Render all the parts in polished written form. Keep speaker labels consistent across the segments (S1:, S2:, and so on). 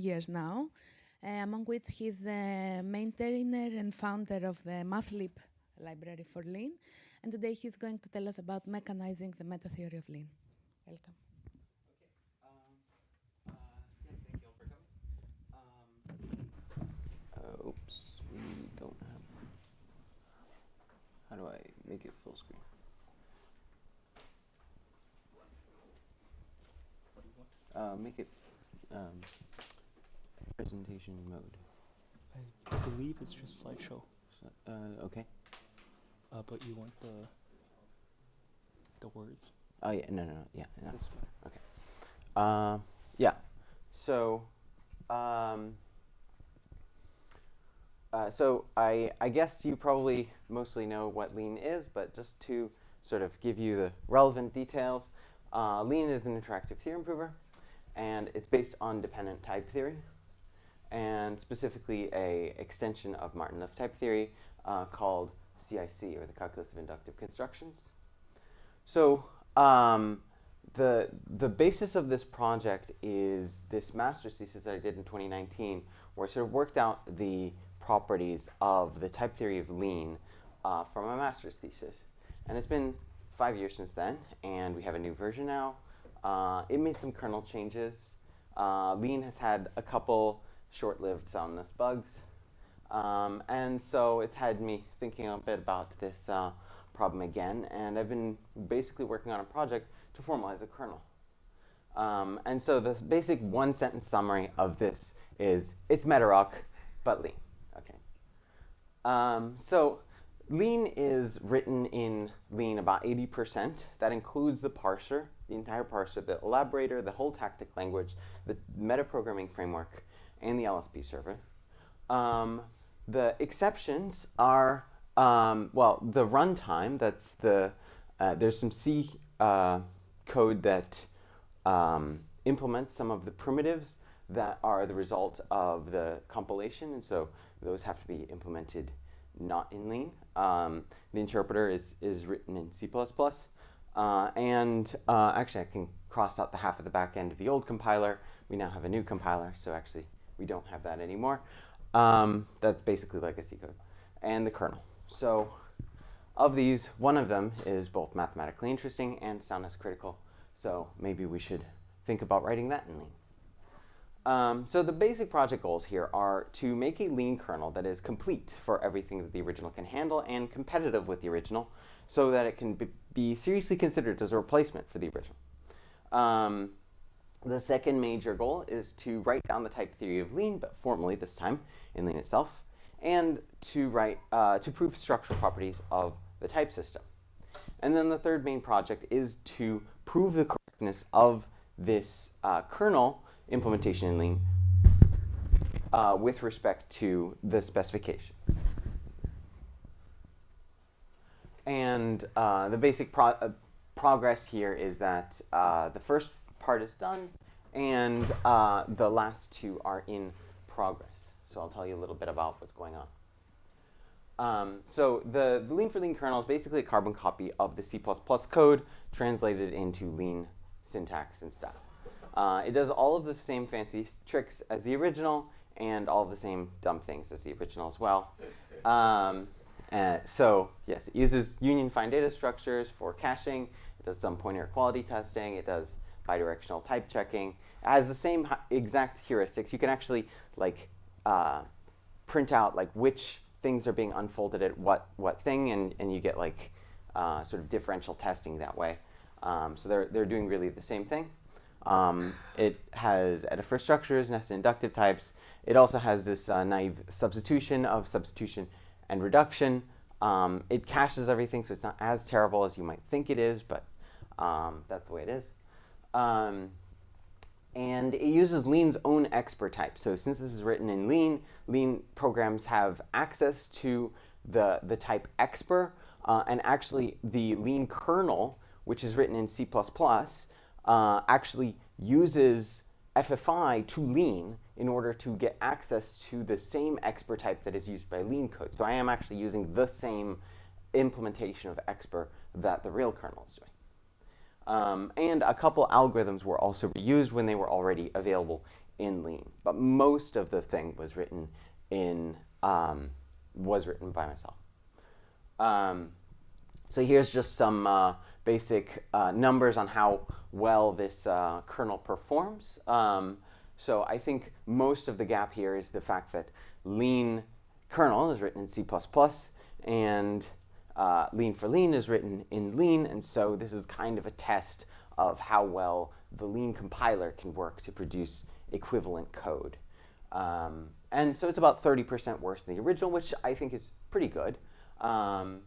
S1: years now, among which he's the maintainer and founder of the MathLib library for Lean. And today he's going to tell us about mechanizing the meta theory of Lean. Welcome.
S2: Thank you all for coming. Oops, we don't have. How do I make it full screen? Make it presentation mode.
S3: I believe it's just slideshow.
S2: Okay.
S3: But you want the words?
S2: Oh yeah, no, yeah,
S3: That's fine.
S2: okay. Yeah. So, I guess you probably mostly know what Lean is, but just to sort of give you the relevant details, Lean is an interactive theorem prover, and it's based on dependent type theory, and specifically a extension of Martin-Liff type theory called CIC, or the calculus of inductive constructions. So the basis of this project is this master's thesis that I did in 2019, where I sort of worked out the properties of the type theory of Lean from a master's thesis. And it's been 5 years since then, and we have a new version now. It made some kernel changes. Lean has had a couple short-lived soundness bugs. And so it's had me thinking a bit about this problem again, and I've been basically working on a project to formalize a kernel. And so the basic one-sentence summary of this is, it's Metarock, but Lean. Okay. So Lean is written in Lean about 80%. That includes the parser, the entire parser, the elaborator, the whole tactic language, the metaprogramming framework, and the LSP server. The exceptions are, well, the runtime. That's the there's some C code that implements some of the primitives that are the result of the compilation, and so those have to be implemented not in Lean. The interpreter is written in C++, and actually I can cross out the half of the back end of the old compiler. We now have a new compiler, so actually we don't have that anymore. That's basically legacy code. And the kernel. So of these, one of them is both mathematically interesting and soundness critical. So maybe we should think about writing that in Lean. So the basic project goals here are to make a Lean kernel that is complete for everything that the original can handle and competitive with the original, so that it can be seriously considered as a replacement for the original. The second major goal is to write down the type theory of Lean, but formally this time in Lean itself, and to prove structural properties of the type system. And then the third main project is to prove the correctness of this kernel implementation in Lean with respect to the specification. And the basic progress here is that the first part is done, and the last two are in progress. So I'll tell you a little bit about what's going on. So the Lean for Lean kernel is basically a carbon copy of the C++ code translated into Lean syntax and style. It does all of the same fancy tricks as the original and all of the same dumb things as the original as well. So yes, it uses union-defined data structures for caching. It does some pointer equality testing. It does bidirectional type checking. It has the same exact heuristics. You can actually print out which things are being unfolded at what thing, and you get sort of differential testing that way. So they're doing really the same thing. It has Edifer structures, nested inductive types. It also has this naive substitution of substitution and reduction. It caches everything, so it's not as terrible as you might think it is, but that's the way it is. And it uses Lean's own expert type. So since this is written in Lean, Lean programs have access to the type expr, and actually the Lean kernel, which is written in C++, actually uses FFI to Lean in order to get access to the same expr type that is used by Lean code. So I am actually using the same implementation of expr that the real kernel is doing. And a couple algorithms were also reused when they were already available in Lean, but most of the thing was written in by myself. So here's just some basic numbers on how well this kernel performs. So I think most of the gap here is the fact that Lean kernel is written in C++, and Lean for Lean is written in Lean, and so this is kind of a test of how well the Lean compiler can work to produce equivalent code. And so it's about 30% worse than the original, which I think is pretty good. Lean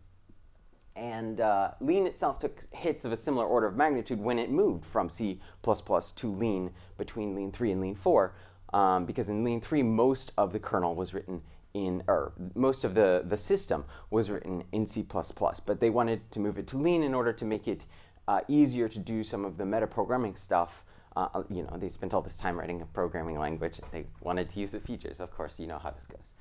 S2: itself took hits of a similar order of magnitude when it moved from C++ to Lean between Lean 3 and Lean 4, because in Lean 3 most of the kernel was written in, or most of the system was written in C++, but they wanted to move it to Lean in order to make it easier to do some of the metaprogramming stuff. They spent all this time writing a programming language. They wanted to use the features, of course. You know how this goes.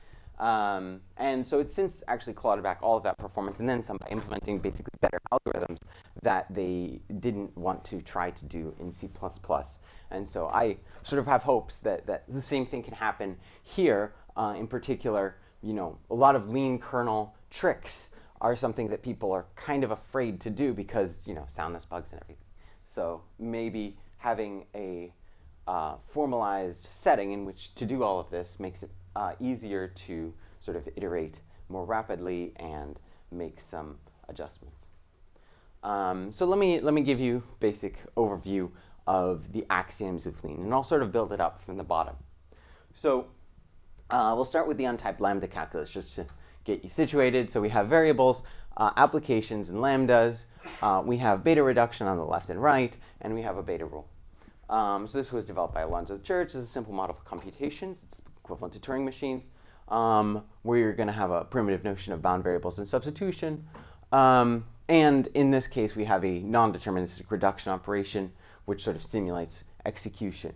S2: And so it's since actually clawed back all of that performance and then some by implementing basically better algorithms that they didn't want to try to do in C++. And so I sort of have hopes that the same thing can happen here. In particular, a lot of Lean kernel tricks are something that people are kind of afraid to do because, soundness bugs and everything. So maybe having a formalized setting in which to do all of this makes it easier to sort of iterate more rapidly and make some adjustments. So let me give you a basic overview of the axioms of Lean, and I'll sort of build it up from the bottom. So we'll start with the untyped lambda calculus just to get you situated. So we have variables, applications, and lambdas. We have beta reduction on the left and right, and we have a beta rule. So this was developed by Alonzo Church as a simple model for computations. It's equivalent to Turing machines, where you're going to have a primitive notion of bound variables and substitution. And in this case, we have a non-deterministic reduction operation, which sort of simulates execution.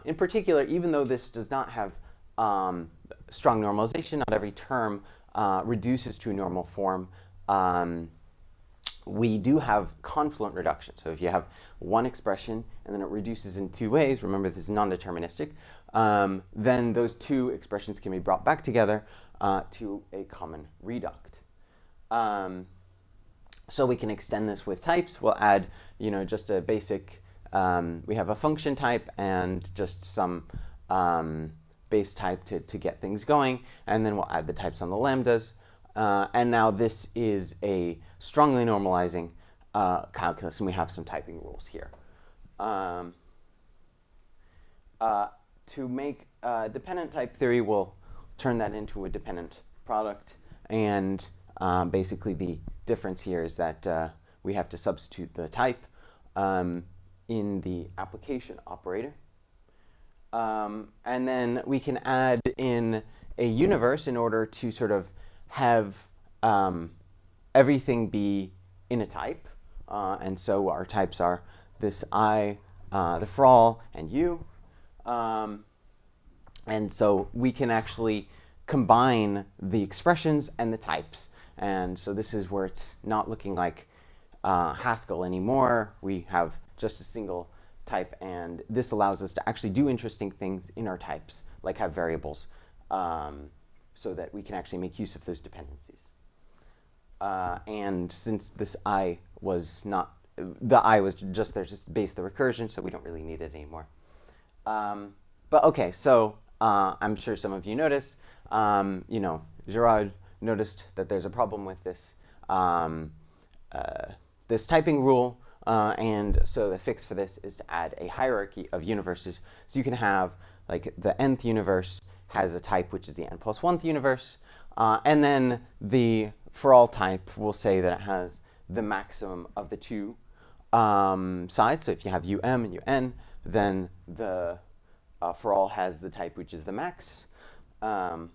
S2: In particular, even though this does not have strong normalization, not every term reduces to a normal form, we do have confluent reduction. So if you have one expression and then it reduces in two ways, remember this is non-deterministic, then those two expressions can be brought back together to a common reduct. So we can extend this with types. We'll add, just a basic, we have a function type and just some base type to get things going, and then we'll add the types on the lambdas. And now this is a strongly normalizing calculus, and we have some typing rules here. To make dependent type theory, we'll turn that into a dependent product. And basically the difference here is that we have to substitute the type in the application operator. And then we can add in a universe in order to sort of have everything be in a type. And so our types are this I, the for all, and you. And so we can actually combine the expressions and the types. And so this is where it's not looking like Haskell anymore. We have just a single type, and this allows us to actually do interesting things in our types, like have variables, so that we can actually make use of those dependencies. And since this I was not, the I was just there to base the recursion, so we don't really need it anymore. But okay, so I'm sure some of you noticed, Gerard noticed that there's a problem with this, this typing rule. And so the fix for this is to add a hierarchy of universes. So you can have, like, the nth universe has a type which is the n+1th universe. And then the for all type will say that it has the maximum of the two sides. So if you have um and un, then the for all has the type which is the max. And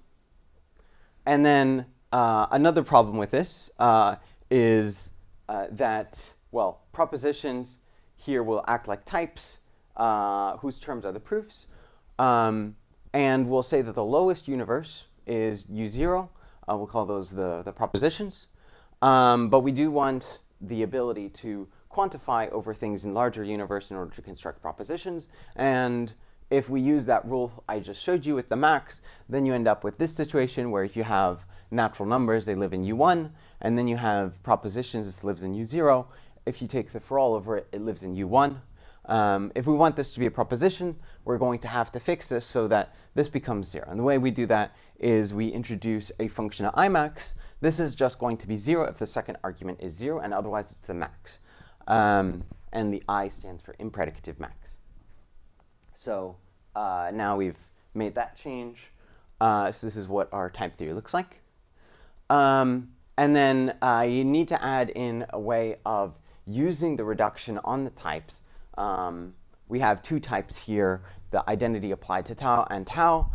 S2: then another problem with this is that, well, propositions here will act like types whose terms are the proofs. And we'll say that the lowest universe is U0. We'll call those the propositions. But we do want the ability to quantify over things in larger universe in order to construct propositions. And if we use that rule I just showed you with the max, then you end up with this situation where if you have natural numbers, they live in U1, and then you have propositions, this lives in U0. If you take the for all over it, it lives in U1. If we want this to be a proposition, we're going to have to fix this so that this becomes 0. And the way we do that is we introduce a function of imax. This is just going to be 0 if the second argument is 0, and otherwise it's the max. And the I stands for impredicative max. So now we've made that change. So this is what our type theory looks like. And then you need to add in a way of using the reduction on the types. We have two types here, the identity applied to tau and tau.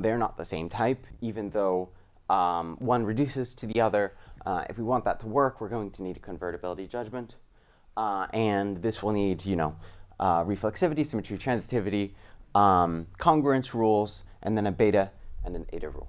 S2: They're not the same type, even though one reduces to the other. If we want that to work, we're going to need a convertibility judgment. And this will need, reflexivity, symmetry, transitivity, congruence rules, and then a beta and an eta rule.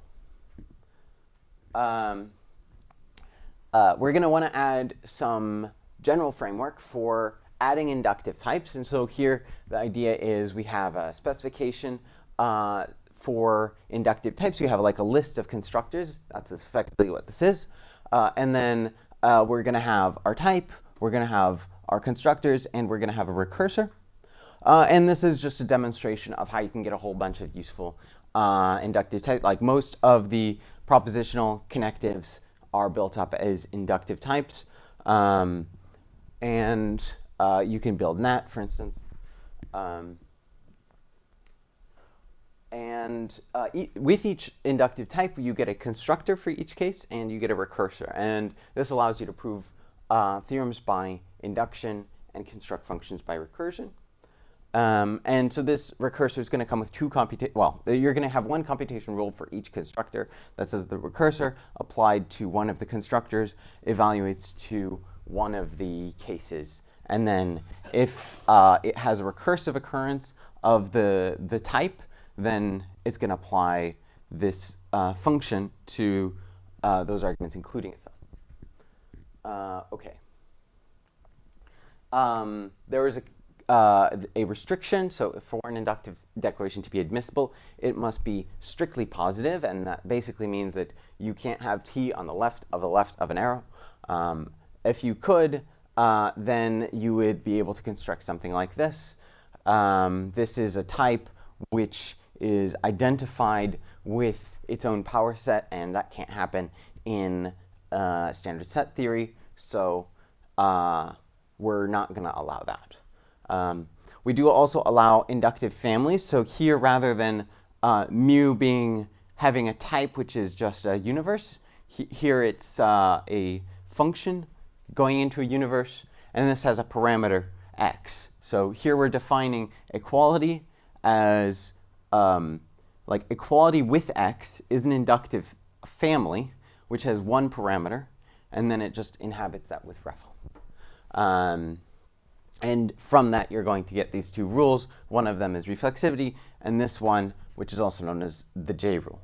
S2: We're going to want to add some general framework for adding inductive types. And so here the idea is we have a specification for inductive types. We have like a list of constructors. That's effectively what this is. And then we're going to have our type, we're going to have our constructors, and we're going to have a recursor. And this is just a demonstration of how you can get a whole bunch of useful inductive types. Like most of the propositional connectives are built up as inductive types. And you can build NAT, for instance. With each inductive type, you get a constructor for each case, and you get a recursor. And this allows you to prove theorems by induction and construct functions by recursion. And so this recursor is going to come with two you're going to have one computation rule for each constructor that says the recursor applied to one of the constructors evaluates to one of the cases. And then if it has a recursive occurrence of the type, then it's going to apply this function to those arguments, including itself. Okay. There is a restriction. So for an inductive declaration to be admissible, it must be strictly positive. And that basically means that you can't have t on the left of an arrow. If you could, then you would be able to construct something like this. This is a type which is identified with its own power set, and that can't happen in standard set theory. So we're not going to allow that. We do also allow inductive families. So here, rather than mu having a type which is just a universe, here it's a function going into a universe, and this has a parameter x. So here we're defining equality as like equality with x is an inductive family which has one parameter, and then it just inhabits that with REFL. And from that, you're going to get these two rules. One of them is reflexivity, and this one, which is also known as the J rule.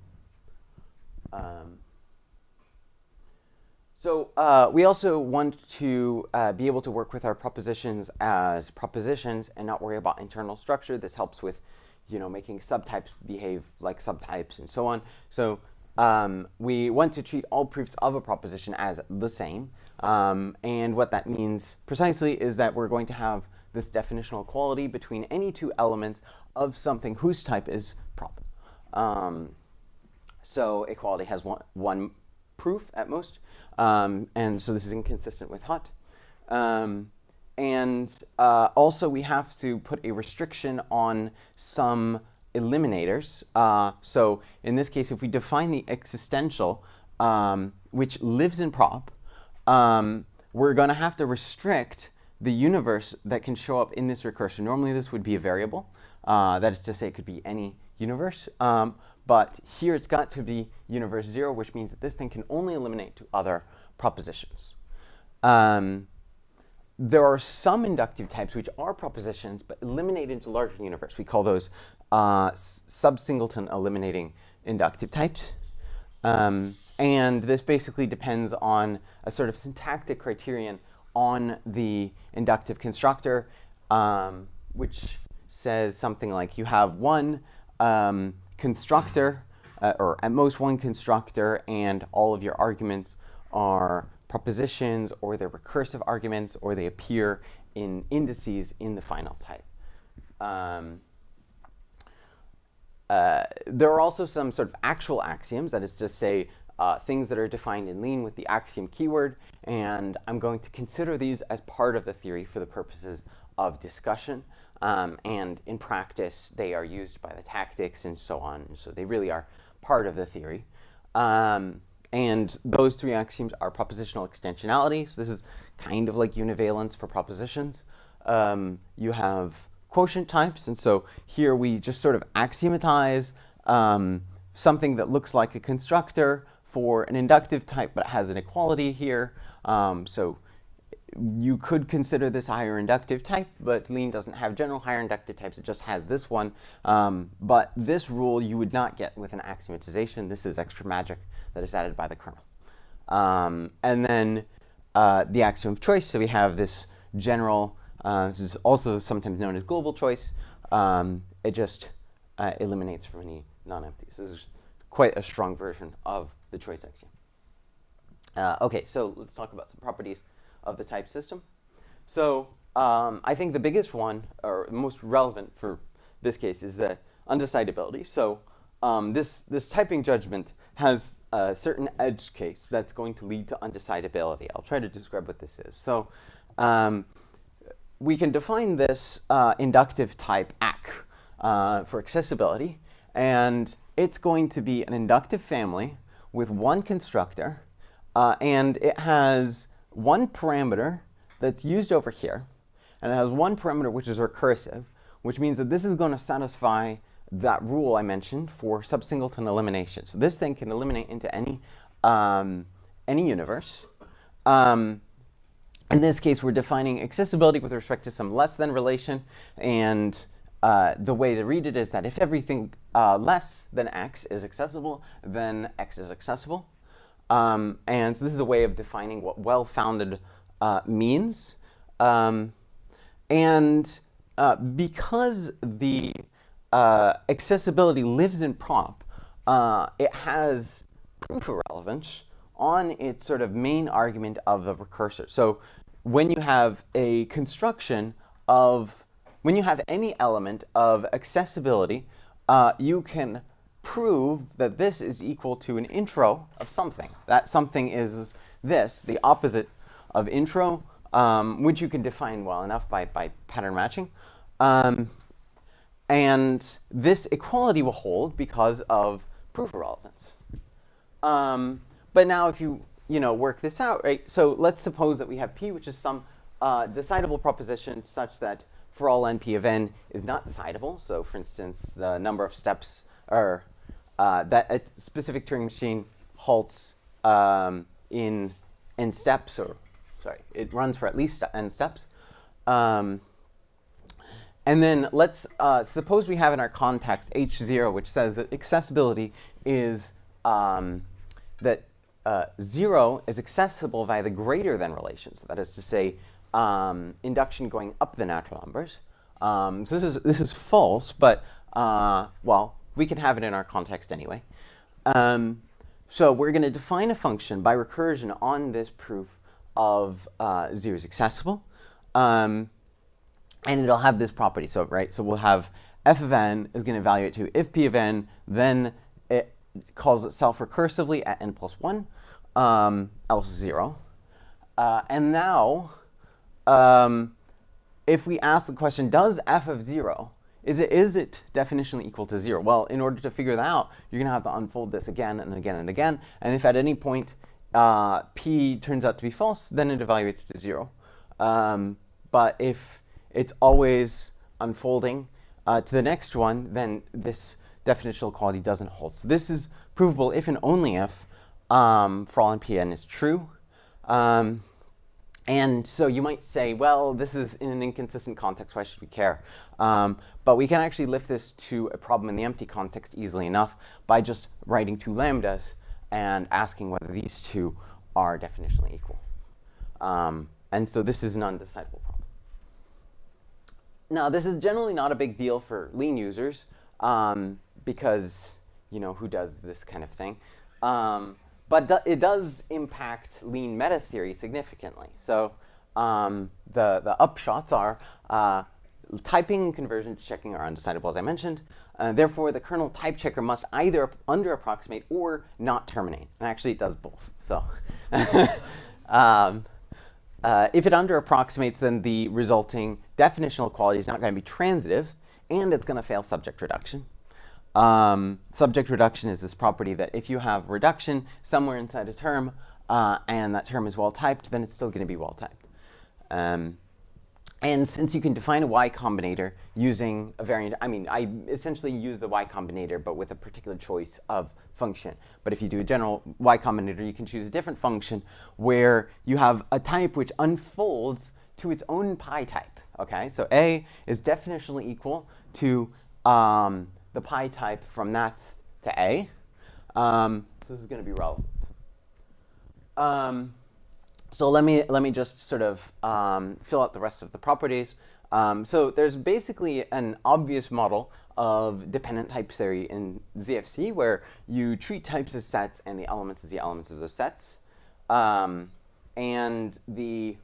S2: So we also want to be able to work with our propositions as propositions and not worry about internal structure. This helps with, making subtypes behave like subtypes and so on. So we want to treat all proofs of a proposition as the same. And what that means precisely is that we're going to have this definitional equality between any two elements of something whose type is prop. So equality has one proof at most. And so this is inconsistent with Hut. Also, we have to put a restriction on some eliminators. So in this case, if we define the existential, which lives in prop, we're going to have to restrict the universe that can show up in this recursion. Normally, this would be a variable. That is to say, it could be any universe. But here, it's got to be universe 0, which means that this thing can only eliminate to other propositions. There are some inductive types which are propositions, but eliminate into larger universe. We call those sub-singleton eliminating inductive types. And this basically depends on a sort of syntactic criterion on the inductive constructor, which says something like you have one constructor, or at most one constructor, and all of your arguments are propositions, or they're recursive arguments, or they appear in indices in the final type. There are also some sort of actual axioms, that is to say, things that are defined in Lean with the axiom keyword, and I'm going to consider these as part of the theory for the purposes of discussion, and in practice they are used by the tactics and so on, so they really are part of the theory. And those three axioms are propositional extensionality, so this is kind of like univalence for propositions. You have quotient types, and so here we just sort of axiomatize something that looks like a constructor for an inductive type but has an equality here. So you could consider this a higher inductive type, but Lean doesn't have general higher inductive types, it just has this one. But this rule you would not get with an axiomatization. This is extra magic that is added by the kernel. And then the axiom of choice, so we have this general, this is also sometimes known as global choice. It just eliminates from any non-empty. So this is quite a strong version of the choice axiom. Okay, so let's talk about some properties of the type system. So I think the biggest one, or most relevant for this case, is the undecidability. So this typing judgment has a certain edge case that's going to lead to undecidability. I'll try to describe what this is. So we can define this inductive type ACK for accessibility, and it's going to be an inductive family with one constructor, and it has one parameter that's used over here, and it has one parameter which is recursive, which means that this is going to satisfy that rule I mentioned for subsingleton elimination. So this thing can eliminate into any universe. In this case, we're defining accessibility with respect to some less than relation, and the way to read it is that if everything less than x is accessible, then x is accessible. And so this is a way of defining what well-founded means. Because the accessibility lives in prop, it has proof of relevance on its sort of main argument of the recursor. So when you have a construction of, when you have any element of accessibility, you can prove that this is equal to an intro of something. That something is this, the opposite of intro, which you can define well enough by pattern matching. And this equality will hold because of proof of relevance. But now if you work this out, right? So let's suppose that we have P, which is some decidable proposition such that for all n, P of n is not decidable. So for instance, the number of steps, or that a specific Turing machine halts in n steps, or sorry, it runs for at least n steps. And then let's suppose we have in our context H0, which says that accessibility is that 0 is accessible via the greater than relation. So that is to say, induction going up the natural numbers. So this is false, but well, we can have it in our context anyway. So we're going to define a function by recursion on this proof of 0 is accessible. And it'll have this property. So we'll have f of n is going to evaluate to if p of n, then it calls itself recursively at n plus 1, else 0. And now, if we ask the question, does f of 0, is it definitionally equal to 0? Well, in order to figure that out, you're going to have to unfold this again and again and again. And if at any point p turns out to be false, then it evaluates to 0. But if it's always unfolding to the next one, then this definitional equality doesn't hold. So this is provable if and only if for all n Pn is true. And so you might say, well, this is in an inconsistent context, why should we care? But we can actually lift this to a problem in the empty context easily enough by just writing two lambdas and asking whether these two are definitionally equal. And so this is an undecidable problem. Now, this is generally not a big deal for lean users because, who does this kind of thing? But it does impact lean meta theory significantly. So the upshots are typing and conversion checking are undecidable, as I mentioned. Therefore, the kernel type checker must either under-approximate or not terminate. And actually, it does both. So if it under-approximates, then the resulting definitional quality is not going to be transitive, and it's going to fail subject reduction. Subject reduction is this property that if you have reduction somewhere inside a term, and that term is well-typed, then it's still going to be well-typed. And since you can define a Y combinator using a variant, I essentially use the Y combinator, but with a particular choice of function. But if you do a general Y combinator, you can choose a different function where you have a type which unfolds to its own pi type. Okay, so A is definitionally equal to the pi type from that to A. So this is going to be relevant. So let me just sort of fill out the rest of the properties. So there's basically an obvious model of dependent type theory in ZFC where you treat types as sets and the elements as the elements of those sets. And the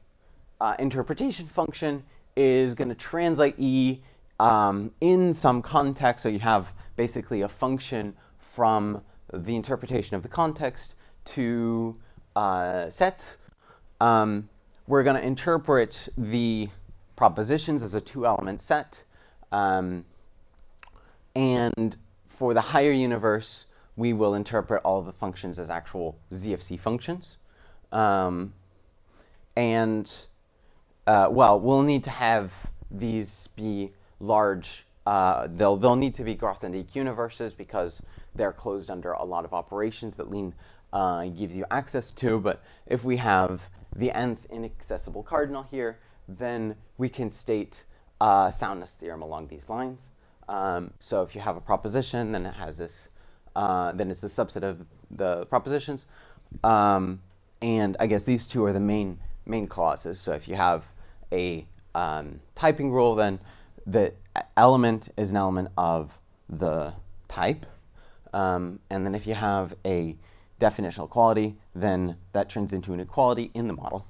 S2: interpretation function is going to translate E in some context. So you have basically a function from the interpretation of the context to sets. We're going to interpret the propositions as a two-element set. And for the higher universe, we will interpret all of the functions as actual ZFC functions. We'll need to have these be large. They'll need to be Grothendieck universes because they're closed under a lot of operations that Lean gives you access to. But if we have the nth inaccessible cardinal here, then we can state soundness theorem along these lines. So if you have a proposition, then it has this, then it's a subset of the propositions. And I guess these two are the main clauses. So if you have a typing rule, then the element is an element of the type. And then if you have a definitional quality, then that turns into an equality in the model.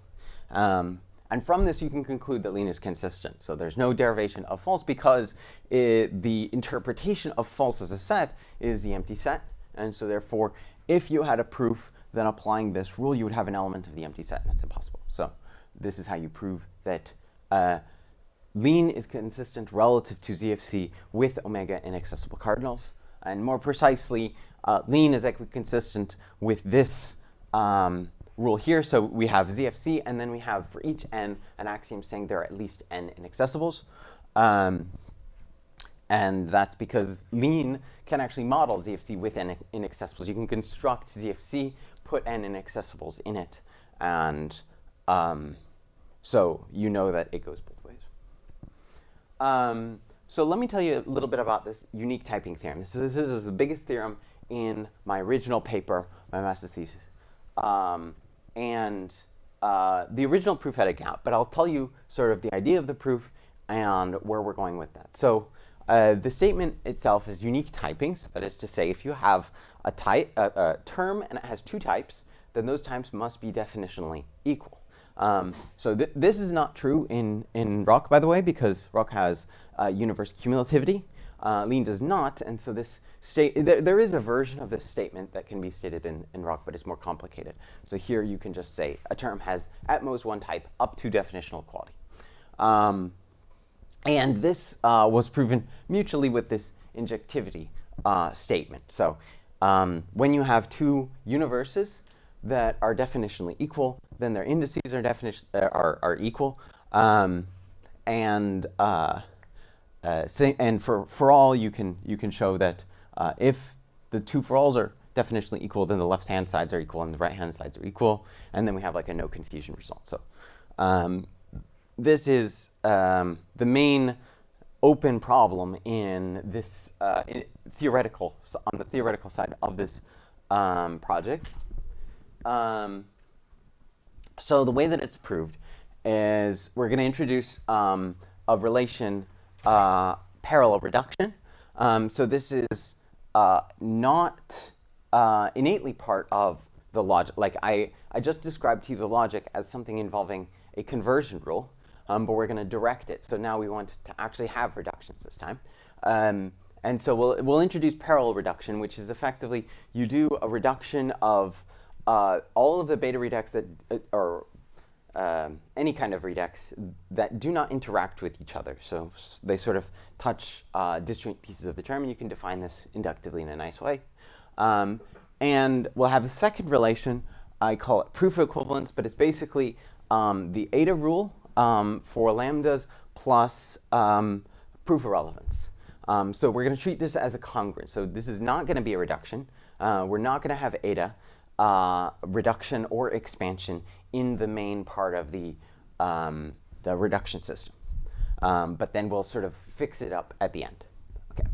S2: And from this, you can conclude that Lean is consistent. So there's no derivation of false because the interpretation of false as a set is the empty set. And so therefore, if you had a proof, then applying this rule, you would have an element of the empty set. That's impossible. So this is how you prove that Lean is consistent relative to ZFC with omega inaccessible cardinals. And more precisely, Lean is equiconsistent with this rule here. So we have ZFC, and then we have for each n an axiom saying there are at least n inaccessibles. And that's because Lean can actually model ZFC with n inaccessibles. You can construct ZFC, put n inaccessibles in it, and so you know that it goes both ways. So let me tell you a little bit about this unique typing theorem. This is the biggest theorem in my original paper, my master's thesis. The original proof had a gap, but I'll tell you sort of the idea of the proof and where we're going with that. So the statement itself is unique typing. So that is to say, if you have a term and it has two types, then those types must be definitionally equal. So this is not true in ROC, by the way, because ROC has universe cumulativity. Lean does not, and so this there is a version of this statement that can be stated in ROC, but it's more complicated. So here you can just say a term has at most one type up to definitional equality. And this was proven mutually with this injectivity statement. So when you have two universes that are definitionally equal, then their indices are equal. And for all, you can show that if the two for alls are definitionally equal, then the left-hand sides are equal and the right-hand sides are equal, and then we have like a no confusion result. So this is the main open problem in this on the theoretical side of this project. So the way that it's proved is we're going to introduce a relation parallel reduction. So this is not innately part of the logic. Like I just described to you the logic as something involving a conversion rule, but we're going to direct it. So now we want to actually have reductions this time. And so we'll introduce parallel reduction, which is effectively you do a reduction of all of the beta redex that, or any kind of redex that do not interact with each other. So they sort of touch disjoint pieces of the term, and you can define this inductively in a nice way. And we'll have a second relation. I call it proof of equivalence, but it's basically the eta rule for lambdas plus proof of relevance. So we're going to treat this as a congruent. So this is not going to be a reduction. We're not going to have eta reduction or expansion in the main part of the reduction system. But then we'll sort of fix it up at the end. Okay.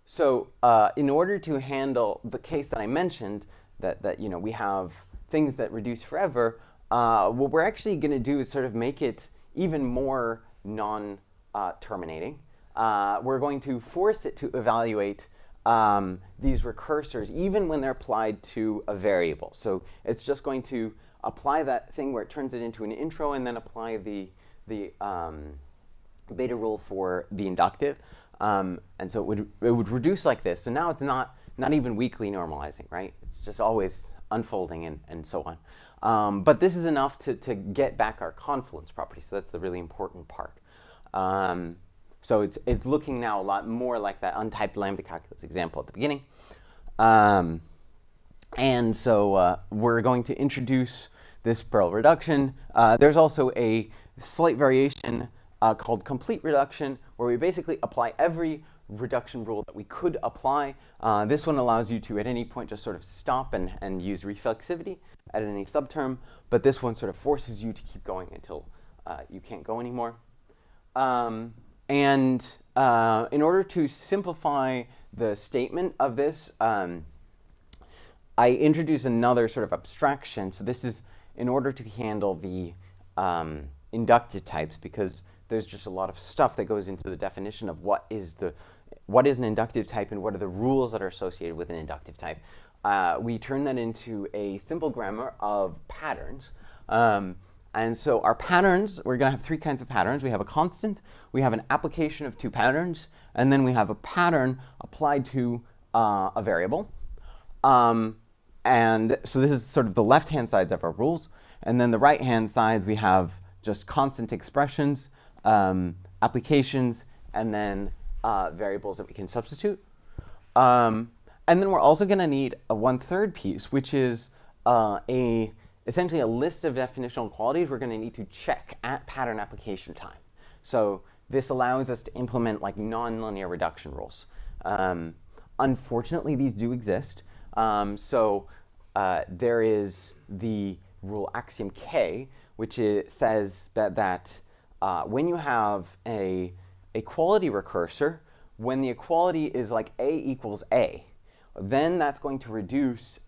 S2: So in order to handle the case that I mentioned, that you know we have things that reduce forever, what we're actually going to do is sort of make it even more non-terminating. We're going to force it to evaluate these recursors even when they're applied to a variable. So it's just going to apply that thing where it turns it into an intro and then apply the beta rule for the inductive. And so it would reduce like this. So now it's not even weakly normalizing, right? It's just always unfolding and so on. But this is enough to get back our confluence property. So that's the really important part. So it's looking now a lot more like that untyped lambda calculus example at the beginning. And so we're going to introduce this parallel reduction. There's also a slight variation called complete reduction, where we basically apply every reduction rule that we could apply. This one allows you to, at any point, just sort of stop and use reflexivity at any subterm. But this one sort of forces you to keep going until you can't go anymore. And in order to simplify the statement of this, I introduce another sort of abstraction. So this is in order to handle the inductive types, because there's just a lot of stuff that goes into the definition of what is an inductive type and what are the rules that are associated with an inductive type. We turn that into a simple grammar of patterns. And so our patterns, we're going to have three kinds of patterns. We have a constant, we have an application of two patterns, and then we have a pattern applied to a variable. And so this is sort of the left-hand sides of our rules. And then the right-hand sides, we have just constant expressions, applications, and then variables that we can substitute. And then we're also going to need a 1/3 piece, which is essentially a list of definitional qualities we're going to need to check at pattern application time. So this allows us to implement like nonlinear reduction rules. Unfortunately, these do exist. There is the rule axiom K, which says that when you have a equality recursor, when the equality is like A equals A, then that's going to reduce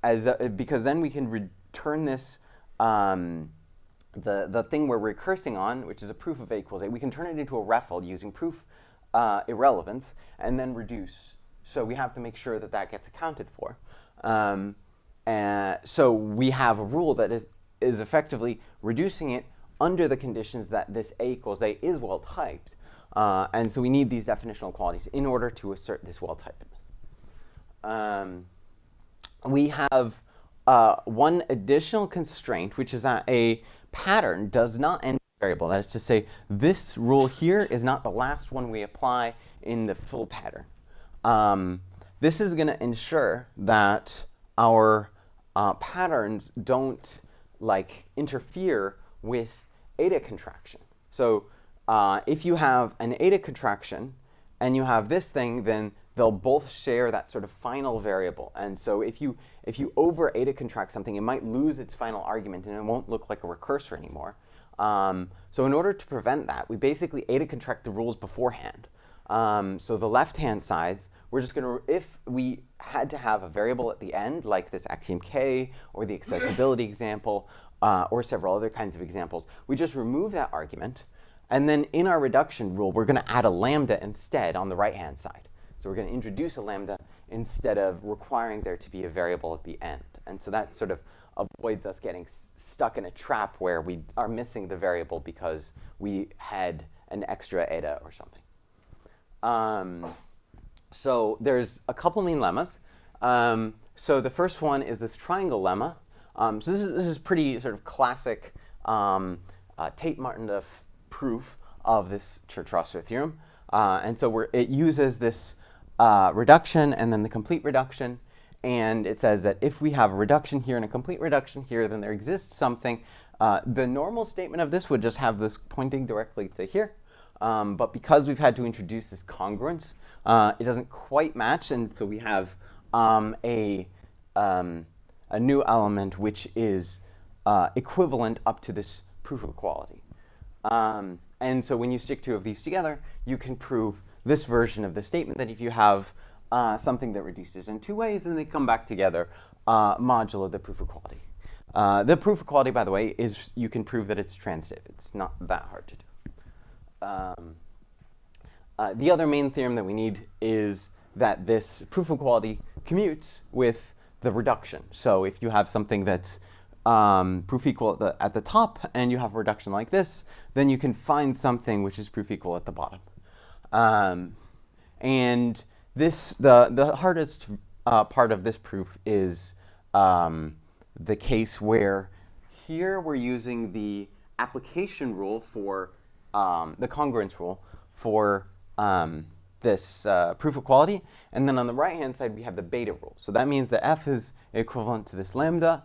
S2: because then we can return this the thing we're recursing on, which is a proof of A equals A. We can turn it into a REFL using proof irrelevance and then reduce. So we have to make sure that that gets accounted for. So we have a rule that is effectively reducing it under the conditions that this A equals A is well typed. And so we need these definitional qualities in order to assert this well typedness. We have one additional constraint, which is that a pattern does not end a variable. That is to say, this rule here is not the last one we apply in the full pattern. This is going to ensure that our patterns don't interfere with eta contraction. So if you have an eta contraction and you have this thing, then they'll both share that sort of final variable. And so if you over eta contract something, it might lose its final argument and it won't look like a recursor anymore. So in order to prevent that, we basically eta contract the rules beforehand. So the left-hand sides, we're just going to, if we had to have a variable at the end, like this axiom K or the accessibility example, or several other kinds of examples, we just remove that argument. And then in our reduction rule, we're going to add a lambda instead on the right-hand side. So we're going to introduce a lambda instead of requiring there to be a variable at the end. And so that sort of avoids us getting stuck in a trap where we are missing the variable because we had an extra eta or something. So there's a couple main lemmas. So the first one is this triangle lemma. So this is pretty sort of classic Tate-Martin proof of this Church-Rosser theorem. And so it uses this reduction and then the complete reduction. And it says that if we have a reduction here and a complete reduction here, then there exists something. The normal statement of this would just have this pointing directly to here. But because we've had to introduce this congruence, it doesn't quite match. And so we have a new element which is equivalent up to this proof of equality. And so when you stick two of these together, you can prove this version of the statement that if you have something that reduces in two ways, then they come back together modulo the proof of equality. The proof of equality, by the way, is you can prove that it's transitive. It's not that hard to do. The other main theorem that we need is that this proof of equality commutes with the reduction. So if you have something that's proof equal at the top and you have a reduction like this, then you can find something which is proof equal at the bottom. And this, the hardest part of this proof is the case where here we're using the application rule for the congruence rule for this proof of equality. And then on the right-hand side, we have the beta rule. So that means that f is equivalent to this lambda.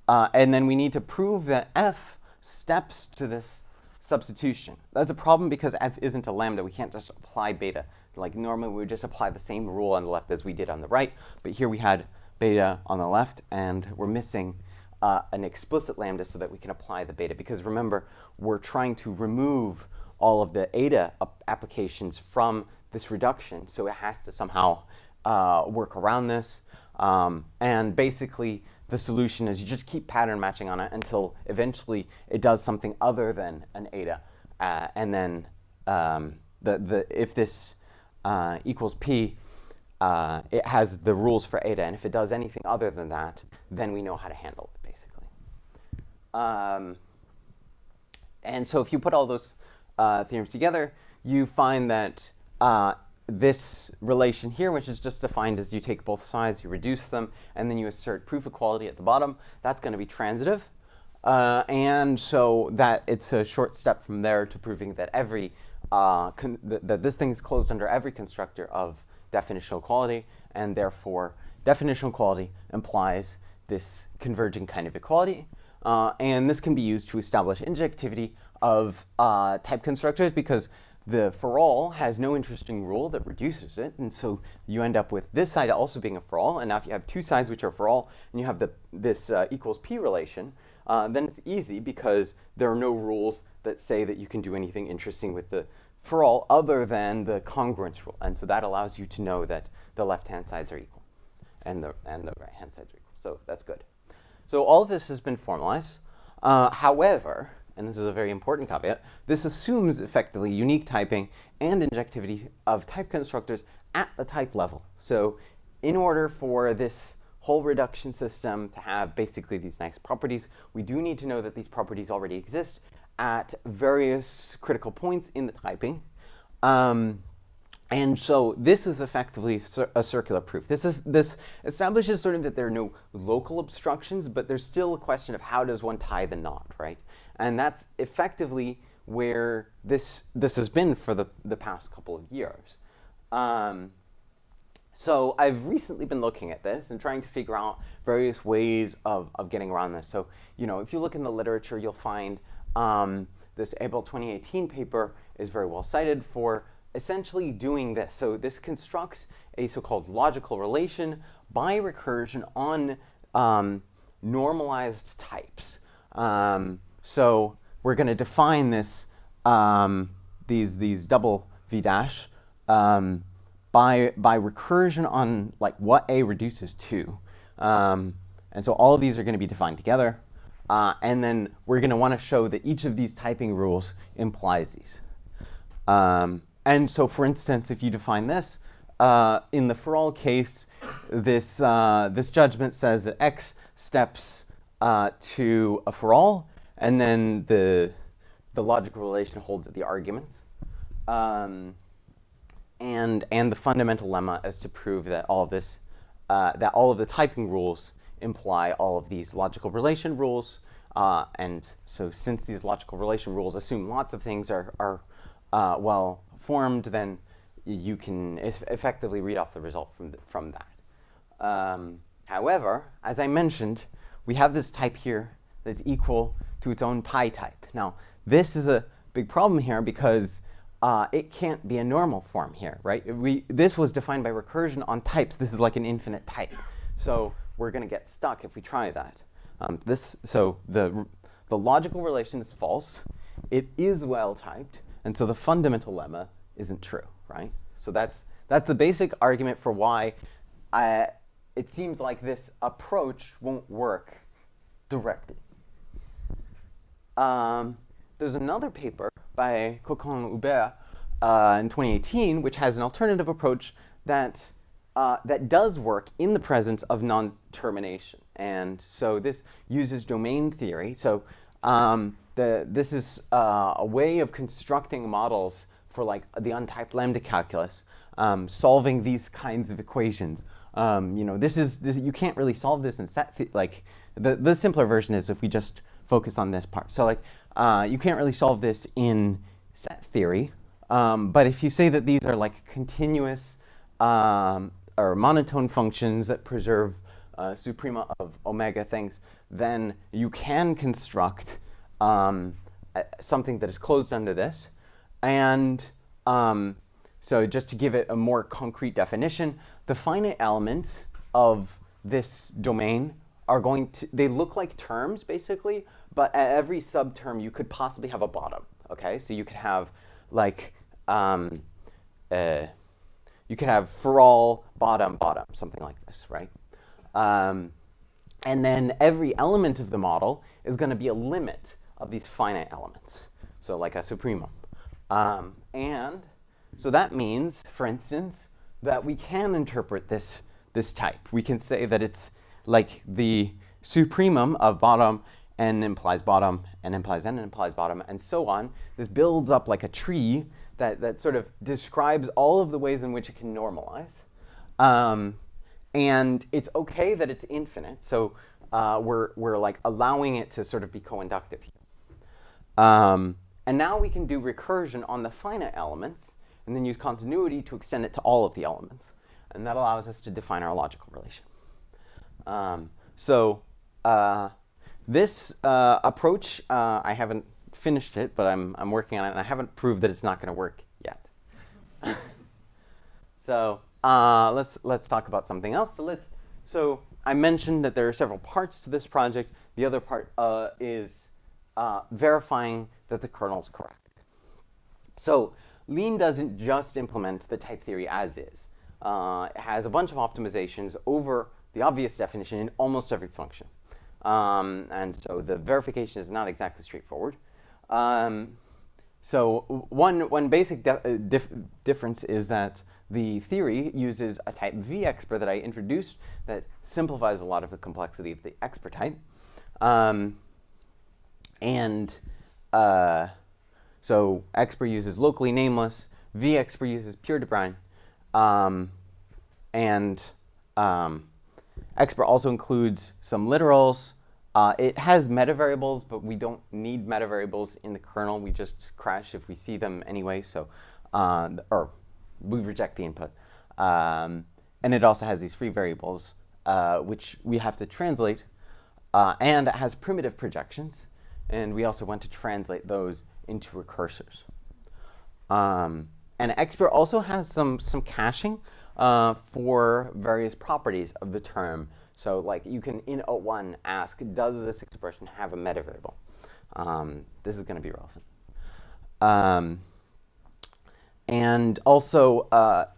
S2: And then we need to prove that f steps to this substitution. That's a problem because f isn't a lambda. We can't just apply beta. Like normally, we would just apply the same rule on the left as we did on the right. But here we had beta on the left, and we're missing an explicit lambda so that we can apply the beta. Because remember, we're trying to remove all of the eta applications from this reduction. So it has to somehow work around this. And basically, the solution is you just keep pattern matching on it until eventually it does something other than an eta. And then if this equals p, it has the rules for eta. And if it does anything other than that, then we know how to handle it, basically. And so if you put all those theorems together, you find that this relation here, which is just defined as you take both sides, you reduce them, and then you assert proof equality at the bottom, that's going to be transitive. And so that it's a short step from there to proving that that this thing is closed under every constructor of definitional equality, and therefore definitional equality implies this converging kind of equality. And this can be used to establish injectivity of type constructors because the for all has no interesting rule that reduces it, and so you end up with this side also being a for all. And now if you have two sides which are for all, and you have this equals p relation, then it's easy because there are no rules that say that you can do anything interesting with the for all other than the congruence rule. And so that allows you to know that the left-hand sides are equal and the right-hand sides are equal. So that's good. So all of this has been formalized. However, and this is a very important caveat, this assumes effectively unique typing and injectivity of type constructors at the type level. So in order for this whole reduction system to have basically these nice properties, we do need to know that these properties already exist at various critical points in the typing. And so this is effectively a circular proof. This establishes sort of that there are no local obstructions, but there's still a question of how does one tie the knot, right? And that's effectively where this has been for the past couple of years. So I've recently been looking at this and trying to figure out various ways of getting around this. So, you know, if you look in the literature, you'll find this April 2018 paper is very well cited for essentially doing this. So this constructs a so-called logical relation by recursion on normalized types. So we're going to define this these double v dash by recursion on like what A reduces to. And so all of these are going to be defined together. And then we're going to want to show that each of these typing rules implies these. And so, for instance, if you define this, in the for all case, this judgment says that x steps to a for all, and then the logical relation holds at the arguments. And the fundamental lemma is to prove that all of this, that all of the typing rules imply all of these logical relation rules. And so since these logical relation rules assume lots of things are well formed, then you can effectively read off the result from that. However, as I mentioned, we have this type here that's equal to its own pi type. Now, this is a big problem here because it can't be a normal form here, right? This was defined by recursion on types. This is like an infinite type. So we're going to get stuck if we try that. So the logical relation is false. It is well typed. And so the fundamental lemma isn't true, right? So that's the basic argument for why it seems like this approach won't work directly. There's another paper by Cocon and Hubert in 2018, which has an alternative approach that does work in the presence of non-termination. And so this uses domain theory. So this is a way of constructing models for like the untyped lambda calculus, solving these kinds of equations. You can't really solve this in set like the simpler version is if we just focus on this part. So like you can't really solve this in set theory, but if you say that these are like continuous or monotone functions that preserve suprema of omega things, then you can construct something that is closed under this. And so just to give it a more concrete definition, the finite elements of this domain are they look like terms basically, but at every subterm you could possibly have a bottom, okay? So you could have like, you could have for all, bottom, bottom, something like this, right? And then every element of the model is going to be a limit of these finite elements, so like a supremum. And so that means, for instance, that we can interpret this type. We can say that it's like the supremum of bottom, n implies bottom, n implies n implies bottom, and so on. This builds up like a tree that sort of describes all of the ways in which it can normalize. And it's okay that it's infinite, so we're like allowing it to sort of be co-inductive here. And now we can do recursion on the finite elements, and then use continuity to extend it to all of the elements. And that allows us to define our logical relation. This approach, I haven't finished it, but I'm working on it, and I haven't proved that it's not going to work yet. So let's talk about something else. So I mentioned that there are several parts to this project. The other part is verifying that the kernel is correct. So Lean doesn't just implement the type theory as is. It has a bunch of optimizations over the obvious definition in almost every function. And so the verification is not exactly straightforward. So one basic difference is that the theory uses a type V expr that I introduced that simplifies a lot of the complexity of the expr type. So expr uses locally nameless, V expr uses pure de Bruijn, expr also includes some literals. It has meta variables, but we don't need meta variables in the kernel. We just crash if we see them anyway, so or we reject the input. And it also has these free variables, which we have to translate. And it has primitive projections, and we also want to translate those into recursors. And expr also has some caching for various properties of the term. So like you can, in O1, ask, does this expression have a meta variable? This is going to be relevant. And also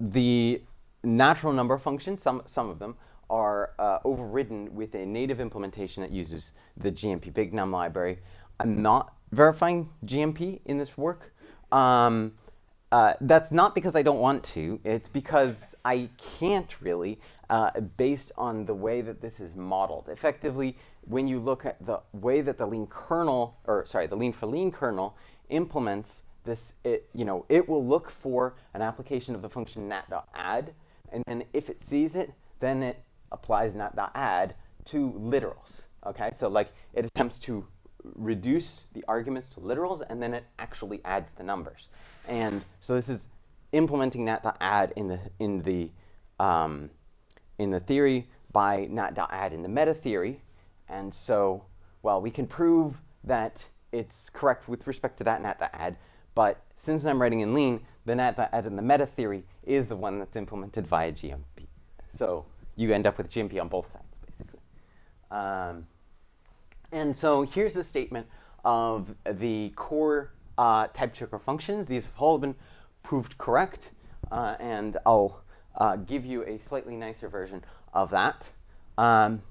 S2: the natural number functions, some of them, are overridden with a native implementation that uses the GMP Big Num library. I'm not verifying GMP in this work. That's not because I don't want to. It's because I can't really, based on the way that this is modeled. Effectively, when you look at the way that the lean kernel, or sorry, the lean for lean kernel implements this, it will look for an application of the function nat.add, and then if it sees it, then it applies nat.add to literals. Okay, so like it attempts to reduce the arguments to literals, and then it actually adds the numbers. And so this is implementing nat.add in the theory by nat.add in the meta theory. And so, well, we can prove that it's correct with respect to that nat.add, but since I'm writing in lean, the nat.add in the meta theory is the one that's implemented via GMP. So you end up with GMP on both sides, basically. And so here's a statement of the core type checker functions. These have all been proved correct, and I'll give you a slightly nicer version of that.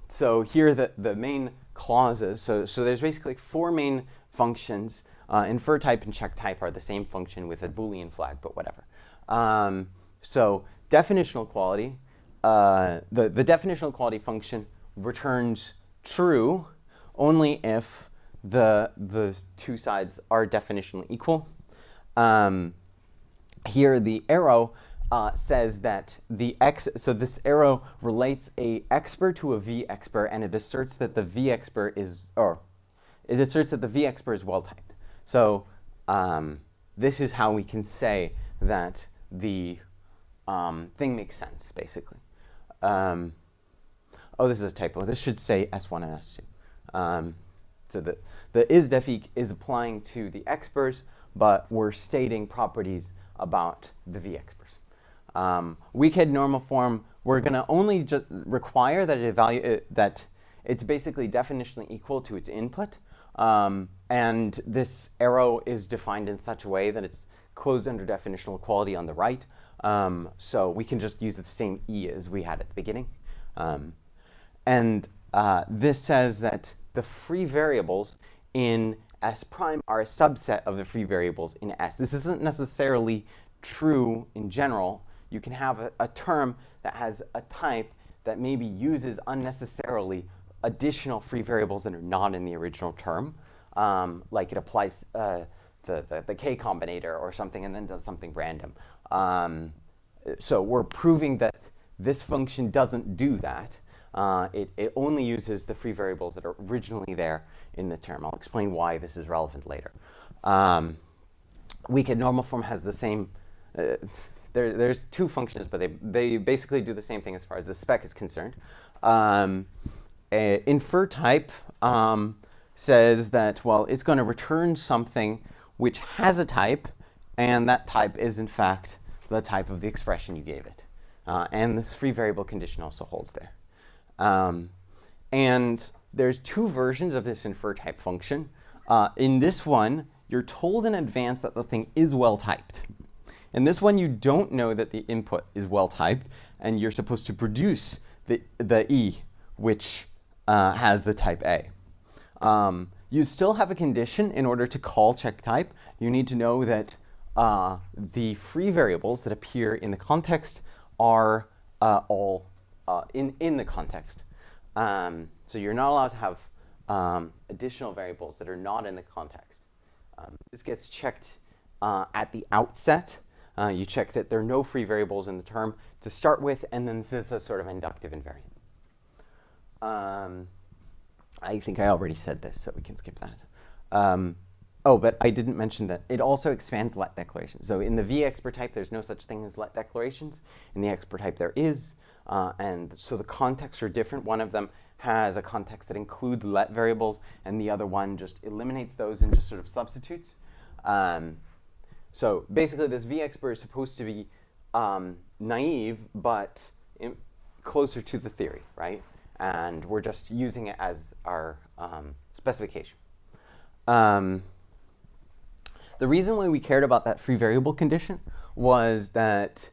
S2: So here are the main clauses. So there's basically 4 main functions. Infer type and check type are the same function with a Boolean flag, but whatever. So definitional quality, the definitional quality function returns true only if the two sides are definitionally equal. Here the arrow says that the x, so this arrow relates a expr to a v expr, and it asserts that the v expr is, or it asserts that the v expr is well typed. So this is how we can say that the thing makes sense, basically. Oh, this is a typo. This should say S1 and S2. So the isDefEq is applying to the exprs, but we're stating properties about the v exprs. Weak-head normal form, we're going to only just require that that it's basically definitionally equal to its input. And this arrow is defined in such a way that it's closed under definitional equality on the right. So we can just use the same E as we had at the beginning. And this says that the free variables in S prime are a subset of the free variables in S. This isn't necessarily true in general. You can have a term that has a type that maybe uses unnecessarily additional free variables that are not in the original term, like it applies the K combinator or something and then does something random. So we're proving that this function doesn't do that. It only uses the free variables that are originally there in the term. I'll explain why this is relevant later. Weak-head normal form has the same, there's 2 functions, but they basically do the same thing as far as the spec is concerned. Infer type says that, well, it's going to return something which has a type, and that type is, in fact, the type of the expression you gave it. And this free variable condition also holds there. And there's 2 versions of this infer type function. In this one, you're told in advance that the thing is well typed. In this one, you don't know that the input is well typed, and you're supposed to produce the E, which has the type A. You still have a condition in order to call check type. You need to know that the free variables that appear in the context are all in the context. So you're not allowed to have additional variables that are not in the context. This gets checked at the outset. You check that there are no free variables in the term to start with, and then this is a sort of inductive invariant. I think I already said this, so we can skip that. Oh, but I didn't mention that it also expands let declarations. So in the v expr type, there's no such thing as let declarations. In the expr type, there is. And so the contexts are different. One of them has a context that includes let variables, and the other one just eliminates those and just sort of substitutes. So basically, this v expr is supposed to be naive, but closer to the theory, right? And we're just using it as our specification. The reason why we cared about that free variable condition was that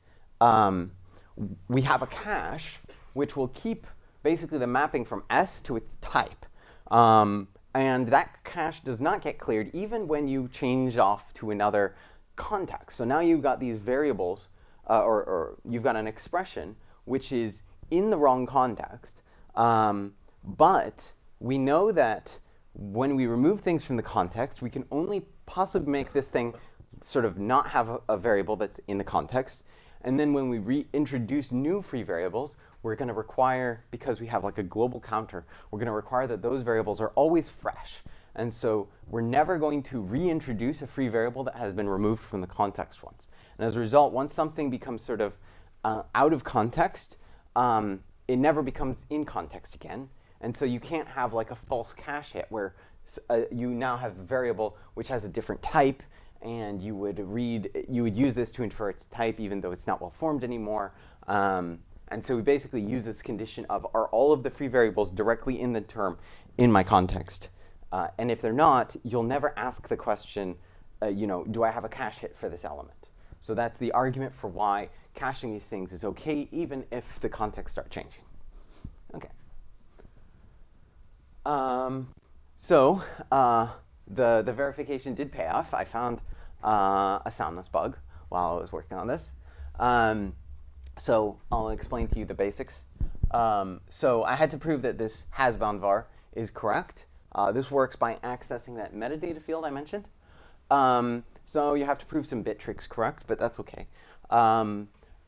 S2: we have a cache which will keep basically the mapping from S to its type. And that cache does not get cleared even when you change off to another context. So now you've got these variables, or you've got an expression which is in the wrong context. But we know that when we remove things from the context, we can only possibly make this thing sort of not have a variable that's in the context. And then when we reintroduce new free variables, we're going to require, because we have like a global counter, we're going to require that those variables are always fresh. And so we're never going to reintroduce a free variable that has been removed from the context once. And as a result, once something becomes sort of out of context, it never becomes in context again. And so you can't have like a false cache hit where you now have a variable which has a different type, and you would use this to infer its type even though it's not well formed anymore. And so we basically use this condition of, are all of the free variables directly in the term in my context? And if they're not, you'll never ask the question, do I have a cache hit for this element? So that's the argument for why caching these things is OK, even if the context starts changing. OK. So the verification did pay off. I found a soundness bug while I was working on this. So I'll explain to you the basics. So I had to prove that this has-bound var is correct. This works by accessing that metadata field I mentioned. So you have to prove some bit tricks correct, but that's OK.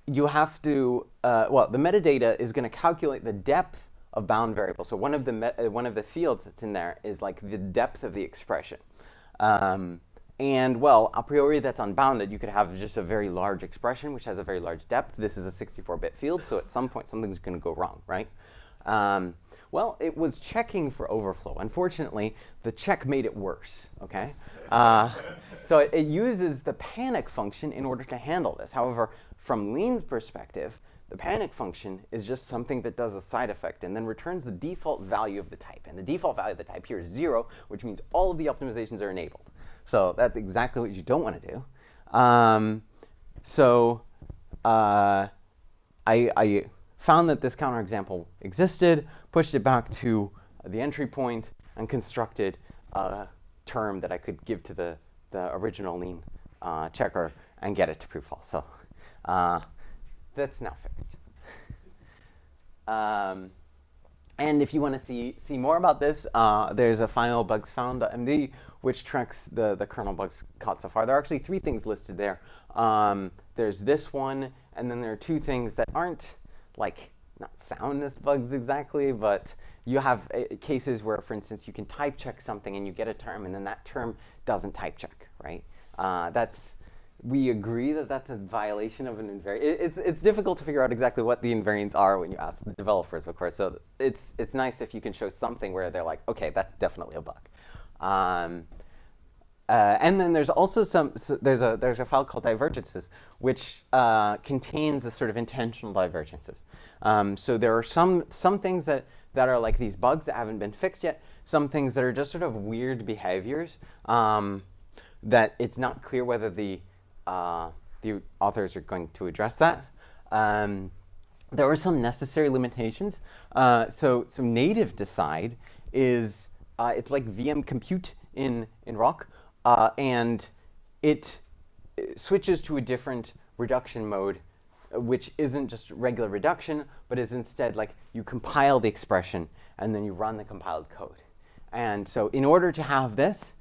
S2: You have to, well, the metadata is going to calculate the depth of bound variables. So one of the fields that's in there is like the depth of the expression. And well, a priori that's unbounded. You could have just a very large expression which has a very large depth. This is a 64-bit field, so at some point something's going to go wrong, right? Well, it was checking for overflow. Unfortunately, the check made it worse, OK? So it uses the panic function in order to handle this. However, from Lean's perspective, the panic function is just something that does a side effect and then returns the default value of the type. And the default value of the type here is 0, which means all of the optimizations are enabled. So that's exactly what you don't want to do. I found that this counterexample existed, pushed it back to the entry point, and constructed a term that I could give to the original Lean checker and get it to prove false. So that's now fixed. And if you want to see more about this, there's a final bugs found.md, which tracks the kernel bugs caught so far. There are actually 3 things listed there. There's this one, and then there are 2 things that aren't like not soundness bugs exactly, but you have cases where, for instance, you can type check something and you get a term, and then that term doesn't type check, right? We agree that that's a violation of an invariant. It's difficult to figure out exactly what the invariants are when you ask the developers, of course. So it's nice if you can show something where they're like, OK, that's definitely a bug. And then there's also there's a file called divergences, which contains a sort of intentional divergences. So there are some things that are like these bugs that haven't been fixed yet. Some things that are just sort of weird behaviors that it's not clear whether the authors are going to address that. There are some necessary limitations. So native decide is it's like VM compute in Rock, and it switches to a different reduction mode, which isn't just regular reduction, but is instead like you compile the expression and then you run the compiled code. And so in order to have this,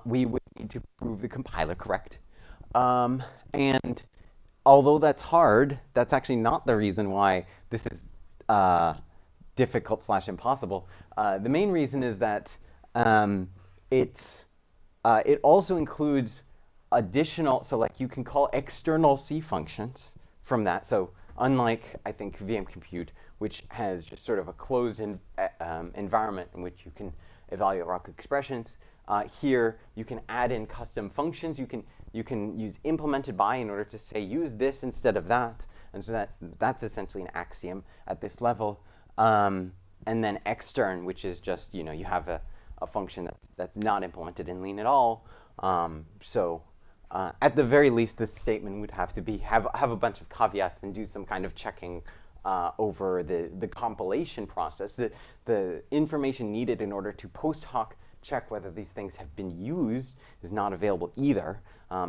S2: we would need to prove the compiler correct. And although that's hard, that's actually not the reason why this is difficult/impossible. The main reason is that it also includes additional, so like you can call external C functions from that. So unlike, I think, VM compute, which has just sort of a closed environment in which you can evaluate Rock expressions, here you can add in custom functions. You can use implemented by in order to say use this instead of that, and so that's essentially an axiom at this level. And then extern, which is just you have a function that's not implemented in Lean at all. So at the very least, this statement would have to have a bunch of caveats and do some kind of checking over the compilation process. The information needed in order to post hoc check whether these things have been used is not available either.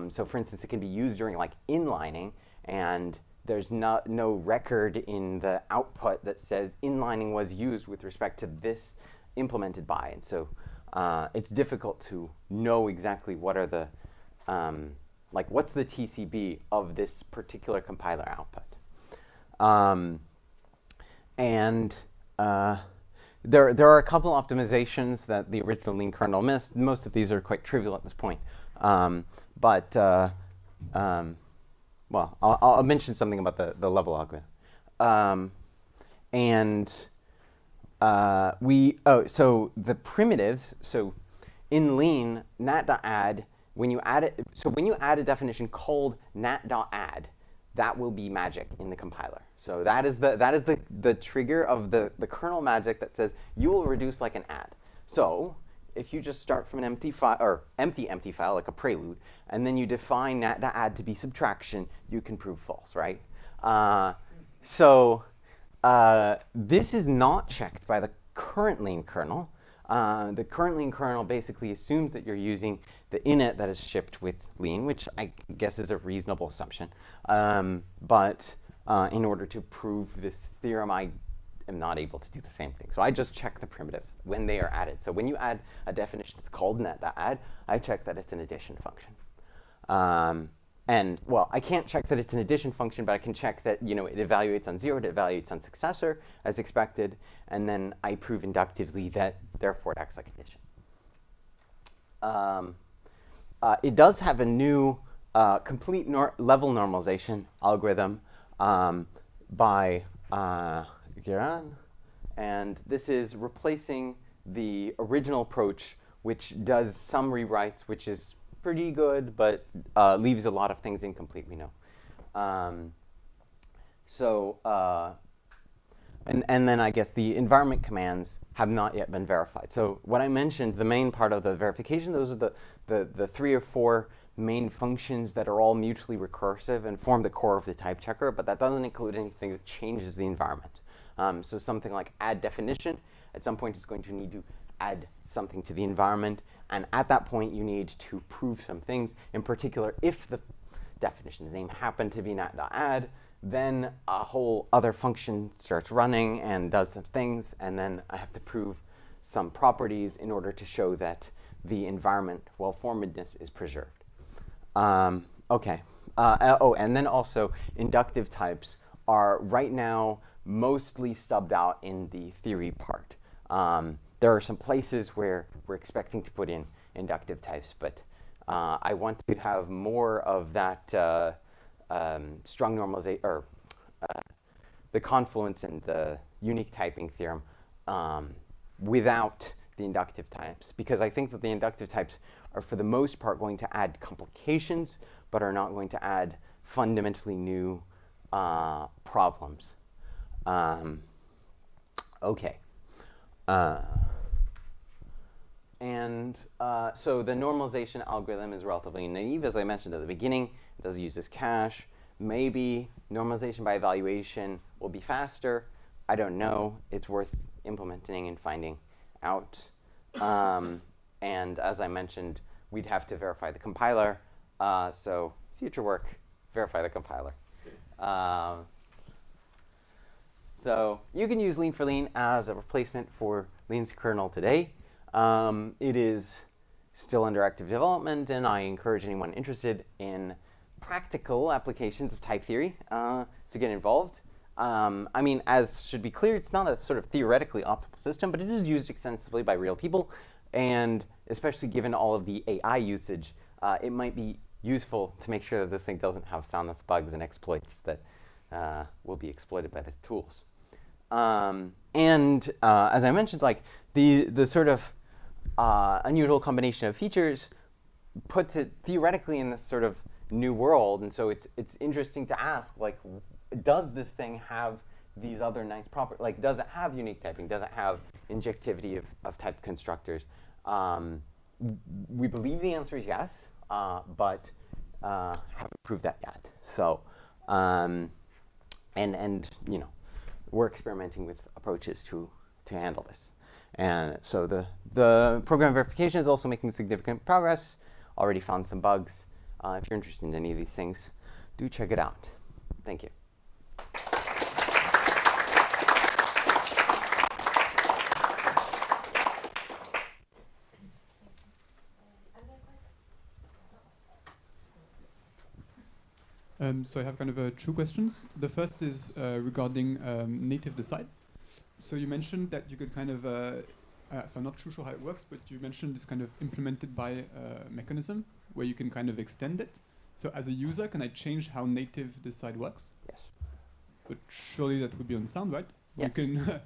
S2: So for instance, it can be used during like inlining, and there's no record in the output that says inlining was used with respect to this implemented by. And so it's difficult to know exactly what are the, what's the TCB of this particular compiler output. There are a couple optimizations that the original Lean kernel missed. Most of these are quite trivial at this point. Well, I'll mention something about the level algorithm. So the primitives, so in Lean, nat.add, when you add a definition called nat.add, that will be magic in the compiler. So that is the trigger of the kernel magic that says you will reduce like an add. So if you just start from an empty file, or empty file, like a prelude, and then you define nat.add to be subtraction, you can prove false, right? This is not checked by the current Lean kernel. The current Lean kernel basically assumes that you're using the init that is shipped with Lean, which I guess is a reasonable assumption. But in order to prove this theorem, I am not able to do the same thing. So I just check the primitives when they are added. So when you add a definition that's called net.add, I check that it's an addition function. And well, I can't check that it's an addition function, but I can check that it evaluates on 0, it evaluates on successor as expected, and then I prove inductively that therefore it acts like addition. It does have a new complete level normalization algorithm by Guérin, and this is replacing the original approach, which does some rewrites, which is pretty good, but leaves a lot of things incomplete, we know. And then I guess the environment commands have not yet been verified. So what I mentioned, the main part of the verification, those are the 3 or 4 main functions that are all mutually recursive and form the core of the type checker, but that doesn't include anything that changes the environment. So something like add definition, at some point it's going to need to add something to the environment, and at that point you need to prove some things. In particular, if the definition's name happened to be nat.add, then a whole other function starts running and does some things, and then I have to prove some properties in order to show that the environment well-formedness is preserved. Okay. And then also inductive types are right now mostly stubbed out in the theory part. There are some places where we're expecting to put in inductive types, but I want to have more of that strong normalization, or the confluence and the unique typing theorem without the inductive types, because I think that the inductive types are for the most part going to add complications, but are not going to add fundamentally new problems. Okay. So the normalization algorithm is relatively naive, as I mentioned at the beginning. It does use this cache. Maybe normalization by evaluation will be faster. I don't know. It's worth implementing and finding out. And as I mentioned, we'd have to verify the compiler. So future work, verify the compiler. So you can use Lean for Lean as a replacement for Lean's kernel today. It is still under active development, and I encourage anyone interested in practical applications of type theory to get involved. I mean, as should be clear, it's not a sort of theoretically optimal system, but it is used extensively by real people, and especially given all of the AI usage, it might be useful to make sure that this thing doesn't have soundness bugs and exploits that will be exploited by the tools. As I mentioned, like the sort of unusual combination of features puts it theoretically in this sort of new world, and so it's interesting to ask, like, does this thing have these other nice properties? Like, does it have unique typing? Does it have injectivity of type constructors? We believe the answer is yes, but haven't proved that yet. So, and you know, we're experimenting with approaches to handle this. And so the program verification is also making significant progress. Already found some bugs. If you're interested in any of these things, do check it out. Thank you.
S4: So I have kind of two questions. The first is regarding native decide. So you mentioned that you could kind of, so I'm not too sure how it works, but you mentioned this kind of implemented by mechanism where you can kind of extend it. So as a user, can I change how native decide works?
S2: Yes.
S4: But surely that would be unsound, right?
S2: Yes.
S4: You can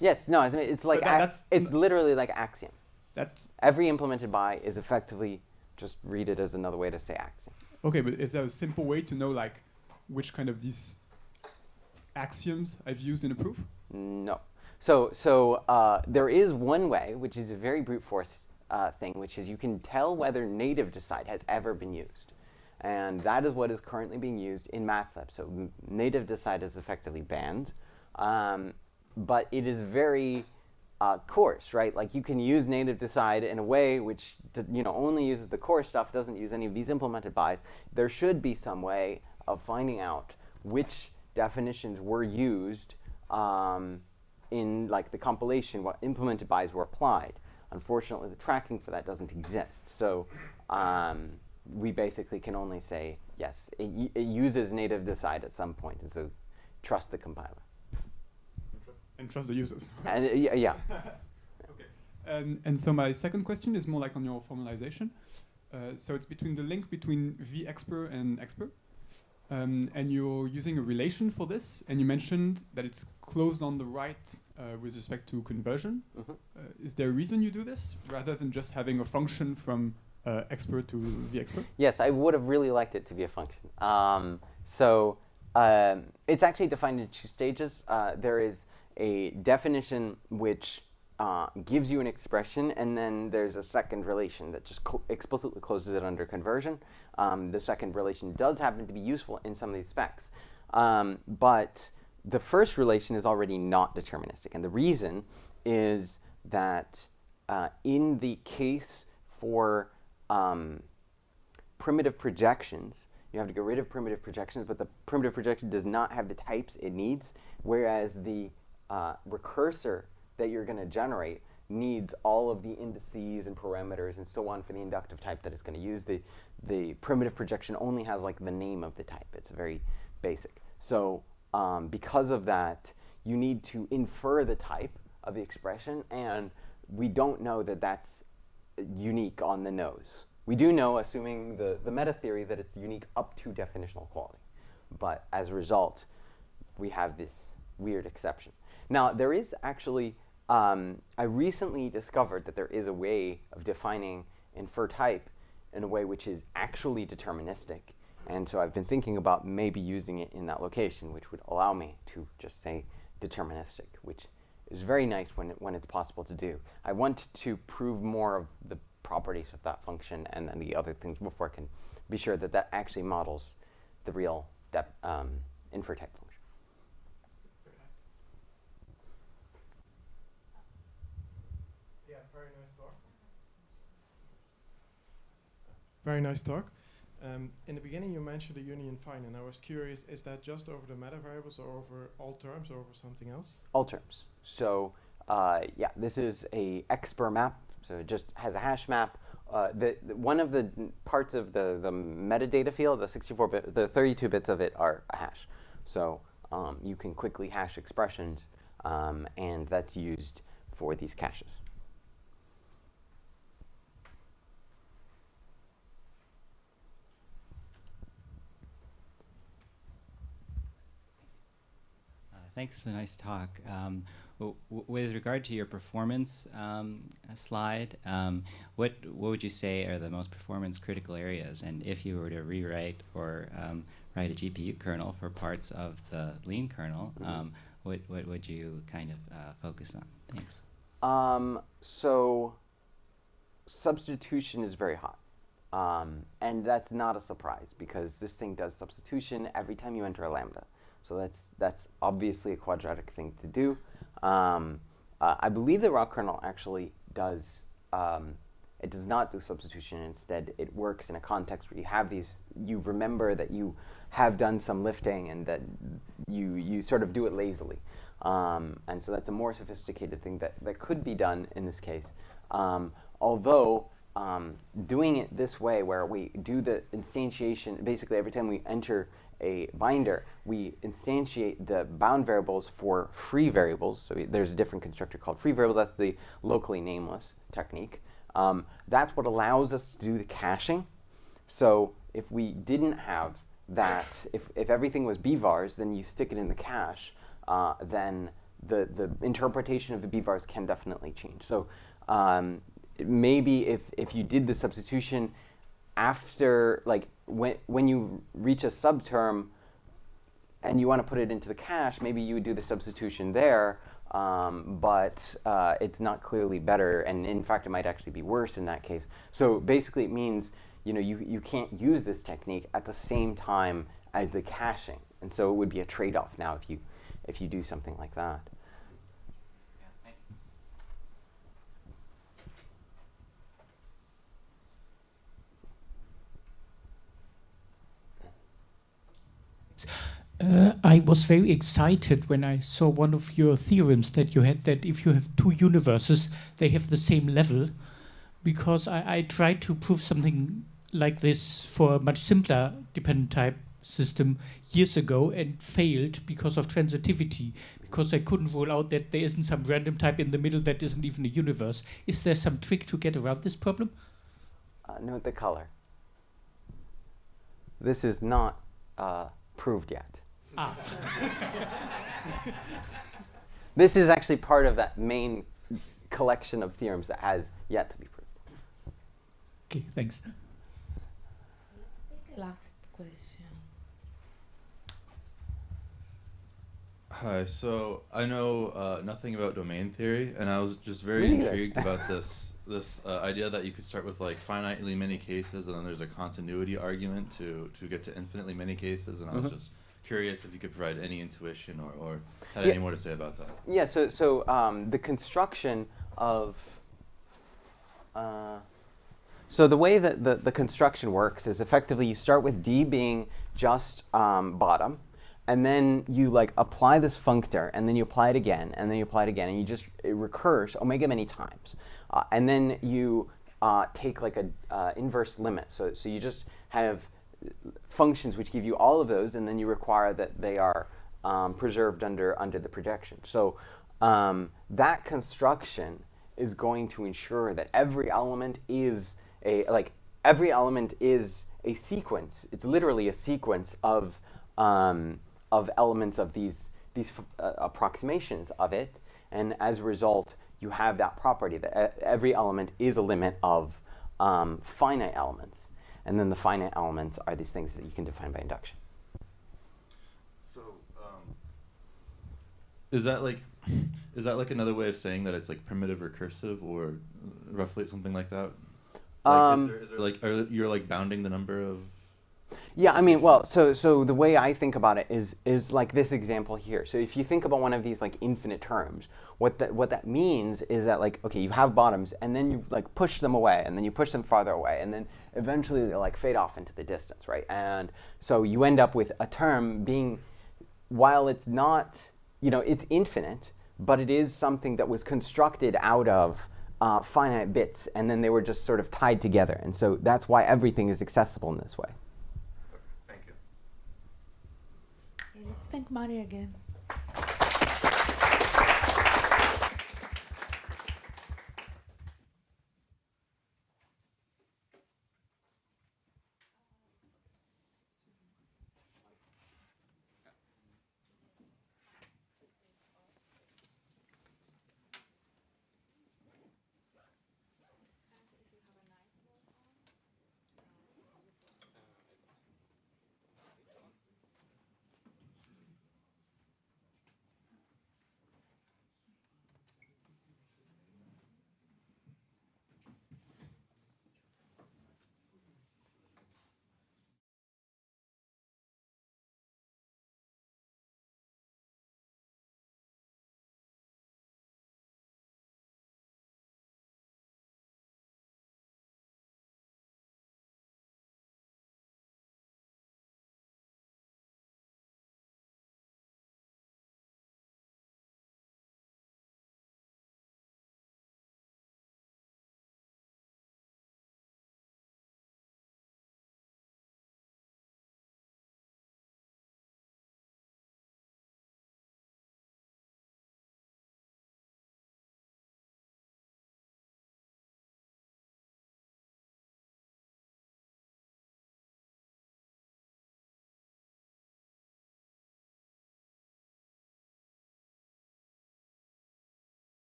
S2: Yes, no, it's like, it's literally like axiom.
S4: That's
S2: Every implemented by is effectively, just read it as another way to say axiom.
S4: okay, but is there a simple way to know like which kind of these axioms I've used in a proof?
S2: No. So there is one way, which is a very brute force thing, which is you can tell whether native decide has ever been used. And that is what is currently being used in MATLAB. So native decide is effectively banned. But it is very coarse, right? Like you can use native decide in a way which only uses the core stuff, doesn't use any of these implemented bys. There should be some way of finding out which definitions were used in like the compilation, what implemented bys were applied. Unfortunately, the tracking for that doesn't exist. So we basically can only say, yes, it uses native decide at some point, and so trust the compiler.
S4: And trust the users.
S2: And yeah.
S4: Okay. And so my second question is more like on your formalization. So it's between the link between vexpr and expr. And you're using a relation for this, and you mentioned that it's closed on the right with respect to conversion.
S2: Mm-hmm.
S4: Is there a reason you do this, rather than just having a function from expr to vexpr?
S2: Yes, I would have really liked it to be a function. It's actually defined in two stages. There is a definition which gives you an expression, and then there's a second relation that just explicitly closes it under conversion. The second relation does happen to be useful in some of these specs. But the first relation is already not deterministic. And the reason is that in the case for primitive projections, you have to get rid of primitive projections, but the primitive projection does not have the types it needs, whereas the recursor that you're going to generate needs all of the indices and parameters and so on for the inductive type that it's going to use. The primitive projection only has like the name of the type. It's very basic. So because of that, you need to infer the type of the expression, and we don't know that that's unique on the nose. We do know, assuming the meta theory, that it's unique up to definitional quality. But as a result, we have this weird exception. Now, there is actually, I recently discovered that there is a way of defining infer type in a way which is actually deterministic. And so I've been thinking about maybe using it in that location, which would allow me to just say deterministic, which is very nice when it's possible to do. I want to prove more of the properties of that function and then the other things before I can be sure that that actually models the real infer type function.
S5: Very nice. Yeah, very nice talk. Very nice talk. In the beginning, you mentioned the union fine, and I was curious, is that just over the meta variables or over all terms or over something else?
S2: All terms. So yeah, this is a expr map. So it just has a hash map. One of the parts of the metadata field, the 64-bit, the 32 bits of it are a hash. So you can quickly hash expressions, and that's used for these caches.
S6: Thanks for the nice talk. With regard to your performance slide, what would you say are the most performance critical areas? And if you were to rewrite or write a GPU kernel for parts of the lean kernel, what would you kind of focus on? Thanks.
S2: So substitution is very hot. And that's not a surprise because this thing does substitution every time you enter a lambda. So that's obviously a quadratic thing to do. I believe the raw kernel actually does. It does not do substitution. Instead, it works in a context where you have these. You remember that you have done some lifting and that you sort of do it lazily. And so that's a more sophisticated thing that could be done in this case. Although doing it this way, where we do the instantiation, basically every time we enter a binder, we instantiate the bound variables for free variables. So there's a different constructor called free variables. That's the locally nameless technique. That's what allows us to do the caching. So if we didn't have that, if everything was bvars, then you stick it in the cache, then the interpretation of the bvars can definitely change. So maybe if you did the substitution after, like when you reach a subterm and you want to put it into the cache, maybe you would do the substitution there, but it's not clearly better, and in fact it might actually be worse in that case. So basically it means you can't use this technique at the same time as the caching, and so it would be a trade-off now if you do something like that.
S7: I was very excited when I saw one of your theorems that you had, that if you have two universes, they have the same level, because I tried to prove something like this for a much simpler dependent type system years ago and failed because of transitivity, because I couldn't rule out that there isn't some random type in the middle that isn't even a universe. Is there some trick to get around this problem?
S2: Note the color. This is not proved yet.
S7: Ah.
S2: This is actually part of that main collection of theorems that has yet to be proved.
S7: Okay, thanks.
S1: Last question.
S8: Hi, so I know nothing about domain theory, and I was just very
S2: Me neither.
S8: intrigued about this idea that you could start with like finitely many cases, and then there's a continuity argument to get to infinitely many cases, and I was just curious if you could provide any intuition or had any more to say about that.
S2: Yeah, so the construction of so the way that the construction works is effectively you start with D being just bottom, and then you like apply this functor, and then you apply it again, and then you apply it again, and it recurs omega many times, and then you take like a inverse limit. So you just have functions which give you all of those, and then you require that they are preserved under the projection. So that construction is going to ensure that every element is a sequence. It's literally a sequence of elements of these approximations of it, and as a result, you have that property that every element is a limit of finite elements, and then the finite elements are these things that you can define by induction.
S8: So, is that like another way of saying that it's like primitive recursive, or roughly something like that? Like, is there like, you're like bounding the number of?
S2: Yeah, I mean, well, so the way I think about it is like this example here. So if you think about one of these like infinite terms, what that means is that like, okay, you have bottoms, and then you like push them away, and then you push them farther away, and then eventually they like fade off into the distance, right? And so you end up with a term being, while it's not, it's infinite, but it is something that was constructed out of finite bits, and then they were just sort of tied together. And so that's why everything is accessible in this way.
S8: Thank you.
S1: Okay, let's thank Mari again.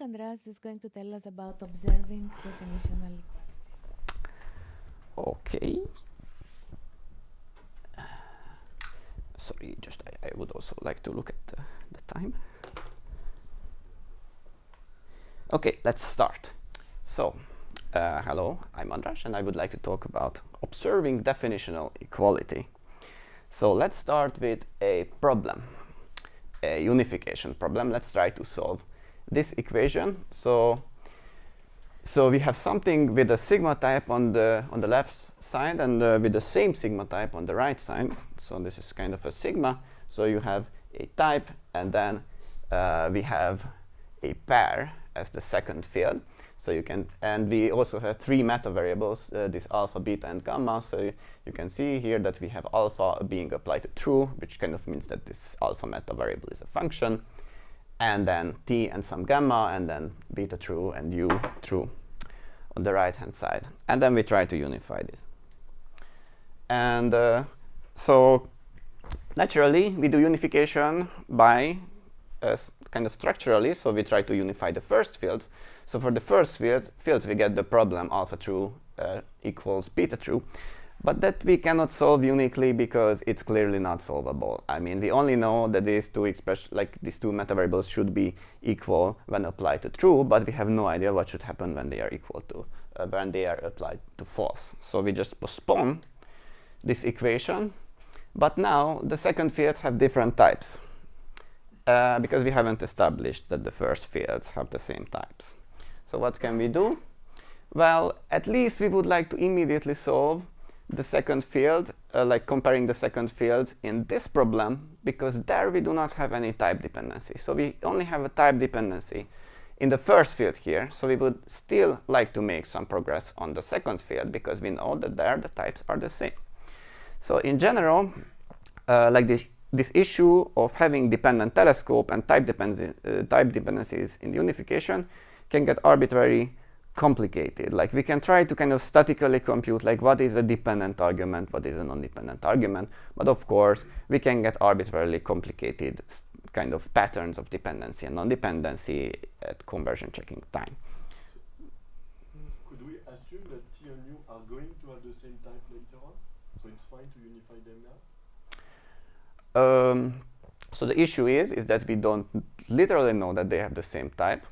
S1: Andreas is going to tell us about observing definitional equality.
S9: Okay. Sorry, just I would also like to look at the time. Okay, let's start. So, hello, I'm Andras, and I would like to talk about observing definitional equality. So let's start with a problem, a unification problem. Let's try to solve this equation. So we have something with a sigma type on the left side and with the same sigma type on the right side. So this is kind of a sigma. So you have a type, and then we have a pair as the second field. So you can, and we also have three meta variables, this alpha, beta, and gamma. So you can see here that we have alpha being applied to true, which kind of means that this alpha meta variable is a function, and then t and some gamma, and then beta true and u true on the right hand side. And then we try to unify this. And so naturally, we do unification by kind of structurally. So we try to unify the first fields. So for the first fields, we get the problem alpha true equals beta true. But that we cannot solve uniquely because it's clearly not solvable. I mean, we only know that these two these two meta variables should be equal when applied to true, but we have no idea what should happen when they are equal to when they are applied to false. So we just postpone this equation. But now the second fields have different types because we haven't established that the first fields have the same types. So what can we do? Well, at least we would like to immediately solve the second field, like comparing the second fields in this problem, because there we do not have any type dependency. So we only have a type dependency in the first field here. So we would still like to make some progress on the second field because we know that there the types are the same. So in general, like this issue of having dependent telescope and type dependencies in the unification can get arbitrarily complicated. Like we can try to kind of statically compute like what is a dependent argument, what is a non-dependent argument, but of course we can get arbitrarily complicated kind of patterns of dependency and non-dependency at conversion checking time.
S10: Could we assume that T and U are going to have the same type later on? So it's fine to unify them now?
S9: So the issue is that we don't literally know that they have the same type.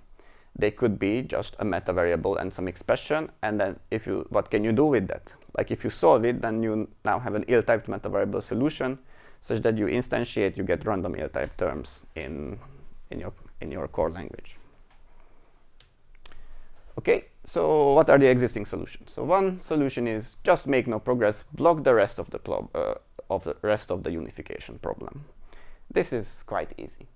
S9: They could be just a meta variable and some expression, and then what can you do with that? Like if you solve it, then you now have an ill-typed meta variable solution, such that you instantiate, you get random ill-typed terms in your core language. Okay, so what are the existing solutions? So one solution is just make no progress, block the rest of the unification problem. This is quite easy.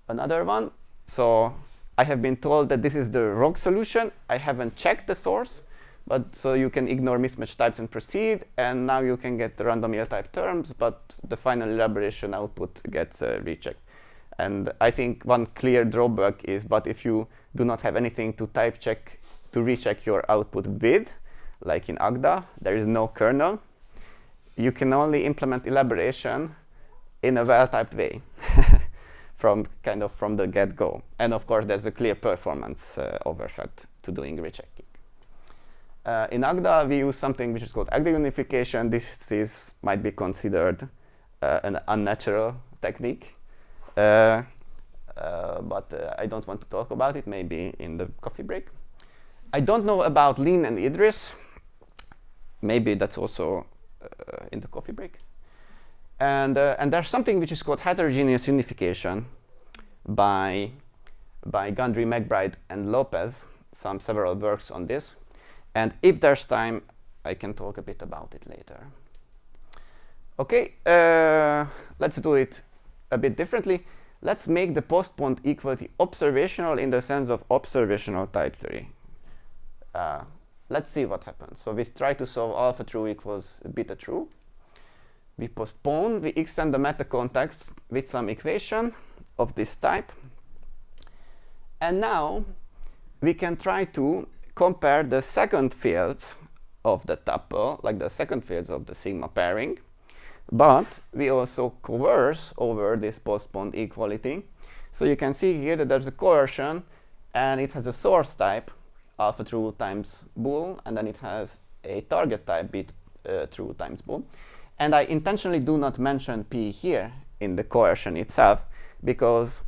S9: Another one, so I have been told that this is the wrong solution. I haven't checked the source, but so you can ignore mismatch types and proceed, and now you can get the random ill-type terms, but the final elaboration output gets rechecked. And I think one clear drawback is, but if you do not have anything to type check, to recheck your output with, like in Agda, there is no kernel, you can only implement elaboration in a well-typed way. From the get-go. And of course, there's a clear performance overhead to doing rechecking. In Agda, we use something which is called Agda unification. This might be considered an unnatural technique, but I don't want to talk about it, maybe in the coffee break. I don't know about Lean and Idris. Maybe that's also in the coffee break. And there's something which is called heterogeneous unification by Gundry, McBride, and Lopez, several works on this. And if there's time, I can talk a bit about it later. Okay, let's do it a bit differently. Let's make the postponed equality observational in the sense of observational type theory. Let's see what happens. So we try to solve alpha true equals beta true. We postpone, we extend the meta context with some equation of this type. And now we can try to compare the second fields of the tuple, like the second fields of the sigma pairing. But we also coerce over this postponed equality. So you can see here that there's a coercion, and it has a source type, alpha true times bool, and then it has a target type, bit true times bool. And I intentionally do not mention P here in the coercion itself, because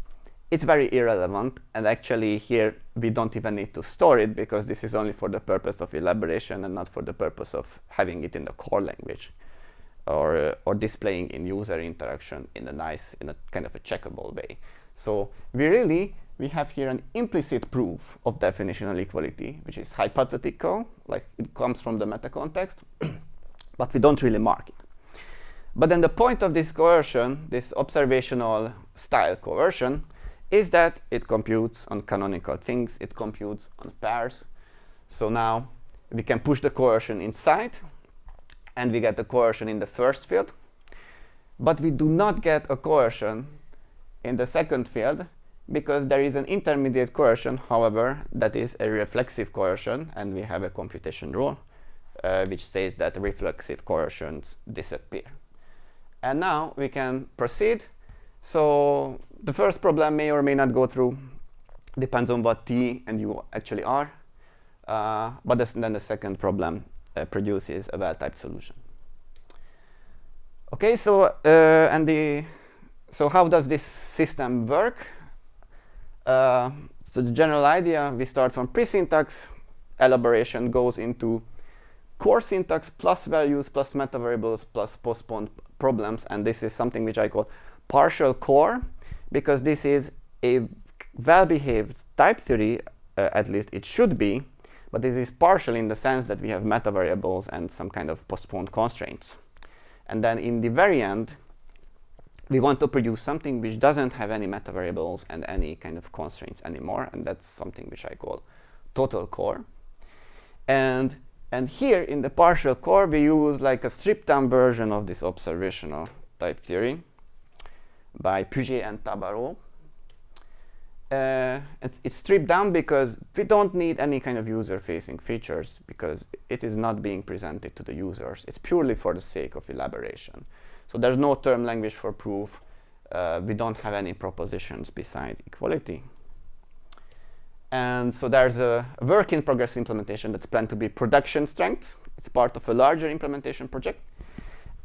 S9: it's very irrelevant, and actually here we don't even need to store it, because this is only for the purpose of elaboration and not for the purpose of having it in the core language, or displaying in user interaction in a kind of a checkable way. So we have here an implicit proof of definitional equality, which is hypothetical, like it comes from the meta context, but we don't really mark it. But then the point of this coercion, this observational style coercion, is that it computes on canonical things, it computes on pairs. So now we can push the coercion inside, and we get the coercion in the first field. But we do not get a coercion in the second field, because there is an intermediate coercion, however, that is a reflexive coercion, and we have a computation rule which says that reflexive coercions disappear. And now we can proceed. So the first problem may or may not go through, depends on what T and U actually are. But then the second problem produces a well-typed solution. Okay, so so how does this system work? So the general idea, we start from pre-syntax, elaboration goes into core syntax plus values plus meta variables plus postponed problems, and this is something which I call partial core, because this is a well-behaved type theory, at least it should be, but this is partial in the sense that we have meta variables and some kind of postponed constraints. And then in the very end, we want to produce something which doesn't have any meta variables and any kind of constraints anymore, and that's something which I call total core. And here in the partial core, we use like a stripped down version of this observational type theory by Puget and Tabarot. It's stripped down because we don't need any kind of user-facing features, because it is not being presented to the users. It's purely for the sake of elaboration. So there's no term language for proof. We don't have any propositions beside equality. And so there's a work-in-progress implementation that's planned to be production strength. It's part of a larger implementation project.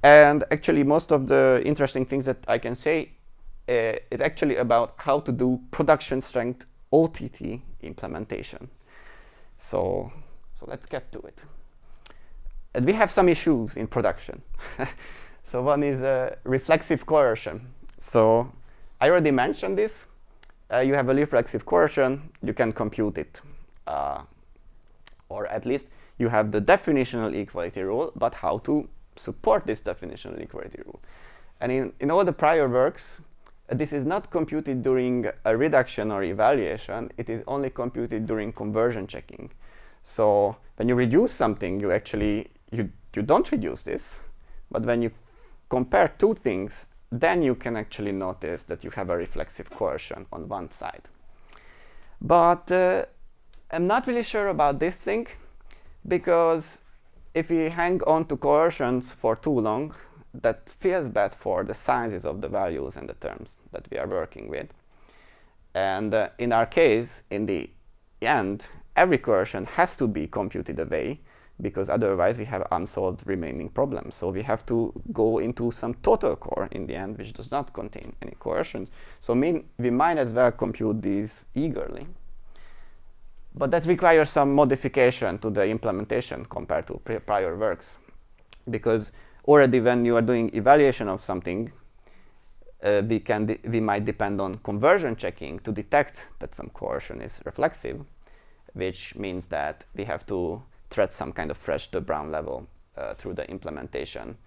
S9: And actually, most of the interesting things that I can say is actually about how to do production strength OTT implementation. So let's get to it. And we have some issues in production. So one is reflexive coercion. So I already mentioned this. You have a reflexive coercion, you can compute it. Or at least you have the definitional equality rule, but how to support this definitional equality rule. And in all the prior works, this is not computed during a reduction or evaluation, it is only computed during conversion checking. So when you reduce something, you actually, you don't reduce this, but when you compare two things, then you can actually notice that you have a reflexive coercion on one side. But I'm not really sure about this thing, because if we hang on to coercions for too long, that feels bad for the sizes of the values and the terms that we are working with. And in our case, in the end, every coercion has to be computed away, because otherwise we have unsolved remaining problems. So we have to go into some total core in the end, which does not contain any coercions. So we might as well compute these eagerly. But that requires some modification to the implementation compared to prior works. Because already when you are doing evaluation of something, we might depend on conversion checking to detect that some coercion is reflexive, which means that we have to thread some kind of fresh to brown level through the implementation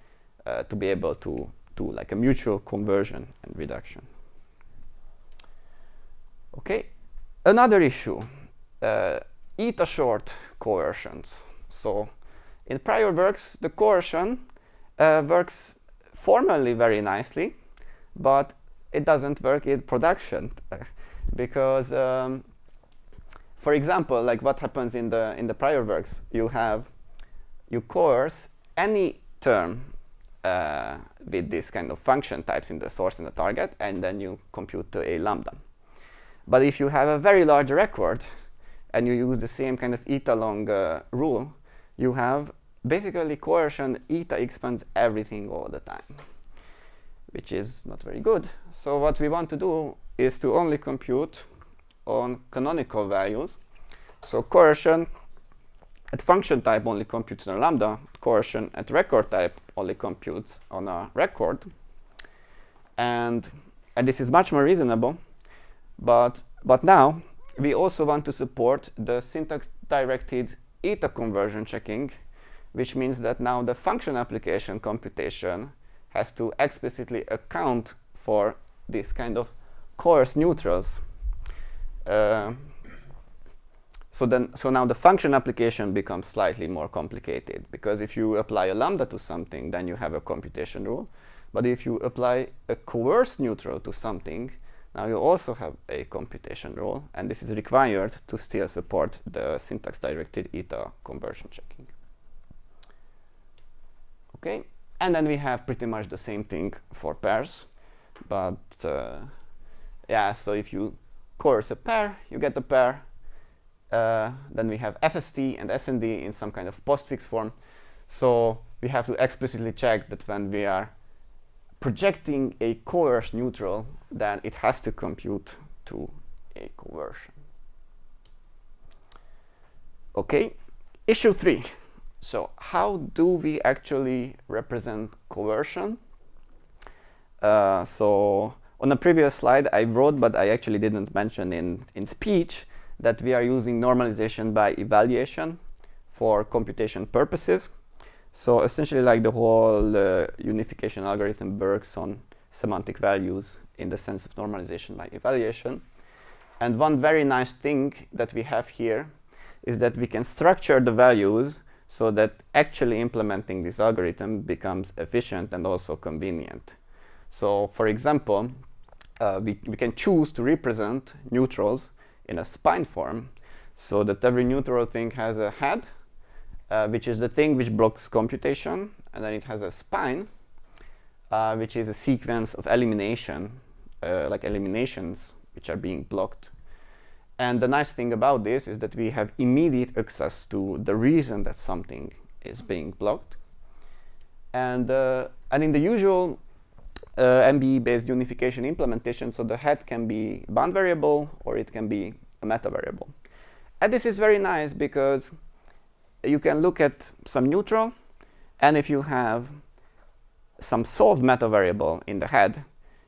S9: to be able to do like a mutual conversion and reduction. Okay, another issue, eta short coercions. So in prior works, the coercion works formally very nicely, but it doesn't work in production because for example, like what happens in the prior works, you coerce any term with this kind of function types in the source and the target, and then you compute a lambda. But if you have a very large record and you use the same kind of eta long rule, you have basically coercion eta expands everything all the time, which is not very good. So what we want to do is to only compute on canonical values. So coercion at function type only computes on a lambda. Coercion at record type only computes on a record. And this is much more reasonable. But now we also want to support the syntax-directed eta conversion checking, which means that now the function application computation has to explicitly account for this kind of coerced neutrals. So now the function application becomes slightly more complicated, because if you apply a lambda to something, then you have a computation rule. But if you apply a coerced neutral to something, now you also have a computation rule, and this is required to still support the syntax-directed eta conversion checking. Okay, and then we have pretty much the same thing for pairs, but yeah, so if you coerce a pair, you get a pair. Then we have FST and SND in some kind of postfix form. So we have to explicitly check that when we are projecting a coerced neutral, then it has to compute to a coercion. Okay, issue 3. So how do we actually represent coercion? So on the previous slide I wrote, but I actually didn't mention in speech, that we are using normalization by evaluation for computation purposes. So essentially, like, the whole unification algorithm works on semantic values in the sense of normalization by evaluation. And one very nice thing that we have here is that we can structure the values so that actually implementing this algorithm becomes efficient and also convenient. So for example, we can choose to represent neutrals in a spine form, so that every neutral thing has a head, which is the thing which blocks computation, and then it has a spine, which is a sequence of elimination, like eliminations which are being blocked. And the nice thing about this is that we have immediate access to the reason that something is being blocked. And in the usual MBE-based unification implementation, so the head can be bound variable or it can be a meta variable. And this is very nice because you can look at some neutral, and if you have some solved meta variable in the head,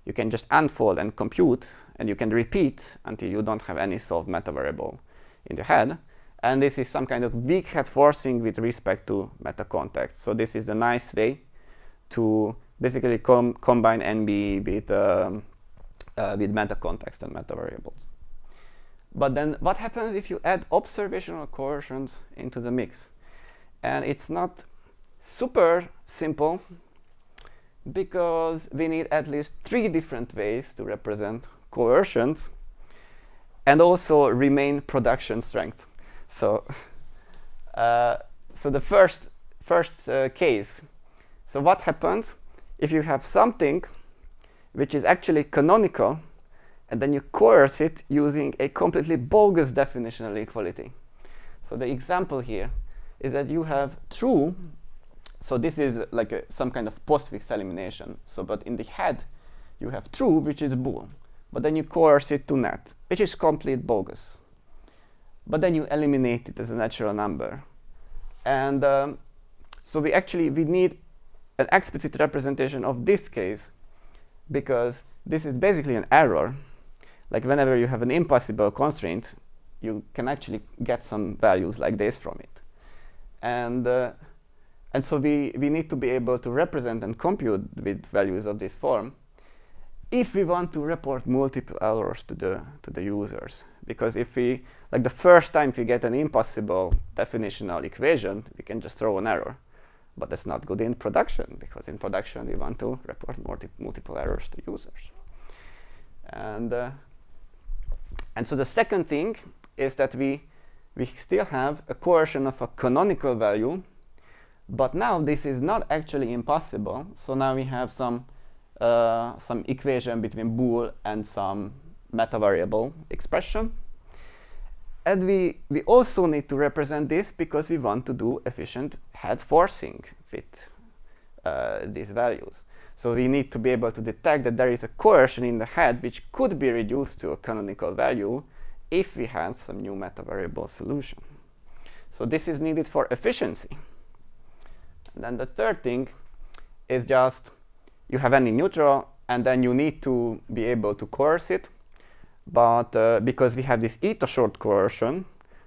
S9: you can just unfold and compute, and you can repeat until you don't have any solved meta variable in the head. And this is some kind of weak head forcing with respect to meta context. So this is a nice way to basically combine NB with meta context and meta variables. But then what happens if you add observational coercions into the mix? And it's not super simple, because we need at least 3 different ways to represent coercions and also remain production strength. So so the first case, so what happens if you have something which is actually canonical and then you coerce it using a completely bogus definitional equality? So the example here is that you have true. So this is like some kind of postfix elimination. So but in the head you have true, which is bool, but then you coerce it to net, which is complete bogus. But then you eliminate it as a natural number. And so we need an explicit representation of this case, because this is basically an error. Like whenever you have an impossible constraint, you can actually get some values like this from it. And so we need to be able to represent and compute with values of this form if we want to report multiple errors to the users. Because if we, like the first time we get an impossible definitional equation, we can just throw an error. But that's not good in production, because in production we want to report multiple errors to users. And so the second thing is that we still have a coercion of a canonical value, but now this is not actually impossible. So now we have some equation between bool and some metavariable expression. And we also need to represent this because we want to do efficient head forcing with these values. So we need to be able to detect that there is a coercion in the head which could be reduced to a canonical value if we had some new metavariable solution. So this is needed for efficiency. And then the third thing is just you have any neutral and then you need to be able to coerce it. But because we have this eta short coercion,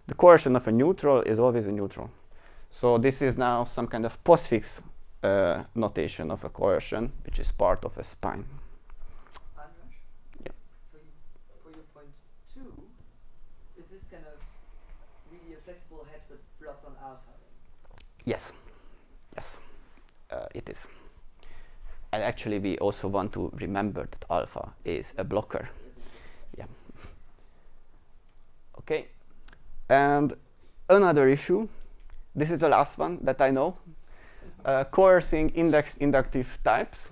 S9: the coercion of a neutral is always a neutral. So this is now some kind of postfix notation of a coercion, which is part of a spine. Yeah.
S11: For your point 2, is this kind of really a flexible head but blocked on alpha?
S9: Yes. Yes, it is. And actually, we also want to remember that alpha is a blocker. Yeah. Okay. And another issue, this is the last one that I know, coercing inductive types.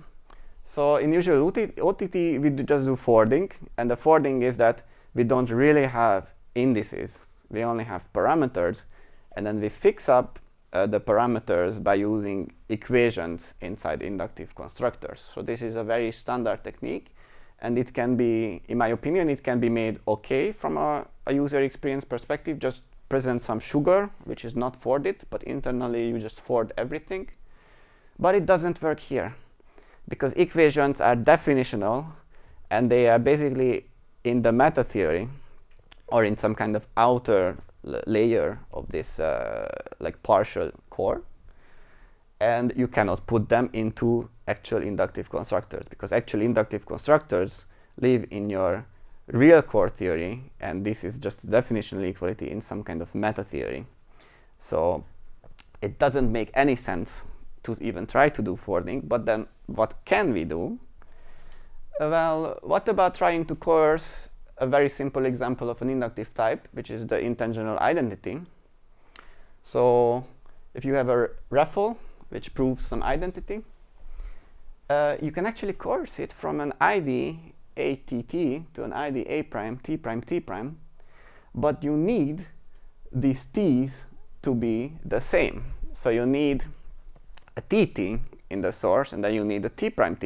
S9: So in usual OTT, we just do forwarding. And the forwarding is that we don't really have indices. We only have parameters. And then we fix up the parameters by using equations inside inductive constructors. So this is a very standard technique. And it can be, in my opinion, it can be made okay from a user experience perspective. Just present some sugar, which is not forwarded, but internally you just forward everything. But it doesn't work here, because equations are definitional, and they are basically in the meta theory, or in some kind of outer layer of this like partial core. And you cannot put them into actual inductive constructors, because actual inductive constructors live in your real core theory, and this is just definitional equality in some kind of meta theory. So it doesn't make any sense to even try to do forwarding. But then what can we do? Well, what about trying to coerce a very simple example of an inductive type, which is the intensional identity? So if you have a raffle which proves some identity, you can actually coerce it from an ID ATT to an ID A prime T prime T prime, but you need these T's to be the same. So you need a TT in the source, and then you need a T prime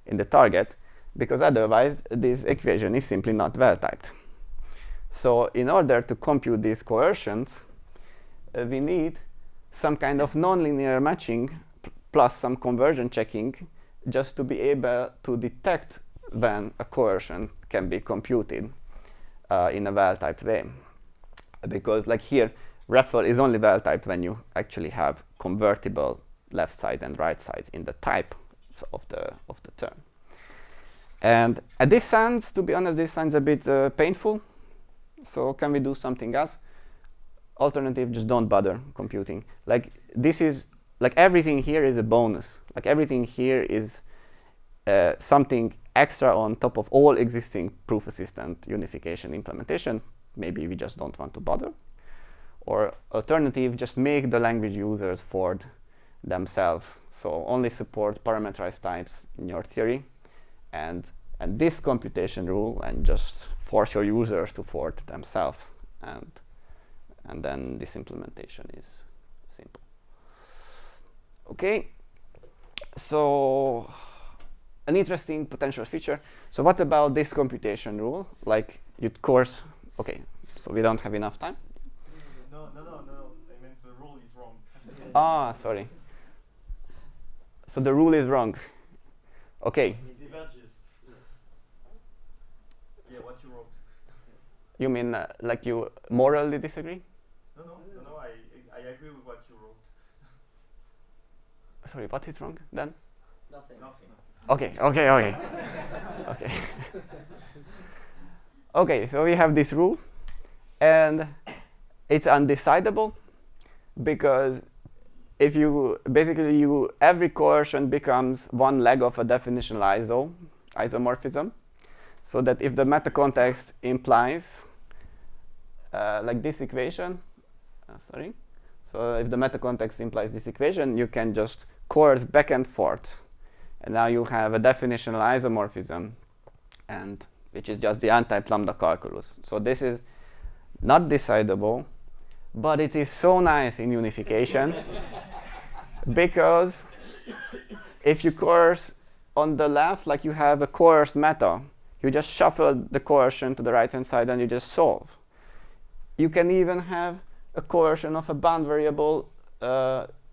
S9: in the target, because otherwise this equation is simply not well typed. So in order to compute these coercions, we need some kind of nonlinear matching plus some conversion checking just to be able to detect when a coercion can be computed in a well-typed way. Because like here, raffle is only well-typed when you actually have convertible left side and right sides in the type of the term. And this sounds, to be honest, this sounds a bit painful. So can we do something else? Alternative, just don't bother computing. Like this is, like everything here is a bonus. Like everything here is something extra on top of all existing proof assistant unification implementation. Maybe we just don't want to bother. Or alternative, just make the language users forward themselves. So only support parameterized types in your theory. And this computation rule, and just force your users to forward themselves. And then this implementation is simple. Okay, so an interesting potential feature. So what about this computation rule? Like you'd course, okay, so we don't have enough time.
S10: No. I meant the rule is wrong.
S9: Ah, sorry. So the rule is wrong. Okay.
S10: It diverges. Yes. Yeah, what you wrote.
S9: You mean like you morally disagree?
S10: No. I agree with what you wrote.
S9: Sorry, what is wrong then?
S11: Nothing.
S9: Okay. Okay. Okay, so we have this rule, and it's undecidable because if you basically every coercion becomes one leg of a definitional isomorphism, so that if the meta context implies like this equation, so if the meta context implies this equation, you can just coerce back and forth, and now you have a definitional isomorphism, and which is just the n-type lambda calculus. So this is not decidable, but it is so nice in unification because if you coerce on the left, like you have a coerced meta, you just shuffle the coercion to the right-hand side and you just solve. You can even have a coercion of a bound variable,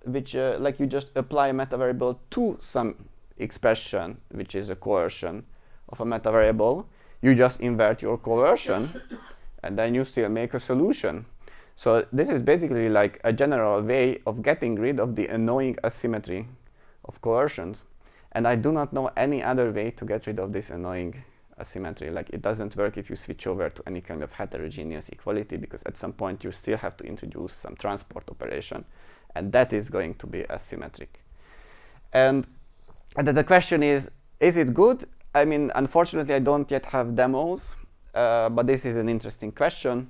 S9: which like you just apply a meta variable to some expression, which is a coercion of a meta variable. You just invert your coercion, and then you still make a solution. So this is basically like a general way of getting rid of the annoying asymmetry of coercions. And I do not know any other way to get rid of this annoying asymmetry. Like, it doesn't work if you switch over to any kind of heterogeneous equality, because at some point you still have to introduce some transport operation, and that is going to be asymmetric. And the question is it good? I mean, unfortunately, I don't yet have demos, but this is an interesting question.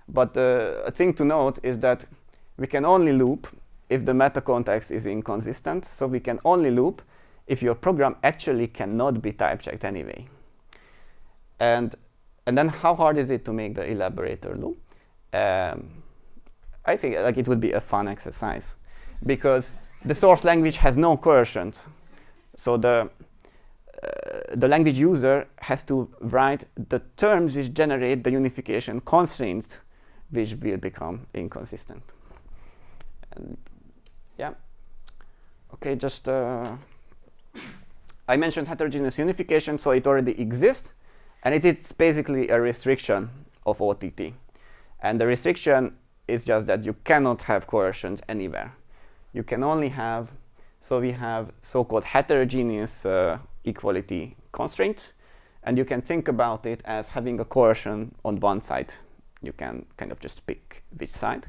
S9: But a thing to note is that we can only loop if the meta context is inconsistent. So we can only loop if your program actually cannot be type checked anyway. And then how hard is it to make the elaborator loop? I think like it would be a fun exercise, because the source language has no coercions. So the language user has to write the terms which generate the unification constraints, which will become inconsistent. And yeah. Okay, just I mentioned heterogeneous unification, so it already exists, and it is basically a restriction of OTT. And the restriction is just that you cannot have coercions anywhere. You can only have, so we have so-called heterogeneous equality constraints, and you can think about it as having a coercion on one side. You can kind of just pick which side.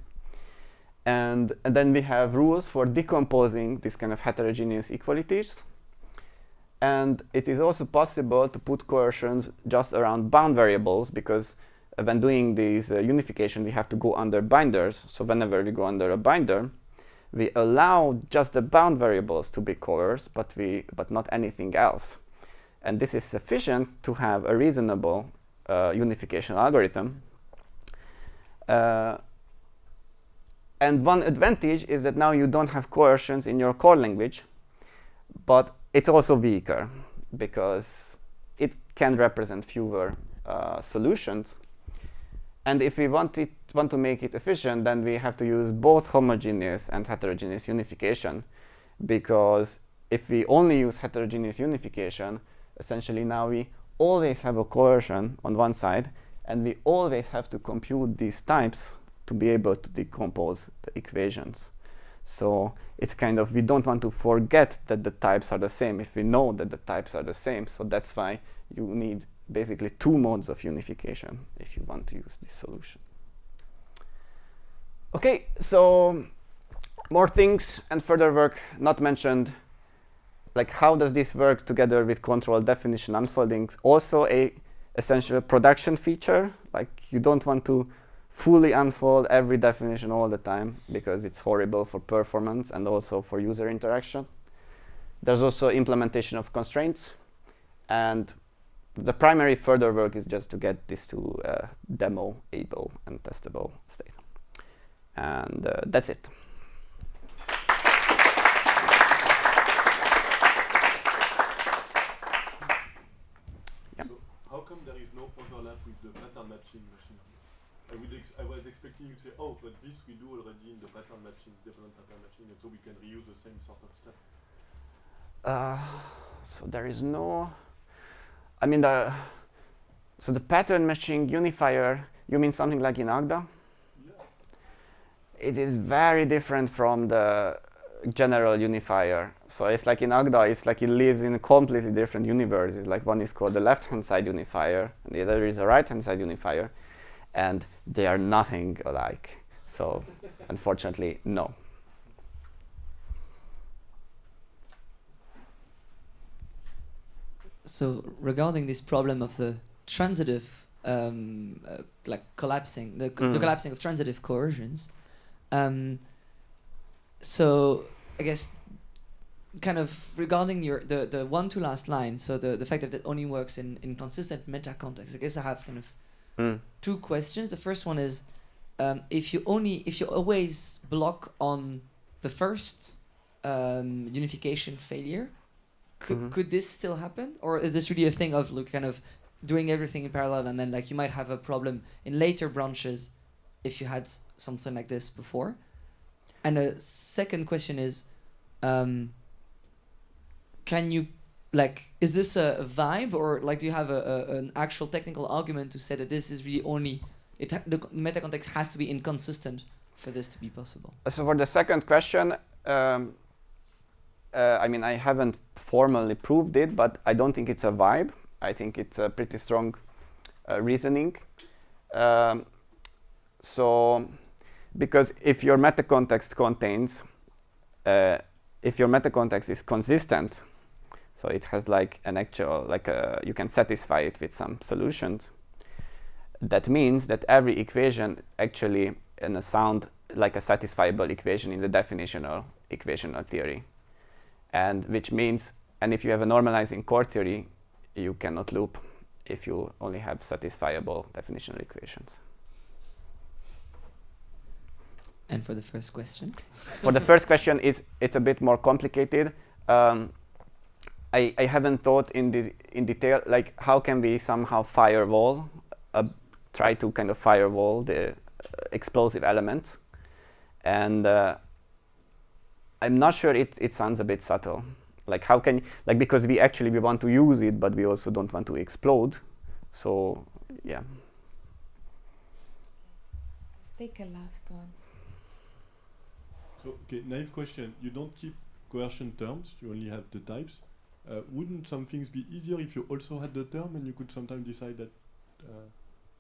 S9: And then we have rules for decomposing this kind of heterogeneous equalities. And it is also possible to put coercions just around bound variables, because when doing these unification, we have to go under binders. So whenever we go under a binder, we allow just the bound variables to be coerced, but not anything else. And this is sufficient to have a reasonable unification algorithm. And one advantage is that now you don't have coercions in your core language, but it's also weaker because it can represent fewer solutions. And if we want to make it efficient, then we have to use both homogeneous and heterogeneous unification, because if we only use heterogeneous unification, essentially now we always have a coercion on one side, and we always have to compute these types to be able to decompose the equations. So it's kind of, we don't want to forget that the types are the same if we know that the types are the same. So that's why you need basically two modes of unification if you want to use this solution. Okay, so more things and further work not mentioned. Like, how does this work together with control definition unfoldings? Also a essential production feature. Like, you don't want to fully unfold every definition all the time, because it's horrible for performance and also for user interaction. There's also implementation of constraints, and the primary further work is just to get this to demo-able and testable state. And that's it.
S10: So how come there is no overlap with the pattern matching machine? I was expecting you to say, oh, but this we do already in the pattern matching, development pattern matching, and so we can reuse the same sort of stuff.
S9: So there is no, I mean, so the pattern matching unifier, you mean something like in Agda?
S10: Yeah.
S9: It is very different from the general unifier. So it's like in Agda, it's like it lives in a completely different universe. It's like one is called the left-hand side unifier, and the other is a right-hand side unifier. And they are nothing alike. So unfortunately, no.
S11: So regarding this problem of the transitive, like collapsing, the collapsing of transitive coercions, so I guess kind of regarding the one to last line, so the fact that it only works in consistent meta context. I guess I have kind of two questions. The first one is, if you always block on the first unification failure, could this still happen, or is this really a thing of kind of doing everything in parallel, and then like you might have a problem in later branches if you had something like this before? And the second question is, can you, like, is this a vibe, or like do you have an actual technical argument to say that this is really only, the meta context has to be inconsistent for this to be possible?
S9: So for the second question, I mean, I haven't formally proved it, but I don't think it's a vibe. I think it's a pretty strong reasoning. So, because if your meta context contains, if your meta context is consistent, so it has like an actual, like you can satisfy it with some solutions, that means that every equation actually in a sound like a satisfiable equation in the definitional equational theory. And which means, and if you have a normalizing core theory, you cannot loop if you only have satisfiable definitional equations.
S11: And for the first question?
S9: For the first question, it's a bit more complicated. I haven't thought in detail, like how can we somehow firewall, try to kind of firewall the explosive elements. And I'm not sure it sounds a bit subtle. Like how can, like because we want to use it, but we also don't want to explode. So yeah.
S1: Take a last one.
S10: So, okay, naive question. You don't keep coercion terms, you only have the types. Wouldn't some things be easier if you also had the term and you could sometimes decide that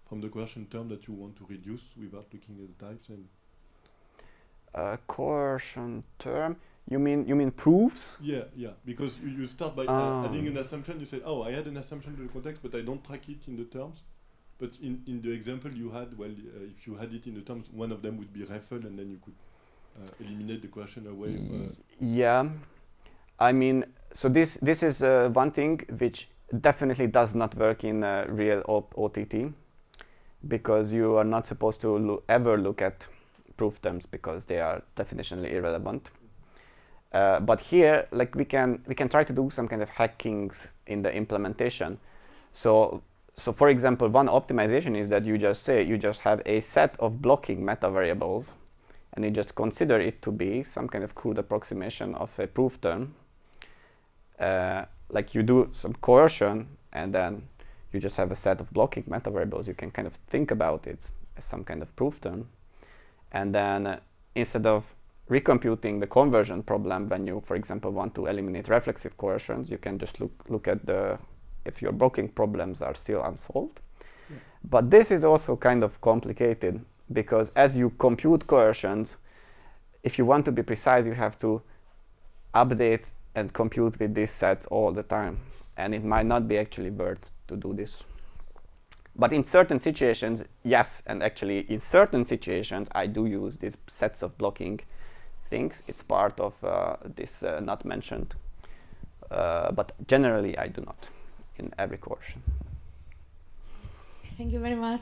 S10: from the coercion term that you want to reduce without looking at the types? And
S9: coercion term? You mean proofs?
S10: Yeah, because you start by adding an assumption. You say, oh, I had an assumption to the context, but I don't track it in the terms. But in the example you had, well, if you had it in the terms, one of them would be referred, and then you could eliminate the coercion away.
S9: Yeah, I mean, so this is one thing which definitely does not work in real OTT, because you are not supposed to ever look at proof terms because they are definitionally irrelevant. But here, like we can try to do some kind of hackings in the implementation. So for example, one optimization is that you just have a set of blocking meta variables, and you just consider it to be some kind of crude approximation of a proof term. Like you do some coercion, and then you just have a set of blocking meta variables. You can kind of think about it as some kind of proof term. And then instead of recomputing the conversion problem when you, for example, want to eliminate reflexive coercions, you can just look at if your blocking problems are still unsolved. Yeah. But this is also kind of complicated, because as you compute coercions, if you want to be precise, you have to update and compute with these sets all the time. And it might not be actually worth to do this. But in certain situations, yes, and actually in certain situations, I do use these sets of blocking things. It's part of this not mentioned. But generally, I do not in every coercion.
S1: Thank you very much.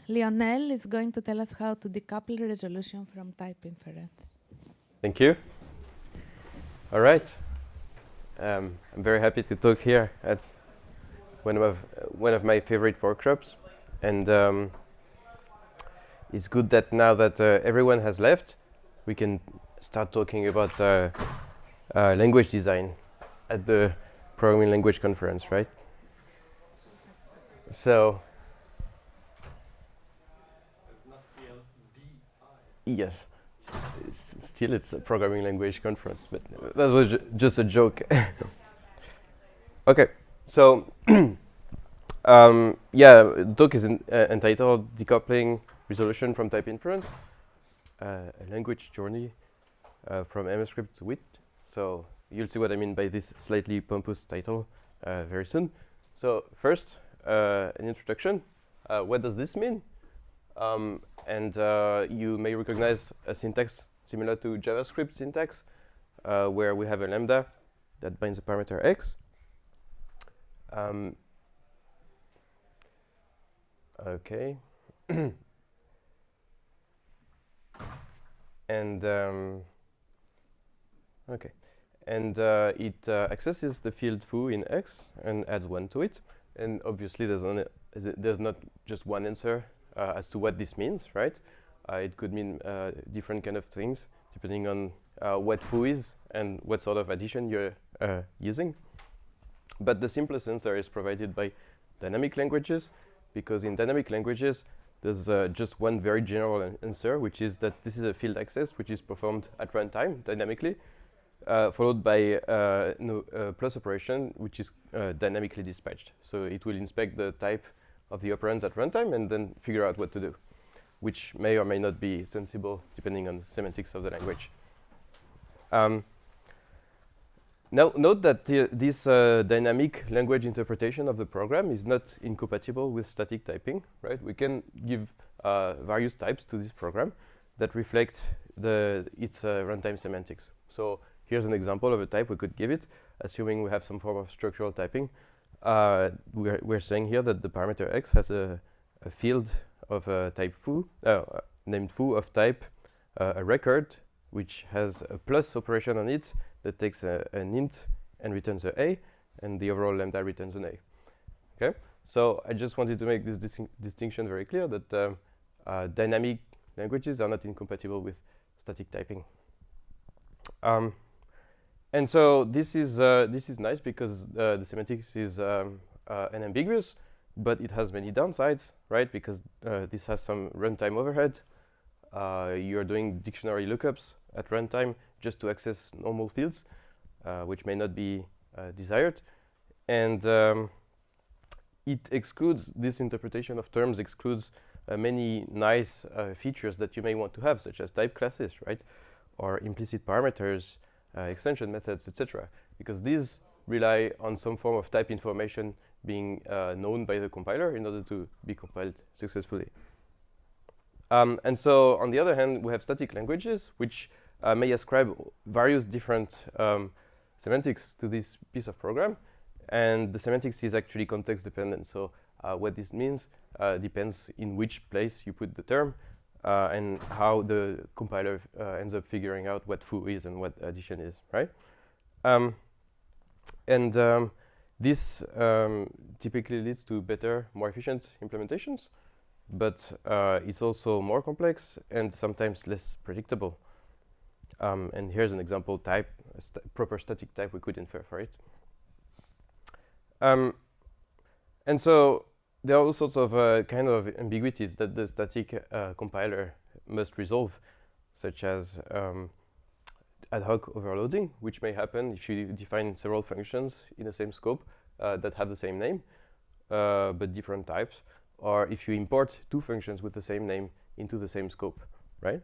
S1: Lionel is going to tell us how to decouple resolution from type inference.
S12: Thank you. All right. I'm very happy to talk here at one of my favorite workshops, and it's good that now that everyone has left, we can start talking about language design at the Programming Language Conference, right? So, yes, it's a programming language conference, but that was just a joke. Okay, so yeah, the talk is entitled "Decoupling Resolution from Type Inference: A Language Journey from MScript to WIT." So you'll see what I mean by this slightly pompous title very soon. So first, an introduction. What does this mean? And you may recognize a syntax similar to JavaScript syntax, where we have a lambda that binds a parameter x. Okay. And okay, and it accesses the field foo in x and adds 1 to it. And obviously, there's not just one answer as to what this means, right? It could mean different kind of things depending on what foo is and what sort of addition you're using. But the simplest answer is provided by dynamic languages, because in dynamic languages, there's just one very general answer, which is that this is a field access which is performed at runtime dynamically, followed by plus operation, which is dynamically dispatched. So it will inspect the type of the operands at runtime and then figure out what to do, which may or may not be sensible depending on the semantics of the language. Now, note that this dynamic language interpretation of the program is not incompatible with static typing, right? We can give various types to this program that reflect its runtime semantics. So here's an example of a type we could give it, assuming we have some form of structural typing. We're saying here that the parameter x has a field of type foo, named foo of type a record, which has a plus operation on it that takes an int and returns a, and the overall lambda returns an a. Okay, so I just wanted to make this distinction very clear that dynamic languages are not incompatible with static typing. And so this is nice because the semantics is unambiguous, but it has many downsides, right? Because this has some runtime overhead. You're doing dictionary lookups at runtime just to access normal fields, which may not be desired. And it excludes, this interpretation of terms excludes many nice features that you may want to have, such as type classes, right? Or implicit parameters, extension methods, etc. Because these rely on some form of type information being known by the compiler in order to be compiled successfully. And so, on the other hand, we have static languages, which may ascribe various different semantics to this piece of program. And the semantics is actually context dependent. So what this means depends in which place you put the term and how the compiler ends up figuring out what foo is and what addition is, right? This typically leads to better, more efficient implementations, but it's also more complex and sometimes less predictable. And here's an example type, proper static type we could infer for it. And so there are all sorts of kind of ambiguities that the static compiler must resolve, such as ad hoc overloading, which may happen if you define several functions in the same scope that have the same name, but different types, or if you import two functions with the same name into the same scope, right?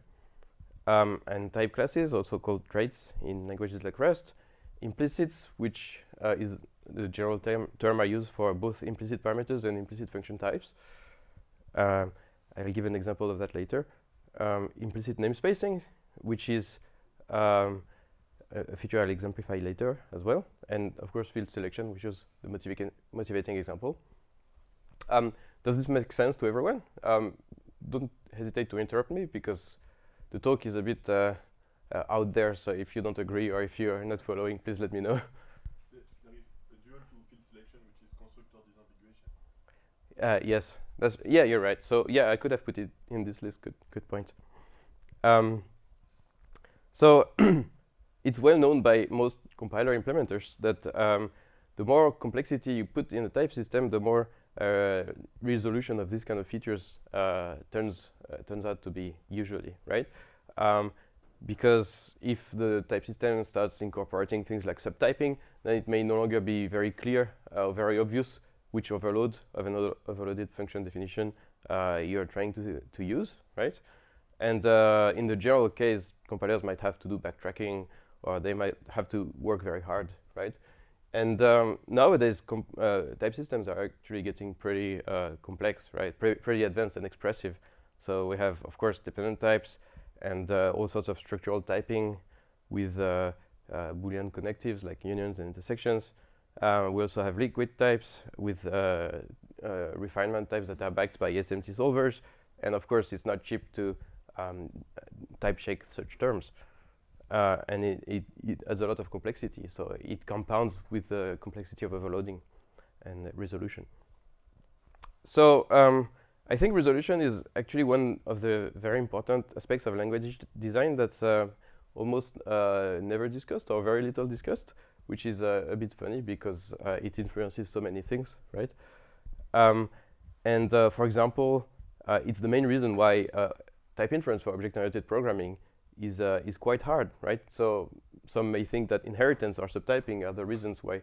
S12: And type classes, also called traits in languages like Rust, implicits, which is the general term I use for both implicit parameters and implicit function types. I will give an example of that later. Implicit namespacing, which is a feature I'll exemplify later as well. And of course, field selection, which is the motivating example. Does this make sense to everyone? Don't hesitate to interrupt me, because the talk is a bit out there, so if you don't agree or if you're not following, please let me know.
S10: There is a dual to field selection, which is constructor disambiguation.
S12: Yes, yeah, you're right. So yeah, I could have put it in this list. Good point. So it's well known by most compiler implementers that the more complexity you put in a type system, the more resolution of these kind of features turns out to be usually, right? Because if the type system starts incorporating things like subtyping, then it may no longer be very clear or very obvious which overload of an overloaded function definition you're trying to use, right? And in the general case, compilers might have to do backtracking, or they might have to work very hard, right? And nowadays, type systems are actually getting pretty complex, right? Pretty advanced and expressive. So we have, of course, dependent types and all sorts of structural typing with Boolean connectives like unions and intersections. We also have liquid types with refinement types that are backed by SMT solvers. And of course, it's not cheap to type check such terms. And it has a lot of complexity, so it compounds with the complexity of overloading and resolution. So I think resolution is actually one of the very important aspects of language design that's almost never discussed or very little discussed, which is a bit funny because it influences so many things, right? For example, it's the main reason why type inference for object-oriented programming is quite hard, right? So some may think that inheritance or subtyping are the reasons why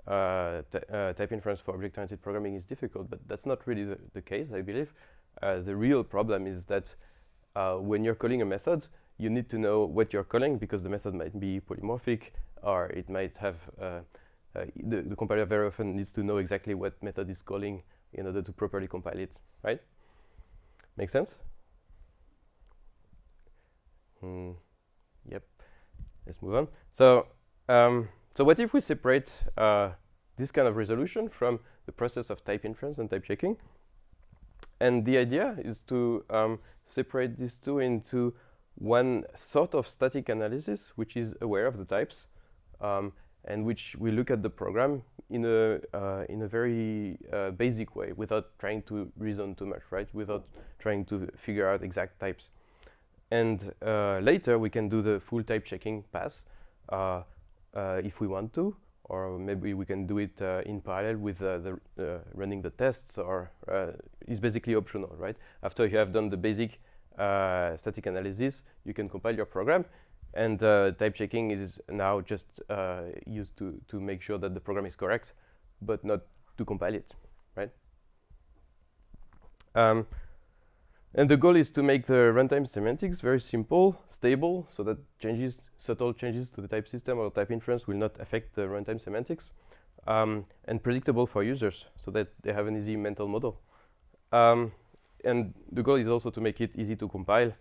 S12: type inference for object-oriented programming is difficult, but that's not really the case, I believe. The real problem is that when you're calling a method, you need to know what you're calling, because the method might be polymorphic, or it might have, the compiler very often needs to know exactly what method is calling in order to properly compile it, right? Make sense? Yep. Let's move on. So, so what if we separate this kind of resolution from the process of type inference and type checking? And the idea is to separate these two into one sort of static analysis, which is aware of the types, and which we look at the program in a very basic way, without trying to reason too much, right? Without trying to figure out exact types. And later we can do the full type checking pass if we want to, or maybe we can do it in parallel with running the tests, or it's basically optional, right? After you have done the basic static analysis, you can compile your program, and type checking is now just used to make sure that the program is correct, but not to compile it, right? And the goal is to make the runtime semantics very simple, stable, so that subtle changes to the type system or type inference will not affect the runtime semantics, and predictable for users, so that they have an easy mental model. And the goal is also to make it easy to compile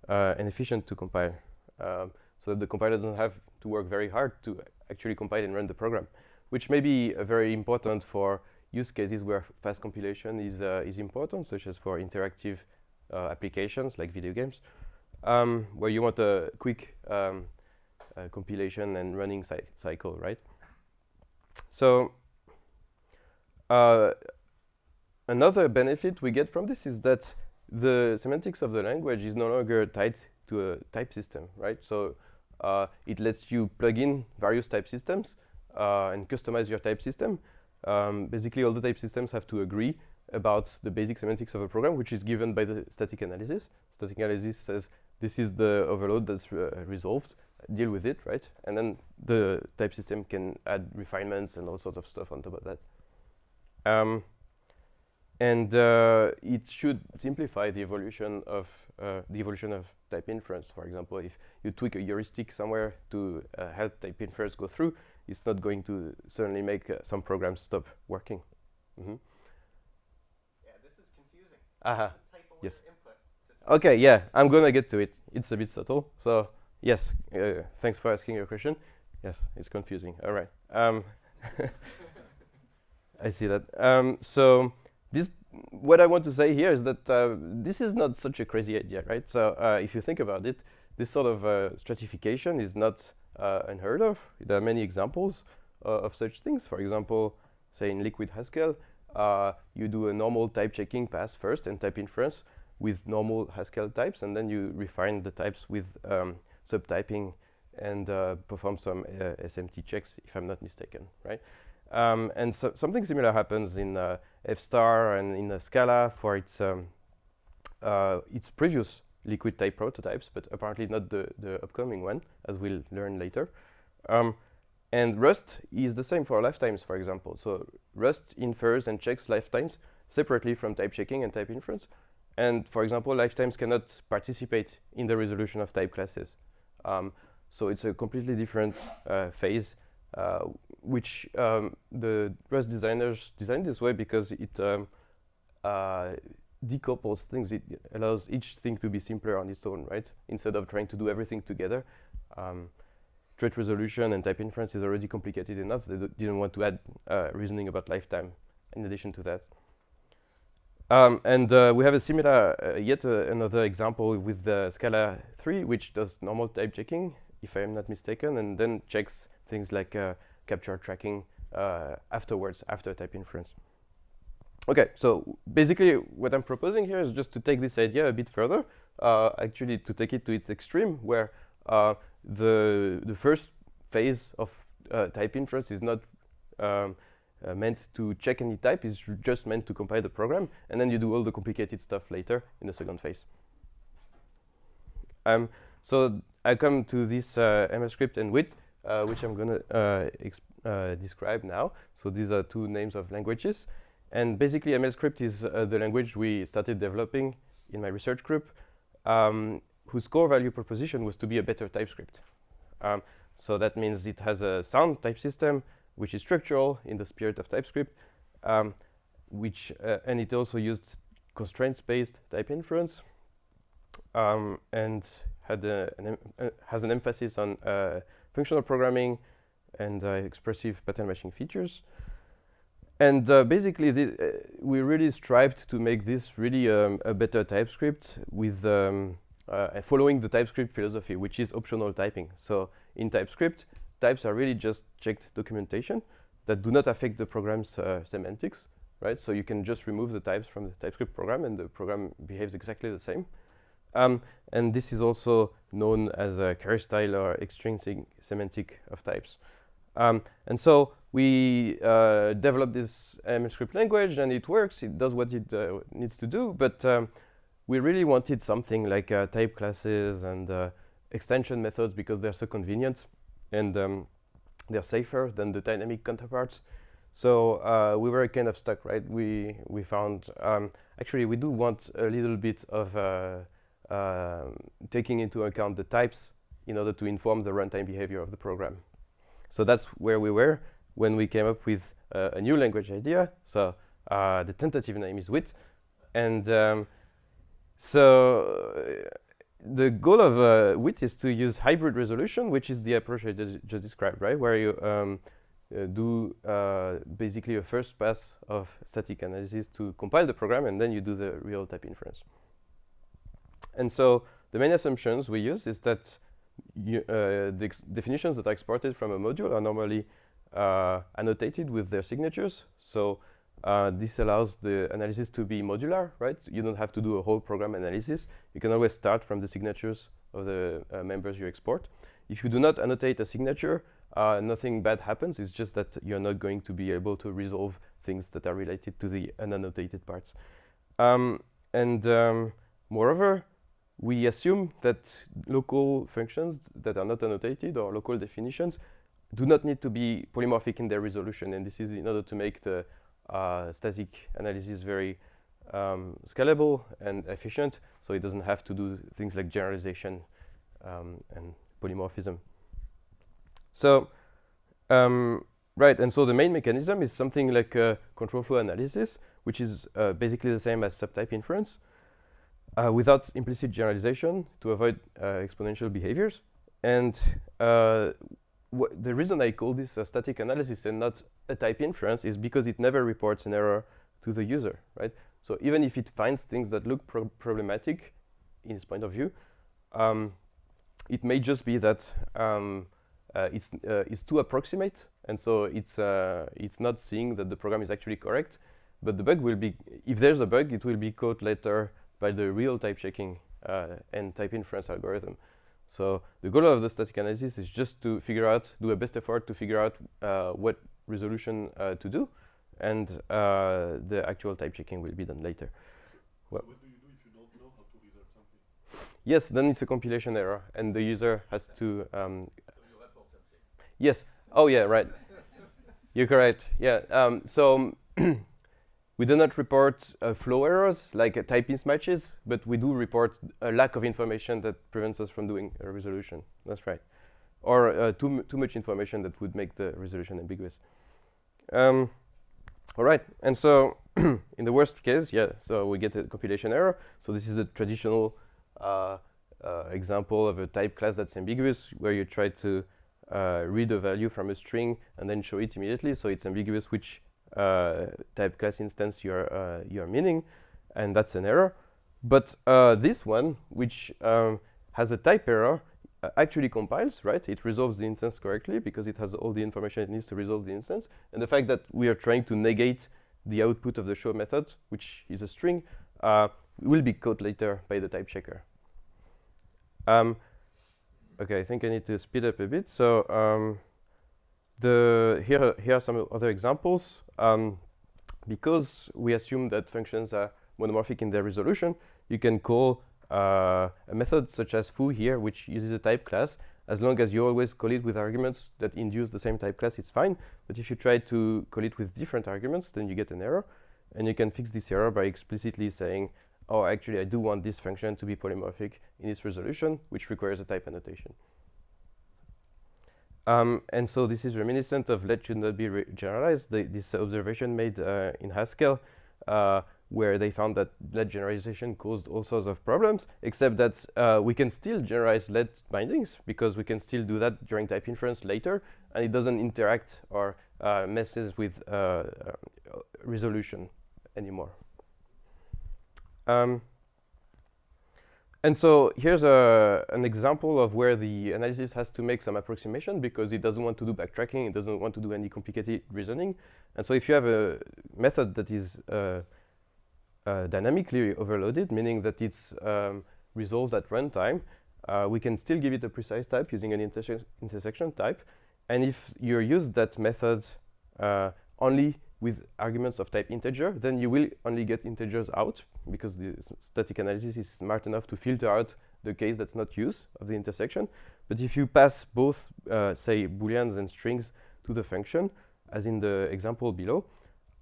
S12: and efficient to compile, so that the compiler doesn't have to work very hard to actually compile and run the program, which may be very important for use cases where fast compilation is important, such as for interactive applications like video games, where you want a quick compilation and running cycle, right? So another benefit we get from this is that the semantics of the language is no longer tied to a type system, right? So it lets you plug in various type systems and customize your type system. Basically, all the type systems have to agree about the basic semantics of a program, which is given by the static analysis. Static analysis says, this is the overload that's resolved, deal with it, right? And then the type system can add refinements and all sorts of stuff on top of that. It should simplify the evolution of type inference. For example, if you tweak a heuristic somewhere to help type inference go through, it's not going to suddenly make some programs stop working. Mm-hmm. Yes. Okay, yeah, I'm gonna get to it. It's a bit subtle. So, yes, thanks for asking your question. Yes, it's confusing. All right. I see that. So, this what I want to say here is that this is not such a crazy idea, right? So if you think about it, this sort of stratification is not unheard of. There are many examples of such things. For example, say in liquid Haskell, you do a normal type checking pass first and type inference with normal Haskell types, and then you refine the types with subtyping and perform some SMT checks, if I'm not mistaken, right? And so something similar happens in F-star and in Scala for its previous liquid type prototypes, but apparently not the upcoming one, as we'll learn later. And Rust is the same for lifetimes, for example. So Rust infers and checks lifetimes separately from type checking and type inference. And for example, lifetimes cannot participate in the resolution of type classes. So it's a completely different phase, which the Rust designers designed this way because it decouples things. It allows each thing to be simpler on its own, right? Instead of trying to do everything together. Trait resolution and type inference is already complicated enough. They didn't want to add reasoning about lifetime in addition to that. We have a similar, yet another example with the Scala 3, which does normal type checking, if I am not mistaken, and then checks things like capture tracking afterwards, after type inference. Okay, so basically what I'm proposing here is just to take this idea a bit further, actually to take it to its extreme, where the first phase of type inference is not meant to check any type, is just meant to compile the program, and then you do all the complicated stuff later in the second phase. So I come to this MLScript and WIT, which I'm going to describe now. So these are two names of languages. And basically, MLScript is the language we started developing in my research group, whose core value proposition was to be a better TypeScript. So that means it has a sound type system, which is structural in the spirit of TypeScript, and it also used constraints-based type inference, and has an emphasis on functional programming and expressive pattern matching features. And basically, we really strived to make this really a better TypeScript with following the TypeScript philosophy, which is optional typing. So in TypeScript, types are really just checked documentation that do not affect the program's semantics, right? So you can just remove the types from the TypeScript program, and the program behaves exactly the same. And this is also known as a care-style or extrinsic semantic of types. And so we developed this MLScript language, and it works. It does what it needs to do, but we really wanted something like type classes and extension methods because they're so convenient and they're safer than the dynamic counterparts. So we were kind of stuck, right? We found, actually, we do want a little bit of taking into account the types in order to inform the runtime behavior of the program. So that's where we were when we came up with a new language idea. So the tentative name is WIT. And so the goal of WIT is to use hybrid resolution, which is the approach I just described, right? Where you do basically a first pass of static analysis to compile the program, and then you do the real type inference. And so the main assumptions we use is that the definitions that are exported from a module are normally annotated with their signatures. So this allows the analysis to be modular, right? You don't have to do a whole program analysis. You can always start from the signatures of the members you export. If you do not annotate a signature, nothing bad happens. It's just that you're not going to be able to resolve things that are related to the unannotated parts. Moreover, we assume that local functions that are not annotated or local definitions do not need to be polymorphic in their resolution. And this is in order to make the static analysis very scalable and efficient, so it doesn't have to do things like generalization and polymorphism. So, right, and so the main mechanism is something like control flow analysis, which is basically the same as subtype inference, without implicit generalization to avoid exponential behaviors. And the reason I call this a static analysis and not a type inference is because it never reports an error to the user, right? So even if it finds things that look problematic in its point of view, it may just be that it's too approximate, and so it's not seeing that the program is actually correct. But the bug will be, if there's a bug, it will be caught later by the real type checking and type inference algorithm. So the goal of the static analysis is just to figure out, do a best effort to figure out what resolution to do, and the actual type checking will be done later. Well,
S10: what do you do if you don't know how to resolve something?
S12: Yes, then it's a compilation error, and the user has to.
S10: So you report something.
S12: Yes. Oh yeah, right. You're correct. Yeah. So we do not report flow errors like type mismatches, but we do report a lack of information that prevents us from doing a resolution. That's right. Or too much information that would make the resolution ambiguous. All right. And so in the worst case, yeah, so we get a compilation error. So this is the traditional example of a type class that's ambiguous, where you try to read a value from a string and then show it immediately. So it's ambiguous which type class instance you're meaning, and that's an error. But this one, which has a type error, actually compiles, right? It resolves the instance correctly because it has all the information it needs to resolve the instance. And the fact that we are trying to negate the output of the show method, which is a string, will be caught later by the type checker. Okay, I think I need to speed up a bit. So here are some other examples. Because we assume that functions are monomorphic in their resolution, you can call a method such as foo here, which uses a type class. As long as you always call it with arguments that induce the same type class, it's fine. But if you try to call it with different arguments, then you get an error. And you can fix this error by explicitly saying, oh, actually, I do want this function to be polymorphic in its resolution, which requires a type annotation. And so this is reminiscent of let should not be generalized, this observation made in Haskell, where they found that let generalization caused all sorts of problems, except that we can still generalize let bindings, because we can still do that during type inference later, and it doesn't interact or messes with resolution anymore. And so here's an example of where the analysis has to make some approximation because it doesn't want to do backtracking, it doesn't want to do any complicated reasoning. And so if you have a method that is dynamically overloaded, meaning that it's resolved at runtime, we can still give it a precise type using an intersection type. And if you use that method only with arguments of type integer, then you will only get integers out because the static analysis is smart enough to filter out the case that's not use of the intersection. But if you pass both, say, booleans and strings to the function, as in the example below,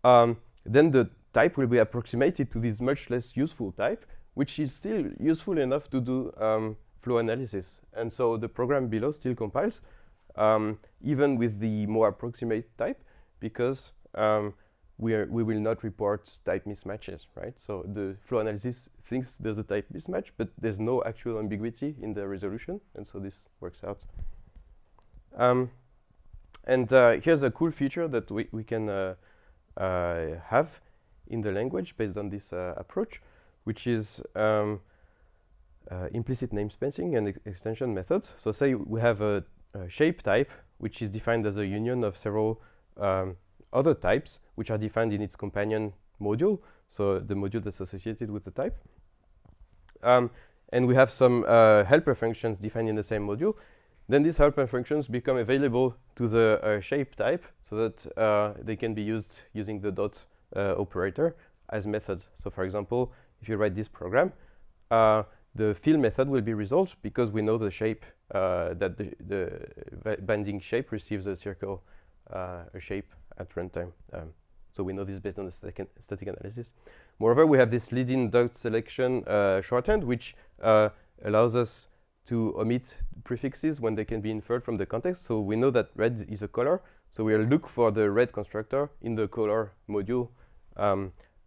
S12: then the type will be approximated to this much less useful type, which is still useful enough to do flow analysis. And so the program below still compiles, even with the more approximate type, because we will not report type mismatches, right? So the flow analysis thinks there's a type mismatch, but there's no actual ambiguity in the resolution, and so this works out. And here's a cool feature that we can have in the language based on this approach, which is implicit namespacing and extension methods. So say we have a shape type, which is defined as a union of several other types, which are defined in its companion module, so the module that's associated with the type. And we have some helper functions defined in the same module. Then these helper functions become available to the shape type so that they can be used using the dot operator as methods. So for example, if you write this program, the fill method will be resolved because we know the shape, that the binding shape receives a circle, a shape at runtime. So we know this based on the static analysis. Moreover, we have this lead-in dot selection shorthand, which allows us to omit prefixes when they can be inferred from the context. So we know that red is a color, so we'll look for the red constructor in the color module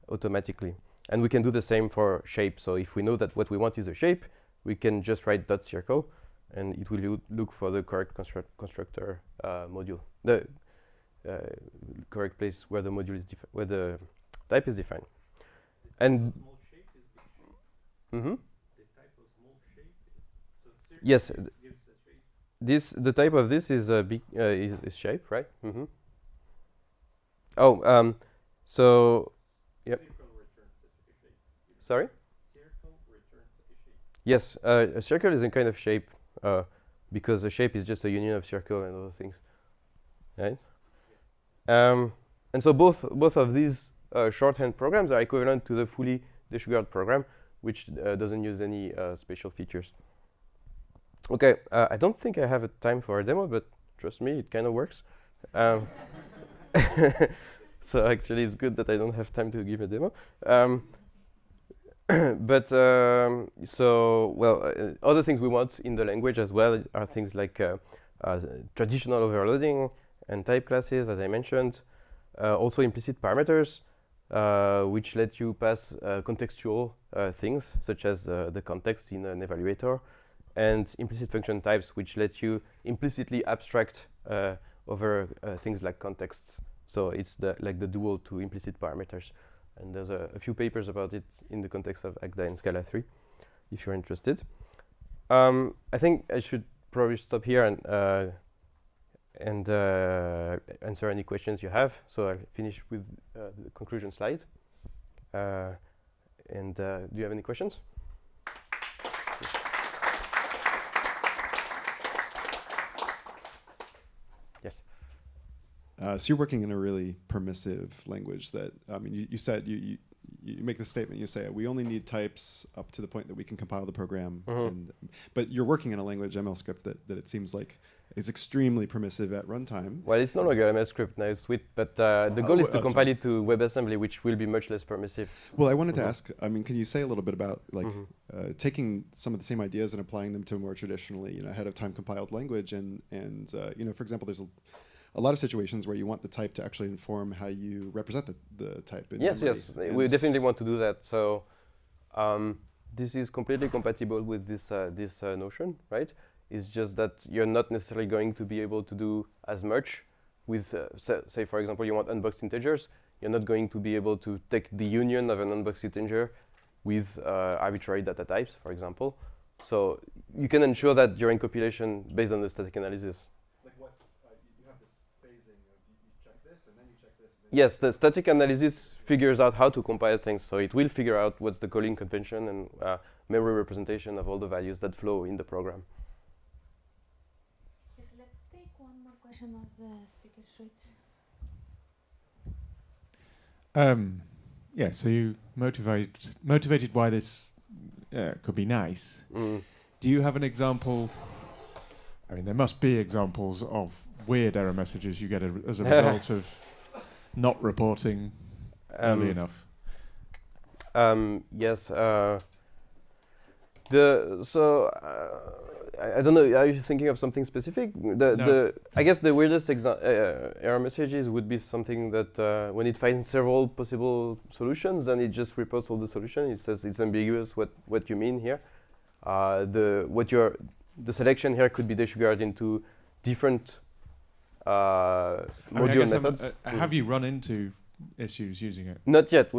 S12: automatically. And we can do the same for shape. So if we know that what we want is a shape, we can just write dot circle, and it will look for the correct constructor module, the correct place where the module is where the type is defined. And yes, the type of this is big is shape, right? Oh, so yep. Sorry. Yes, a circle is a kind of shape because a shape is just a union of circle and other things, right? And so both of these shorthand programs are equivalent to the fully desugared program, which doesn't use any special features. Okay, I don't think I have a time for a demo, but trust me, it kind of works. So actually, it's good that I don't have time to give a demo. But so, well, other things we want in the language as well are things like traditional overloading and type classes, as I mentioned. Also implicit parameters, which let you pass contextual things, such as the context in an evaluator, and implicit function types, which let you implicitly abstract over things like contexts. So it's like the dual to implicit parameters. And there's a few papers about it in the context of ACDA and Scala 3, if you're interested. I think I should probably stop here and answer any questions you have. So I'll finish with the conclusion slide. And do you have any questions? Yes.
S13: So you're working in a really permissive language that, I mean, you said, you make the statement, you say, we only need types up to the point that we can compile the program. But you're working in a language, ML script, that it seems like is extremely permissive at runtime.
S12: Well, it's no longer ML script, now it's WITS, but the goal is to compile it to WebAssembly, which will be much less permissive.
S13: Well, I wanted to ask, I mean, can you say a little bit about like taking some of the same ideas and applying them to a more traditionally, ahead of time compiled language, and for example, there's a lot of situations where you want the type to actually inform how you represent the type in
S12: memory. Yes, we definitely want to do that. So this is completely compatible with this notion, right? It's just that you're not necessarily going to be able to do as much with, say, for example, you want unboxed integers. You're not going to be able to take the union of an unboxed integer with arbitrary data types, for example. So you can ensure that during compilation based on the static analysis.
S13: Like what? You have this phasing of you check this and then you check this. And then
S12: yes, the static analysis figures out how to compile things. So it will figure out what's the calling convention and memory representation of all the values that flow in the program.
S1: Yes, let's take one more question of the speaker switch.
S14: Yeah, so you motivated why this could be nice. Do you have an example? I mean, there must be examples of weird error messages you get as a result of not reporting early enough.
S12: Yes. I don't know. Are you thinking of something specific?
S14: No.
S12: I guess the weirdest error messages would be something that when it finds several possible solutions, then it just reports all the solutions. It says it's ambiguous what you mean here. The selection here could be desugared into different module methods.
S14: Have you run into issues using it?
S12: Not yet.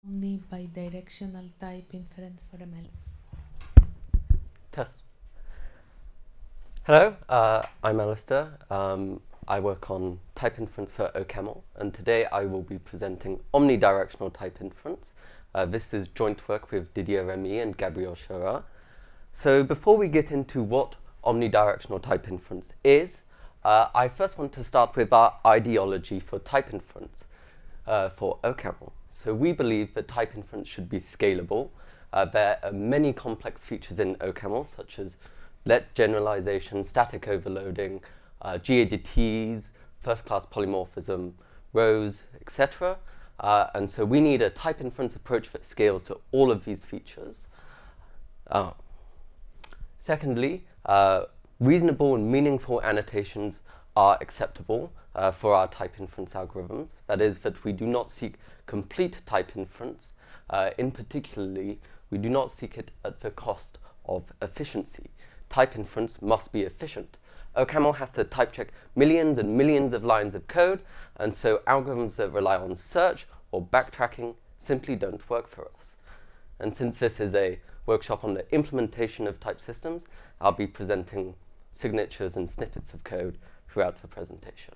S1: Only bidirectional type inference for ML.
S15: Test. Hello, I'm Alistair. I work on type inference for OCaml, and today I will be presenting omnidirectional type inference. This is joint work with Didier Remy and Gabriel Chera. So before we get into what omnidirectional type inference is, I first want to start with our ideology for type inference for OCaml. So we believe that type inference should be scalable. There are many complex features in OCaml, such as let generalization, static overloading, GADTs, first-class polymorphism, rows, etc. And so we need a type inference approach that scales to all of these features. Secondly, reasonable and meaningful annotations are acceptable for our type inference algorithms. That is, that we do not seek complete type inference. In particularly, we do not seek it at the cost of efficiency. Type inference must be efficient. OCaml has to type check millions and millions of lines of code, and so algorithms that rely on search or backtracking simply don't work for us. And since this is a workshop on the implementation of type systems, I'll be presenting signatures and snippets of code throughout the presentation.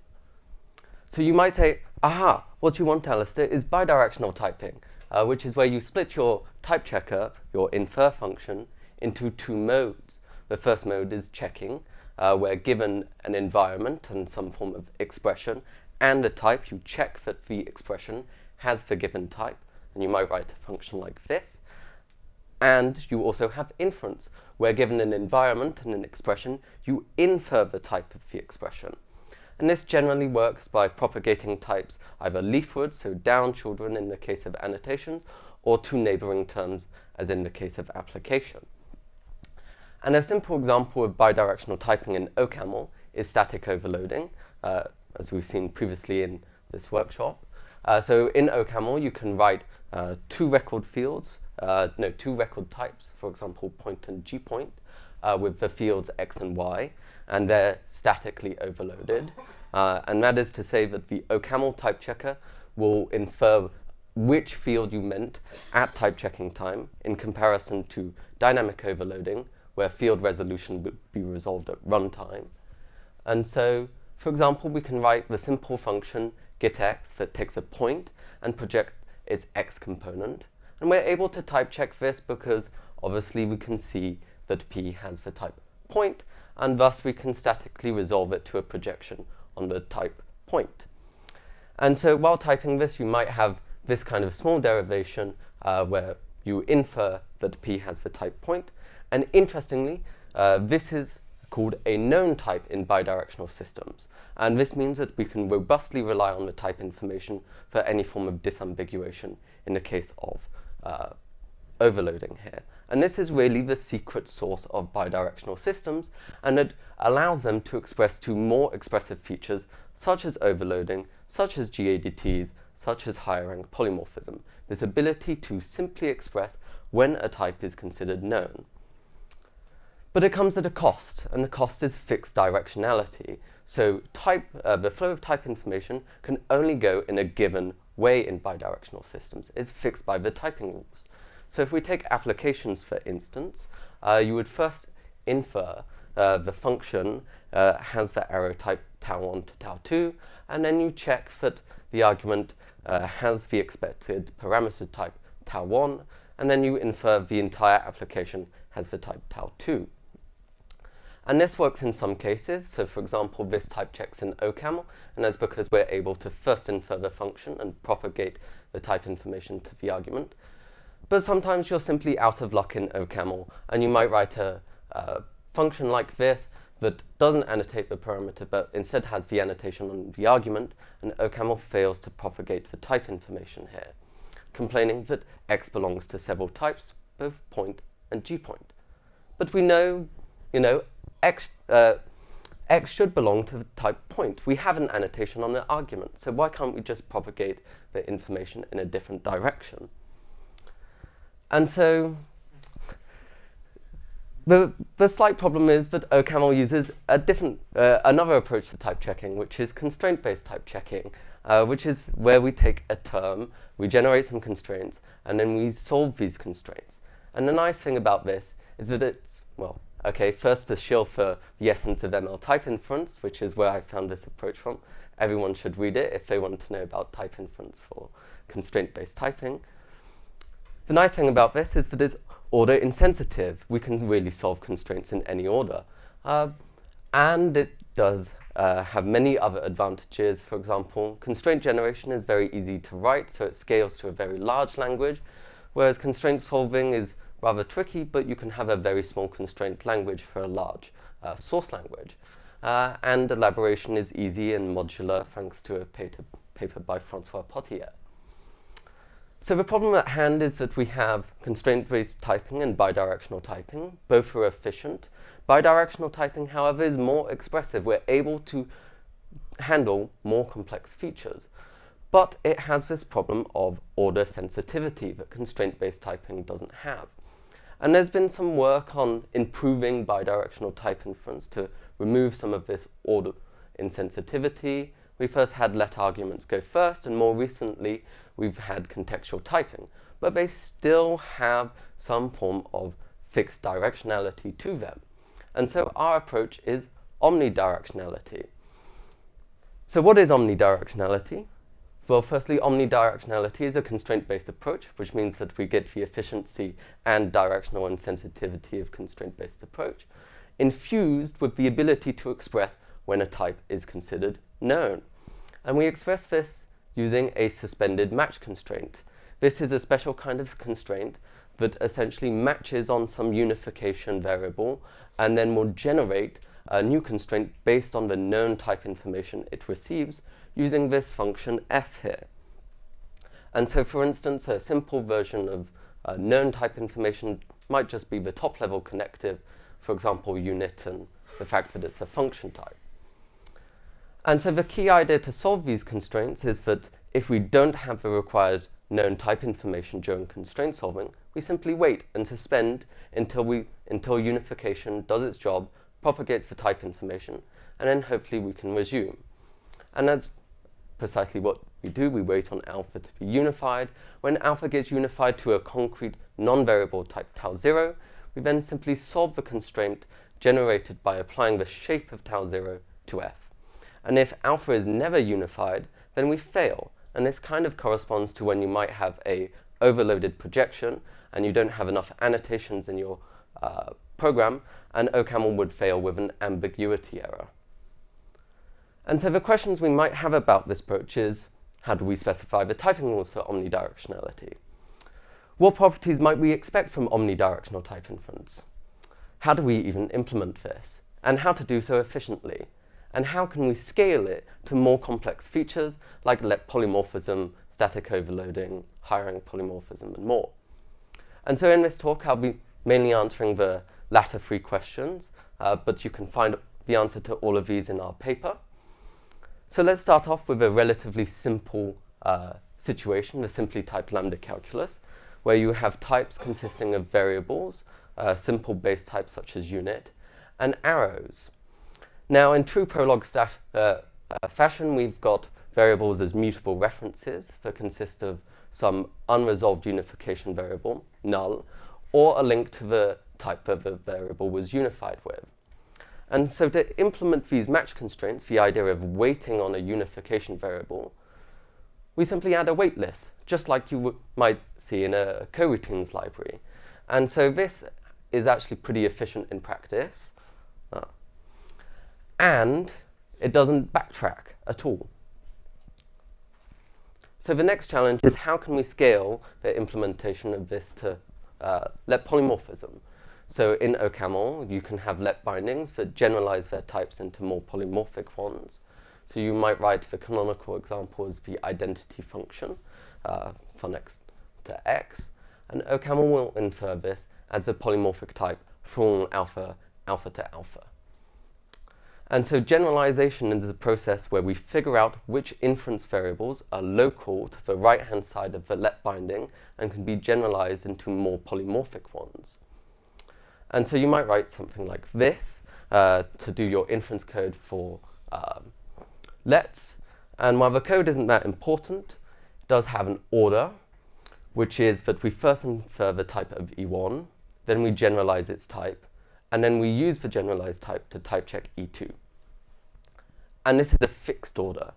S15: So you might say, aha, what you want, Alistair, is bidirectional typing, which is where you split your type checker, your infer function, into two modes. The first mode is checking, where given an environment and some form of expression and a type, you check that the expression has the given type. And you might write a function like this. And you also have inference, where given an environment and an expression, you infer the type of the expression. And this generally works by propagating types either leafward, so down children in the case of annotations, or to neighboring terms, as in the case of application. And a simple example of bidirectional typing in OCaml is static overloading, as we've seen previously in this workshop. So in OCaml, you can write two record types, for example, point and gPoint, with the fields x and y, and they're statically overloaded. And that is to say that the OCaml type checker will infer which field you meant at type checking time in comparison to dynamic overloading, where field resolution would be resolved at runtime. And so, for example, we can write the simple function getX that takes a point and projects its x component. And we're able to type check this because obviously we can see that P has the type point, and thus we can statically resolve it to a projection on the type point. And so while typing this, you might have this kind of small derivation where you infer that P has the type point. And interestingly, this is called a known type in bidirectional systems. And this means that we can robustly rely on the type information for any form of disambiguation in the case of overloading here. And this is really the secret sauce of bidirectional systems, and it allows them to express two more expressive features, such as overloading, such as GADTs, such as higher rank polymorphism. This ability to simply express when a type is considered known. But it comes at a cost, and the cost is fixed directionality. So the flow of type information can only go in a given way in bidirectional systems. It's fixed by the typing rules. So if we take applications, for instance, you would first infer the function has the arrow type tau1 to tau2, and then you check that the argument has the expected parameter type tau1, and then you infer the entire application has the type tau2. And this works in some cases. So for example, this type checks in OCaml, and that's because we're able to first infer the function and propagate the type information to the argument. But sometimes you're simply out of luck in OCaml, and you might write a function like this that doesn't annotate the parameter, but instead has the annotation on the argument, and OCaml fails to propagate the type information here, complaining that x belongs to several types, both point and gPoint. But we know, x should belong to the type point. We have an annotation on the argument, so why can't we just propagate the information in a different direction? And so the slight problem is that OCaml uses a different, another approach to type checking, which is constraint-based type checking. which is where we take a term, we generate some constraints, and then we solve these constraints. And the nice thing about this is that it's, well, okay, first the shill for the essence of ML type inference, which is where I found this approach from. Everyone should read it if they want to know about type inference for constraint-based typing. The nice thing about this is that it's order insensitive. We can really solve constraints in any order. And it does have many other advantages. For example, constraint generation is very easy to write, so it scales to a very large language, whereas constraint solving is rather tricky, but you can have a very small constraint language for a large source language. And elaboration is easy and modular, thanks to a paper by François Potier. So the problem at hand is that we have constraint-based typing and bidirectional typing. Both are efficient. Bidirectional typing, however, is more expressive. We're able to handle more complex features. But it has this problem of order sensitivity that constraint-based typing doesn't have. And there's been some work on improving bidirectional type inference to remove some of this order insensitivity. We first had let arguments go first, and more recently we've had contextual typing. But they still have some form of fixed directionality to them. And so our approach is omnidirectionality. So what is omnidirectionality? Well, firstly, omnidirectionality is a constraint-based approach, which means that we get the efficiency and directional insensitivity of constraint-based approach, infused with the ability to express when a type is considered known. And we express this using a suspended match constraint. This is a special kind of constraint that essentially matches on some unification variable and then will generate a new constraint based on the known type information it receives using this function f here. And so, for instance, a simple version of known type information might just be the top-level connective, for example, unit, and the fact that it's a function type. And so the key idea to solve these constraints is that if we don't have the required known type information during constraint solving, we simply wait and suspend until unification does its job, propagates the type information, and then hopefully we can resume. And that's precisely what we do. We wait on alpha to be unified. When alpha gets unified to a concrete non-variable type tau 0, we then simply solve the constraint generated by applying the shape of tau 0 to f. And if alpha is never unified, then we fail. And this kind of corresponds to when you might have a overloaded projection and you don't have enough annotations in your program, and OCaml would fail with an ambiguity error. And so the questions we might have about this approach is, how do we specify the typing rules for omnidirectionality? What properties might we expect from omnidirectional type inference? How do we even implement this? And how to do so efficiently? And how can we scale it to more complex features like let polymorphism, static overloading, high-rank polymorphism, and more? And so in this talk, I'll be mainly answering the latter three questions, but you can find the answer to all of these in our paper. So let's start off with a relatively simple situation, the simply typed lambda calculus, where you have types consisting of variables, simple base types such as unit, and arrows. Now, in true Prolog fashion, we've got variables as mutable references that consist of some unresolved unification variable, null, or a link to the type that the variable was unified with. And so to implement these match constraints, the idea of waiting on a unification variable, we simply add a wait list, just like you might see in a coroutines library. And so this is actually pretty efficient in practice. And it doesn't backtrack at all. So the next challenge is how can we scale the implementation of this to let polymorphism? So in OCaml, you can have let bindings that generalize their types into more polymorphic ones. So you might write the canonical example as the identity function for next to x, and OCaml will infer this as the polymorphic type for all alpha, alpha to alpha. And so generalization is a process where we figure out which inference variables are local to the right-hand side of the let binding and can be generalized into more polymorphic ones. And so you might write something like this to do your inference code for lets, And while the code isn't that important, it does have an order, which is that we first infer the type of E1, then we generalize its type, and then we use the generalized type to type check E2. And this is a fixed order.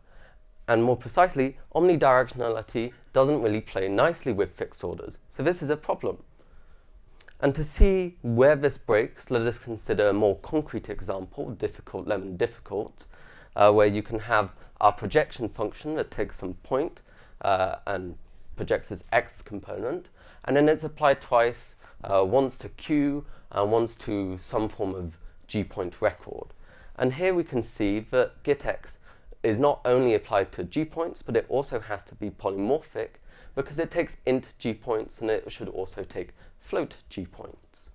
S15: And more precisely, omnidirectionality doesn't really play nicely with fixed orders. So this is a problem. And to see where this breaks, let us consider a more concrete example, difficult, lemon, difficult, where you can have our projection function that takes some point and projects as x component, and then it's applied twice, once to Q and once to some form of G point record. And here we can see that GitX is not only applied to G points, but it also has to be polymorphic because it takes int G points and it should also take float G points.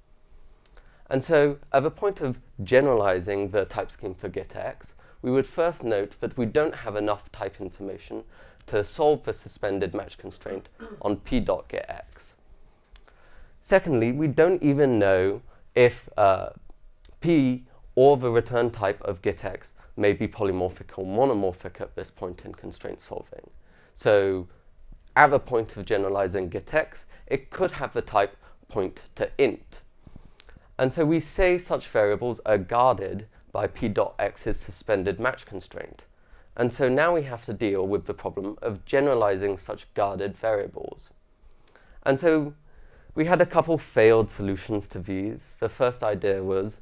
S15: And so at the point of generalizing the type scheme for GitX, we would first note that we don't have enough type information to solve the suspended match constraint on p.getx. Secondly, we don't even know if p or the return type of GitX may be polymorphic or monomorphic at this point in constraint solving. So at the point of generalizing GitX, it could have the type point to int. And so we say such variables are guarded by p.x's suspended match constraint. And so now we have to deal with the problem of generalizing such guarded variables. And so we had a couple failed solutions to these. The first idea was,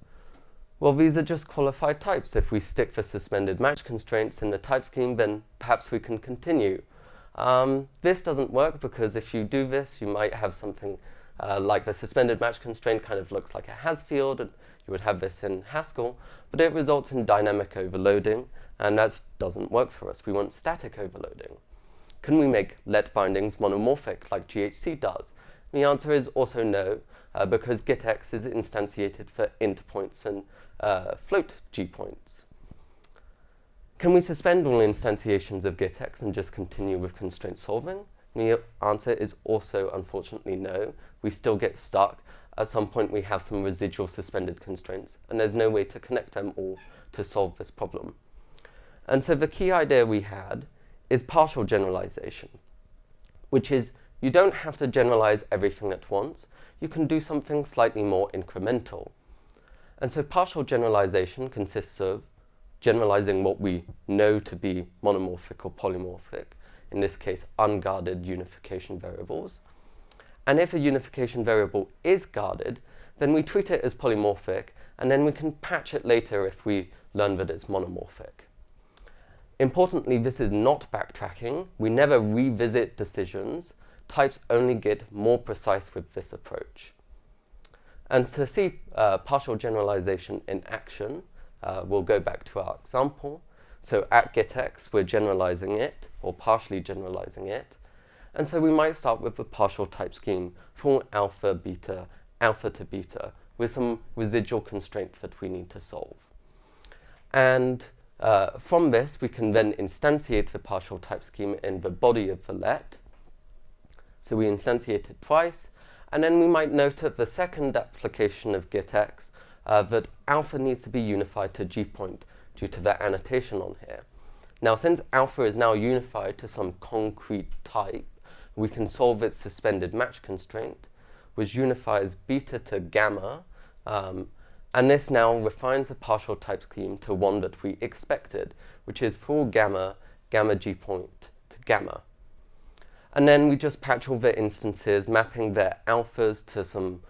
S15: well, these are just qualified types. If we stick the suspended match constraints in the type scheme, then perhaps we can continue. This doesn't work because if you do this, you might have something like the suspended match constraint kind of looks like a has field, and you would have this in Haskell, but it results in dynamic overloading, and that doesn't work for us. We want static overloading. Can we make let bindings monomorphic like GHC does? The answer is also no, because GitX is instantiated for int points and float G points. Can we suspend all instantiations of GitX and just continue with constraint solving? The answer is also, unfortunately, no. We still get stuck. At some point, we have some residual suspended constraints, and there's no way to connect them all to solve this problem. And so the key idea we had is partial generalization, which is you don't have to generalize everything at once. You can do something slightly more incremental. And so partial generalization consists of generalizing what we know to be monomorphic or polymorphic, in this case, unguarded unification variables. And if a unification variable is guarded, then we treat it as polymorphic, and then we can patch it later if we learn that it's monomorphic. Importantly, this is not backtracking. We never revisit decisions. Types only get more precise with this approach. And to see partial generalization in action, we'll go back to our example. So at GitX, we're generalizing it, or partially generalizing it. And so we might start with the partial type scheme for alpha, beta, alpha to beta, with some residual constraint that we need to solve. And from this, we can then instantiate the partial type scheme in the body of the let. So we instantiate it twice. And then we might note at the second application of GitX that alpha needs to be unified to G point due to that annotation on here. Now, since alpha is now unified to some concrete type, we can solve its suspended match constraint, which unifies beta to gamma. And this now refines the partial type scheme to one that we expected, which is for gamma, gamma G point to gamma. And then we just patch all the instances, mapping their alphas to some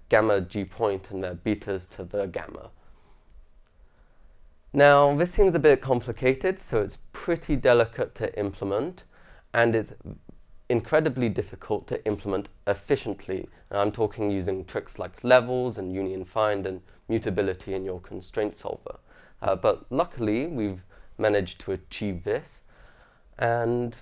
S15: gamma G point and their betas to the gamma. Now, this seems a bit complicated, so it's pretty delicate to implement, and it's incredibly difficult to implement efficiently. And I'm talking using tricks like levels and union find and mutability in your constraint solver. But luckily, we've managed to achieve this, and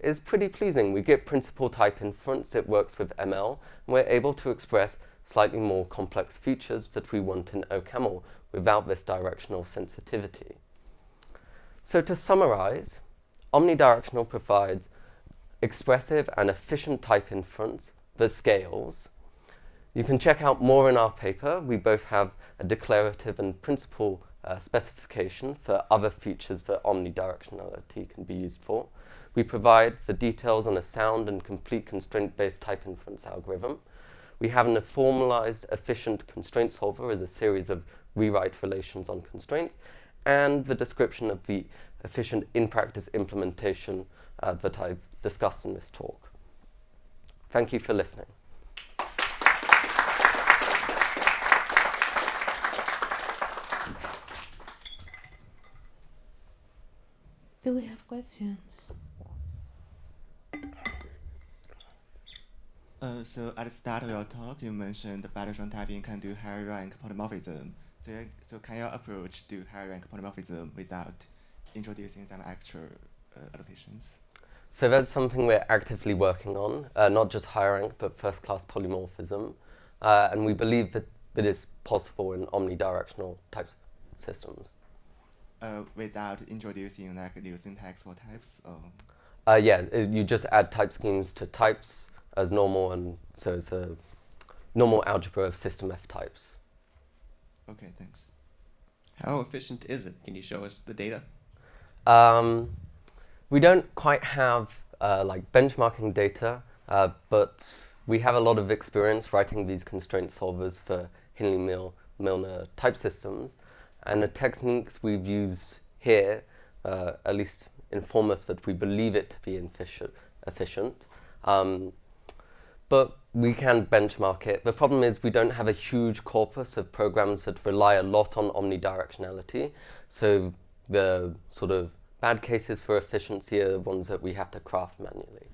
S15: it's pretty pleasing. We get principal type inference. It works with ML, and we're able to express slightly more complex features that we want in OCaml without this directional sensitivity. So to summarize, omnidirectional provides expressive and efficient type inference that scales. You can check out more in our paper. We both have a declarative and principal specification for other features that omnidirectionality can be used for. We provide the details on a sound and complete constraint-based type inference algorithm. We have a formalized, efficient constraint solver as a series of rewrite relations on constraints, and the description of the efficient in-practice implementation that I've discussed in this talk. Thank you for listening.
S1: Do we have questions?
S16: So at the start of your talk, you mentioned that Bayesian typing can do higher rank polymorphism. So can your approach do higher rank polymorphism without introducing some extra annotations?
S15: So that's something we're actively working on, not just higher rank, but first-class polymorphism. And we believe that it is possible in omnidirectional type systems.
S16: Without introducing like new syntax for types?
S15: Yeah, you just add type schemes to types as normal, and so it's a normal algebra of system F types.
S16: Okay, thanks.
S17: How efficient is it? Can you show us the data?
S15: We don't quite have like benchmarking data, but we have a lot of experience writing these constraint solvers for Hindley-Milner type systems, and the techniques we've used here at least inform us that we believe it to be efficient. But we can benchmark it. The problem is we don't have a huge corpus of programs that rely a lot on omnidirectionality. So the sort of bad cases for efficiency are ones that we have to craft manually.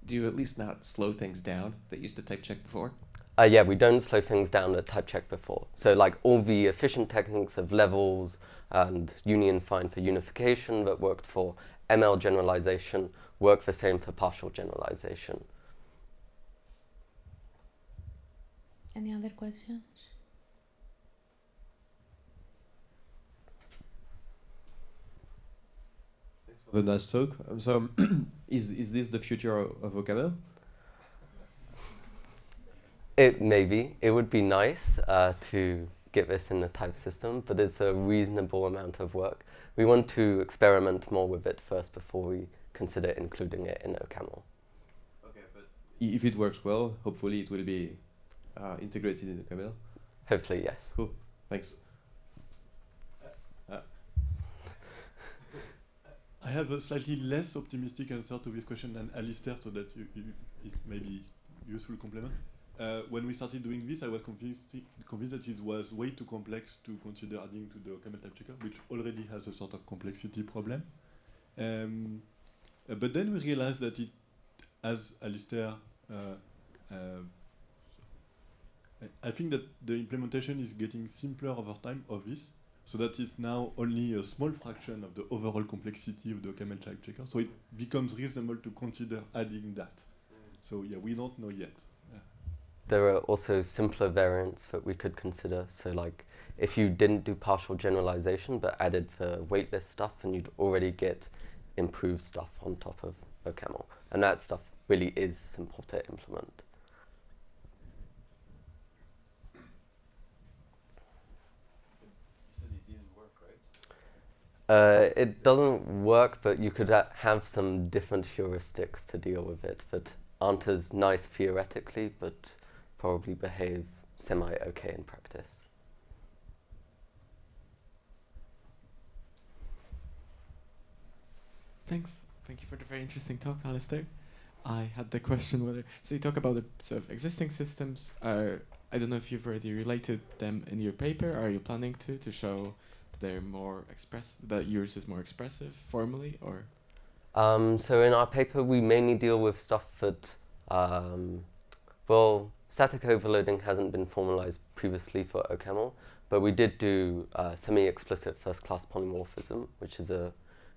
S17: Do you at least not slow things down that used to type check before?
S15: Yeah, we don't slow things down at type check before. So like all the efficient techniques of levels and union find for unification that worked for ML generalization work the same for partial generalization.
S1: Any other questions?
S18: Thanks for the nice talk. So, is this the future of OCaml?
S15: It maybe. It would be nice to get this in the type system, but it's a reasonable amount of work. We want to experiment more with it first before we consider including it in OCaml.
S18: Okay, but if it works well, hopefully it will be integrated in OCaml?
S15: Hopefully, yes.
S18: Cool, thanks.
S10: I have a slightly less optimistic answer to this question than Alistair, so that it may be useful complement. When we started doing this, I was convinced that it was way too complex to consider adding to the OCaml type checker, which already has a sort of complexity problem. But then we realized that it, as Alistair, I think that the implementation is getting simpler over time of this, so that it's now only a small fraction of the overall complexity of the OCaml type checker. So it becomes reasonable to consider adding that. So yeah, we don't know yet.
S15: There are also simpler variants that we could consider. So like if you didn't do partial generalization but added the waitlist stuff, and you'd already get improved stuff on top of OCaml. And that stuff really is simple to implement.
S18: You said it didn't work, right?
S15: It doesn't work, but you could have some different heuristics to deal with it that aren't as nice theoretically, but probably behave semi-okay in practice.
S19: Thanks. Thank you for the very interesting talk, Alistair. I had the question whether, so you talk about the sort of existing systems. I don't know if you've already related them in your paper. Are you planning to show that they're more expressive, that yours is more expressive formally, or?
S15: So in our paper, we mainly deal with stuff that, well, static overloading hasn't been formalized previously for OCaml, but we did do semi-explicit first-class polymorphism, which is a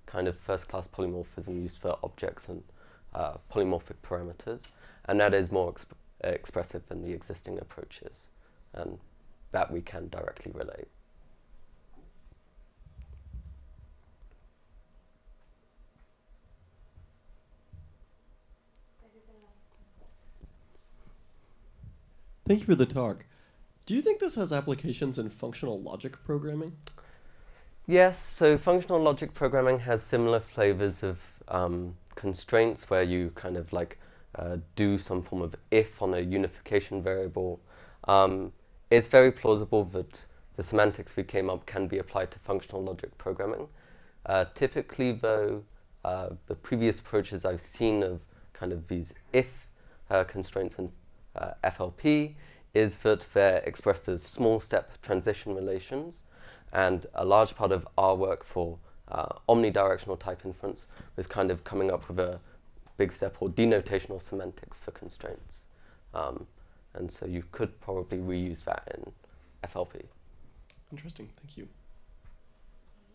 S15: kind of first-class polymorphism used for objects and polymorphic parameters, and that is more expressive than the existing approaches, and that we can directly relate.
S18: Thank you for the talk.
S20: Do you think this has applications in functional logic programming?
S15: Yes, so functional logic programming has similar flavors of constraints where you kind of like do some form of if on a unification variable. It's very plausible that the semantics we came up can be applied to functional logic programming. Typically, though, the previous approaches I've seen of kind of these if constraints in FLP is that they're expressed as small step transition relations, and a large part of our work for omnidirectional type inference was kind of coming up with a big step or denotational semantics for constraints. And so you could probably reuse that in FLP.
S20: Interesting, thank you.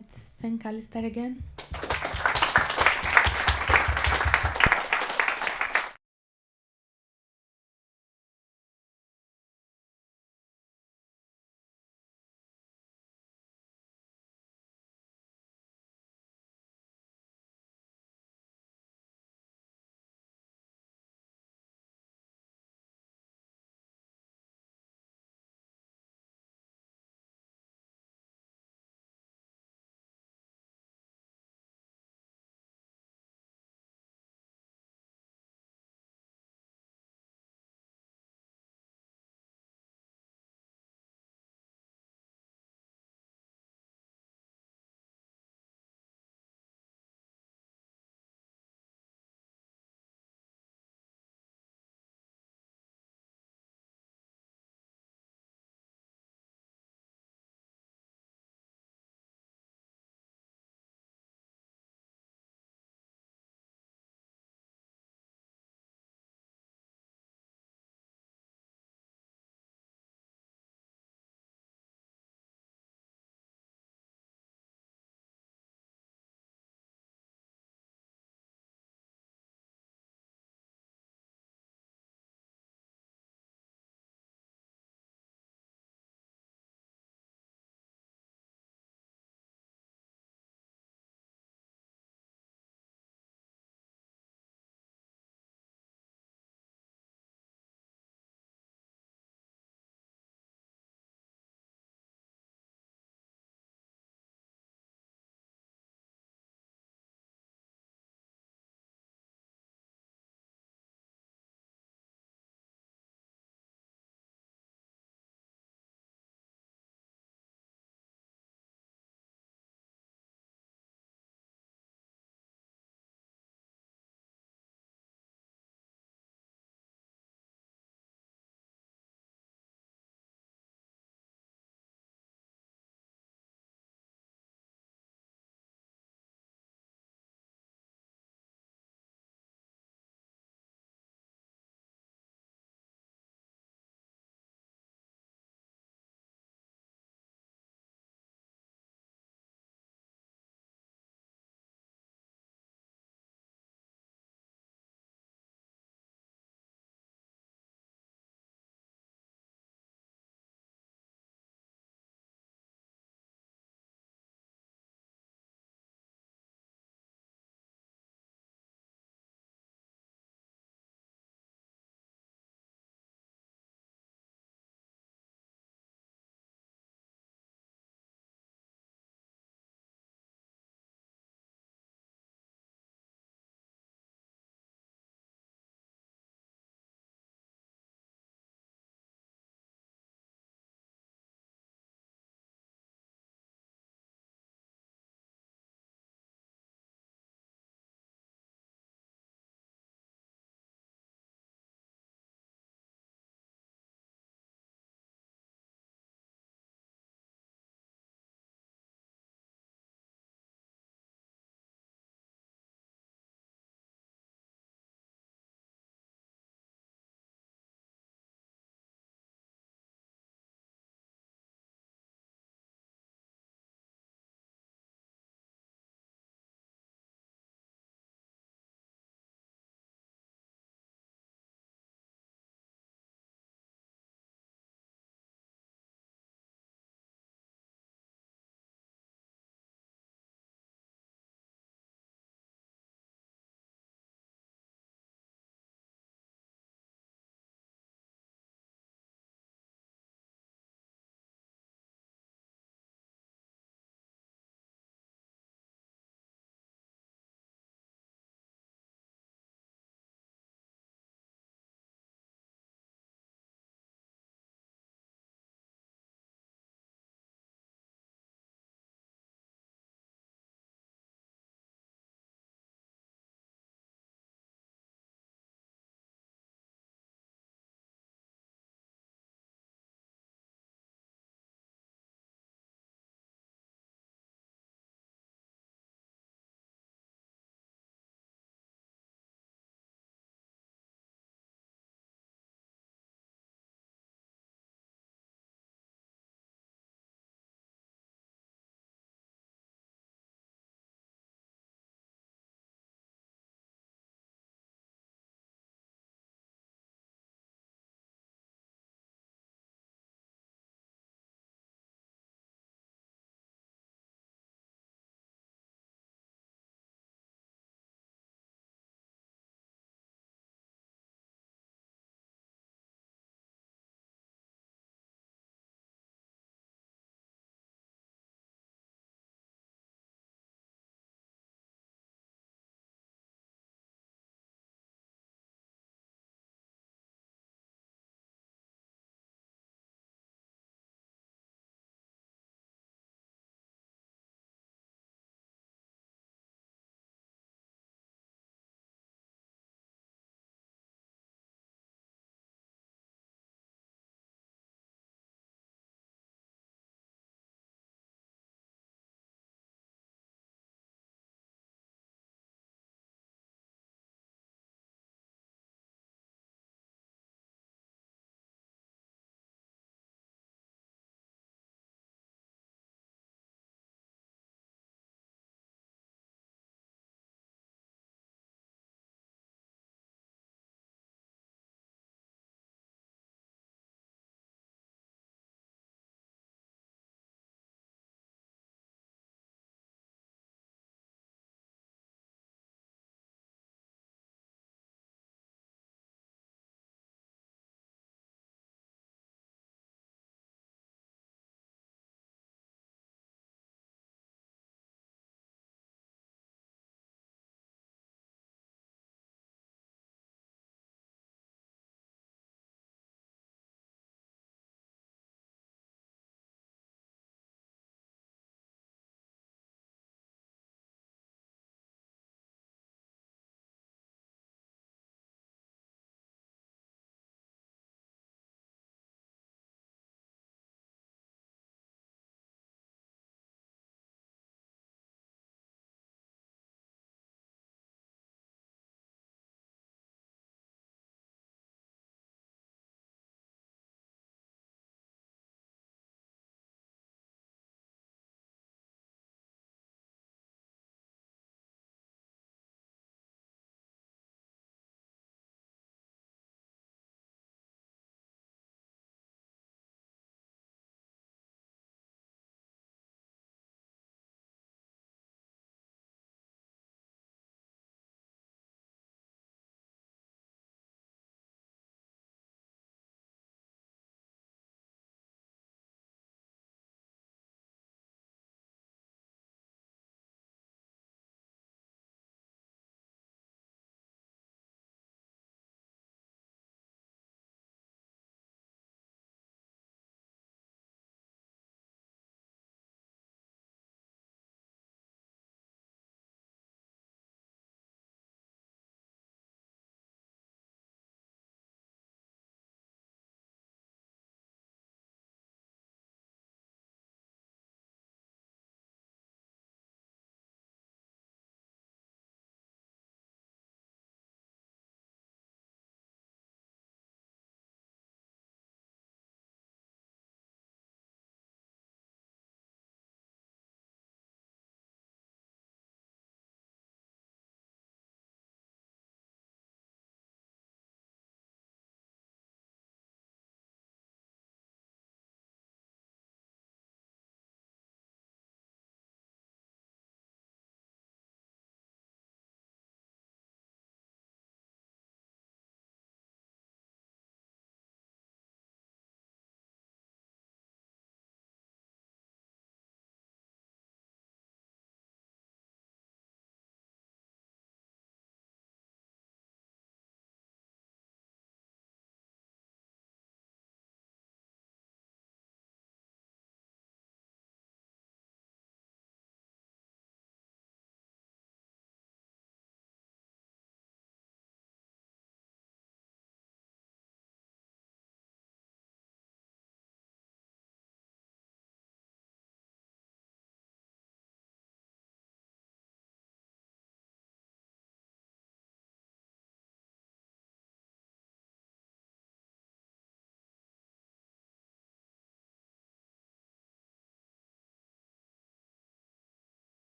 S1: Let's thank Alistair again.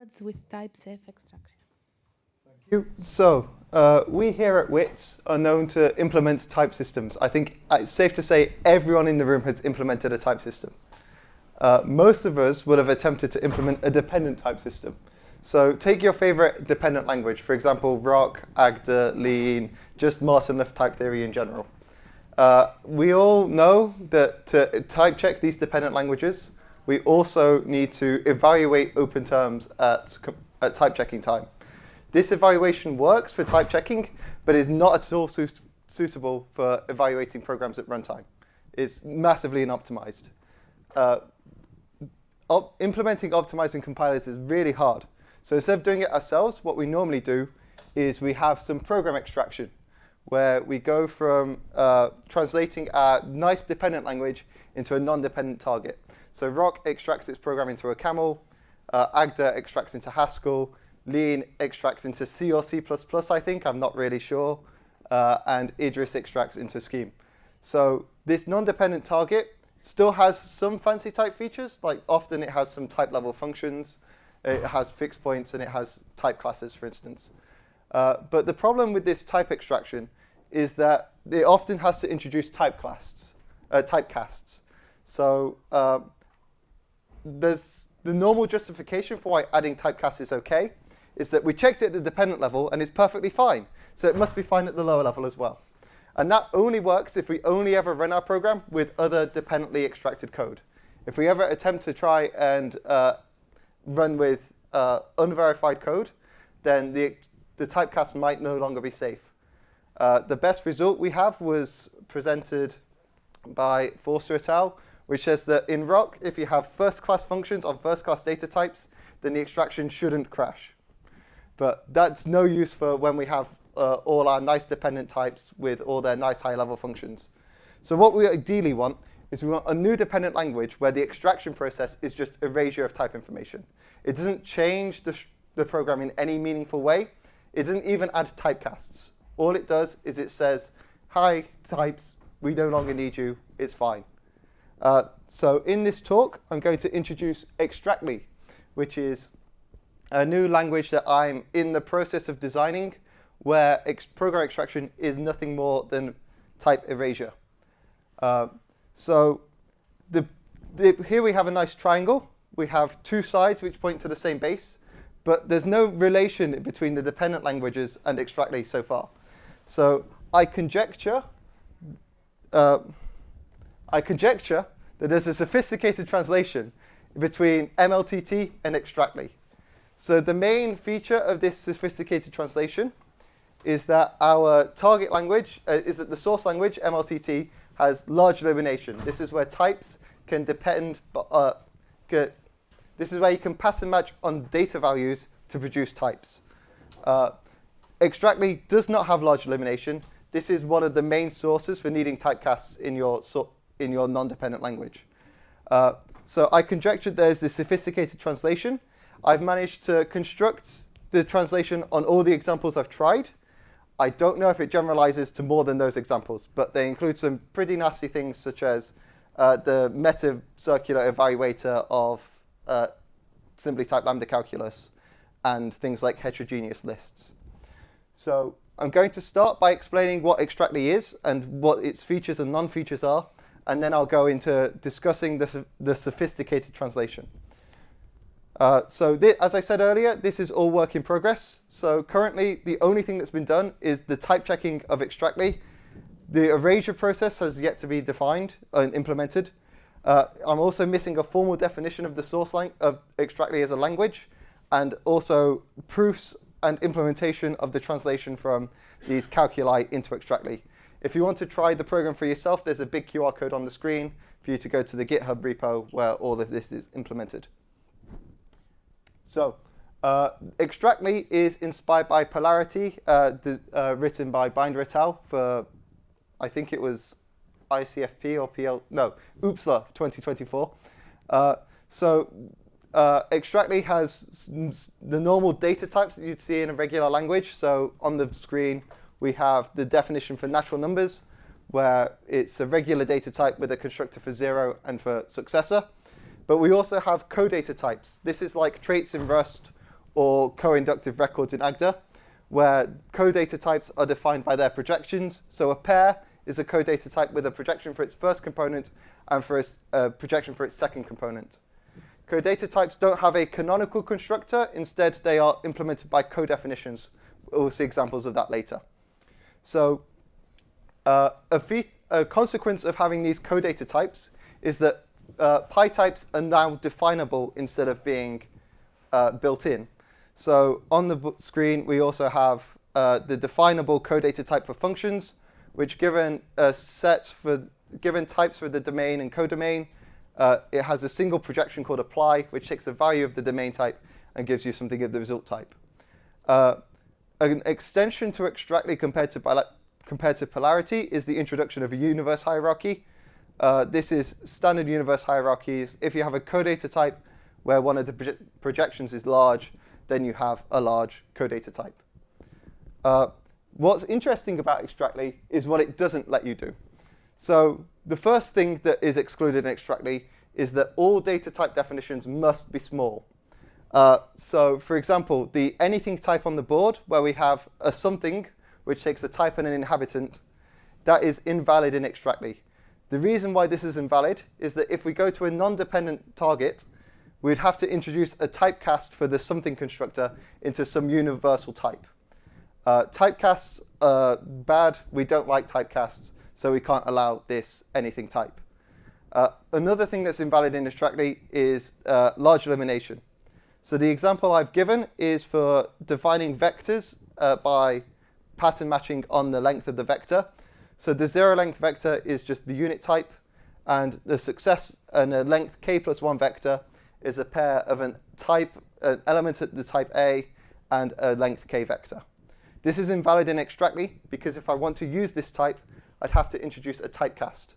S1: That's with type-safe extraction.
S21: So, we here at WITS are known to implement type systems. I think it's safe to say everyone in the room has implemented a type system. Most of us would have attempted to implement a dependent type system. So take your favorite dependent language, for example, Rock, Agda, Lean, just Martin-Liff type theory in general. We all know that to type check these dependent languages, we also need to evaluate open terms at type checking time. This evaluation works for type checking, but is not at all suitable for evaluating programs at runtime. It's massively inoptimized. Implementing optimizing compilers is really hard. So instead of doing it ourselves, what we normally do is we have some program extraction, where we go from translating a nice dependent language into a non-dependent target. So Rock extracts its program into a camel, Agda extracts into Haskell, Lean extracts into C or C++, I think, I'm not really sure, and Idris extracts into Scheme. So this non-dependent target still has some fancy type features, like often it has some type level functions, it has fixed points, and it has type classes, for instance. But the problem with this type extraction is that it often has to introduce typecasts. So there's the normal justification for why adding typecasts is OK, is that we checked it at the dependent level and it's perfectly fine. So it must be fine at the lower level as well. And that only works if we only ever run our program with other dependently extracted code. If we ever attempt to try and run with unverified code, then the typecast might no longer be safe. The best result we have was presented by Forster et al., which says that in Rock, if you have first-class functions on first-class data types, then the extraction shouldn't crash. But that's no use for when we have all our nice dependent types with all their nice high-level functions. So what we ideally want is we want a new dependent language where the extraction process is just erasure of type information. It doesn't change the program in any meaningful way. It doesn't even add typecasts. All it does is it says, hi, types, we no longer need you, it's fine. So in this talk, I'm going to introduce Extractly, which is a new language that I'm in the process of designing, where program extraction is nothing more than type erasure. So here we have a nice triangle. We have two sides which point to the same base, but there's no relation between the dependent languages and Extractly so far. So I conjecture that there's a sophisticated translation between MLTT and Extractly. So the main feature of this sophisticated translation is that our target language, is that the source language, MLTT, has large elimination. This is where types can depend, this is where you can pattern match on data values to produce types. Extractly does not have large elimination. This is one of the main sources for needing typecasts in your non-dependent language. So I conjectured there's this sophisticated translation. I've managed to construct the translation on all the examples I've tried. I don't know if it generalizes to more than those examples, but they include some pretty nasty things, such as the meta-circular evaluator of simply type lambda calculus and things like heterogeneous lists. So I'm going to start by explaining what Extractly is and what its features and non-features are, and then I'll go into discussing the sophisticated translation. So as I said earlier, this is all work in progress. So currently, the only thing that's been done is the type checking of Extractly. The erasure process has yet to be defined and implemented. I'm also missing a formal definition of the source of Extractly as a language, and also proofs and implementation of the translation from these calculi into Extractly. If you want to try the program for yourself, there's a big QR code on the screen for you to go to the GitHub repo where all of this is implemented. So Extractly is inspired by Polarity, written by Binder et al. For, I think it was ICFP or POPL'26 2024. Extractly has the normal data types that you'd see in a regular language. So on the screen, we have the definition for natural numbers, where it's a regular data type with a constructor for 0 and for successor. But we also have codata types. This is like traits in Rust or co-inductive records in AGDA, where codata types are defined by their projections. So a pair is a codata type with a projection for its first component and for its projection for its second component. Codata types don't have a canonical constructor. Instead, they are implemented by codefinitions. We'll see examples of that later. So a consequence of having these codata types is that pi types are now definable instead of being built in. So on the screen, we also have the definable codata type for functions, which given types for the domain and codomain, it has a single projection called apply, which takes the value of the domain type and gives you something of the result type. An extension to extractly compared to polarity is the introduction of a universe hierarchy. This is standard universe hierarchies. If you have a codata type where one of the projections is large, then you have a large codata type. What's interesting about extractly is what it doesn't let you do. So the first thing that is excluded in extractly is that all data type definitions must be small. So for example, the anything type on the board, where we have a something, which takes a type and an inhabitant, that is invalid in extractly. The reason why this is invalid is that if we go to a non-dependent target, we'd have to introduce a typecast for the something constructor into some universal type. Typecasts are bad. We don't like typecasts, so we can't allow this anything type. Another thing that's invalid in extractly is large elimination. So the example I've given is for defining vectors by pattern matching on the length of the vector. So the zero length vector is just the unit type, and the success and a length k plus 1 vector is a pair of an element at the type A and a length k vector. This is invalid in extractly because if I want to use this type, I'd have to introduce a typecast.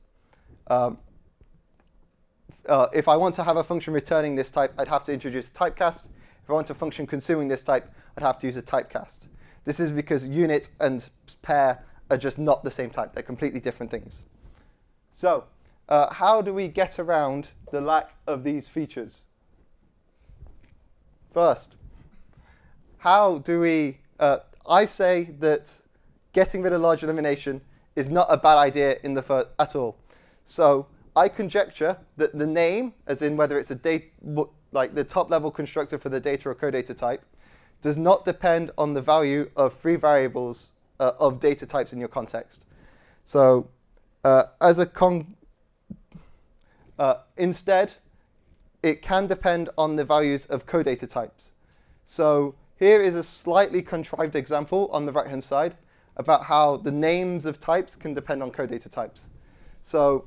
S21: If I want to have a function returning this type, I'd have to introduce a typecast. If I want a function consuming this type, I'd have to use a typecast. This is because unit and pair are just not the same type. They're completely different things. So how do we get around the lack of these features? First, how do we... I say that getting rid of large elimination is not a bad idea at all. So I conjecture that the name, as in whether it's like the top level constructor for the data or codata type, does not depend on the value of 3 variables of data types in your context. So instead, it can depend on the values of codata types. So here is a slightly contrived example on the right-hand side about how the names of types can depend on codata types. So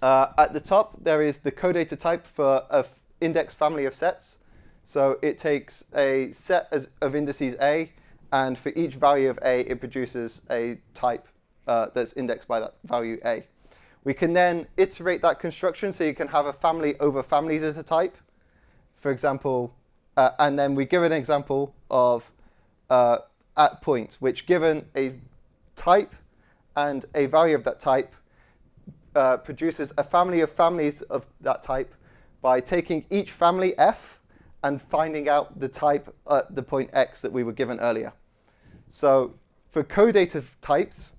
S21: at the top, there is the codata type for an index family of sets. So it takes a set of indices A, and for each value of A, it produces a type that's indexed by that value A. We can then iterate that construction so you can have a family over families as a type. For example, and then we give an example of at point, which given a type and a value of that type, produces a family of families of that type by taking each family F and finding out the type at the point X that we were given earlier. So for codata types,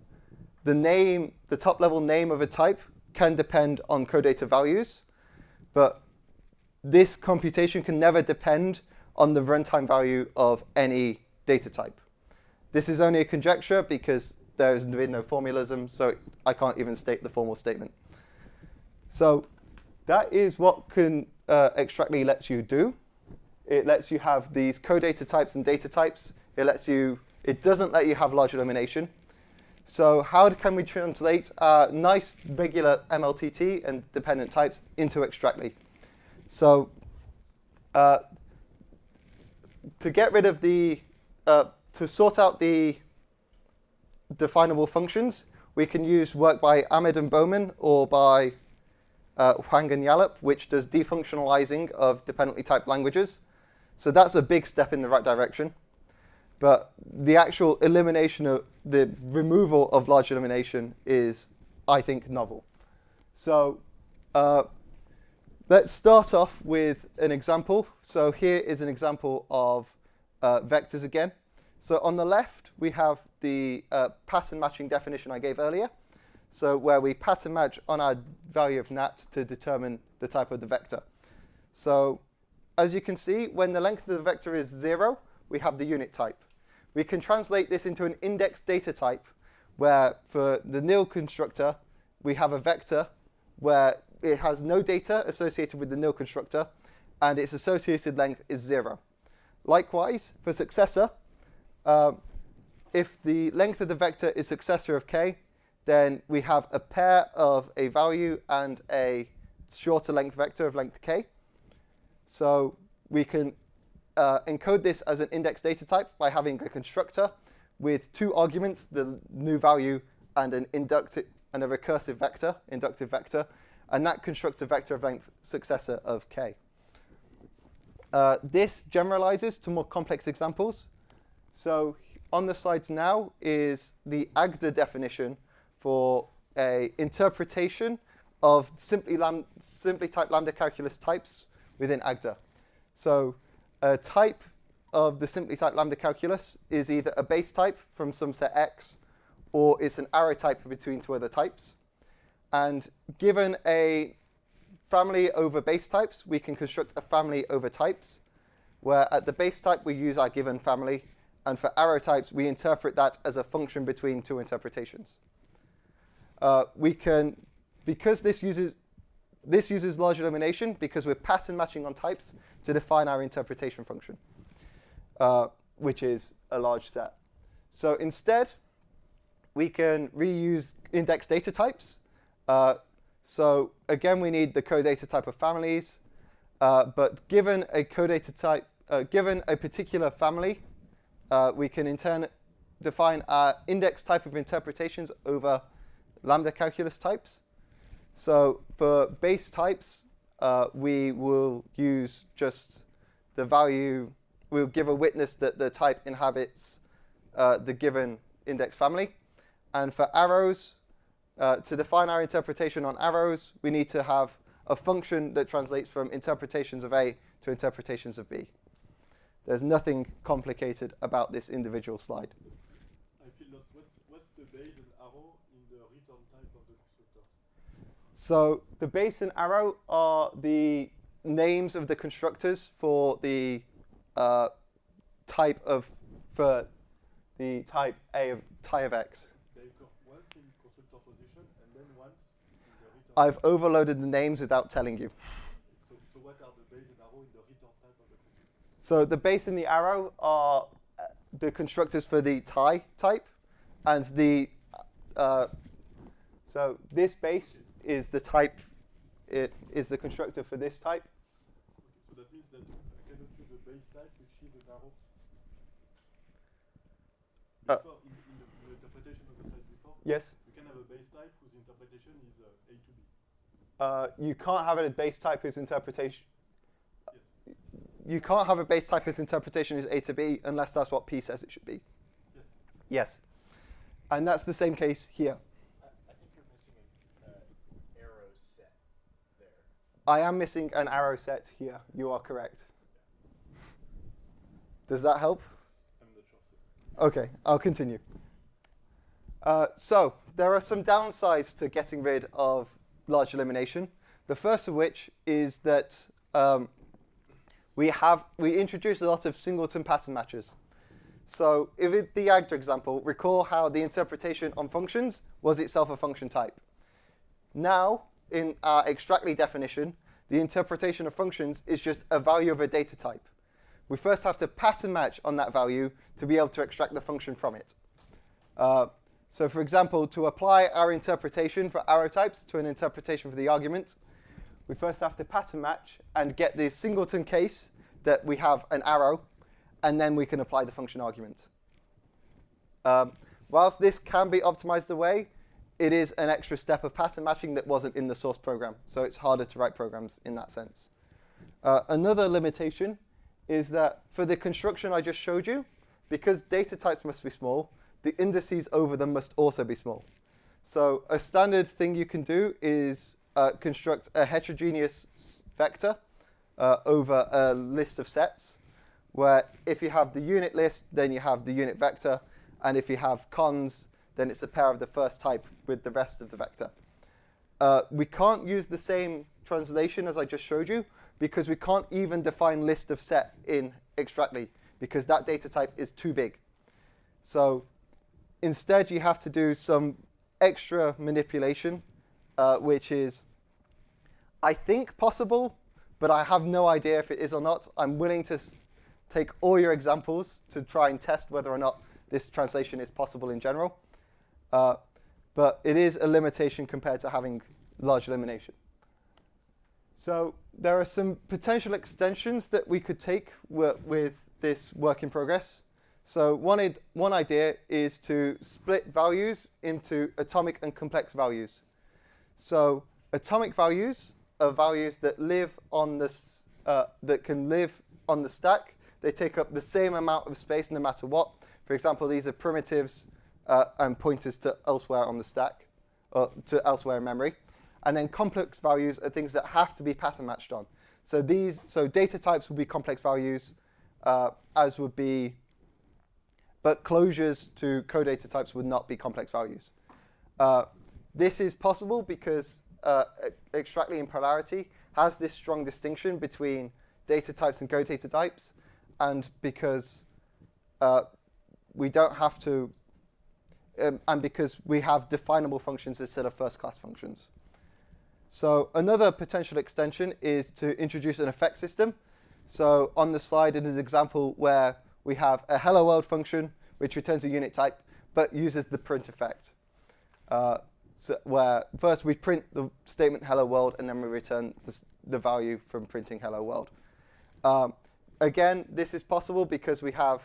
S21: the top level name of a type can depend on codata values, but this computation can never depend on the runtime value of any data type. This is only a conjecture because there's been no formalism, so I can't even state the formal statement. So that is what extractly lets you do. It lets you have these codata types and data types. It doesn't let you have large elimination. So how can we translate nice regular MLTT and dependent types into extractly? So to get rid of to sort out the definable functions, we can use work by Ahmed and Bowman or by Huang and Yallop, which does defunctionalizing of dependently typed languages. So that's a big step in the right direction. But the actual elimination of the removal of large elimination is, I think, novel. So let's start off with an example. So here is an example of vectors again. So on the left, we have the pattern matching definition I gave earlier. So where we pattern match on our value of nat to determine the type of the vector. So as you can see, when the length of the vector is 0, we have the unit type. We can translate this into an index data type, where for the nil constructor, we have a vector where it has no data associated with the nil constructor, and its associated length is 0. Likewise, for successor, if the length of the vector is successor of k, then we have a pair of a value and a shorter length vector of length k. So we can encode this as an index data type by having a constructor with 2 arguments, the new value and an inductive and a recursive vector, inductive vector, and that constructs a vector of length successor of k. This generalizes to more complex examples. So on the slides now is the Agda definition for a interpretation of simply typed lambda calculus types within Agda. So a type of the simply typed lambda calculus is either a base type from some set X, or it's an arrow type between 2 other types. And given a family over base types, we can construct a family over types, where at the base type we use our given family, and for arrow types we interpret that as a function between 2 interpretations. We can, because this uses large elimination, because we're pattern matching on types to define our interpretation function, which is a large set. So instead, we can reuse index data types. So again, we need the codata type of families, but given a codata type, given a particular family, we can in turn define our index type of interpretations over lambda calculus types. So for base types, we will use just the value. We'll give a witness that the type inhabits the given index family. And for arrows, to define our interpretation on arrows, we need to have a function that translates from interpretations of A to interpretations of B. There's nothing complicated about this individual slide.
S10: I feel lost. What's the base and arrow in the return type of the constructor?
S21: So the base and arrow are the names of the constructors for the type A of tie of X.
S10: They occur once in constructor position and then once in the return.
S21: I've overloaded the names without telling you.
S10: So what are the base and arrow in the return type of the constructor?
S21: So the base and the arrow are the constructors for the tie type, and the so this base is the type. It is the constructor for this type.
S10: Okay, so that means that I cannot use the base type, which is an arrow. Before, in the interpretation of the slide before,
S21: Yes.
S10: you can have a base type whose interpretation is A to B.
S21: You can't have a base type whose interpretation.
S10: Yes.
S21: You can't have a base type whose interpretation is A to B unless that's what P says it should be.
S10: Yes.
S21: Yes. And that's the same case here.
S3: I think you're missing an arrow set there.
S21: I am missing an arrow set here. You are correct. Does that help?
S10: I'm not sure.
S21: Okay, I'll continue. So there are some downsides to getting rid of large elimination. The first of which is that we introduce a lot of singleton pattern matches. So if it's the Agda example, recall how the interpretation on functions was itself a function type. Now, in our extractly definition, the interpretation of functions is just a value of a data type. We first have to pattern match on that value to be able to extract the function from it. So for example, to apply our interpretation for arrow types to an interpretation for the argument, we first have to pattern match and get the singleton case that we have an arrow, and then we can apply the function argument. Whilst this can be optimized away, it is an extra step of pattern matching that wasn't in the source program, so it's harder to write programs in that sense. Another limitation is that for the construction I just showed you, because data types must be small, the indices over them must also be small. So a standard thing you can do is construct a heterogeneous vector over a list of sets, where if you have the unit list, then you have the unit vector, and if you have cons, then it's a pair of the first type with the rest of the vector. We can't use the same translation as I just showed you, because we can't even define list of set in extractly, because that data type is too big. So instead, you have to do some extra manipulation, which is, I think, possible, but I have no idea if it is or not. I'm willing to take all your examples to try and test whether or not this translation is possible in general. But it is a limitation compared to having large elimination. So there are some potential extensions that we could take with this work in progress. So one idea is to split values into atomic and complex values. So atomic values are values that live on this that can live on the stack. They take up the same amount of space no matter what. For example, these are primitives and pointers to elsewhere on the stack, or to elsewhere in memory. And then complex values are things that have to be pattern matched on. So data types will be complex values, as would be, but closures to code data types would not be complex values. This is possible because extractly in polarity has this strong distinction between data types and code data types, and because we don't have to, and because we have definable functions instead of first-class functions. So another potential extension is to introduce an effect system. So on the slide, it is an example where we have a hello world function, which returns a unit type, but uses the print effect. So where first we print the statement hello world, and then we return the value from printing hello world. Again, this is possible because we have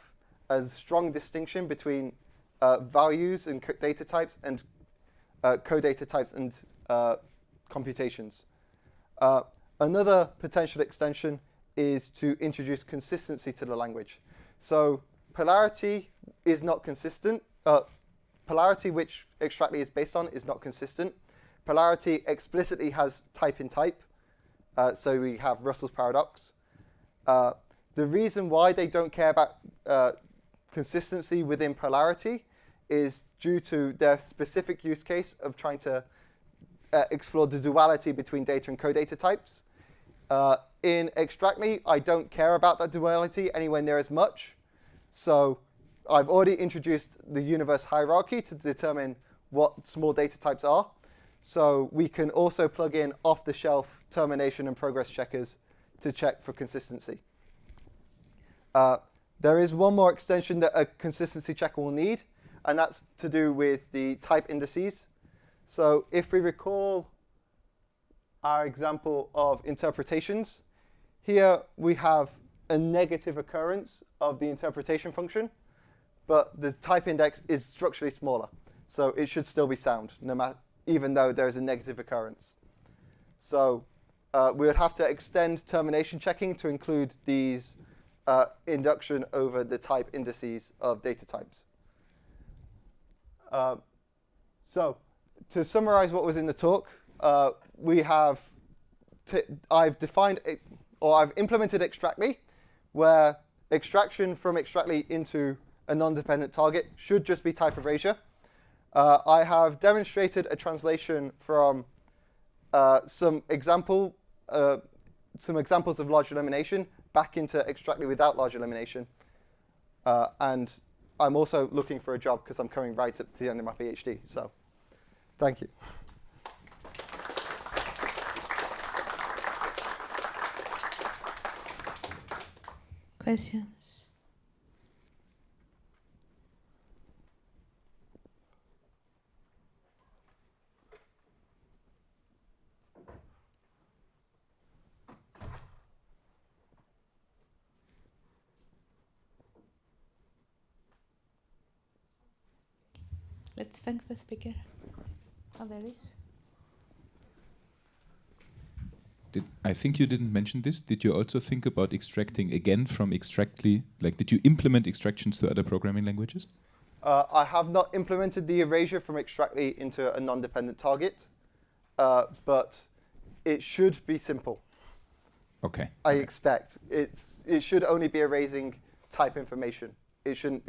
S21: a strong distinction between values and data types and code data types and computations. Another potential extension is to introduce consistency to the language. So polarity is not consistent. Polarity, which extractly is based on, is not consistent. Polarity explicitly has type in type. So we have Russell's paradox. The reason why they don't care about consistency within polarity is due to their specific use case of trying to explore the duality between data and code data types. In extractly, I don't care about that duality anywhere near as much. So I've already introduced the universe hierarchy to determine what small data types are. So we can also plug in off-the-shelf termination and progress checkers to check for consistency. There is one more extension that a consistency checker will need, and that's to do with the type indices. So if we recall our example of interpretations, here we have a negative occurrence of the interpretation function, but the type index is structurally smaller. So it should still be sound, no matter, even though there is a negative occurrence. So we would have to extend termination checking to include these induction over the type indices of data types. So to summarize what was in the talk, I've defined, or I've implemented extractly, where extraction from extractly into a non-dependent target should just be type erasure. I have demonstrated a translation from some examples of large elimination back into extractly without large elimination. And I'm also looking for a job because I'm coming right up to the end of my PhD. So thank you.
S1: Questions? Let's thank the speaker. Oh, there is.
S4: I think you didn't mention this. Did you also think about extracting again from extractly? Like, did you implement extractions to other programming languages?
S21: I have not implemented the erasure from extractly into a non-dependent target, but it should be simple.
S4: Okay.
S21: I expect it should only be erasing type information. It shouldn't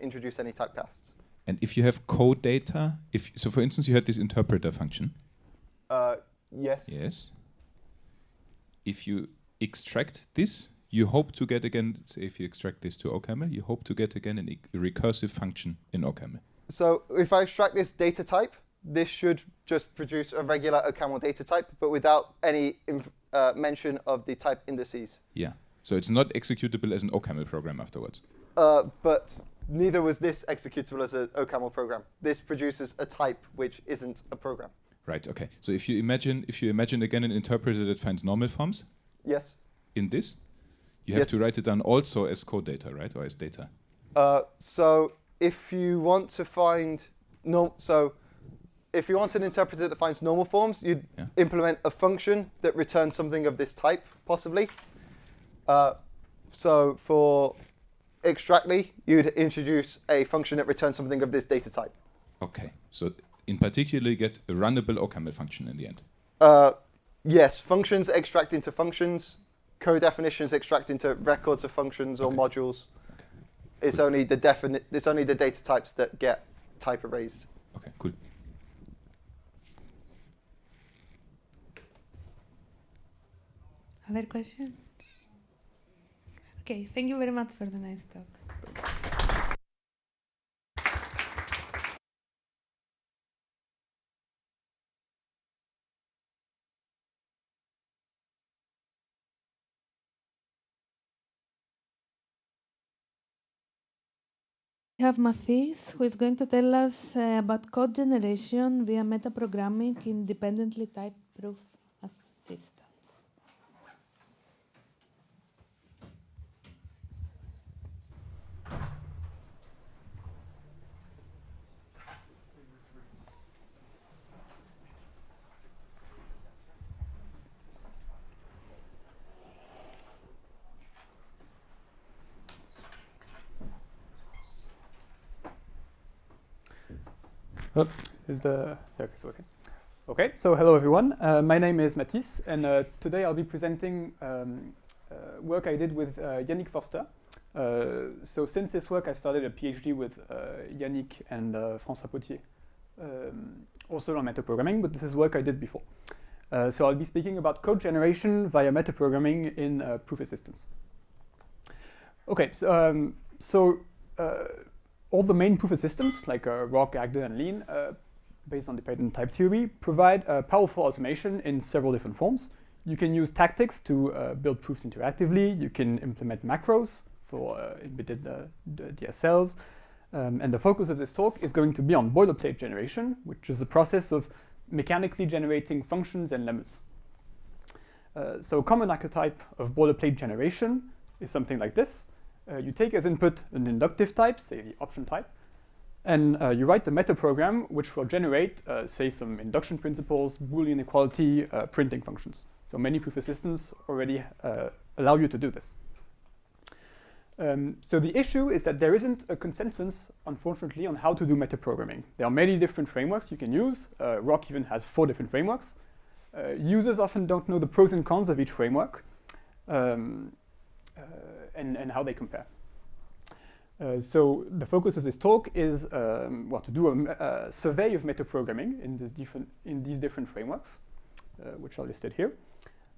S21: introduce any typecasts.
S4: And if you have code data, so for instance, you had this interpreter function.
S21: Yes.
S4: Yes. If you extract this, you hope to get again, say if you extract this to OCaml, you hope to get again a recursive function in OCaml.
S21: So if I extract this data type, this should just produce a regular OCaml data type, but without any mention of the type indices.
S4: Yeah. So it's not executable as an OCaml program afterwards.
S21: But neither was this executable as an OCaml program. This produces a type which isn't a program.
S4: Right. Okay. So if you imagine again an interpreter that finds normal forms.
S21: Yes.
S4: In this, you have to write it down also as code data, right, or as data.
S21: So if you want to find if you want an interpreter that finds normal forms, you'd implement a function that returns something of this type, possibly. So for extractly, you'd introduce a function that returns something of this data type.
S4: Okay. So in particular, you get a runnable OCaml function in the end.
S21: Yes, functions extract into functions. Code definitions extract into records of functions or modules.
S4: Okay.
S21: It's only the data types that get type erased.
S4: Okay, cool.
S1: Other questions? Okay, thank you very much for the nice talk. We have Mathis, who is going to tell us about code generation via metaprogramming independently type proof assistance.
S5: Oh, it's okay. Okay, so hello everyone. My name is Mathis, and today I'll be presenting work I did with Yannick Forster. So since this work, I started a PhD with Yannick and François Potier, also on metaprogramming, but this is work I did before. So I'll be speaking about code generation via metaprogramming in proof assistance. Okay, so all the main proof systems, like ROC, Agda, and Lean, based on dependent type theory, provide powerful automation in several different forms. You can use tactics to build proofs interactively. You can implement macros for embedded DSLs. And the focus of this talk is going to be on boilerplate generation, which is the process of mechanically generating functions and lemmas. So a common archetype of boilerplate generation is something like this. You take as input an inductive type, say the option type, and you write a metaprogram which will generate, say, some induction principles, Boolean equality, printing functions. So many proof assistants already allow you to do this. So the issue is that there isn't a consensus, unfortunately, on how to do metaprogramming. There are many different frameworks you can use. ROC even has 4 different frameworks. Users often don't know the pros and cons of each framework. And how they compare. So the focus of this talk is to do a survey of metaprogramming in these different frameworks, which are listed here.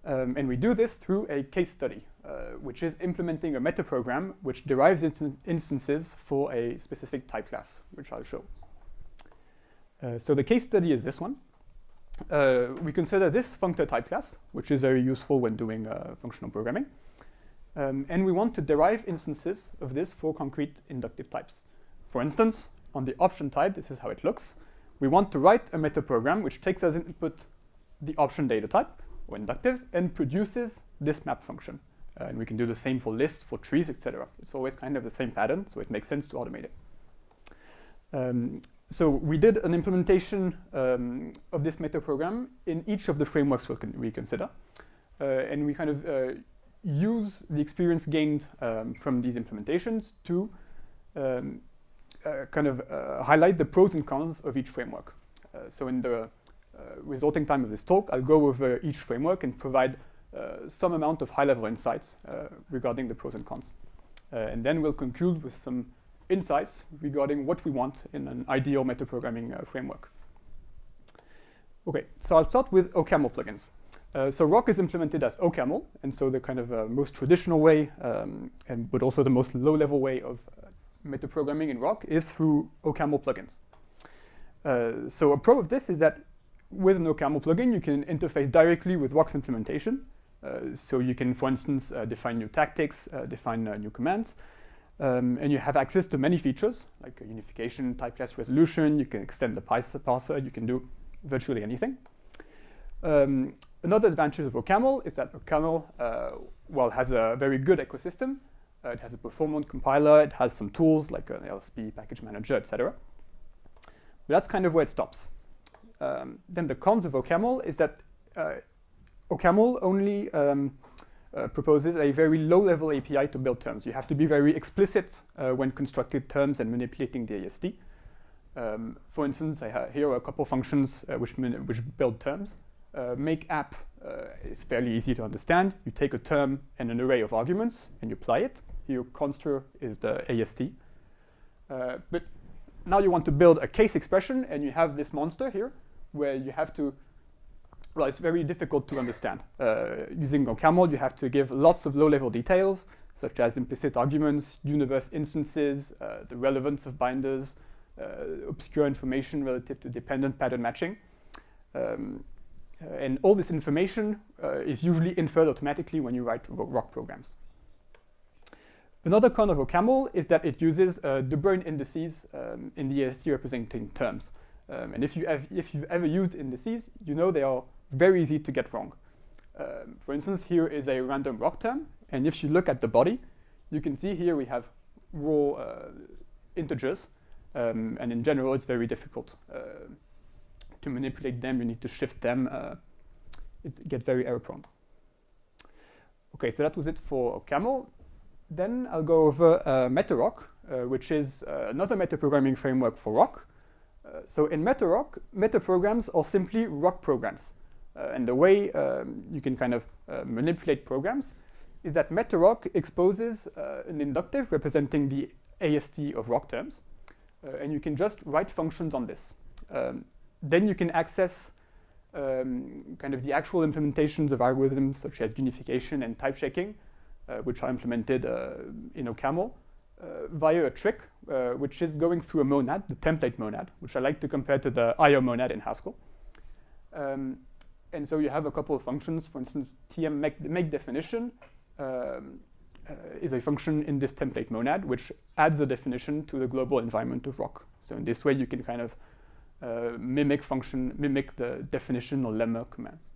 S5: And we do this through a case study, which is implementing a metaprogram which derives instances for a specific type class, which I'll show. So the case study is this one. We consider this functor type class, which is very useful when doing functional programming. And we want to derive instances of this for concrete inductive types. For instance, on the option type, this is how it looks. We want to write a metaprogram which takes as input the option data type, or inductive, and produces this map function. And we can do the same for lists, for trees, etc. It's always kind of the same pattern, so it makes sense to automate it. So we did an implementation of this metaprogram in each of the frameworks we consider. And we kind of use the experience gained from these implementations to highlight the pros and cons of each framework. So in the resulting time of this talk, I'll go over each framework and provide some amount of high-level insights regarding the pros and cons. And then we'll conclude with some insights regarding what we want in an ideal metaprogramming framework. Okay, so I'll start with OCaml plugins. So Rock is implemented as OCaml, and so the kind of most traditional way, but also the most low-level way of metaprogramming in Rock is through OCaml plugins. So a pro of this is that with an OCaml plugin, you can interface directly with Rock's implementation. So you can, for instance, define new tactics, define new commands, and you have access to many features like unification, type class resolution. You can extend the parser. You can do virtually anything. Another advantage of OCaml is that OCaml, has a very good ecosystem. It has a performant compiler. It has some tools like an LSP package manager, etc. But that's kind of where it stops. Then the cons of OCaml is that OCaml only proposes a very low-level API to build terms. You have to be very explicit when constructing terms and manipulating the AST. For instance, here are a couple functions which build terms. Make app is fairly easy to understand. You take a term and an array of arguments and you apply it. Here, constru is the AST. But now you want to build a case expression, and you have this monster here where you have to, well, it's very difficult to understand. Using OCaml, you have to give lots of low-level details, such as implicit arguments, universe instances, the relevance of binders, obscure information relative to dependent pattern matching. And all this information is usually inferred automatically when you write Rock programs. Another con of OCaml is that it uses De Bruijn indices in the AST representing terms. And if you've ever used indices, you know they are very easy to get wrong. For instance, here is a random Rock term, and if you look at the body, you can see here we have raw integers, and in general it's very difficult to manipulate them. You need to shift them. It gets very error prone. Okay, so that was it for OCaml. Then I'll go over MetaRock, which is another metaprogramming framework for Rock. So in MetaRock, metaprograms are simply Rock programs. And the way you can kind of manipulate programs is that MetaRock exposes an inductive representing the AST of Rock terms. And you can just write functions on this. Then you can access kind of the actual implementations of algorithms such as unification and type checking, which are implemented in OCaml, via a trick, which is going through a monad, the template monad, which I like to compare to the IO monad in Haskell. And so you have a couple of functions. For instance, tm make definition is a function in this template monad, which adds a definition to the global environment of Rock. So in this way, you can kind of mimic the definition or lemma commands.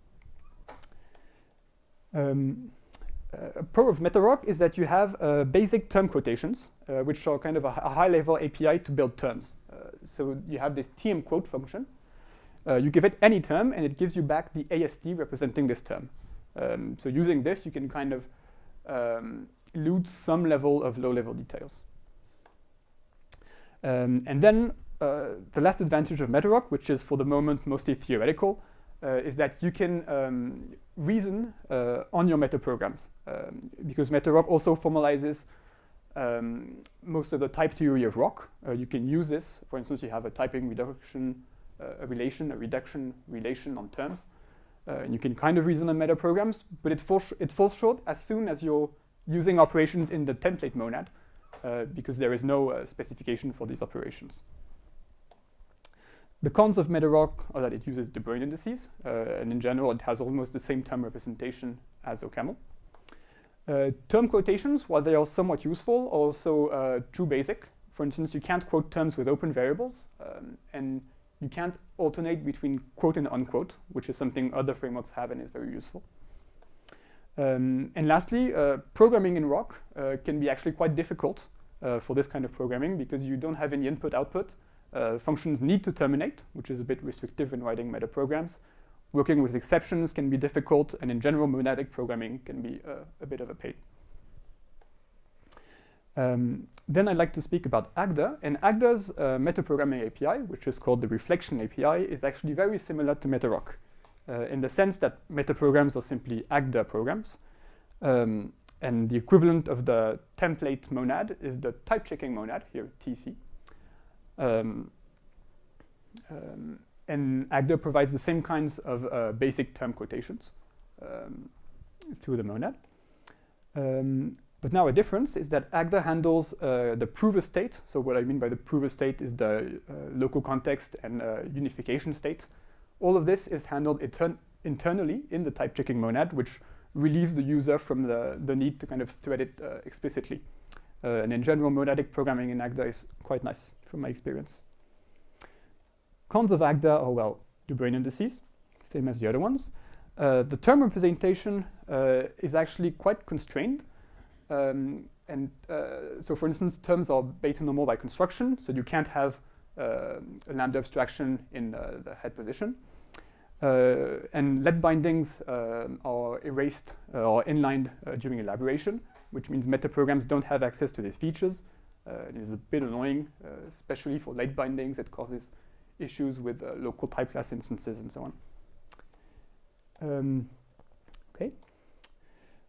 S5: A pro of MetaRock is that you have basic term quotations, which are kind of a high-level API to build terms. So you have this tm quote function. You give it any term, and it gives you back the AST representing this term. So using this, you can kind of loot some level of low-level details. And then the last advantage of MetaRock, which is for the moment mostly theoretical, is that you can reason on your metaprograms, because MetaRock also formalizes most of the type theory of Rock. You can use this. For instance, you have a typing reduction a reduction relation on terms. And you can kind of reason on metaprograms, but it falls short as soon as you're using operations in the template monad, because there is no specification for these operations. The cons of MetaRock are that it uses De Bruijn indices, and in general, it has almost the same term representation as OCaml. Term quotations, while they are somewhat useful, are also too basic. For instance, you can't quote terms with open variables, and you can't alternate between quote and unquote, which is something other frameworks have and is very useful. And lastly, programming in Rock can be actually quite difficult for this kind of programming because you don't have any input-output. Functions need to terminate, which is a bit restrictive in writing metaprograms. Working with exceptions can be difficult, and in general, monadic programming can be a bit of a pain. Then I'd like to speak about Agda, and Agda's metaprogramming API, which is called the Reflection API, is actually very similar to MetaRock. in the sense that metaprograms are simply AGDA programs. And the equivalent of the template monad is the type checking monad, here TC. And AGDA provides the same kinds of basic term quotations through the monad. But now a difference is that AGDA handles the prover state. So what I mean by the prover state is the local context and unification state. All of this is handled internally in the type checking monad, which relieves the user from the need to kind of thread it explicitly. And in general, monadic programming in AGDA is quite nice from my experience. Cons of AGDA are, well, De Bruijn indices, same as the other ones. The term representation is actually quite constrained. So for instance, terms are beta normal by construction, so you can't have a lambda abstraction in the head position. And let bindings are erased or inlined during elaboration, which means metaprograms don't have access to these features. It is a bit annoying, especially for late bindings. It causes issues with local type class instances and so on. Okay.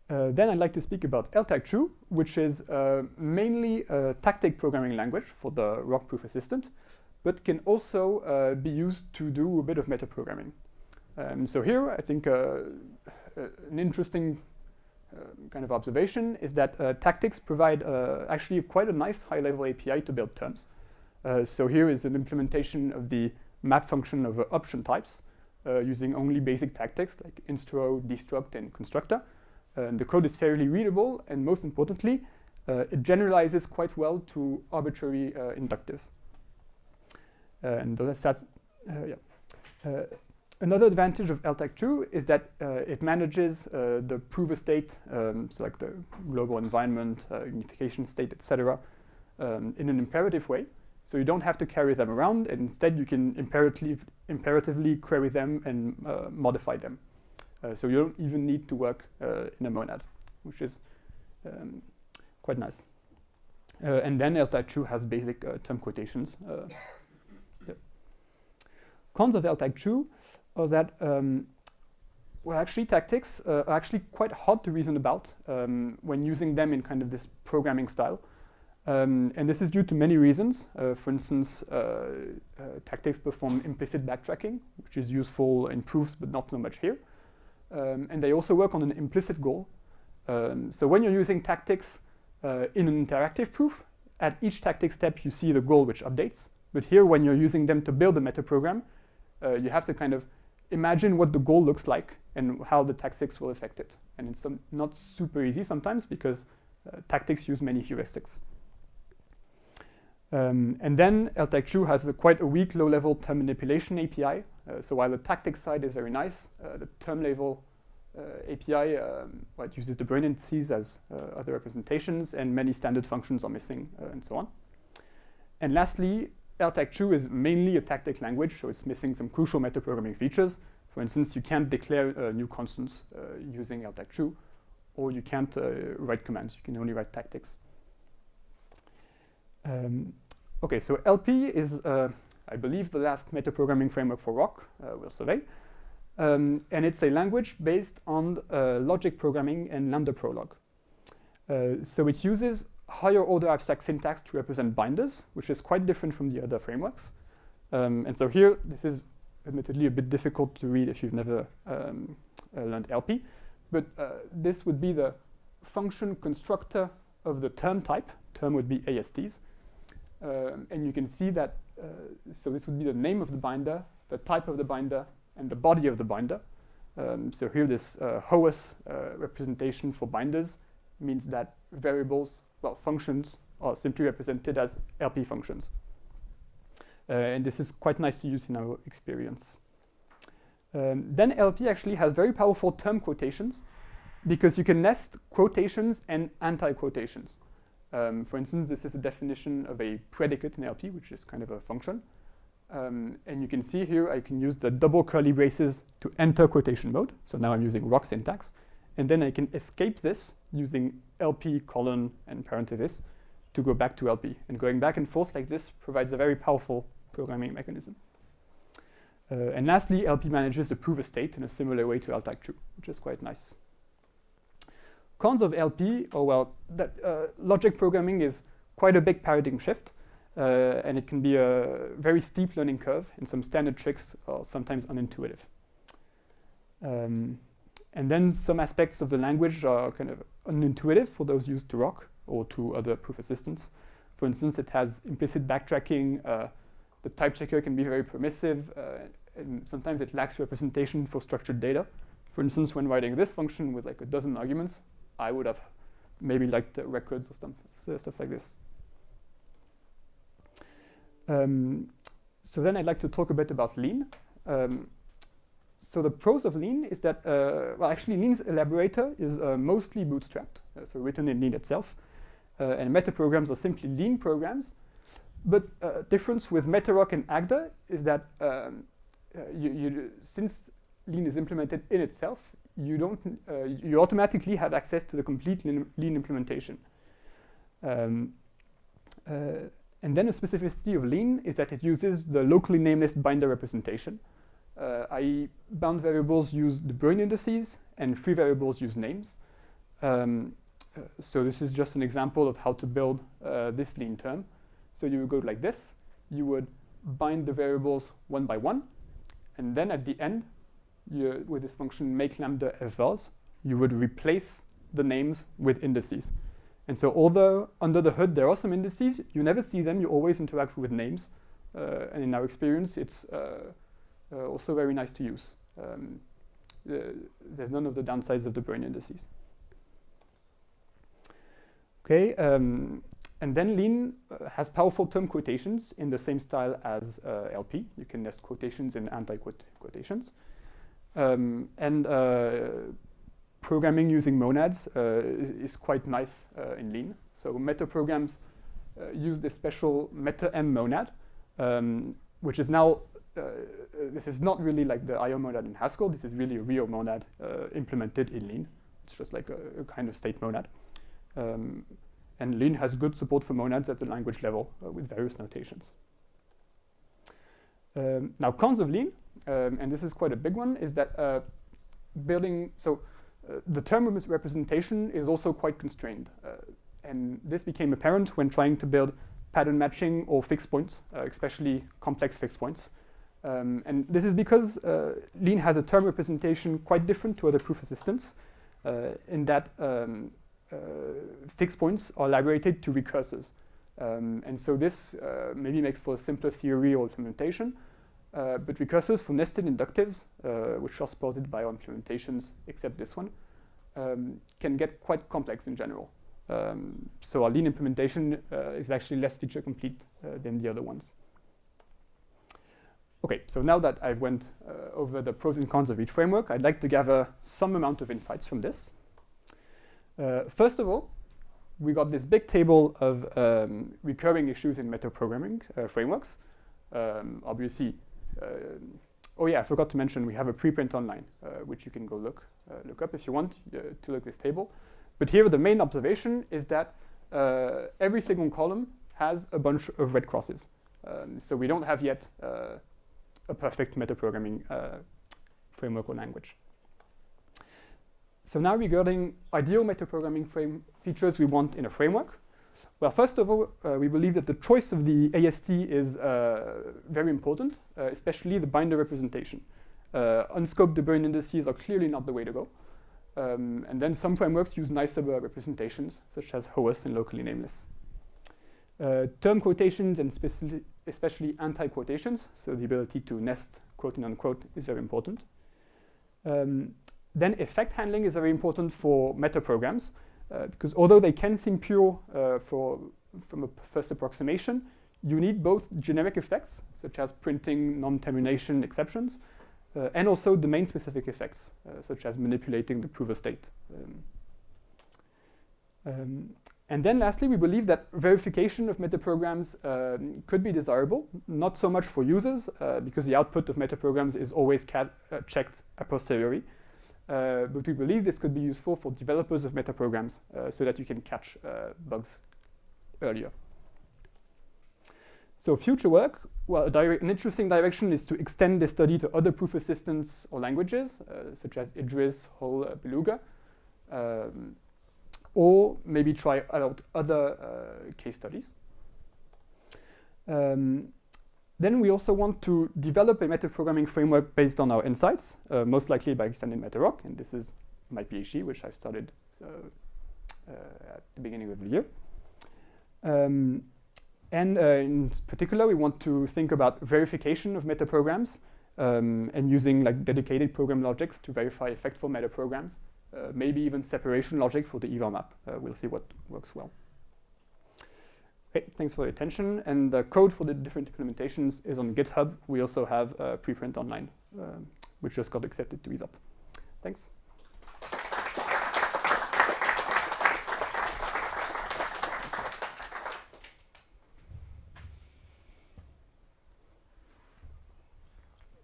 S5: Then I'd like to speak about LTAC2, which is mainly a tactic programming language for the ROC proof assistant, but can also be used to do a bit of metaprogramming. So here, I think an interesting kind of observation is that tactics provide actually quite a nice high-level API to build terms. So here is an implementation of the map function of option types using only basic tactics like instro, destruct, and constructor. And the code is fairly readable, and most importantly, it generalizes quite well to arbitrary inductives. And that's another advantage of LTAC2 is that it manages the prover state, so like the global environment, unification state, etc., in an imperative way. So you don't have to carry them around, and instead you can imperatively query them and modify them. So you don't even need to work in a monad, which is quite nice. And then LTAC2 has basic term quotations. Yeah. Cons of LTAC2 are that, well, actually tactics are actually quite hard to reason about when using them in kind of this programming style. And this is due to many reasons. For instance, tactics perform implicit backtracking, which is useful in proofs, but not so much here. And they also work on an implicit goal. So when you're using tactics in an interactive proof, at each tactic step you see the goal which updates. But here, when you're using them to build a metaprogram, you have to kind of imagine what the goal looks like and how the tactics will affect it. And it's not super easy sometimes because tactics use many heuristics. And then LTAC2 has quite a weak low-level term manipulation API. So while the tactics side is very nice, the term level API it uses De Bruijn indices as other representations, and many standard functions are missing, and so on. And lastly, LTAC2 is mainly a tactic language, so it's missing some crucial metaprogramming features. For instance, you can't declare new constants using LTAC2, or you can't write commands. You can only write tactics. Okay, so LP is, I believe, the last metaprogramming framework for ROC, we'll survey. And it's a language based on logic programming and lambda prolog. So it uses higher order abstract syntax to represent binders, which is quite different from the other frameworks. And so here, this is admittedly a bit difficult to read if you've never learned LP. But this would be the function constructor of the term type. Term would be ASTs. And you can see that, so this would be the name of the binder, the type of the binder, and the body of the binder. So here this HOAS representation for binders means that variables, well, functions are simply represented as LP functions. And this is quite nice to use in our experience. Then LP actually has very powerful term quotations because you can nest quotations and anti-quotations. For instance, this is a definition of a predicate in LP, which is kind of a function. And you can see here I can use the double curly braces to enter quotation mode. So now I'm using ROC syntax. And then I can escape this using LP colon and parenthesis to go back to LP. And going back and forth like this provides a very powerful programming mechanism. And lastly, LP manages the proof of state in a similar way to LType true, which is quite nice. Cons of LP, that logic programming is quite a big paradigm shift, and it can be a very steep learning curve, and some standard tricks are sometimes unintuitive. And then some aspects of the language are kind of unintuitive for those used to Rock or to other proof assistants. For instance, it has implicit backtracking. The type checker can be very permissive, and sometimes it lacks representation for structured data. For instance, when writing this function with like a dozen arguments, I would have maybe liked records or stuff like this. So then I'd like to talk a bit about Lean. So the pros of Lean is that, actually Lean's elaborator is mostly bootstrapped, so written in Lean itself. And metaprograms are simply Lean programs. But difference with MetaRock and Agda is that since Lean is implemented in itself, you automatically have access to the complete Lean implementation. And then a specificity of Lean is that it uses the locally nameless binder representation. i.e. bound variables use the Breuil indices and free variables use names. So this is just an example of how to build this Lean term. So you would go like this. You would bind the variables one by one, and then at the end, with this function make lambda fvars, you would replace the names with indices. And so although under the hood there are some indices, you never see them, you always interact with names. And in our experience, it's also very nice to use. There's none of the downsides of the Breuil indices. Okay, and then Lean has powerful term quotations in the same style as LP. You can nest quotations in anti-quotations. And programming using monads is quite nice in Lean. So metaprograms use this special meta-M monad, which is now, this is not really like the IO monad in Haskell. This is really a real monad implemented in Lean. It's just like a kind of state monad. And Lean has good support for monads at the language level with various notations. Now, cons of Lean, and this is quite a big one, is that the term representation is also quite constrained. And this became apparent when trying to build pattern matching or fixed points, especially complex fixed points. And this is because Lean has a term representation quite different to other proof assistants in that fixed points are elaborated to recursors. And so this maybe makes for a simpler theory or implementation. But recursors for nested inductives, which are supported by our implementations, except this one, can get quite complex in general. So our Lean implementation is actually less feature complete than the other ones. Okay, so now that I've went over the pros and cons of each framework, I'd like to gather some amount of insights from this. First of all, we got this big table of recurring issues in metaprogramming frameworks. Obviously, oh yeah, I forgot to mention we have a preprint online, which you can go look up if you want to look this table. But here the main observation is that every second column has a bunch of red crosses. So we don't have yet a perfect metaprogramming framework or language. So now regarding ideal metaprogramming features we want in a framework. Well, first of all, we believe that the choice of the AST is very important, especially the binder representation. Unscoped de Breuil indices are clearly not the way to go. And then some frameworks use nicer representations, such as HOAS and locally nameless. Term quotations and especially anti-quotations, so the ability to nest quote and unquote is very important. Then effect handling is very important for metaprograms, because although they can seem pure from a first approximation, you need both generic effects, such as printing, non-termination exceptions, and also domain-specific effects, such as manipulating the prover state. And then lastly, we believe that verification of metaprograms could be desirable, not so much for users, because the output of metaprograms is always checked a posteriori. But we believe this could be useful for developers of metaprograms so that you can catch bugs earlier. So future work, well, an interesting direction is to extend the study to other proof assistance or languages, such as Idris, Hull, Beluga, or maybe try out other case studies. Then we also want to develop a metaprogramming framework based on our insights, most likely by extending MetaRock, and this is my PhD, which I started at the beginning of the year. And in particular, we want to think about verification of metaprograms and using like dedicated program logics to verify effectful metaprograms, maybe even separation logic for the eval map. We'll see what works well. Okay, thanks for your attention. And the code for the different implementations is on GitHub. We also have a preprint online, which just got accepted to ease up. Thanks.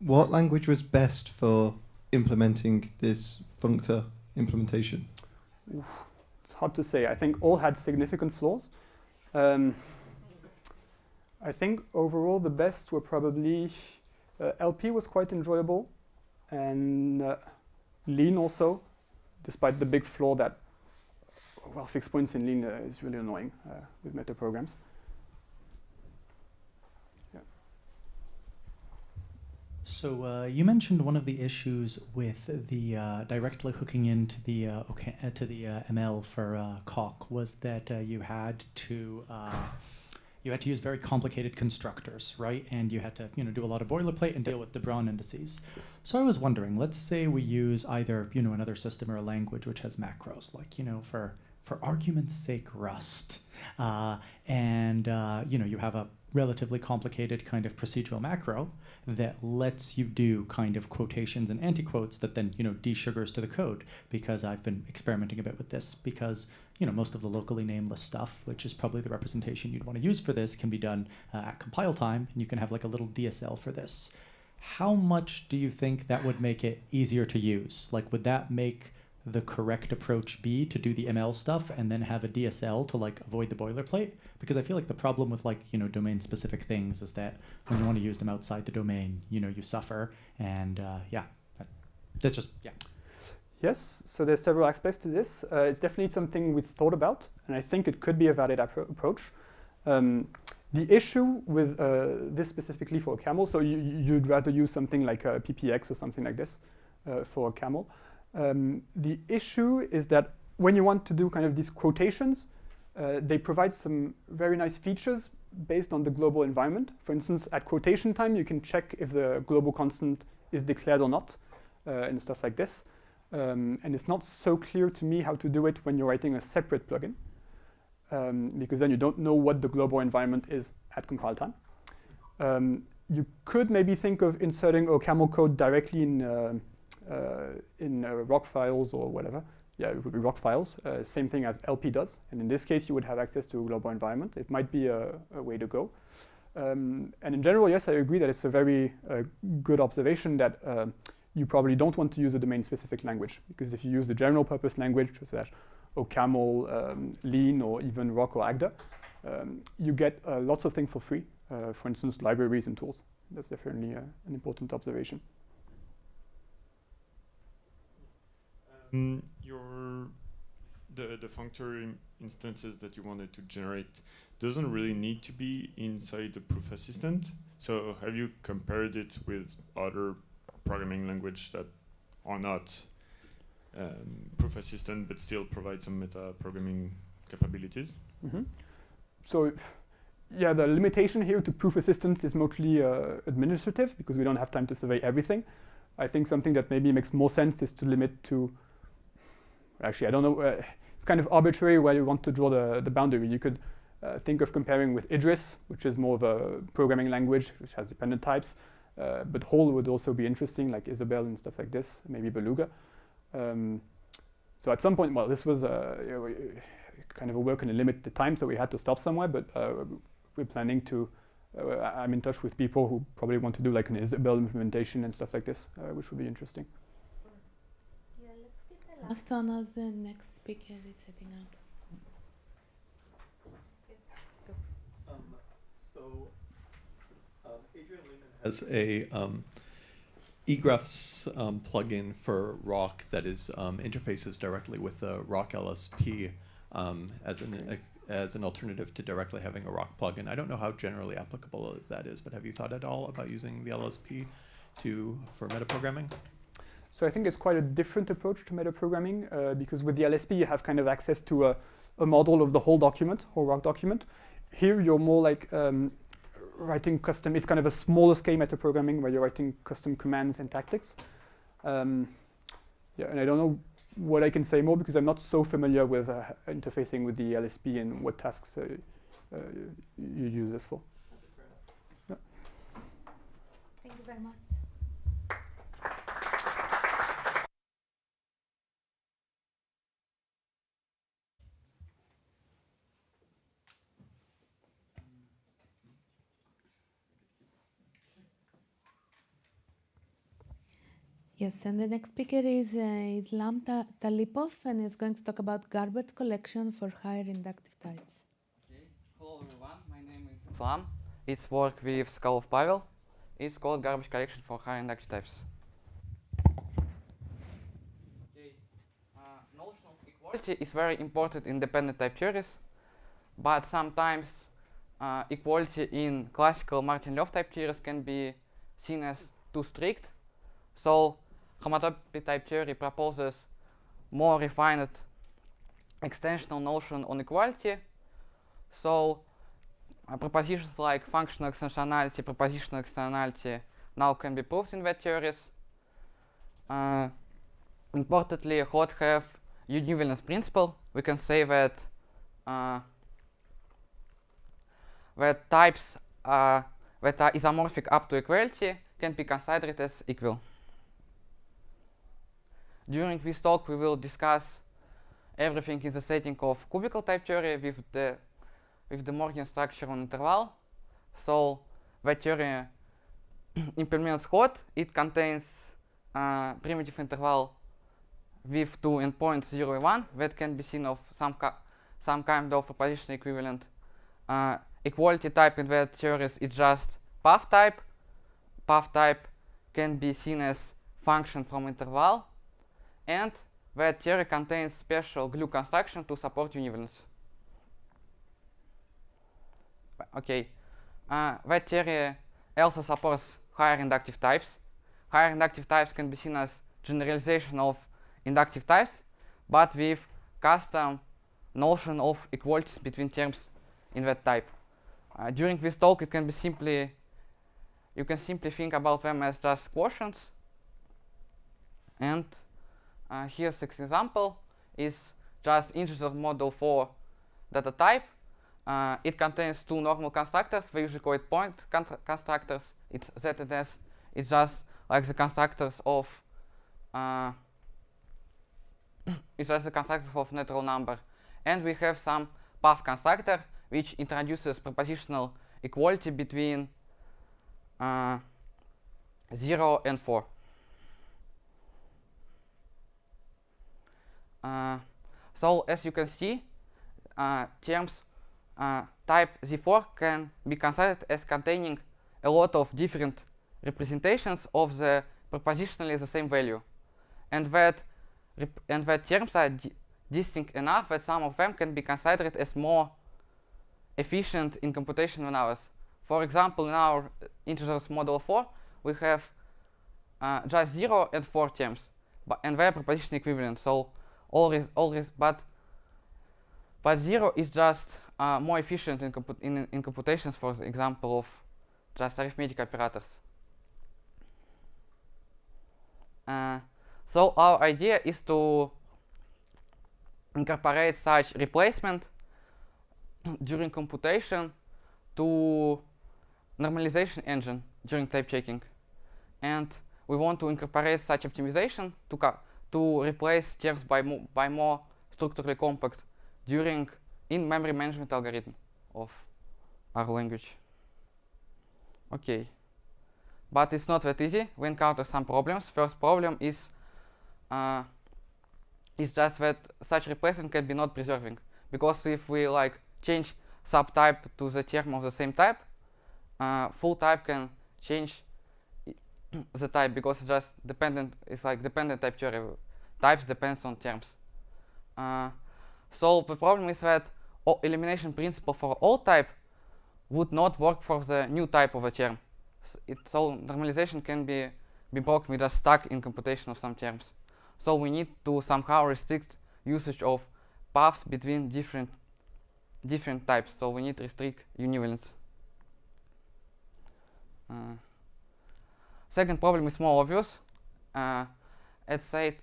S6: What language was best for implementing this functor implementation?
S5: Oof, it's hard to say. I think all had significant flaws. I think overall the best were probably LP was quite enjoyable, and Lean also, despite the big flaw that fixed points in Lean is really annoying with metaprograms.
S22: So you mentioned one of the issues with the directly hooking into the ML for Coq was that you had to use very complicated constructors, right? And you had to do a lot of boilerplate and deal with de Bruijn indices. Yes. So I was wondering, let's say we use either another system or a language which has macros, like for argument's sake, Rust, and you have a relatively complicated kind of procedural macro that lets you do kind of quotations and anti-quotes that then desugars to the code, because I've been experimenting a bit with this, because most of the locally nameless stuff, which is probably the representation you'd want to use for this, can be done at compile time, and you can have like a little DSL for this. How much do you think that would make it easier to use? Like, would that make the correct approach be to do the ML stuff and then have a DSL to like avoid the boilerplate? Because I feel like the problem with like domain specific things is that when you want to use them outside the domain, you suffer, and that's just
S5: Yes, so there's several aspects to this. It's definitely something we've thought about, and I think it could be a valid approach. The issue with this specifically for a camel, so you'd rather use something like a PPX or something like this for a camel. The issue is that when you want to do kind of these quotations, they provide some very nice features based on the global environment. For instance, at quotation time, you can check if the global constant is declared or not, and stuff like this. And it's not so clear to me how to do it when you're writing a separate plugin, because then you don't know what the global environment is at compile time. You could maybe think of inserting OCaml code directly in rock files or whatever. Yeah, it would be rock files, same thing as LP does. And in this case, you would have access to a global environment. It might be a way to go. And in general, yes, I agree that it's a very good observation that you probably don't want to use a domain-specific language, because if you use the general purpose language, such as OCaml, Lean, or even Rock or Agda, you get lots of things for free. For instance, libraries and tools. That's definitely an important observation.
S23: The functor instances that you wanted to generate doesn't really need to be inside the proof assistant. So have you compared it with other programming language that are not proof assistant but still provide some meta programming capabilities?
S5: Mm-hmm. So yeah, the limitation here to proof assistance is mostly administrative, because we don't have time to survey everything. I think something that maybe makes more sense is to limit to, actually I don't know, it's kind of arbitrary where you want to draw the boundary. You could think of comparing with Idris, which is more of a programming language which has dependent types, but Hull would also be interesting, like Isabelle and stuff like this, maybe Beluga. So at some point, well, this was kind of a work and a limited time, so we had to stop somewhere, but we're planning to, I'm in touch with people who probably want to do like an Isabelle implementation and stuff like this, which would be interesting.
S1: Yeah, let's get the last one as the next speaker is setting up.
S24: So
S13: Has a egrefs plugin for Rock that is interfaces directly with the Rock LSP as an alternative to directly having a Rock plugin. I don't know how generally applicable that is, but have you thought at all about using the LSP for metaprogramming?
S5: So I think it's quite a different approach to metaprogramming because with the LSP you have kind of access to a model of the whole document, whole Rock document. Here you're more like writing custom, it's kind of a smaller scale metaprogramming where you're writing custom commands and tactics. Yeah, and I don't know what I can say more because I'm not so familiar with interfacing with the LSP and what tasks you use this for. Yeah.
S1: Thank you very much. Yes, and the next speaker is Islam Talipov, and he's going to talk about garbage collection for higher inductive types.
S2: Okay. Hello everyone, my name is Islam. It's work with Salle of POPL'. It's called garbage collection for higher inductive types. Okay. Notion of equality is very important in dependent type theories, but sometimes equality in classical Martin-Löf type theories can be seen as too strict. So homotopy type theory proposes more refined extensional notion on equality. So propositions like functional extensionality, propositional externality now can be proved in wet theories. Importantly, hot have univalence principle. We can say that that types that are isomorphic up to equality can be considered as equal. During this talk, we will discuss everything in the setting of cubical type theory with the Morgan structure on interval. So that theory implements hot. It contains primitive interval with two endpoints 0 and 1 that can be seen of some kind of proposition equivalent. Equality type in that theories is just path type. Path type can be seen as function from interval. And that theory contains special glue construction to support univalence. Okay, that theory also supports higher inductive types. Higher inductive types can be seen as generalization of inductive types, but with custom notion of equalities between terms in that type. During this talk, you can simply think about them as just quotients. And here's an example. Is just integer model for data type. It contains two normal constructors. We usually call it point constructors. It's Z and S. It's just like the constructors of natural number. And we have some path constructor which introduces propositional equality between 0 and 4. So as you can see, terms type Z4 can be considered as containing a lot of different representations of the propositionally the same value, and that terms are distinct enough that some of them can be considered as more efficient in computation than others. For example, in our integers model 4, we have just 0 and 4 terms, and they are proposition equivalent. So but 0 is just more efficient in computations, for the example of just arithmetic operators. So our idea is to incorporate such replacement during computation to normalization engine during type checking, and we want to incorporate such optimization to replace terms by more structurally compact during in-memory management algorithm of our language. Okay, but it's not that easy. We encounter some problems. First problem is just that such replacement can be not preserving, because if we change subtype to the term of the same type, full type can change the type because it's just dependent. It's like dependent type theory. Types depends on terms. So the problem is that elimination principle for all type would not work for the new type of a term. So normalization can be broken. We just stuck in computation of some terms. So we need to somehow restrict usage of paths between different types. So we need to restrict univalence. Second problem is more obvious. As said,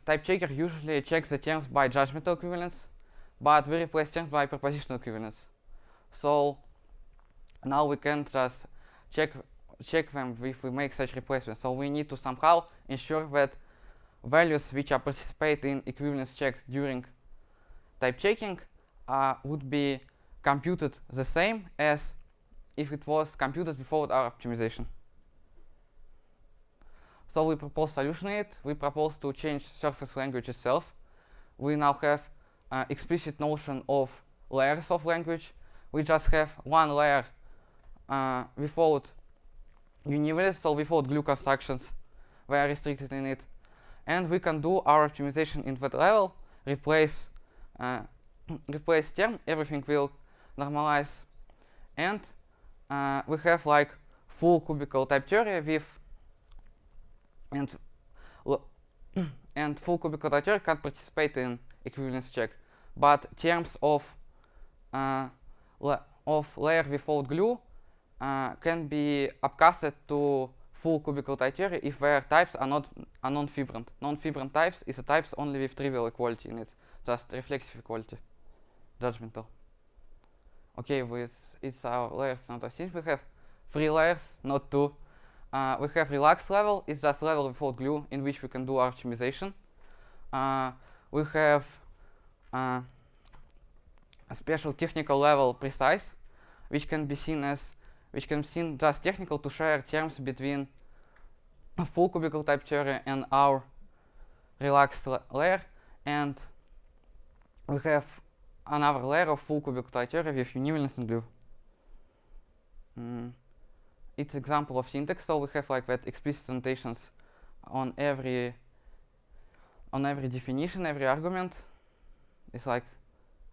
S2: type checker usually checks the terms by judgmental equivalence, but we replace terms by propositional equivalence. So now we can't just check them if we make such replacements. So we need to somehow ensure that values which are participate in equivalence check during type checking would be computed the same as if it was computed without our optimization. So we propose solution it. We propose to change surface language itself. We now have explicit notion of layers of language. We just have one layer without univalence, so without glue constructions, we are restricted in it. And we can do our optimization in that level, replace term, everything will normalize. And we have like full cubical type theory with and full cubical type theory can participate in equivalence check. But terms of layer without glue can be upcasted to full cubical type theory if their types are non-fibrant. Non-fibrant types is a types only with trivial equality in it, just reflexive equality, judgmental. Okay, with it's our layers not as we have 3 layers, not 2. We have relaxed level, it's just level without glue in which we can do our optimization. We have a special technical level precise, which can be seen just technical to share terms between full cubical type theory and our relaxed layer, and we have another layer of full cubical type theory with univalence and glue. It's example of syntax, so we have like that explicit annotations on every definition, every argument. It's like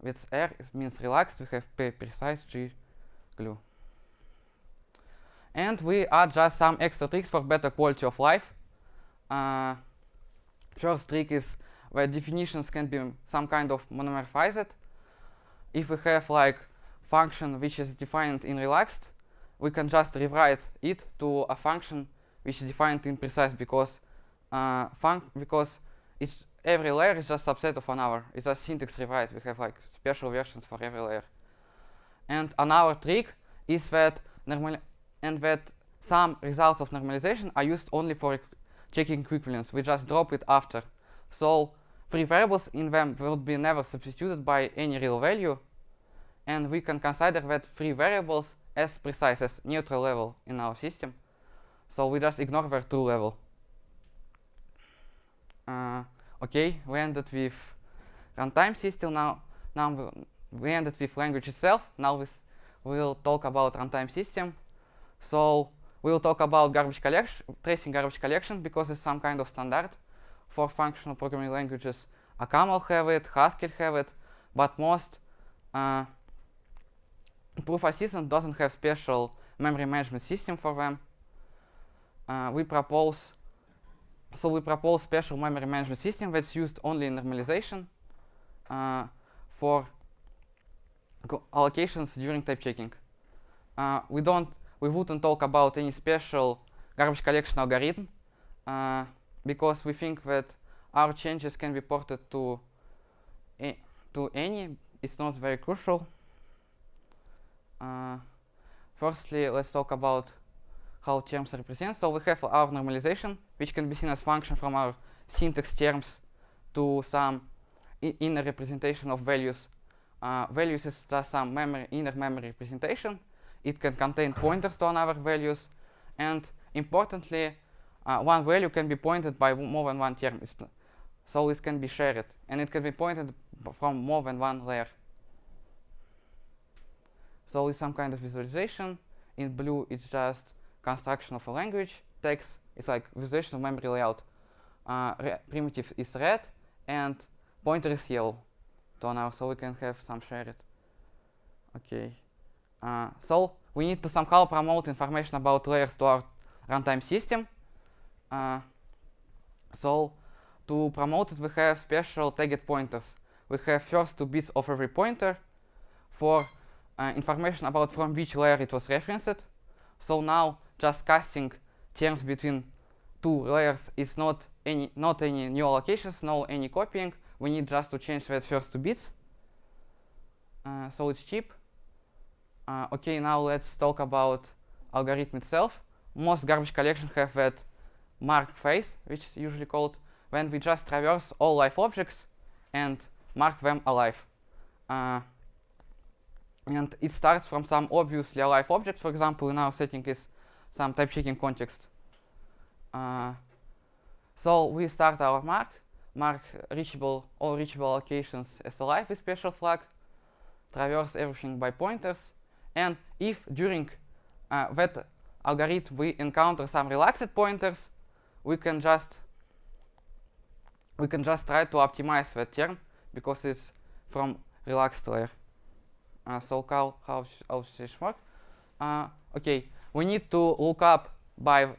S2: with R it means relaxed, we have P precise, G glue. And we add just some extra tricks for better quality of life. First trick is where definitions can be some kind of monomorphized. If we have like function which is defined in relaxed, we can just rewrite it to a function which is defined in precise because every layer is just subset of another. It's just syntax rewrite. We have like special versions for every layer. And another trick is that some results of normalization are used only for checking equivalence. We just drop it after. So free variables in them will be never substituted by any real value, and we can consider that free variables as precise as neutral level in our system. So we just ignore their true level. Okay, we ended with runtime system. Now we ended with language itself. Now we'll talk about runtime system. So we'll talk about garbage collection, tracing garbage collection, because it's some kind of standard for functional programming languages. Camel have it, Haskell have it, but most proof assistant doesn't have special memory management system for them. We propose special memory management system that's used only in normalization for allocations during type checking. We wouldn't talk about any special garbage collection algorithm because we think that our changes can be ported to any. It's not very crucial. Firstly, let's talk about how terms are represented. So we have our normalization, which can be seen as function from our syntax terms to some inner representation of values. Values is just some inner memory representation. It can contain pointers to another values, and importantly, one value can be pointed by more than one term. So it can be shared, and it can be pointed from more than one layer. So it's some kind of visualization. In blue, it's just construction of a language. Text is like visualization of memory layout. Primitive is red, and pointer is yellow. So we can have some shared. Okay. So we need to somehow promote information about layers to our runtime system. So to promote it, we have special tagged pointers. We have first 2 bits of every pointer for information about from which layer it was referenced. So now just casting terms between 2 layers is not any new allocations, no any copying. We need just to change that first 2 bits. So it's cheap. Okay, now let's talk about algorithm itself. Most garbage collections have that mark phase, which is usually called when we just traverse all live objects and mark them alive. And it starts from some obviously alive object. For example, in our setting is some type checking context. So we start our mark all reachable allocations as alive with special flag, traverse everything by pointers, and if during that algorithm we encounter some relaxed pointers, we can just try to optimize that term because it's from relaxed layer. So how does this work? Okay, we need to look up by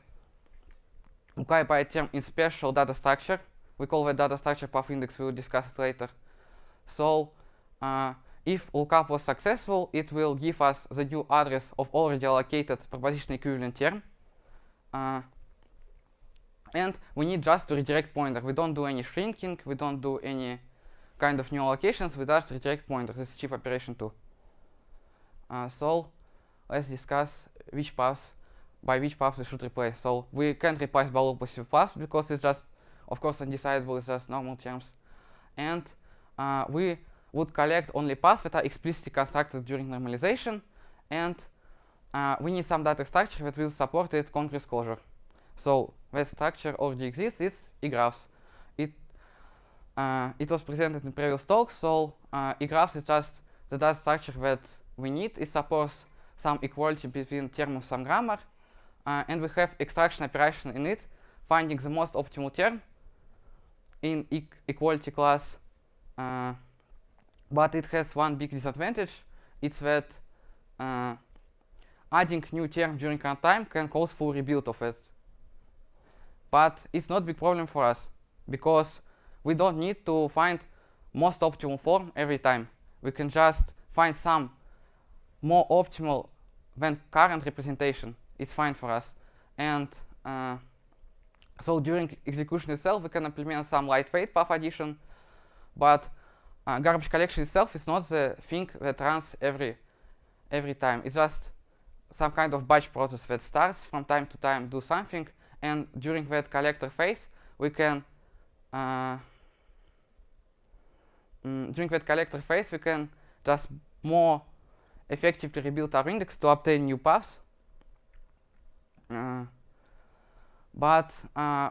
S2: a term in special data structure. We call that data structure path index. We will discuss it later. So if lookup was successful, it will give us the new address of already allocated proposition equivalent term. And we need just to redirect pointer. We don't do any shrinking. We don't do any kind of new allocations. We just redirect pointer. This is a cheap operation too. So let's discuss by which paths we should replace. So we can't replace by all possible paths because it's just, of course, undecidable. It's just normal terms. And we would collect only paths that are explicitly constructed during normalization. And we need some data structure that will support it concrete closure. So that structure already exists. It's egraphs. It was presented in previous talks. So egraphs is just the data structure that we need. It supports some equality between terms of some grammar. And we have extraction operation in it, finding the most optimal term in equality class. But it has one big disadvantage. It's that adding new term during runtime can cause full rebuild of it. But it's not a big problem for us because we don't need to find most optimal form every time. We can just find some more optimal than current representation. It's fine for us. And so during execution itself, we can implement some lightweight path addition, but garbage collection itself is not the thing that runs every time. It's just some kind of batch process that starts from time to time, do something, and during that collector phase, we can just more effectively rebuild our index to obtain new paths. But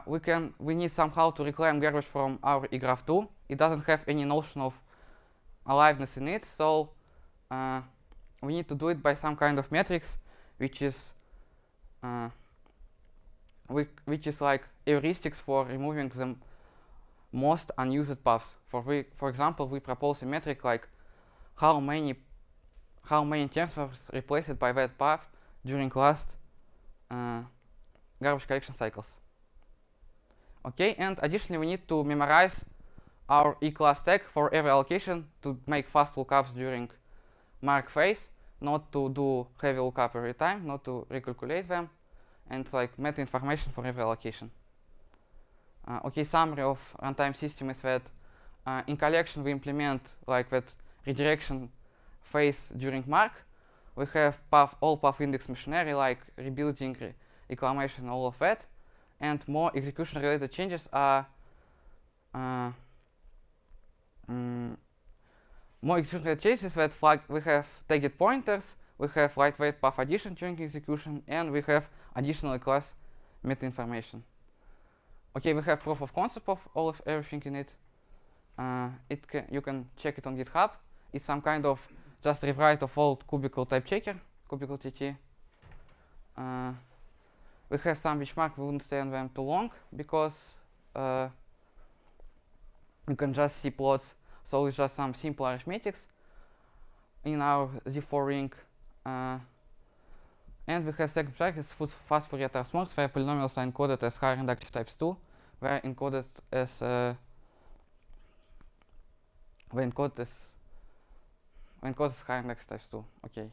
S2: we need somehow to reclaim garbage from our egraph too. It doesn't have any notion of aliveness in it, so we need to do it by some kind of metrics, which is like heuristics for removing the most unused paths. For example, we propose a metric like how many terms were replaced by that path during last garbage collection cycles. Okay, and additionally, we need to memorize our E-class tag for every allocation to make fast lookups during mark phase, not to do heavy lookup every time, not to recalculate them, and like meta information for every allocation. Okay, summary of runtime system is that in collection we implement like that redirection phase during mark. We have all path index machinery like rebuilding, reclamation, all of that, and more execution related changes are more execution related changes that we have tagged pointers, we have lightweight path addition during execution, and we have additional class meta information. Okay, we have proof of concept of everything in it. You can check it on GitHub. It's some kind of just rewrite of old cubicle type checker, cubicle TT. we have some benchmark, we wouldn't stay on them too long because you can just see plots. So it's just some simple arithmetics in our Z4 ring. And we have second track, it's fast Fourier transforms where polynomials are encoded as higher inductive types 2, where encoded as higher inductive types 2. Okay.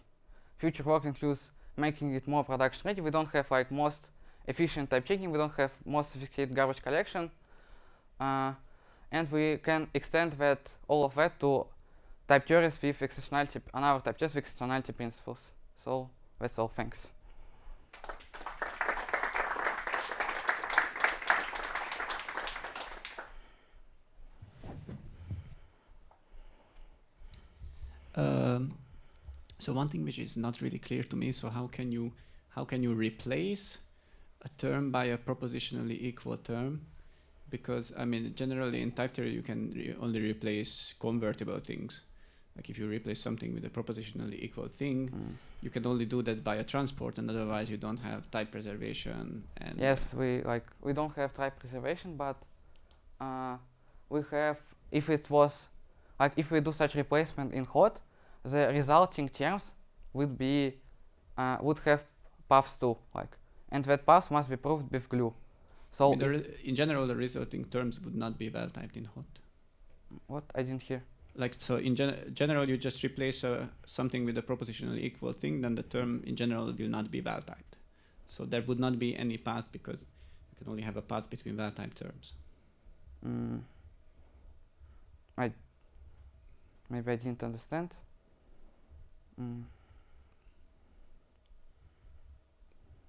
S2: Future work includes making it more production ready. We don't have like most efficient type checking, we don't have most sophisticated garbage collection. And we can extend that all of that to type theories with exceptionality, another type theories with exceptionality principles. So that's all. Thanks.
S7: So one thing which is not really clear to me. So how can you replace a term by a propositionally equal term? Because I mean, generally in type theory you can only replace convertible things. Like if you replace something with a propositionally equal thing, you can only do that by a transport, and otherwise you don't have type preservation. And
S2: yes, we don't have type preservation, but we have, if it was like if we do such replacement in hot, the resulting terms would be would have paths too, like, and that path must be proved with glue. So
S7: I mean, in general, the resulting terms would not be well typed in hot.
S2: What? I didn't hear.
S7: Like, so in general, you just replace something with a propositionally equal thing, then the term in general will not be well typed. So there would not be any path because you can only have a path between well typed terms.
S2: Maybe I didn't understand.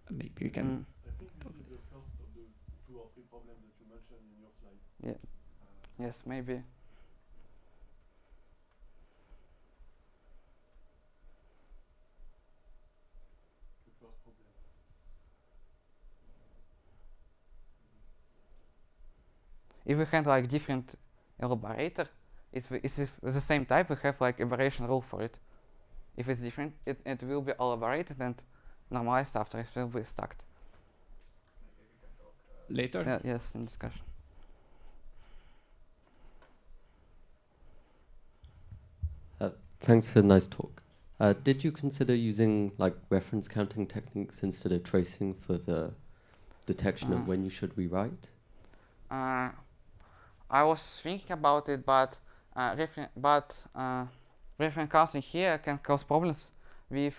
S7: Maybe we can.
S10: I think this is the first of the 2 or 3 problems that you mentioned in your slide.
S2: Yeah. Yes, maybe.
S10: The first problem.
S2: If we had like different elaborator, it's the same type, we have like aberration rule for it. If it's different, it will be elaborated and normalized after it will be stacked.
S7: Later?
S2: Yeah, yes, in discussion.
S15: Thanks for a nice talk. Did you consider using like reference counting techniques instead of tracing for the detection of when you should rewrite?
S2: I was thinking about it, but reference counting here can cause problems with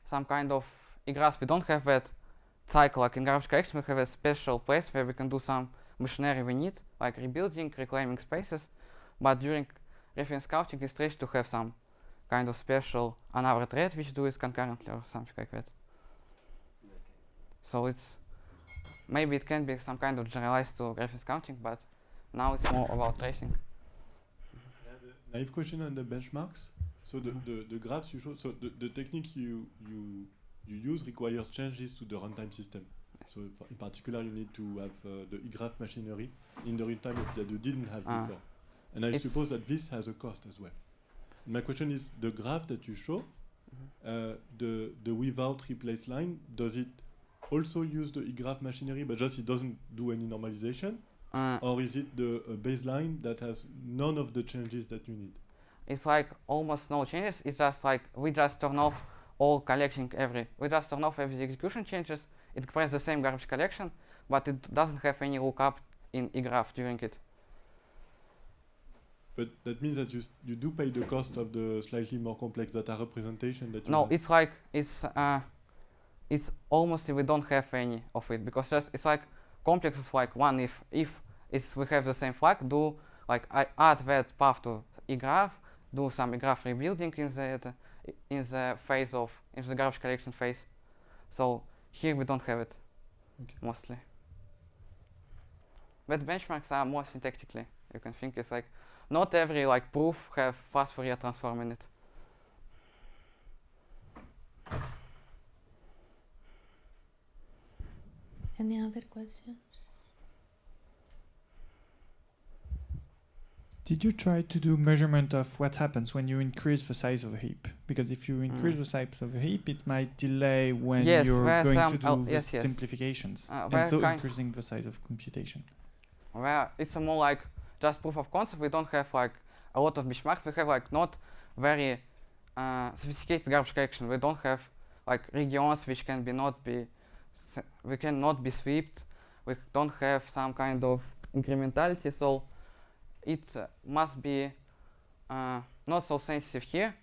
S2: some kind of egraph. We don't have that cycle like in garbage collection. We have a special place where we can do some machinery we need, like rebuilding, reclaiming spaces. But during reference counting, it's strange to have some kind of special another thread which do it concurrently or something like that. So it's maybe it can be some kind of generalized to reference counting, but now it's more about tracing.
S10: I have a naive question on the benchmarks. So the graphs you show, so the technique you use requires changes to the runtime system. So in particular, you need to have the graph machinery in the runtime that you didn't have before. And I suppose that this has a cost as well. My question is, the graph that you show, the without replace line, does it also use the graph machinery, but just it doesn't do any normalization? Or is it the baseline that has none of the changes that you need?
S2: It's like almost no changes. It's just like we just turn off all collecting we just turn off every execution changes. It creates the same garbage collection, but it doesn't have any lookup in egraph during it.
S10: But that means that you do pay the cost of the slightly more complex data representation that you
S2: No,
S10: have.
S2: it's like it's almost we don't have any of it because just it's like complex is like one if we have the same flag, do like I add that path to egraph, do some egraph rebuilding in the phase of the garbage collection phase. So here we don't have it mostly. But benchmarks are more syntactically. You can think it's like not every like proof have fast Fourier transform in it.
S1: Any other questions?
S8: Did you try to do measurement of what happens when you increase the size of a heap? Because if you increase the size of a heap, it might delay when you're going to do the simplifications, and so increasing the size of computation.
S2: Well, it's more like just proof of concept. We don't have like a lot of benchmarks. We have like not very sophisticated garbage collection. We don't have like regions which can be we cannot be swept. We don't have some kind of incrementality, so it must be not so sensitive here.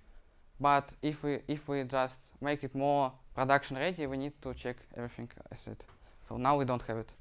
S2: But if we just make it more production ready, we need to check everything as it. So now we don't have it.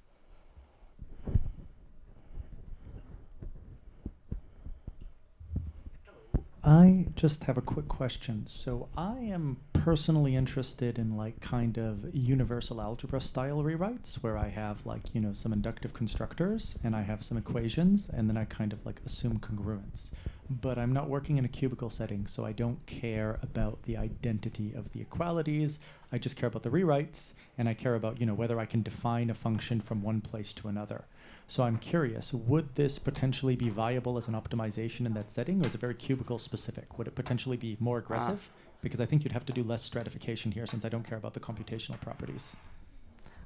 S22: I just have a quick question. So I am personally interested in like kind of universal algebra style rewrites where I have like, you know, some inductive constructors and I have some equations and then I kind of like assume congruence. But I'm not working in a cubical setting, so I don't care about the identity of the equalities. I just care about the rewrites and I care about, you know, whether I can define a function from one place to another. So I'm curious, would this potentially be viable as an optimization in that setting, or is it very cubicle specific? Would it potentially be more aggressive? Because I think you'd have to do less stratification here since I don't care about the computational properties.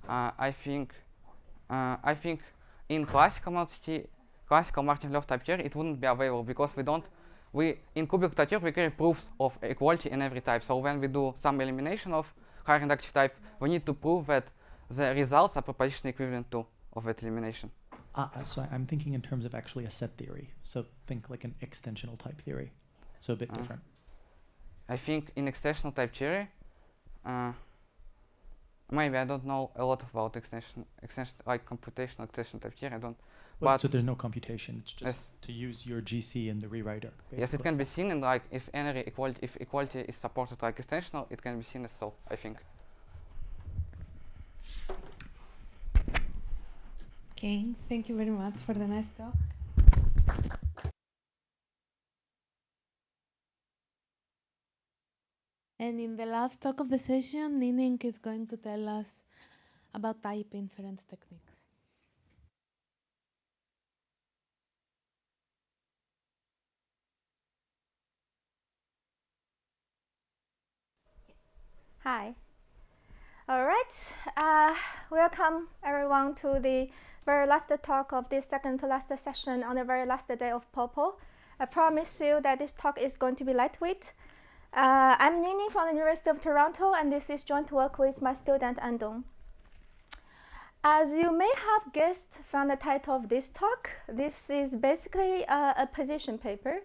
S2: I think in classical Martin-Löf type theory, it wouldn't be available because in cubical type theory we carry proofs of equality in every type. So when we do some elimination of higher inductive type, we need to prove that the results are propositionally equivalent to of that elimination.
S22: So I'm thinking in terms of actually a set theory. So think like an extensional type theory. So a bit different.
S2: I think in extensional type theory, maybe I don't know a lot about extension like computational extension type theory. I don't.
S22: But so there's no computation. It's just to use your GC in the rewriter. Basically.
S2: Yes, it can be seen in like if equality is supported like extensional, it can be seen as so. I think.
S1: Okay, thank you very much for the nice talk. And in the last talk of the session, Nining is going to tell us about type inference techniques.
S9: Hi. All right. Welcome everyone to the very last talk of this second to last session on the very last day of POPL'. I promise you that this talk is going to be lightweight. I'm Nining from the University of Toronto, and this is joint work with my student Andong. As you may have guessed from the title of this talk, this is basically a position paper.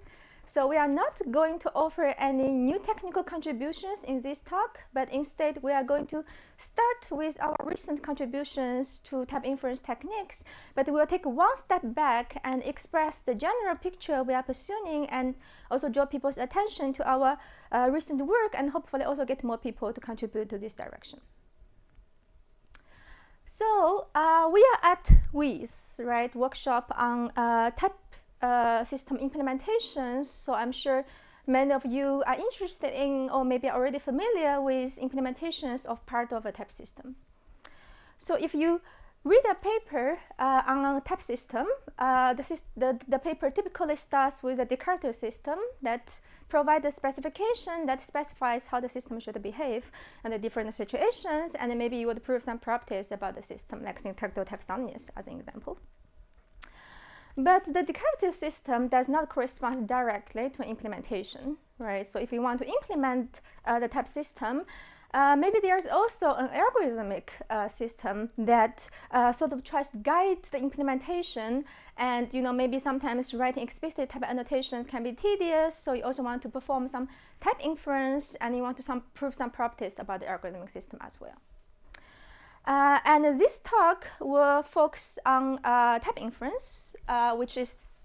S9: So we are not going to offer any new technical contributions in this talk, but instead we are going to start with our recent contributions to type inference techniques, but we will take one step back and express the general picture we are pursuing and also draw people's attention to our recent work and hopefully also get more people to contribute to this direction. So we are at WITS, right, workshop on type system implementations, so I'm sure many of you are interested in or maybe already familiar with implementations of part of a type system. So if you read a paper on a type system, the paper typically starts with a Descartes system that provides a specification that specifies how the system should behave under different situations, and then maybe you would prove some properties about the system, like syntactical type soundness as an example. But the Descartes system does not correspond directly to implementation, right? So if you want to implement the type system, maybe there's also an algorithmic system that sort of tries to guide the implementation, and maybe sometimes writing explicit type annotations can be tedious. So you also want to perform some type inference, and you want to prove some properties about the algorithmic system as well. And this talk will focus on type inference, which is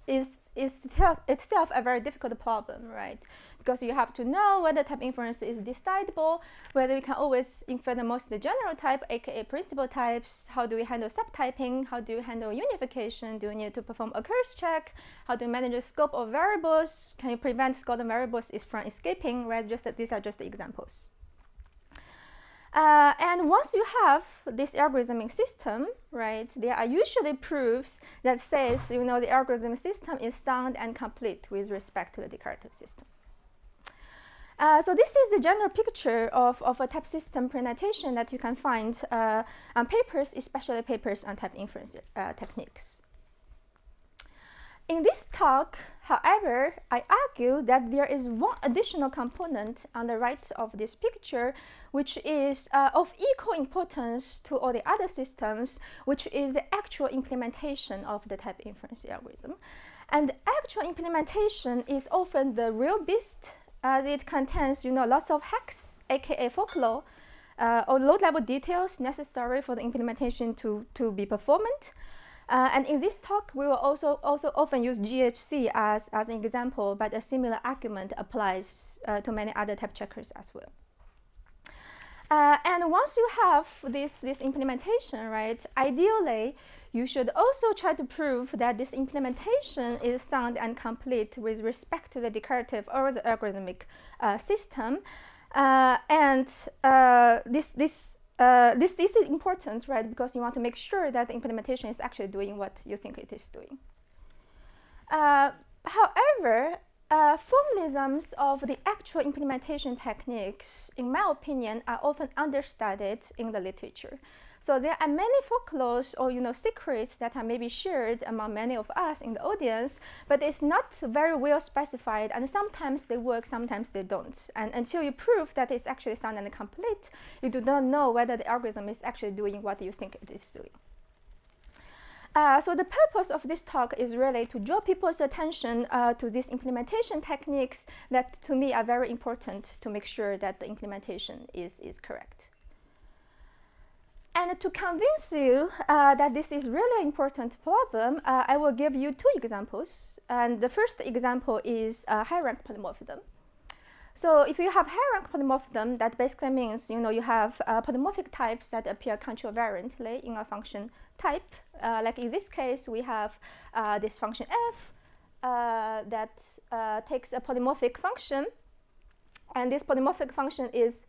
S9: itself a very difficult problem, right? Because you have to know whether type inference is decidable, whether we can always infer the most general type, aka principal types. How do we handle subtyping? How do you handle unification? Do you need to perform a curse check? How do you manage the scope of variables? Can you prevent scope of variables from escaping, right? These are just the examples. And once you have this algorithmic system, right, there are usually proofs that says, the algorithmic system is sound and complete with respect to the declarative system. So this is the general picture of a type system implementation that you can find on papers, especially papers on type inference techniques. In this talk, however, I argue that there is one additional component on the right of this picture, which is of equal importance to all the other systems, which is the actual implementation of the type inference algorithm. And the actual implementation is often the real beast, as it contains, lots of hacks, aka folklore, or low-level details necessary for the implementation to be performant. And in this talk, we will also often use GHC as an example, but a similar argument applies to many other type checkers as well. And once you have this implementation, right, ideally, you should also try to prove that this implementation is sound and complete with respect to the declarative or the algorithmic system. This is important, right, because you want to make sure that the implementation is actually doing what you think it is doing. However, formalisms of the actual implementation techniques, in my opinion, are often understudied in the literature. So there are many folklores or secrets that are maybe shared among many of us in the audience, but it's not very well specified, and sometimes they work, sometimes they don't. And until you prove that it's actually sound and complete, you do not know whether the algorithm is actually doing what you think it is doing. So the purpose of this talk is really to draw people's attention to these implementation techniques that to me are very important to make sure that the implementation is correct. And to convince you that this is really an important problem, I will give you two examples. And the first example is high-rank polymorphism. So if you have high-rank polymorphism, that basically means you have polymorphic types that appear contravariantly in a function type. Like in this case, we have this function f that takes a polymorphic function, and this polymorphic function is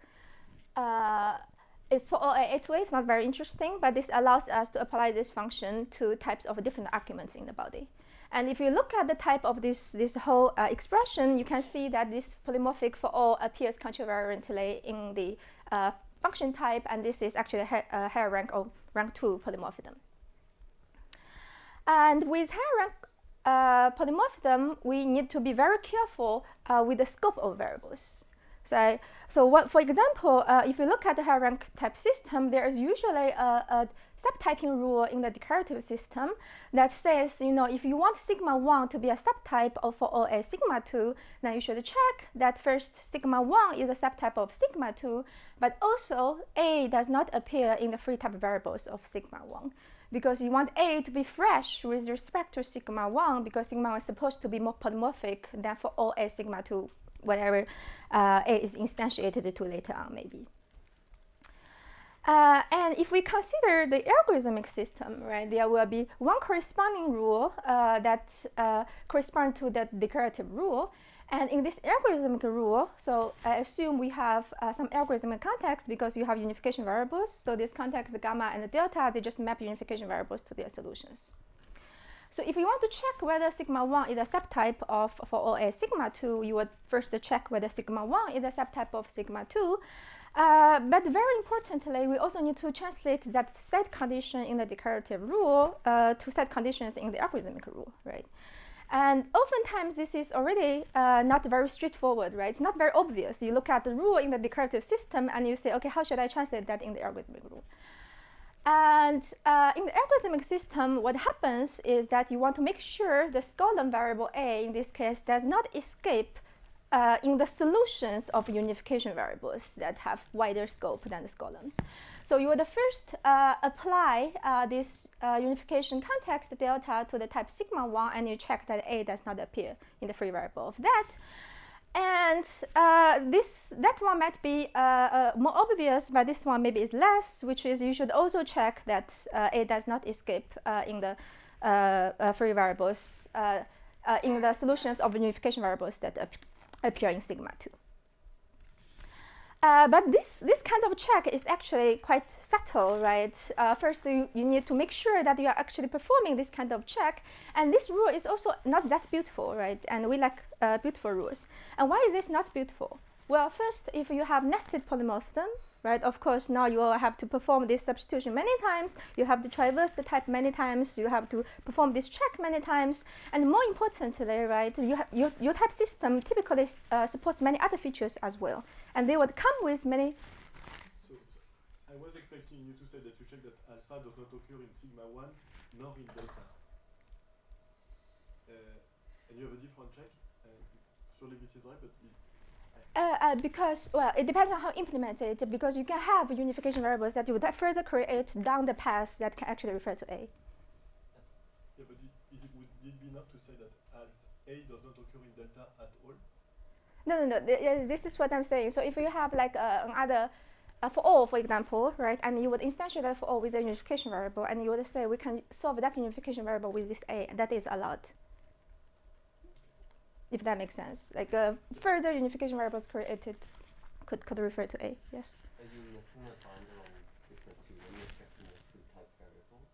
S9: for all eight ways, not very interesting, but this allows us to apply this function to types of different arguments in the body. And if you look at the type of this whole expression, you can see that this polymorphic for all appears contravariantly in the function type, and this is actually a higher rank or rank 2 polymorphism. And with higher rank polymorphism, we need to be very careful with the scope of variables. So for example, if you look at the higher rank type system, there is usually a subtyping rule in the declarative system that says, if you want sigma 1 to be a subtype of for all a sigma 2, then you should check that first sigma 1 is a subtype of sigma 2, but also a does not appear in the free type variables of sigma 1. Because you want a to be fresh with respect to sigma 1, because sigma 1 is supposed to be more polymorphic than for all a sigma 2, whatever a is instantiated to later on, maybe. And if we consider the algorithmic system, right, there will be one corresponding rule that corresponds to that declarative rule. And in this algorithmic rule, so I assume we have some algorithmic context because you have unification variables. So this context, the gamma and the delta, they just map unification variables to their solutions. So if you want to check whether sigma 1 is a subtype of for all a sigma 2, you would first check whether sigma 1 is a subtype of sigma 2. But very importantly, we also need to translate that set condition in the declarative rule to set conditions in the algorithmic rule, right? And oftentimes, this is already not very straightforward, right? It's not very obvious. You look at the rule in the declarative system, and you say, OK, how should I translate that in the algorithmic rule? And in the algorithmic system, what happens is that you want to make sure the scolen variable a, in this case, does not escape in the solutions of unification variables that have wider scope than the scolens. So you would first apply this unification context delta to the type sigma 1, and you check that a does not appear in the free variable of that. And that one might be more obvious, but this one maybe is less, which is you should also check that a does not escape in the free variables, in the solutions of unification variables that appear in sigma 2. But this kind of check is actually quite subtle, right? First, you need to make sure that you are actually performing this kind of check. And this rule is also not that beautiful, right? And we like beautiful rules. And why is this not beautiful? Well, first, if you have nested polymorphism, right, of course, now you will have to perform this substitution many times. You have to traverse the type many times. You have to perform this check many times. And more importantly, right, your type system typically supports many other features as well. And they would come with many.
S10: So I was expecting you to say that you check that alpha does not occur in sigma 1 nor in delta. And you have a different check. Surely this is right, but
S9: because, well, it depends on how implemented, because you can have unification variables that you would further create down the path that can actually refer to A.
S10: Yeah, but would it be enough to say that A does not occur in delta at all?
S9: No. This is what I'm saying. So if you have like another, for all, for example, right, and you would instantiate that for all with a unification variable, and you would say we can solve that unification variable with this A, and that is allowed. If that makes sense, like further unification variables created could refer to A. Yes.
S15: Are you missing a binder on sigma 2 when you're checking the free type variables?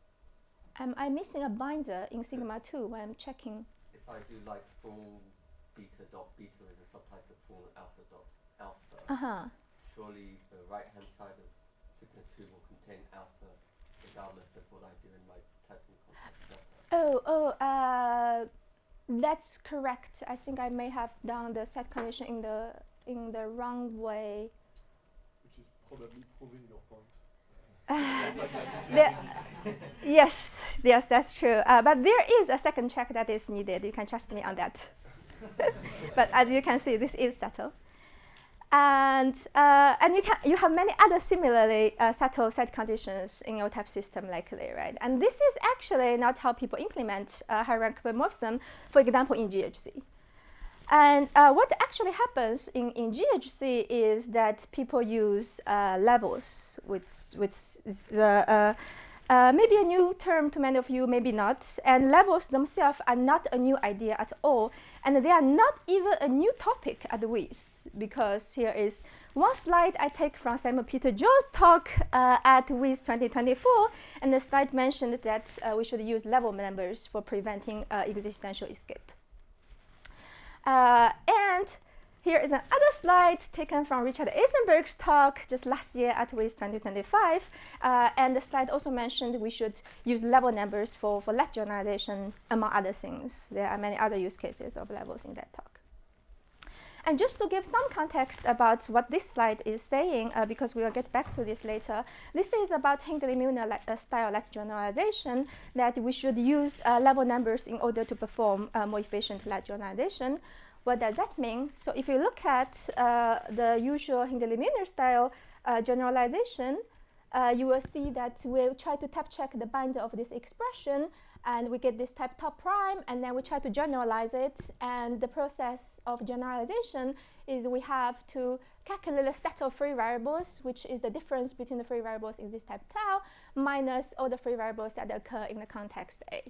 S9: I'm missing a binder in sigma 2 when I'm checking.
S15: If I do like full beta dot beta is a subtype of full alpha dot alpha. Surely the right hand side of sigma 2 will contain alpha, regardless of what I do in my typing context.
S9: That's correct. I think I may have done the set condition in the wrong way.
S10: Which is probably proving your point.
S9: Yes, that's true. But there is a second check that is needed. You can trust me on that. But as you can see, this is subtle. And you have many other similarly subtle set conditions in your type system likely, right? And this is actually not how people implement high-rank polymorphism, for example, in GHC. And what actually happens in GHC is that people use levels, which is maybe a new term to many of you, maybe not. And levels themselves are not a new idea at all. And they are not even a new topic at the WITS. Because here is one slide I take from Simon Peter Jones' talk at WITS 2024, and the slide mentioned that we should use level numbers for preventing existential escape. And here is another slide taken from Richard Eisenberg's talk just last year at WITS 2025, and the slide also mentioned we should use level numbers for let generalization, among other things. There are many other use cases of levels in that talk. And just to give some context about what this slide is saying, because we will get back to this later, this is about Hindley-Milner style let generalization, that we should use level numbers in order to perform more efficient let generalization. What does that mean? So if you look at the usual Hindley-Milner style generalization, you will see that we'll try to type check the binder of this expression, and we get this type top prime, and then we try to generalize it. And the process of generalization is we have to calculate the set of free variables, which is the difference between the free variables in this type tau minus all the free variables that occur in the context A.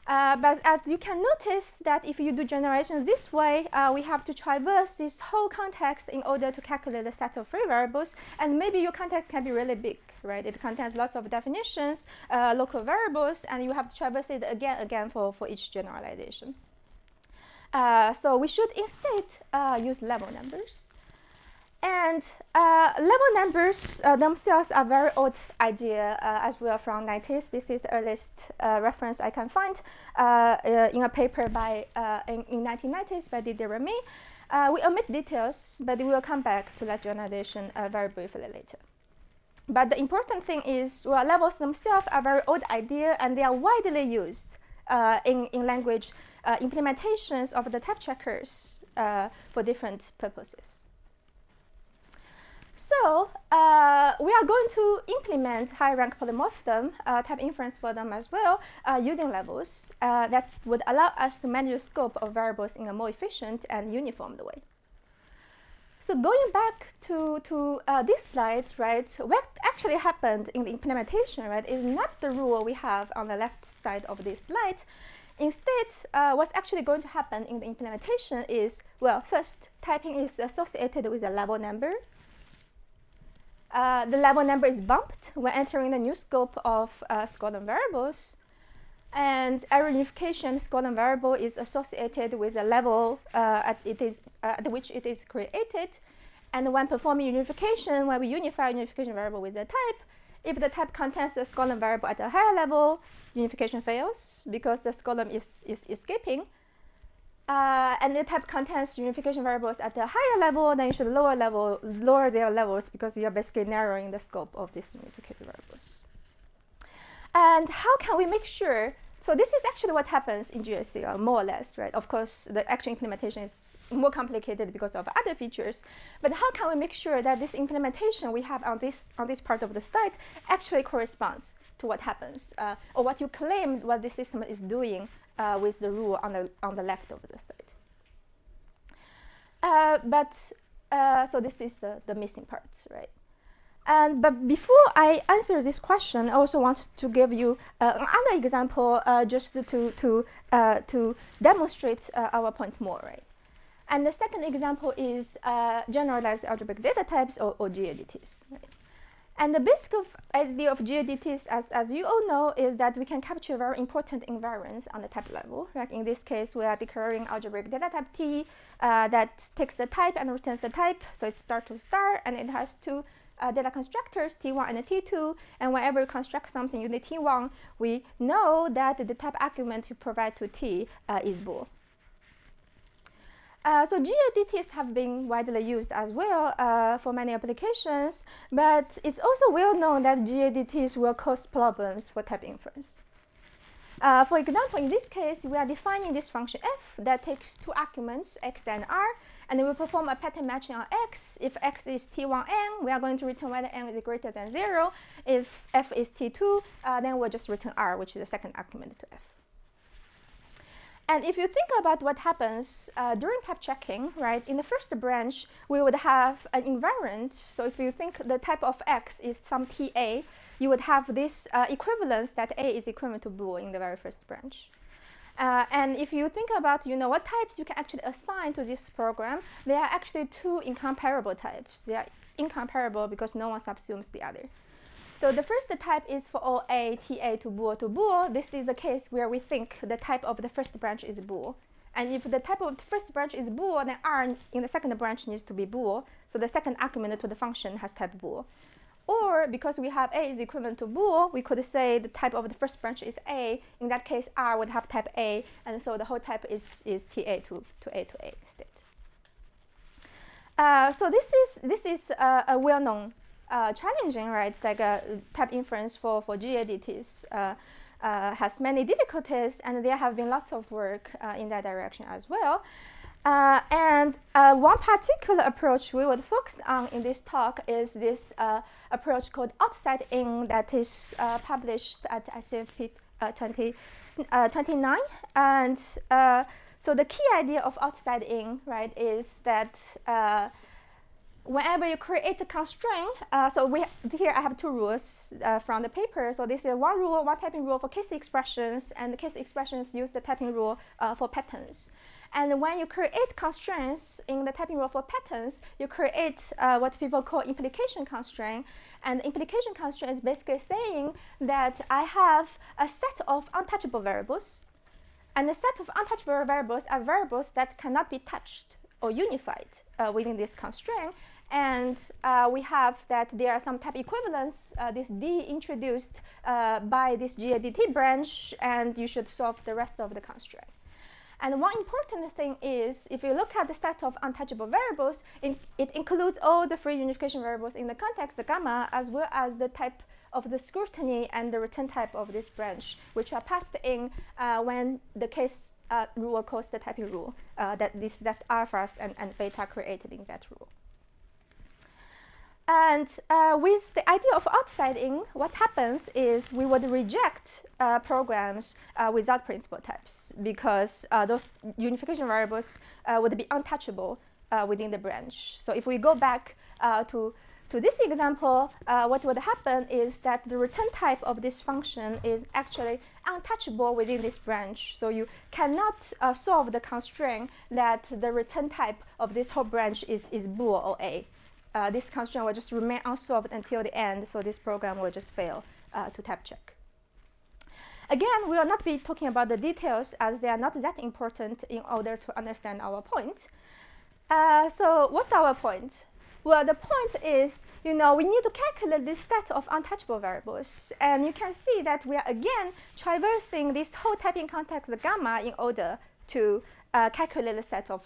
S9: But as you can notice that if you do generalization this way, we have to traverse this whole context in order to calculate the set of free variables. And maybe your context can be really big, right? It contains lots of definitions, local variables, and you have to traverse it again for each generalization. So we should instead use level numbers. And level numbers themselves are a very old idea as well from 90s. This is the earliest reference I can find in a paper by in 1990s by Didier Remy. We omit details, but we will come back to that generalization very briefly later. But the important thing is, well, levels themselves are a very old idea, and they are widely used in language implementations of the type checkers for different purposes. So we are going to implement high-rank polymorphism, type inference for them as well, using levels that would allow us to manage the scope of variables in a more efficient and uniform way. So going back to this slide, right, what actually happened in the implementation, right, is not the rule we have on the left side of this slide. Instead, what's actually going to happen in the implementation is, well, first, typing is associated with a level number. The level number is bumped when entering the new scope of Scotland variables. And error unification Scotland variable is associated with a level at which it is created. And when performing unification, when we unify a unification variable with a type, if the type contains the Scotland variable at a higher level, unification fails because the Scotland is escaping. And the type contains unification variables at a higher level, then you should lower their levels because you're basically narrowing the scope of these unification variables. And how can we make sure? So this is actually what happens in GSCL, more or less, right? Of course, the actual implementation is more complicated because of other features. But how can we make sure that this implementation we have on this part of the slide actually corresponds to what happens, or what you claimed what the system is doing with the rule on the left of the slide? So this is the missing part, right? But before I answer this question, I also want to give you another example just to demonstrate our point more, right? And the second example is generalized algebraic data types, or GADTs, right? And the basic idea of GADTs, as you all know, is that we can capture very important invariants on the type level. Like in this case, we are declaring algebraic data type T that takes the type and returns the type. So it's star to star, and it has two data constructors, T1 and T2, and whenever you construct something using T1, we know that the type argument you provide to T is bool. So GADTs have been widely used as well for many applications, but it's also well known that GADTs will cause problems for type inference. For example, in this case, we are defining this function f that takes two arguments, x and r, and we will perform a pattern matching on x. If x is t1n, we are going to return whether n is greater than 0. If f is t2, then we'll just return r, which is the second argument to f. And if you think about what happens during type checking, right, in the first branch, we would have an invariant. So if you think the type of x is some ta, you would have this equivalence that a is equivalent to bool in the very first branch. And if you think about, what types you can actually assign to this program, there are actually two incomparable types. They are incomparable because no one subsumes the other. So the first type is for all a, ta to bool. This is the case where we think the type of the first branch is bool. And if the type of the first branch is bool, then r in the second branch needs to be bool. So the second argument to the function has type bool. Or because we have a is equivalent to bool, we could say the type of the first branch is a. In that case, r would have type a, and so the whole type is ta to a state. So this is a well-known challenging, right? Like type inference for GADTs has many difficulties, and there have been lots of work in that direction as well. And one particular approach we would focus on in this talk is this approach called outside-in that is published at ICFP 29. And so the key idea of outside-in, right, is that whenever you create a constraint, here I have two rules from the paper. So this is one rule, one typing rule for case expressions, and the case expressions use the typing rule for patterns. And when you create constraints in the typing rule for patterns, you create what people call implication constraint. And the implication constraint is basically saying that I have a set of untouchable variables, and the set of untouchable variables are variables that cannot be touched or unified within this constraint. And we have that there are some type equivalence, this D introduced by this GADT branch, and you should solve the rest of the constraint. And one important thing is, if you look at the set of untouchable variables, it includes all the free unification variables in the context, the gamma, as well as the type of the scrutiny and the return type of this branch, which are passed in when the case rule calls the typing rule, that alphas and beta created in that rule. And with the idea of outside-in, what happens is we would reject programs without principal types, because those unification variables would be untouchable within the branch. So if we go back to this example, what would happen is that the return type of this function is actually untouchable within this branch. So you cannot solve the constraint that the return type of this whole branch is bool or a. This constraint will just remain unsolved until the end, so this program will just fail to type check. Again, we will not be talking about the details as they are not that important in order to understand our point. So what's our point? Well, the point is, we need to calculate this set of untouchable variables. And you can see that we are, again, traversing this whole typing context gamma in order to calculate the set of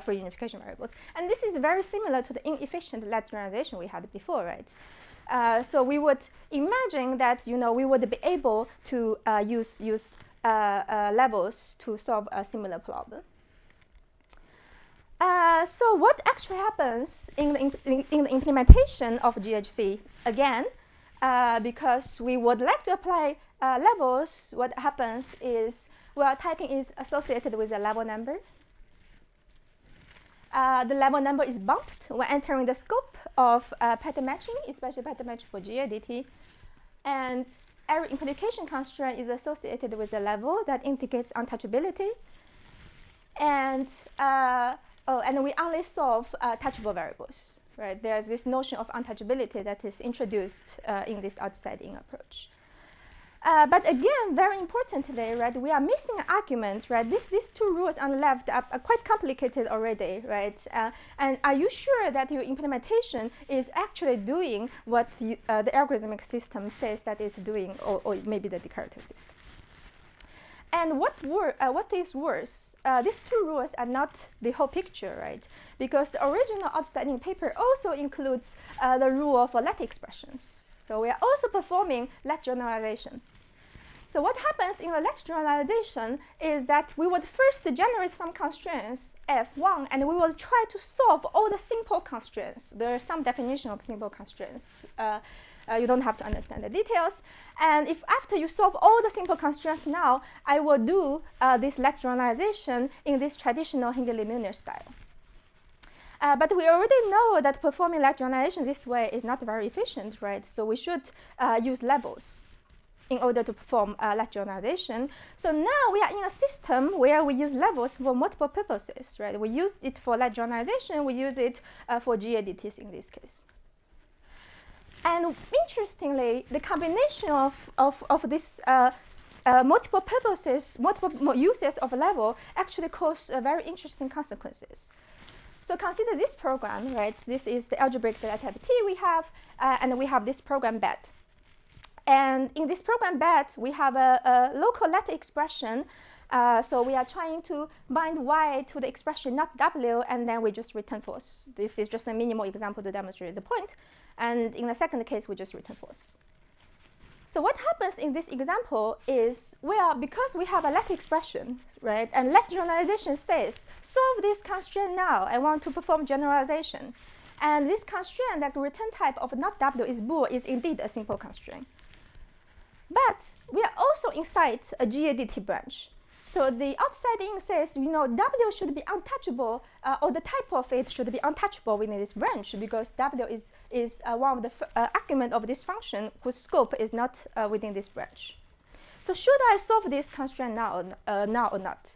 S9: free unification variables. And this is very similar to the inefficient let generalization we had before, right? So we would imagine that, we would be able to use levels to solve a similar problem. So what actually happens in the implementation of GHC? Again, because we would like to apply levels, what happens is, well, typing is associated with a level number. The level number is bumped when entering the scope of pattern matching, especially pattern matching for GADT. And every implication constraint is associated with a level that indicates untouchability. And and we only solve touchable variables, right? There's this notion of untouchability that is introduced in this outside-in approach. But again, very importantly, right, we are missing an argument, right? These two rules on the left are quite complicated already, right? And are you sure that your implementation is actually doing what the algorithmic system says that it's doing, or maybe the declarative system? And what is worse, these two rules are not the whole picture, right? Because the original outside-in paper also includes the rule of let expressions. So we are also performing let generalization. So what happens in the let generalization is that we would first generate some constraints, F1, and we will try to solve all the simple constraints. There are some definition of simple constraints. You don't have to understand the details. And if after you solve all the simple constraints now, I will do this let generalization in this traditional Hindley-Milner style. But we already know that performing let generalization this way is not very efficient, right? So we should use levels in order to perform let generalization. So now we are in a system where we use levels for multiple purposes, right? We use it for let generalization. We use it for GADTs in this case. And interestingly, the combination of this multiple purposes, multiple uses of a level actually cause very interesting consequences. So consider this program, right? This is the algebraic relativity we have, and we have this program bet. And in this program bet, we have a local let expression. So we are trying to bind y to the expression not w, and then we just return false. This is just a minimal example to demonstrate the point. And in the second case, we just return false. So what happens in this example is, because we have a let expression, right? And let generalization says, solve this constraint now. I want to perform generalization. And this constraint, that return type of not w is bool, is indeed a simple constraint. But we are also inside a GADT branch. So the outside-in says, w should be untouchable, or the type of it should be untouchable within this branch, because w is one of the argument of this function whose scope is not within this branch. So should I solve this constraint now or not,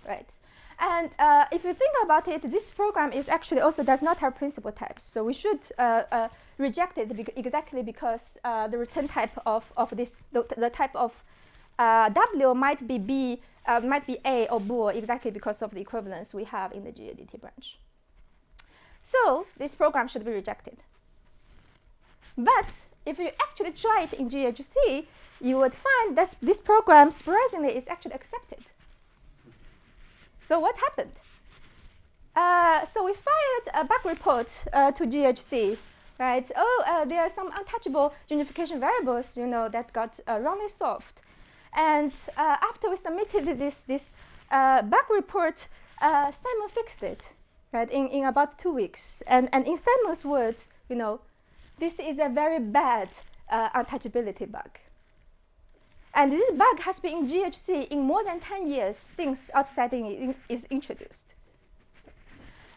S9: right? And if you think about it, this program is actually also does not have principal types. So we should reject it exactly because the return type of this, the type of w might be b. Might be A or bool exactly because of the equivalence we have in the GADT branch. So this program should be rejected. But if you actually try it in GHC, you would find that this program, surprisingly, is actually accepted. So what happened? So we fired a bug report to GHC, right? There are some untouchable unification variables, that got wrongly solved. And after we submitted this bug report, Simon fixed it, right, in about 2 weeks. And in Simon's words, this is a very bad untouchability bug. And this bug has been in GHC in more than 10 years since outside-in is introduced.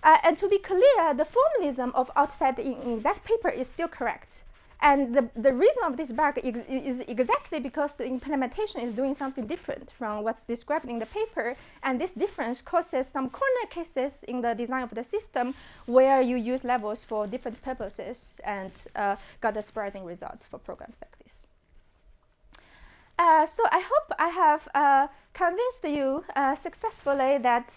S9: And to be clear, the formalism of outside in that paper is still correct. And the reason of this bug is exactly because the implementation is doing something different from what's described in the paper. And this difference causes some corner cases in the design of the system where you use levels for different purposes and got a surprising result for programs like this. So I hope I have convinced you successfully that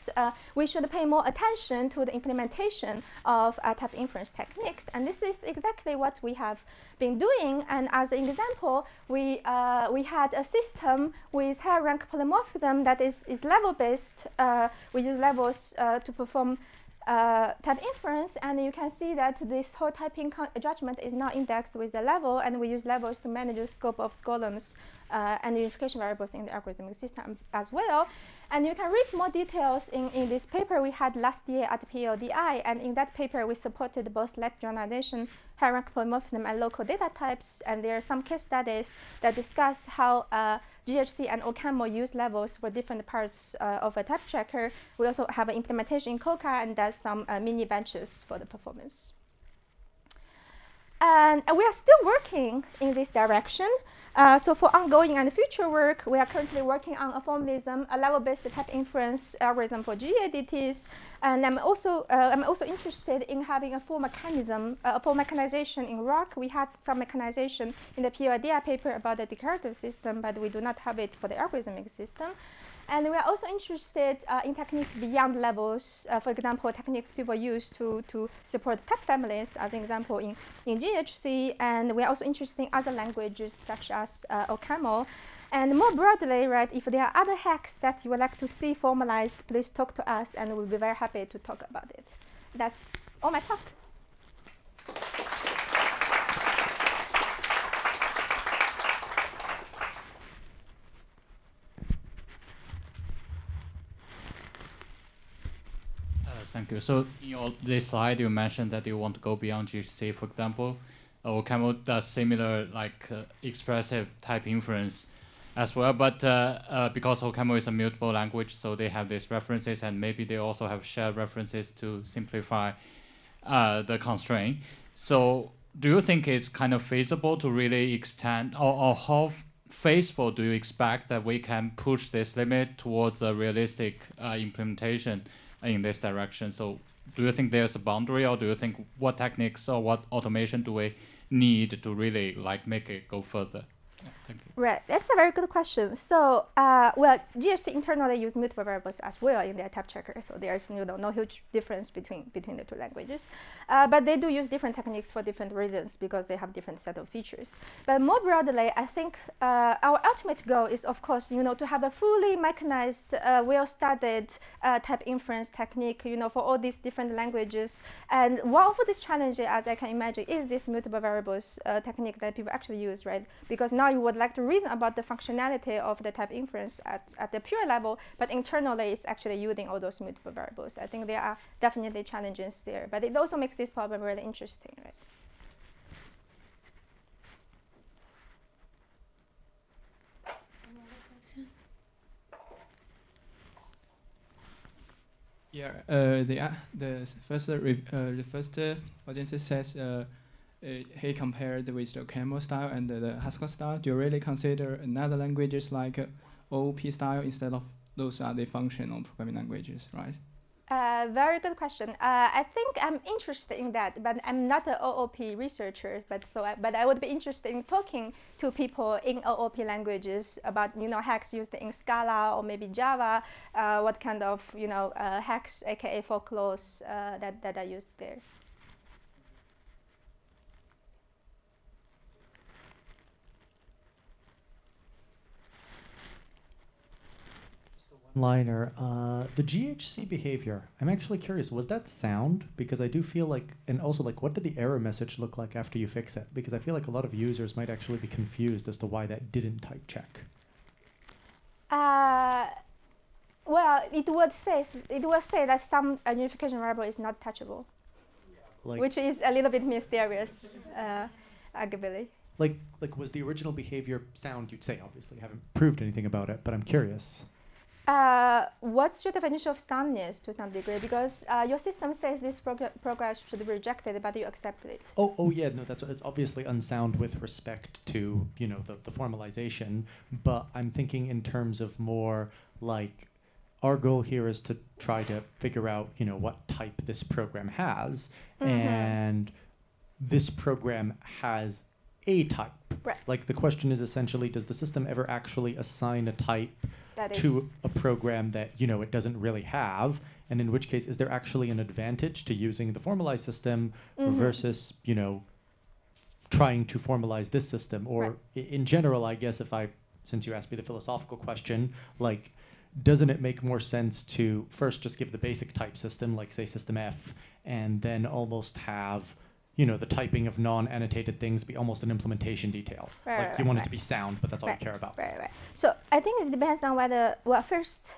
S9: we should pay more attention to the implementation of type inference techniques. And this is exactly what we have been doing. And as an example, we had a system with higher rank polymorphism that is level-based. We use levels to perform type inference, and you can see that this whole typing judgment is now indexed with the level, and we use levels to manage the scope of columns and unification variables in the algorithmic systems as well. And you can read more details in this paper we had last year at PODI, and in that paper we supported both late generalization, high rank polymorphism, and local data types, and there are some case studies that discuss how GHC and OCaml use levels for different parts of a type checker. We also have an implementation in Coca and does some mini benches for the performance. And we are still working in this direction. So for ongoing and future work, we are currently working on a formalism, a level-based type inference algorithm for GADTs. And I'm also interested in having a full mechanism, full mechanization in ROC. We had some mechanization in the PODI paper about the declarative system, but we do not have it for the algorithmic system. And we are also interested in techniques beyond levels. For example, techniques people use to support type families, as an example in GHC. And we are also interested in other languages, such as OCaml. And more broadly, right, if there are other hacks that you would like to see formalized, please talk to us, and we'll be very happy to talk about it. That's all my talk.
S11: Thank you. So in this slide, you mentioned that you want to go beyond GHC, for example. OCaml does similar, like expressive type inference as well, but because OCaml is a mutable language, so they have these references, and maybe they also have shared references to simplify the constraint. So do you think it's kind of feasible to really extend, or how faithful do you expect that we can push this limit towards a realistic implementation in this direction? So do you think there's a boundary, or do you think what techniques or what automation do we need to really like make it go further? Yeah, thank you.
S9: Right, that's a very good question. So, well, GHC internally use mutable variables as well in their type checker, so there's no huge difference between the two languages. But they do use different techniques for different reasons because they have different set of features. But more broadly, I think our ultimate goal is, of course, to have a fully mechanized, well-studied type inference technique, for all these different languages. And one of these challenges, as I can imagine, is this mutable variables technique that people actually use, right? Because now you would like to reason about the functionality of the type inference at the pure level, but internally it's actually using all those mutable variables. I think there are definitely challenges there, but it also makes this problem really interesting, right?
S12: Yeah, the first audience says he compared with the OCaml style and the Haskell style. Do you really consider another languages like OOP style instead of those are the functional programming languages, right?
S9: Very good question. I think I'm interested in that, but I'm not an OOP researcher. But I would be interested in talking to people in OOP languages about hacks used in Scala or maybe Java. What kind of hacks, aka folklores, that are used there.
S22: Liner, the GHC behavior, I'm actually curious, was that sound? Because I do feel like, and also like, what did the error message look like after you fix it? Because I feel like a lot of users might actually be confused as to why that didn't type check.
S9: Well, it would say that some unification variable is not touchable, which is a little bit mysterious, arguably.
S22: Like was the original behavior sound? You'd say, obviously, I haven't proved anything about it, but I'm curious.
S9: what's your definition of soundness to some degree? Because your system says this program should be rejected, but you accepted it.
S22: Oh yeah, no, it's obviously unsound with respect to, you know, the formalization, but I'm thinking in terms of more like our goal here is to try to figure out, you know, what type this program has, and this program has a type.
S9: Right.
S22: Like the question is essentially, does the system ever actually assign a type to a program that, you know, it doesn't really have? And in which case, is there actually an advantage to using the formalized system versus, you know, trying to formalize this system? Or in general, I guess since you asked me the philosophical question, like, doesn't it make more sense to first just give the basic type system, like say system F, and then almost have, you know, the typing of non-annotated things be almost an implementation detail? Like you want it to be sound, but that's all you care about.
S9: Right. So I think it depends on whether, well, first,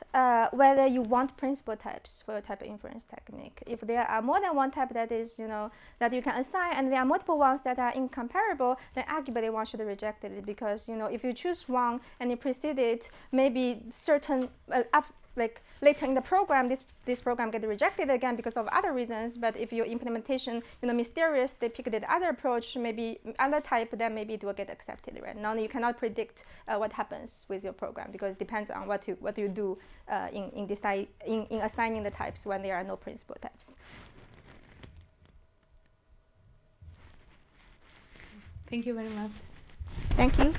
S9: whether you want principal types for your type inference technique. If there are more than one type that is, you know, that you can assign, and there are multiple ones that are incomparable, then arguably one should reject it, because, you know, if you choose one and you precede it, maybe certain like later in the program, this program gets rejected again because of other reasons. But if your implementation, you know, mysterious, they pick the other approach, maybe other type, then maybe it will get accepted, right? Now you cannot predict what happens with your program, because it depends on what you do in assigning the types when there are no principal types.
S1: Thank you very much.
S9: Thank you.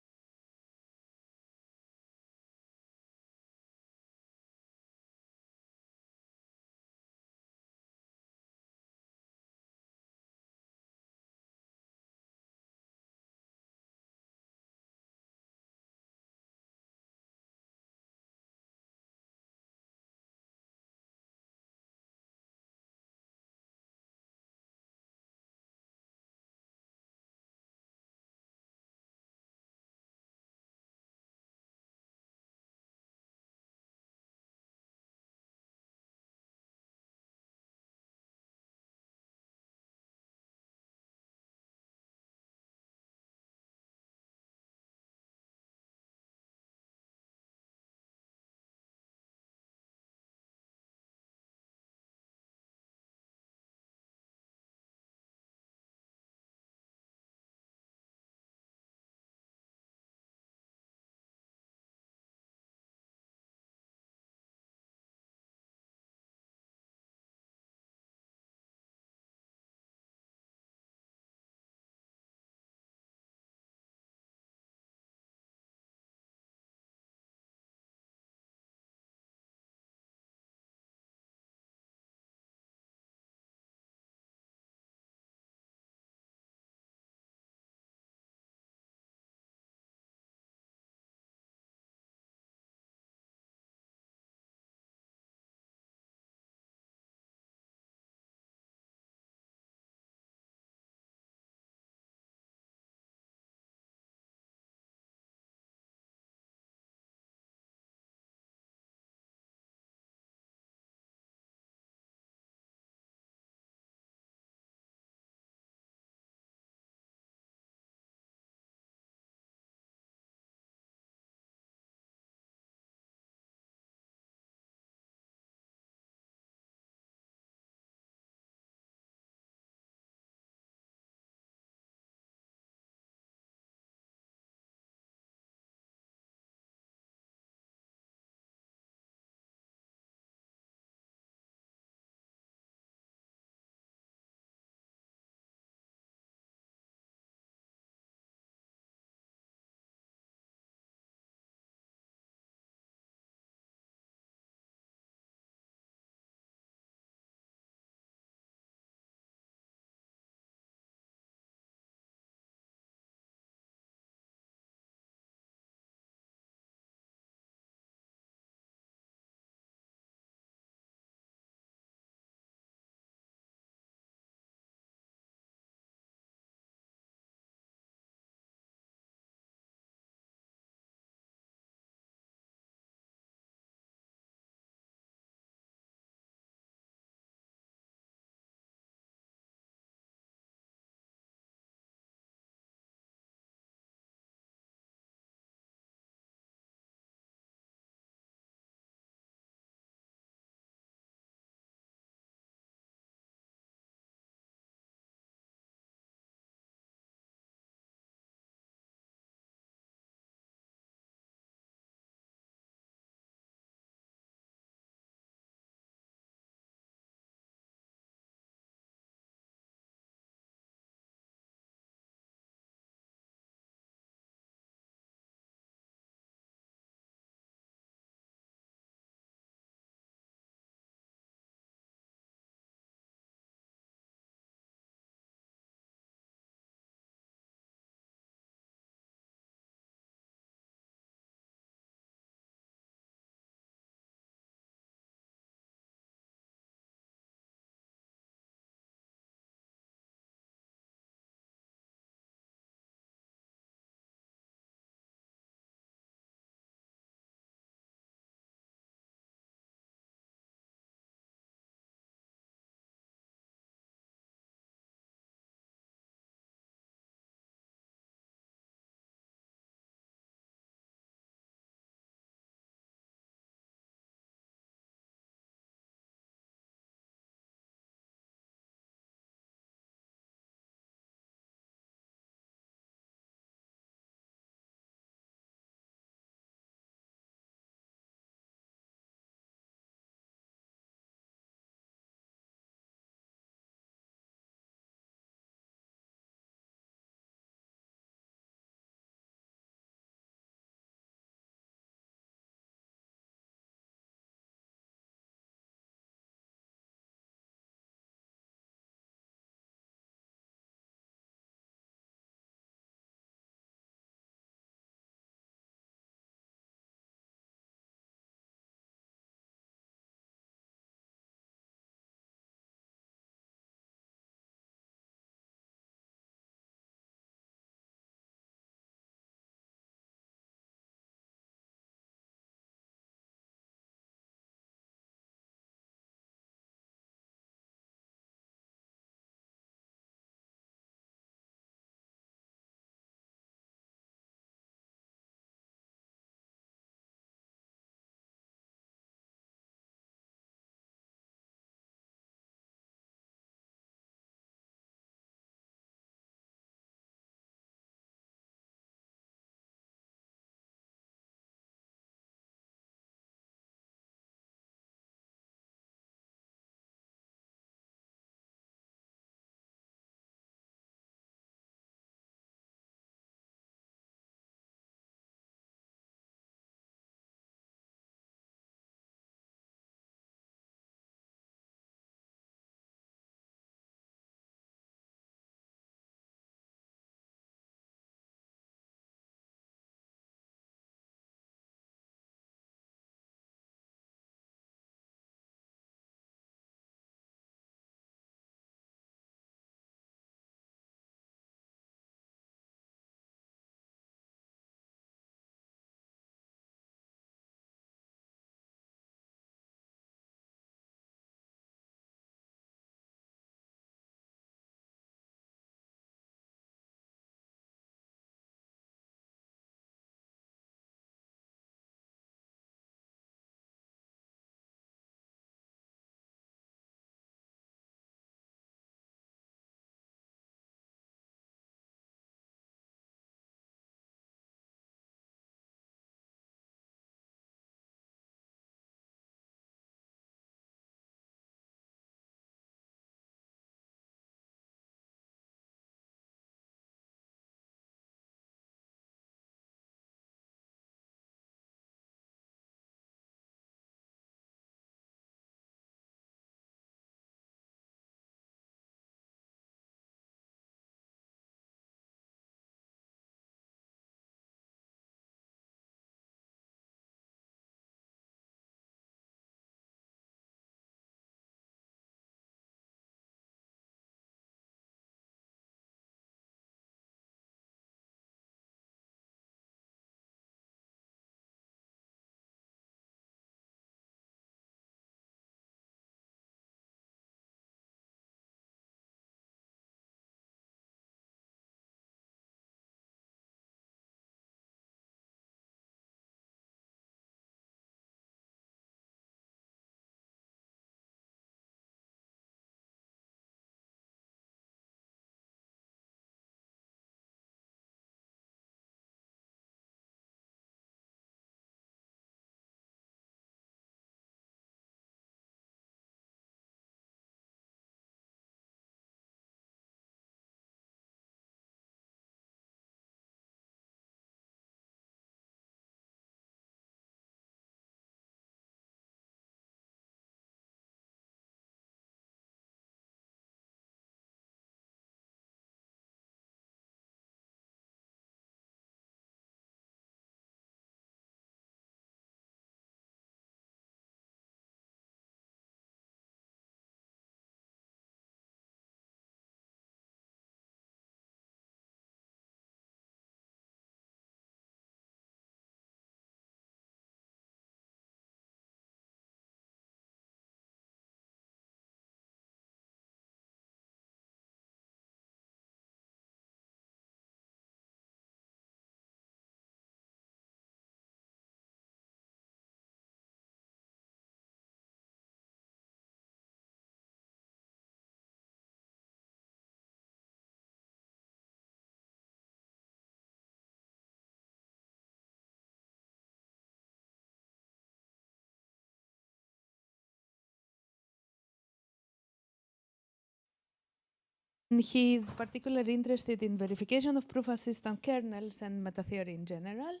S1: He's particularly interested in verification of proof-assistant kernels and meta theory in general.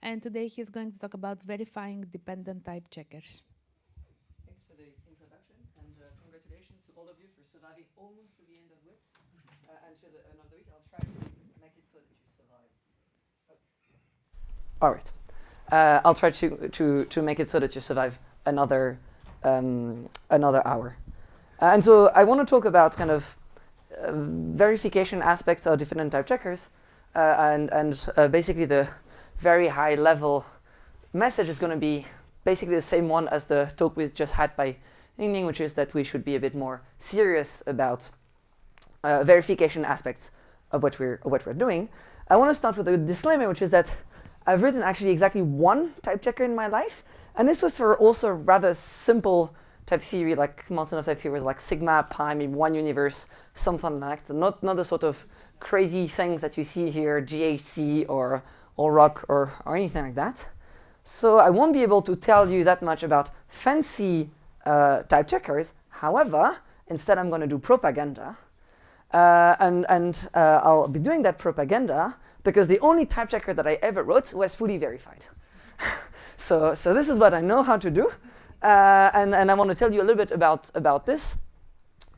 S1: And today he's going to talk about verifying dependent type checkers.
S14: Thanks for the introduction, and congratulations to all of you for surviving almost to the end of WITS. Until the end of the week, I'll try to make it so that you survive. All right. I'll try to make it so that you survive another hour. And so I want to talk about kind of verification aspects of different type checkers, and basically the very high level message is going to be basically the same one as the talk we just had by Ying, which is that we should be a bit more serious about verification aspects of what we're doing. I want to start with a disclaimer, which is that I've written actually exactly one type checker in my life, and this was for also rather simple type theory, like mountain of type theories like sigma, pi, maybe one universe, something like that. Not the sort of crazy things that you see here, GHC or ROC or anything like that. So I won't be able to tell you that much about fancy type checkers. However, instead I'm going to do propaganda. And I'll be doing that propaganda because the only type checker that I ever wrote was fully verified. So this is what I know how to do. And I want to tell you a little bit about this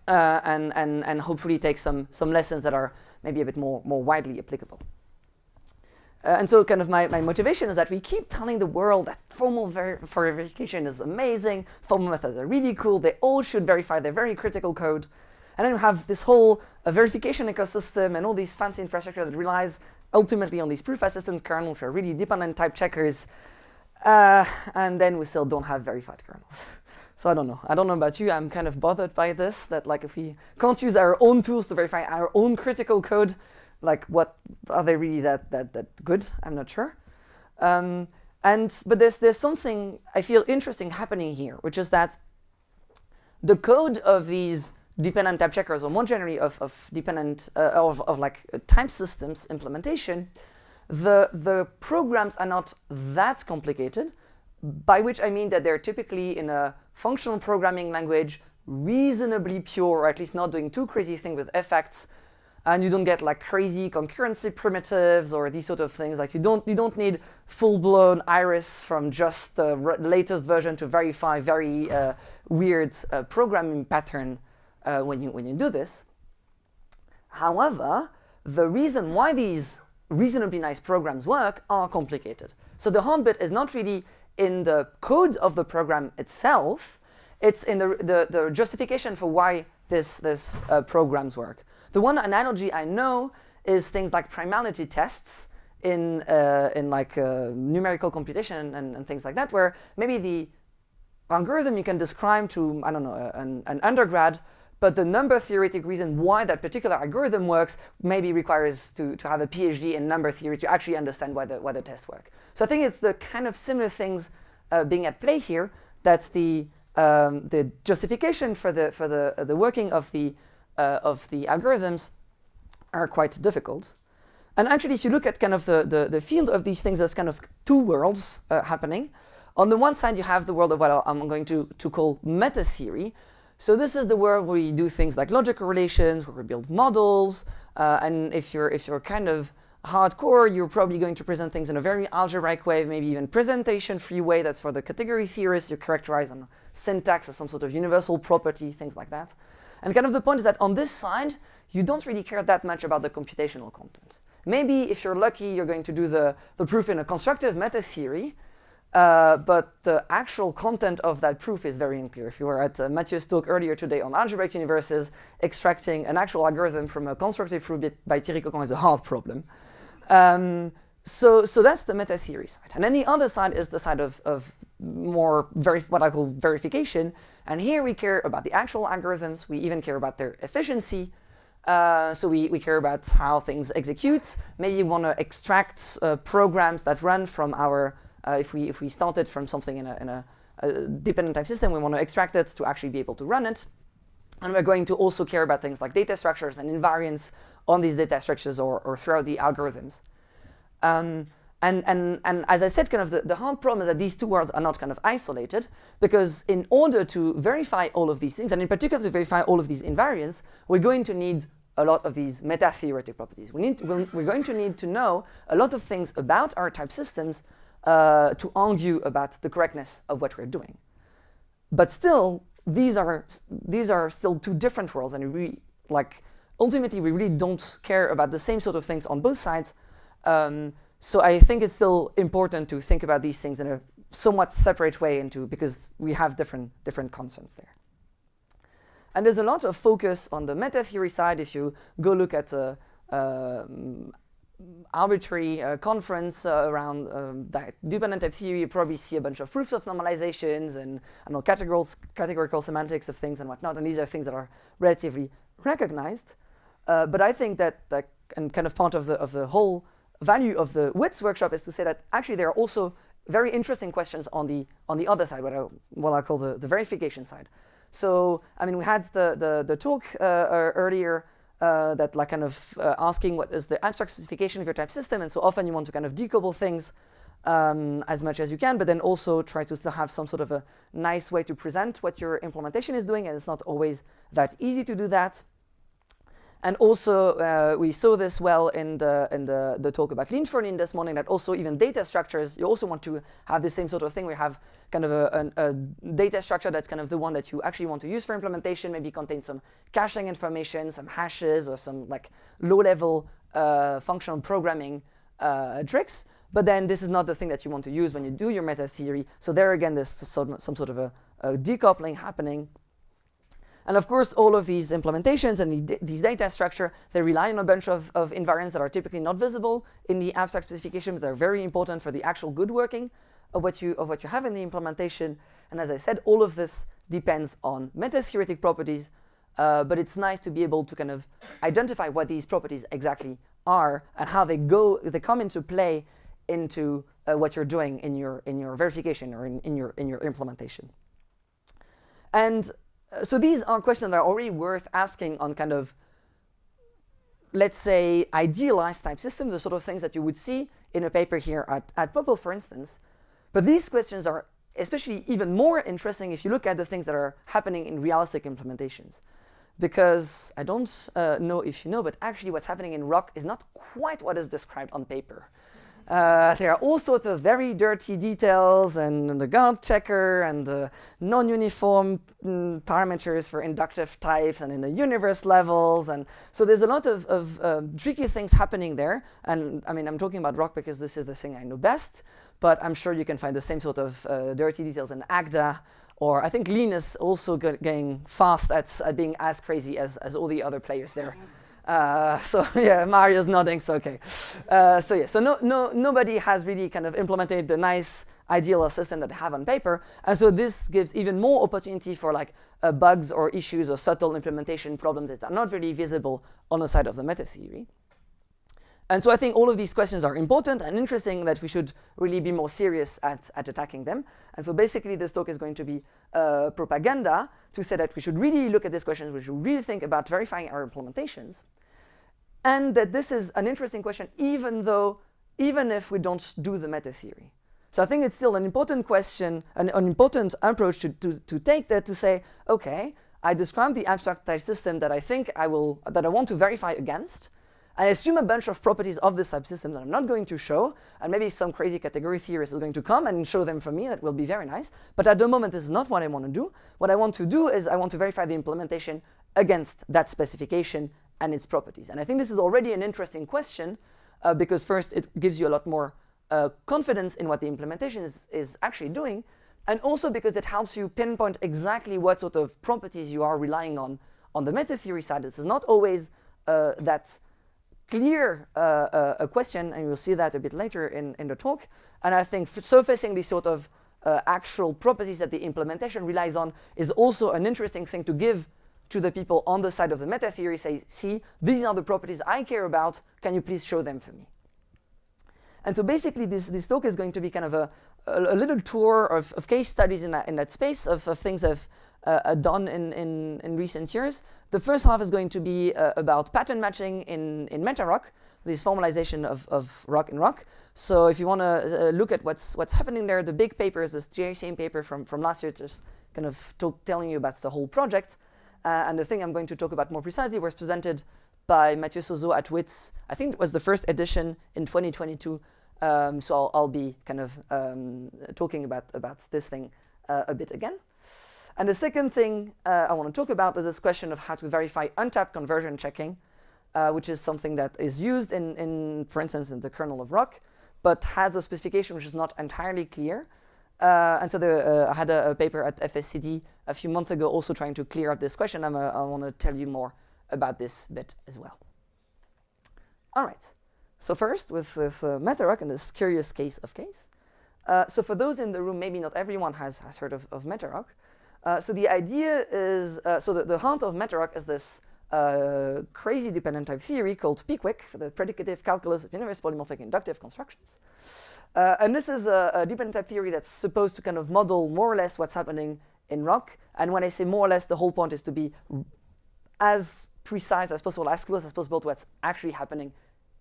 S14: and hopefully take some lessons that are maybe a bit more widely applicable. And so kind of my motivation is that we keep telling the world that formal verification is amazing, formal methods are really cool, they all should verify their very critical code. And then we have this whole verification ecosystem and all these fancy infrastructure that relies ultimately on these proof-assistant kernels, which are really dependent type checkers. And then we still don't have verified kernels. So I don't know about you, I'm kind of bothered by this, that like if we can't use our own tools to verify our own critical code, like what are they really that good? I'm not sure. But there's something I feel interesting happening here, which is that the code of these dependent type checkers, or more generally of dependent of like type systems implementation, the programs are not that complicated, by which I mean that they're typically in a functional programming language, reasonably pure, or at least not doing too crazy things with effects, and you don't get like crazy concurrency primitives or these sort of things. Like you don't need full-blown iris from just the latest version to verify very weird programming pattern when you do this. However, the reason why these reasonably nice programs work are complicated. So the hard bit is not really in the code of the program itself, it's in the justification for why this programs work. The one analogy I know is things like primality tests in like numerical computation and things like that, where maybe the algorithm you can describe to, I don't know, an undergrad, but the number theoretic reason why that particular algorithm works maybe requires to have a PhD in number theory to actually understand why the tests work. So I think it's the kind of similar things being at play here. That's the justification for the working of the algorithms are quite difficult. And actually, if you look at kind of the field of these things, there's kind of two worlds happening. On the one side, you have the world of what I'm going to call meta theory. So this is the world where we do things like logical relations, where we build models, and if you're kind of hardcore, you're probably going to present things in a very algebraic way, maybe even presentation-free way. That's for the category theorists. You characterize on syntax as some sort of universal property, things like that. And kind of the point is that on this side, you don't really care that much about the computational content. Maybe if you're lucky, you're going to do the proof in a constructive meta theory, but the actual content of that proof is very unclear. If you were at Mathieu's talk earlier today on algebraic universes, extracting an actual algorithm from a constructive proof by Thierry Coquin is a hard problem. So that's the meta theory side. And then the other side is the side of more what I call verification. And here we care about the actual algorithms. We even care about their efficiency. So we care about how things execute. Maybe we want to extract programs that run from our, if we started from something in a dependent type system, we want to extract it to actually be able to run it. And we're going to also care about things like data structures and invariance on these data structures or throughout the algorithms. And as I said, kind of the hard problem is that these two worlds are not kind of isolated, because in order to verify all of these things, and in particular to verify all of these invariants, we're going to need a lot of these meta-theoretic properties. We're going to need to know a lot of things about our type systems to argue about the correctness of what we're doing. But still, these are still two different worlds, and ultimately we really don't care about the same sort of things on both sides. So I think it's still important to think about these things in a somewhat separate way because we have different concerns there. And there's a lot of focus on the meta theory side. If you go look at arbitrary conference around dependent type theory, you probably see a bunch of proofs of normalizations and categorical semantics of things and whatnot. And these are things that are relatively recognized. But I think that and kind of part of the whole value of the WITS workshop is to say that actually there are also very interesting questions on the other side, what I call the verification side. So I mean, we had the talk earlier that asking what is the abstract specification of your type system, and so often you want to kind of decouple things as much as you can, but then also try to still have some sort of a nice way to present what your implementation is doing, and it's not always that easy to do that. And also, we saw this well in the talk about lean for lean this morning, that also even data structures, you also want to have the same sort of thing. We have kind of a data structure that's kind of the one that you actually want to use for implementation, maybe contain some caching information, some hashes, or some low-level functional programming tricks. But then this is not the thing that you want to use when you do your meta theory. So there again, there's some sort of a decoupling happening. And of course, all of these implementations and these data structure, they rely on a bunch of invariants that are typically not visible in the abstract specification, but they're very important for the actual good working of what you have in the implementation. And as I said, all of this depends on meta-theoretic properties, but it's nice to be able to kind of identify what these properties exactly are and how they come into play into what you're doing in your verification or in your implementation. And so these are questions that are already worth asking on kind of, let's say, idealized type systems, the sort of things that you would see in a paper here at POPL', for instance. But these questions are especially even more interesting if you look at the things that are happening in realistic implementations. Because I don't know if you know, but actually what's happening in ROC is not quite what is described on paper. There are all sorts of very dirty details and the guard checker and the non-uniform parameters for inductive types and in the universe levels. And so there's a lot of tricky things happening there. And I mean, I'm talking about ROC because this is the thing I know best, but I'm sure you can find the same sort of dirty details in AGDA, or I think Lean is also getting fast at being as crazy as all the other players there. So yeah, Mario's nodding, so okay. So nobody has really kind of implemented the nice ideal system that they have on paper, and so this gives even more opportunity for bugs or issues or subtle implementation problems that are not really visible on the side of the meta theory. And so I think all of these questions are important and interesting, that we should really be more serious at attacking them. And so basically this talk is going to be propaganda to say that we should really look at these questions, we should really think about verifying our implementations, and that this is an interesting question even if we don't do the meta theory. So I think it's still an important question, an important approach to take that, to say, okay, I described the abstract type system that I want to verify against. I assume a bunch of properties of this subsystem that I'm not going to show, and maybe some crazy category theorist is going to come and show them for me. That will be very nice. But at the moment, this is not what I want to do. What I want to do is I want to verify the implementation against that specification and its properties. And I think this is already an interesting question, because first, it gives you a lot more confidence in what the implementation is actually doing, and also because it helps you pinpoint exactly what sort of properties you are relying on the meta theory side. This is not always that clear a question, and you'll see that a bit later in the talk. And I think surfacing these sort of actual properties that the implementation relies on is also an interesting thing to give to the people on the side of the meta theory. Say, see, these are the properties I care about. Can you please show them for me? And so basically, this talk is going to be kind of a little tour of case studies in that space of things I've done in recent years. The first half is going to be about pattern matching in MetaRoc, this formalization of ROC in ROC. So if you want to look at what's happening there, the big paper is this JCM paper from last year, just kind of telling you about the whole project. And the thing I'm going to talk about more precisely was presented by Mathieu Sozo at WITS. I think it was the first edition in 2022. So I'll be kind of talking about this thing a bit again. And the second thing I want to talk about is this question of how to verify untapped conversion checking, which is something that is used in, for instance, in the kernel of Rock, but has a specification which is not entirely clear. And so I had a paper at FSCD a few months ago also trying to clear up this question. I want to tell you more about this bit as well. All right. So first, with MetaRock and this curious case of case. So for those in the room, maybe not everyone has heard of MetaRock. So the idea is, so the heart of MetaRock is this crazy dependent type theory called PQUIC, for the predicative calculus of universe polymorphic inductive constructions. And this is a dependent type theory that's supposed to kind of model more or less what's happening in Rock. And when I say more or less, the whole point is to be as precise as possible, as close as possible to what's actually happening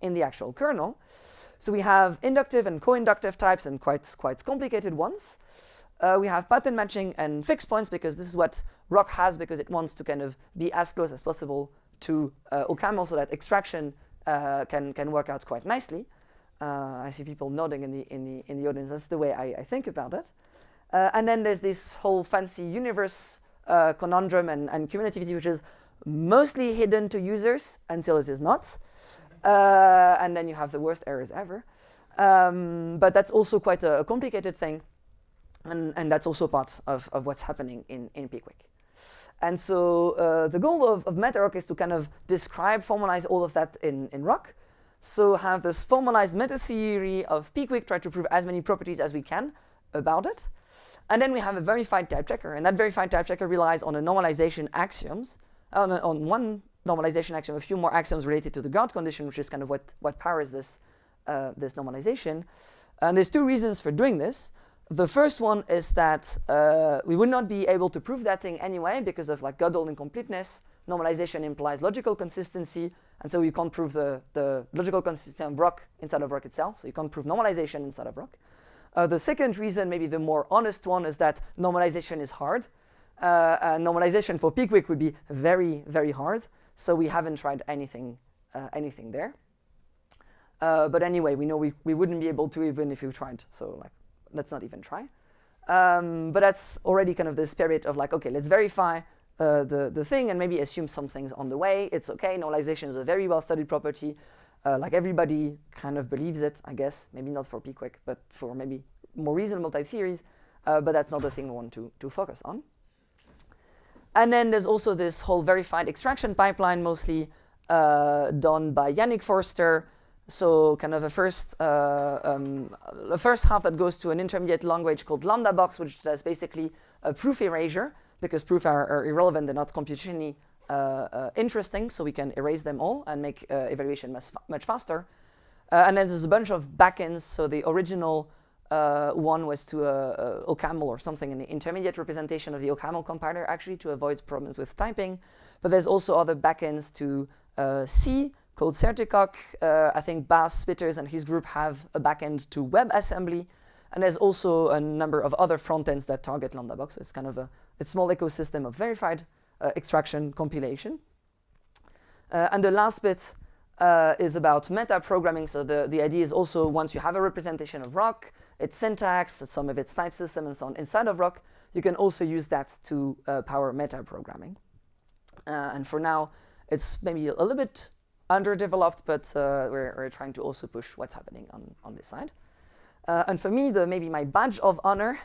S14: in the actual kernel. So we have inductive and co-inductive types and quite complicated ones. We have pattern matching and fixed points because this is what Rock has because it wants to kind of be as close as possible to OCaml so that extraction can work out quite nicely. I see people nodding in the audience. That's the way I think about it. And then there's this whole fancy universe conundrum and cumulativity, which is mostly hidden to users until it is not. And then you have the worst errors ever. But that's also quite a complicated thing. And that's also part of what's happening in PQUIC. And so the goal of MetaRock is to kind of describe, formalize all of that in Rock. So have this formalized meta theory of PQUIC, try to prove as many properties as we can about it. And then we have a verified type checker. And that verified type checker relies on a normalization axioms, on one normalization axiom, a few more axioms related to the guard condition, which is kind of what powers this normalization. And there's two reasons for doing this. The first one is that we would not be able to prove that thing anyway because of like Gödel incompleteness. Normalization implies logical consistency, and so you can't prove the logical consistency of Rock inside of Rock itself, so you can't prove normalization inside of Rock. The second reason, maybe the more honest one, is that normalization is hard. Normalization for PQUIC would be very, very hard, so we haven't tried anything there. But anyway, we know we wouldn't be able to even if we tried, so like, let's not even try. But that's already kind of the spirit of like, okay, let's verify the thing and maybe assume some things on the way. It's okay, normalization is a very well-studied property. Like everybody kind of believes it, I guess. Maybe not for PQUIC, but for maybe more reasonable type theories. But that's not the thing we want to focus on. And then there's also this whole verified extraction pipeline, mostly done by Yannick Forster. So kind of a first half that goes to an intermediate language called Lambda Box, which does basically a proof erasure, because proofs are irrelevant, they're not computationally interesting, so we can erase them all and make evaluation much faster. And then there's a bunch of backends. So the original one was to OCaml or something, an intermediate representation of the OCaml compiler, actually, to avoid problems with typing. But there's also other backends to C, called Certicock. I think Bas Spitters and his group have a backend to WebAssembly. And there's also a number of other front-ends that target Lambda Box. So it's kind of a small ecosystem of verified extraction compilation. And the last bit is about meta-programming. So the idea is also once you have a representation of Rock, its syntax, some of its type system, and so on inside of Rock, you can also use that to power meta-programming. And for now, it's maybe a little bit underdeveloped, but we're trying to also push what's happening on this side. And for me, maybe my badge of honor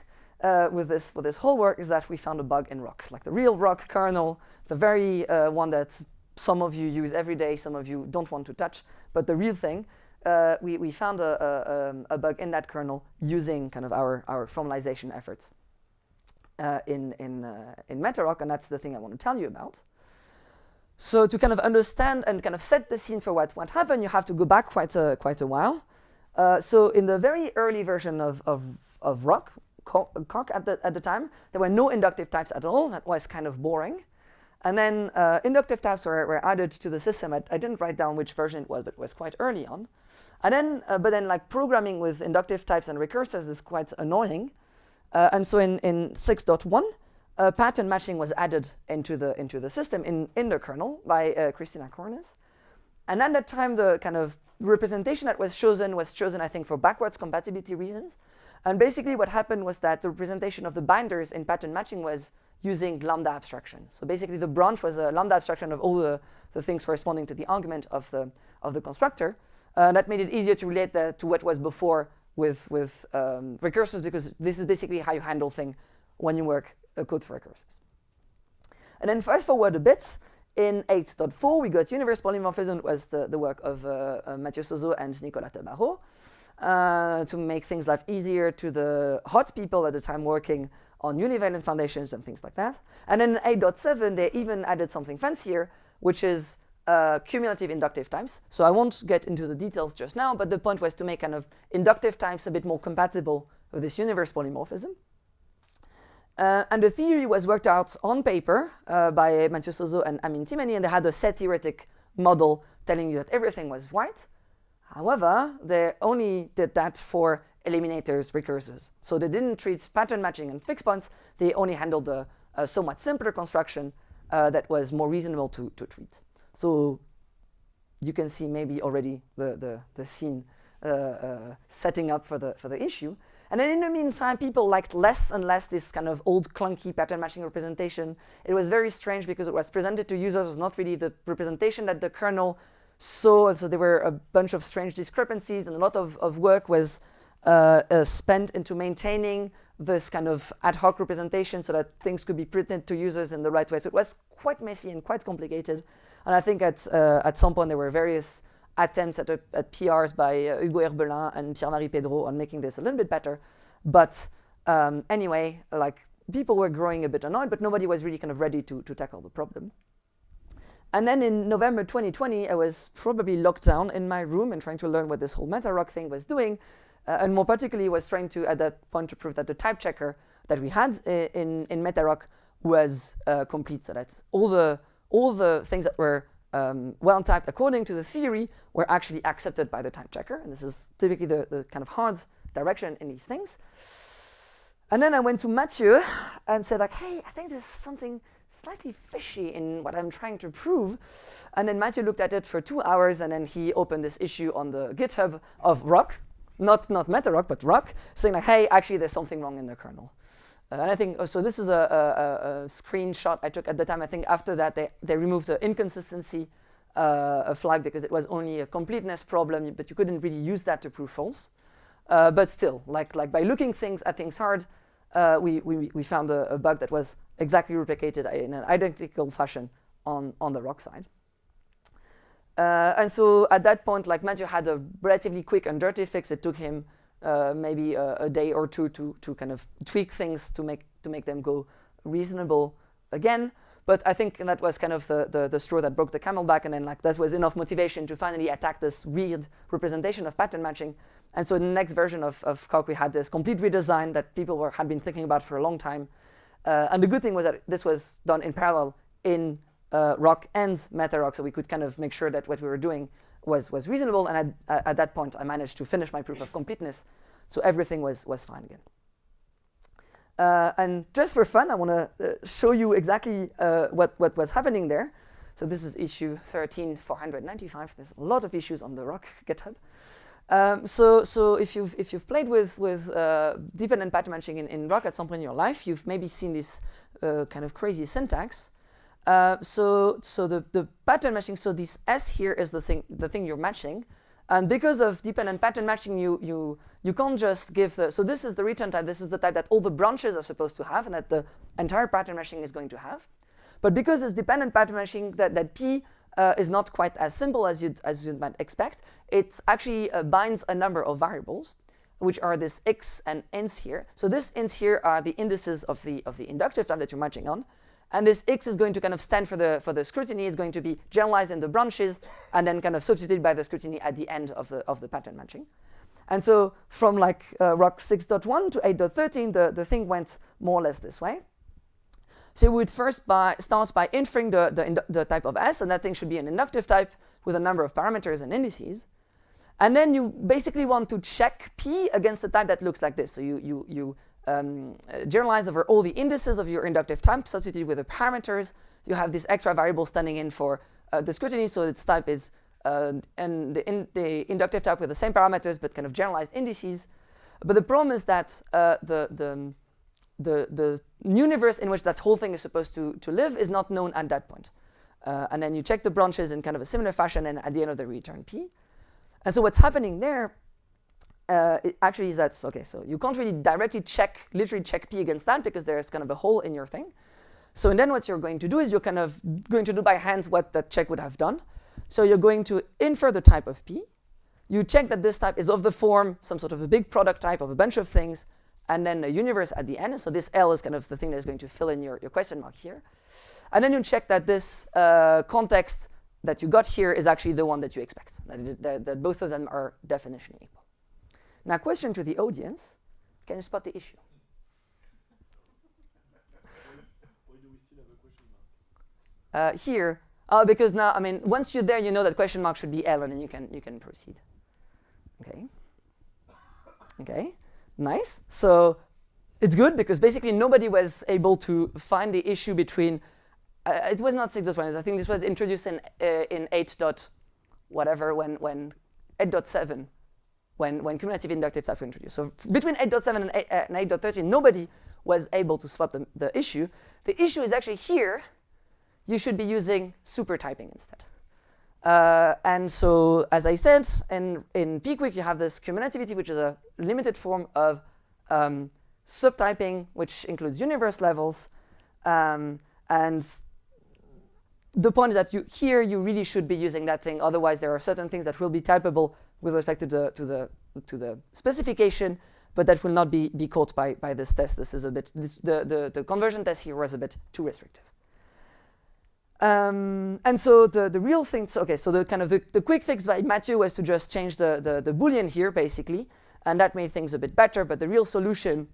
S14: with this whole work is that we found a bug in Rock, like the real Rock kernel, the very one that some of you use every day, some of you don't want to touch, but the real thing. We found a bug in that kernel using kind of our formalization efforts in MetaRock, and that's the thing I want to tell you about. So to kind of understand and kind of set the scene for what happened, you have to go back quite a while. So in the very early version of Rock, Coq at the time, there were no inductive types at all. That was kind of boring. And then inductive types were added to the system. I didn't write down which version it was, but it was quite early on. And then, but then like programming with inductive types and recursors is quite annoying. And so in 6.1, pattern matching was added into the system in the kernel by Christina Cornes. And at that time, the kind of representation that was chosen, I think, for backwards compatibility reasons. And basically what happened was that the representation of the binders in pattern matching was using lambda abstraction. So basically the branch was a lambda abstraction of all the things corresponding to the argument of the constructor. That made it easier to relate to what was before with recursors, because this is basically how you handle things when you work code for recursors. And then fast forward a bit, in 8.4 we got universe polymorphism, was the work of Mathieu Sozo and Nicolas Tabarot, to make things life easier to the hot people at the time working on univalent foundations and things like that. And then in 8.7 they even added something fancier, which is cumulative inductive types. So I won't get into the details just now, but the point was to make kind of inductive types a bit more compatible with this universe polymorphism. And the theory was worked out on paper by Mathieu Sozo and Amin Timani, and they had a set theoretic model telling you that everything was right. However, they only did that for eliminators, recursors. So they didn't treat pattern matching and fixed points. They only handled a somewhat simpler construction that was more reasonable to treat. So you can see maybe already the scene setting up for the issue. And then in the meantime, people liked less and less this kind of old clunky pattern matching representation. It was very strange because it was presented to users was not really the representation that the kernel saw. So there were a bunch of strange discrepancies, and a lot of work was spent into maintaining this kind of ad hoc representation so that things could be printed to users in the right way. So it was quite messy and quite complicated. And I think at some point there were various attempts at PRs by Hugo Herbelin and Pierre-Marie Pedro on making this a little bit better. But anyway, like people were growing a bit annoyed, but nobody was really kind of ready to tackle the problem. And then in November 2020, I was probably locked down in my room and trying to learn what this whole MetaRock thing was doing. And more particularly was trying to, at that point, to prove that the type checker that we had in MetaRock was complete. So that all the things that were well typed according to the theory were actually accepted by the type checker. And this is typically the kind of hard direction in these things. And then I went to Mathieu and said, like, hey, I think there's something slightly fishy in what I'm trying to prove. And then Mathieu looked at it for 2 hours, and then he opened this issue on the GitHub of Rock, not MetaRock, but Rock, saying like, hey, actually there's something wrong in the kernel. And I think, so this is a screenshot I took at the time. I think after that they removed the inconsistency flag because it was only a completeness problem, but you couldn't really use that to prove false. But still, like by looking at things hard, we found a bug that was exactly replicated in an identical fashion on the Rock side. And so at that point, like Mathieu had a relatively quick and dirty fix. It took him maybe a day or two to kind of tweak things to make them go reasonable again. But I think that was kind of the straw that broke the camel back, and then like that was enough motivation to finally attack this weird representation of pattern matching. And so in the next version of Coq, we had this complete redesign that people had been thinking about for a long time. And the good thing was that this was done in parallel in Rock and MetaRock, so we could kind of make sure that what we were doing was reasonable. And at that point, I managed to finish my proof of completeness, so everything was fine again. And just for fun, I want to show you exactly what was happening there. So this is issue 13495. There's a lot of issues on the Rock GitHub. So if you've played with dependent pattern matching in Rock at some point in your life, you've maybe seen this kind of crazy syntax. So the pattern matching, so this S here is the thing you're matching. And because of dependent pattern matching, you can't just give so this is the return type, this is the type that all the branches are supposed to have and that the entire pattern matching is going to have. But because it's dependent pattern matching, that P is not quite as simple as you might expect. It actually binds a number of variables, which are this x and ints here. So these ints here are the indices of the inductive type that you're matching on. And this x is going to kind of stand for the scrutiny. It's going to be generalized in the branches and then kind of substituted by the scrutiny at the end of the pattern matching. And so from like Rock 6.1 to 8.13, the thing went more or less this way. So we would first start by inferring the type of S, and that thing should be an inductive type with a number of parameters and indices. And then you basically want to check P against a type that looks like this. So you generalize over all the indices of your inductive type, substituted with the parameters. You have this extra variable standing in for the scrutiny, so its type is and the inductive type with the same parameters but kind of generalized indices. But the problem is that the universe in which that whole thing is supposed to live is not known at that point. And then you check the branches in kind of a similar fashion, and at the end of the return P. And so what's happening there it actually is that, okay, so you can't really directly literally check P against that because there's kind of a hole in your thing. So and then what you're going to do is you're kind of going to do by hand what that check would have done. So you're going to infer the type of P. You check that this type is of the form, some sort of a big product type of a bunch of things, and then a universe at the end. So this L is kind of the thing that is going to fill in your question mark here. And then you check that this context that you got here is actually the one that you expect, that both of them are definitionally equal. Now, question to the audience, can you spot the issue?
S10: Why do we still have a question mark?
S14: Here, because now, I mean, once you're there, you know that question mark should be L, and then you can proceed. Okay. Okay, nice. So it's good because basically nobody was able to find the issue between. It was not 6.1. I think this was introduced in 8. Whatever when 8.7 when cumulative inductive types were introduced. So between 8.7 and 8.13, nobody was able to spot the issue. The issue is actually here. You should be using super typing instead. And so, as I said, in PQuick, you have this cumulativity, which is a limited form of subtyping, which includes universe levels. And the point is that here you really should be using that thing. Otherwise, there are certain things that will be typable with respect to the specification, but that will not be caught by this test. This is a bit the conversion test here was a bit too restrictive. And so the real thing. So the kind of the quick fix by Mathieu was to just change the Boolean here basically, and that made things a bit better. But the real solution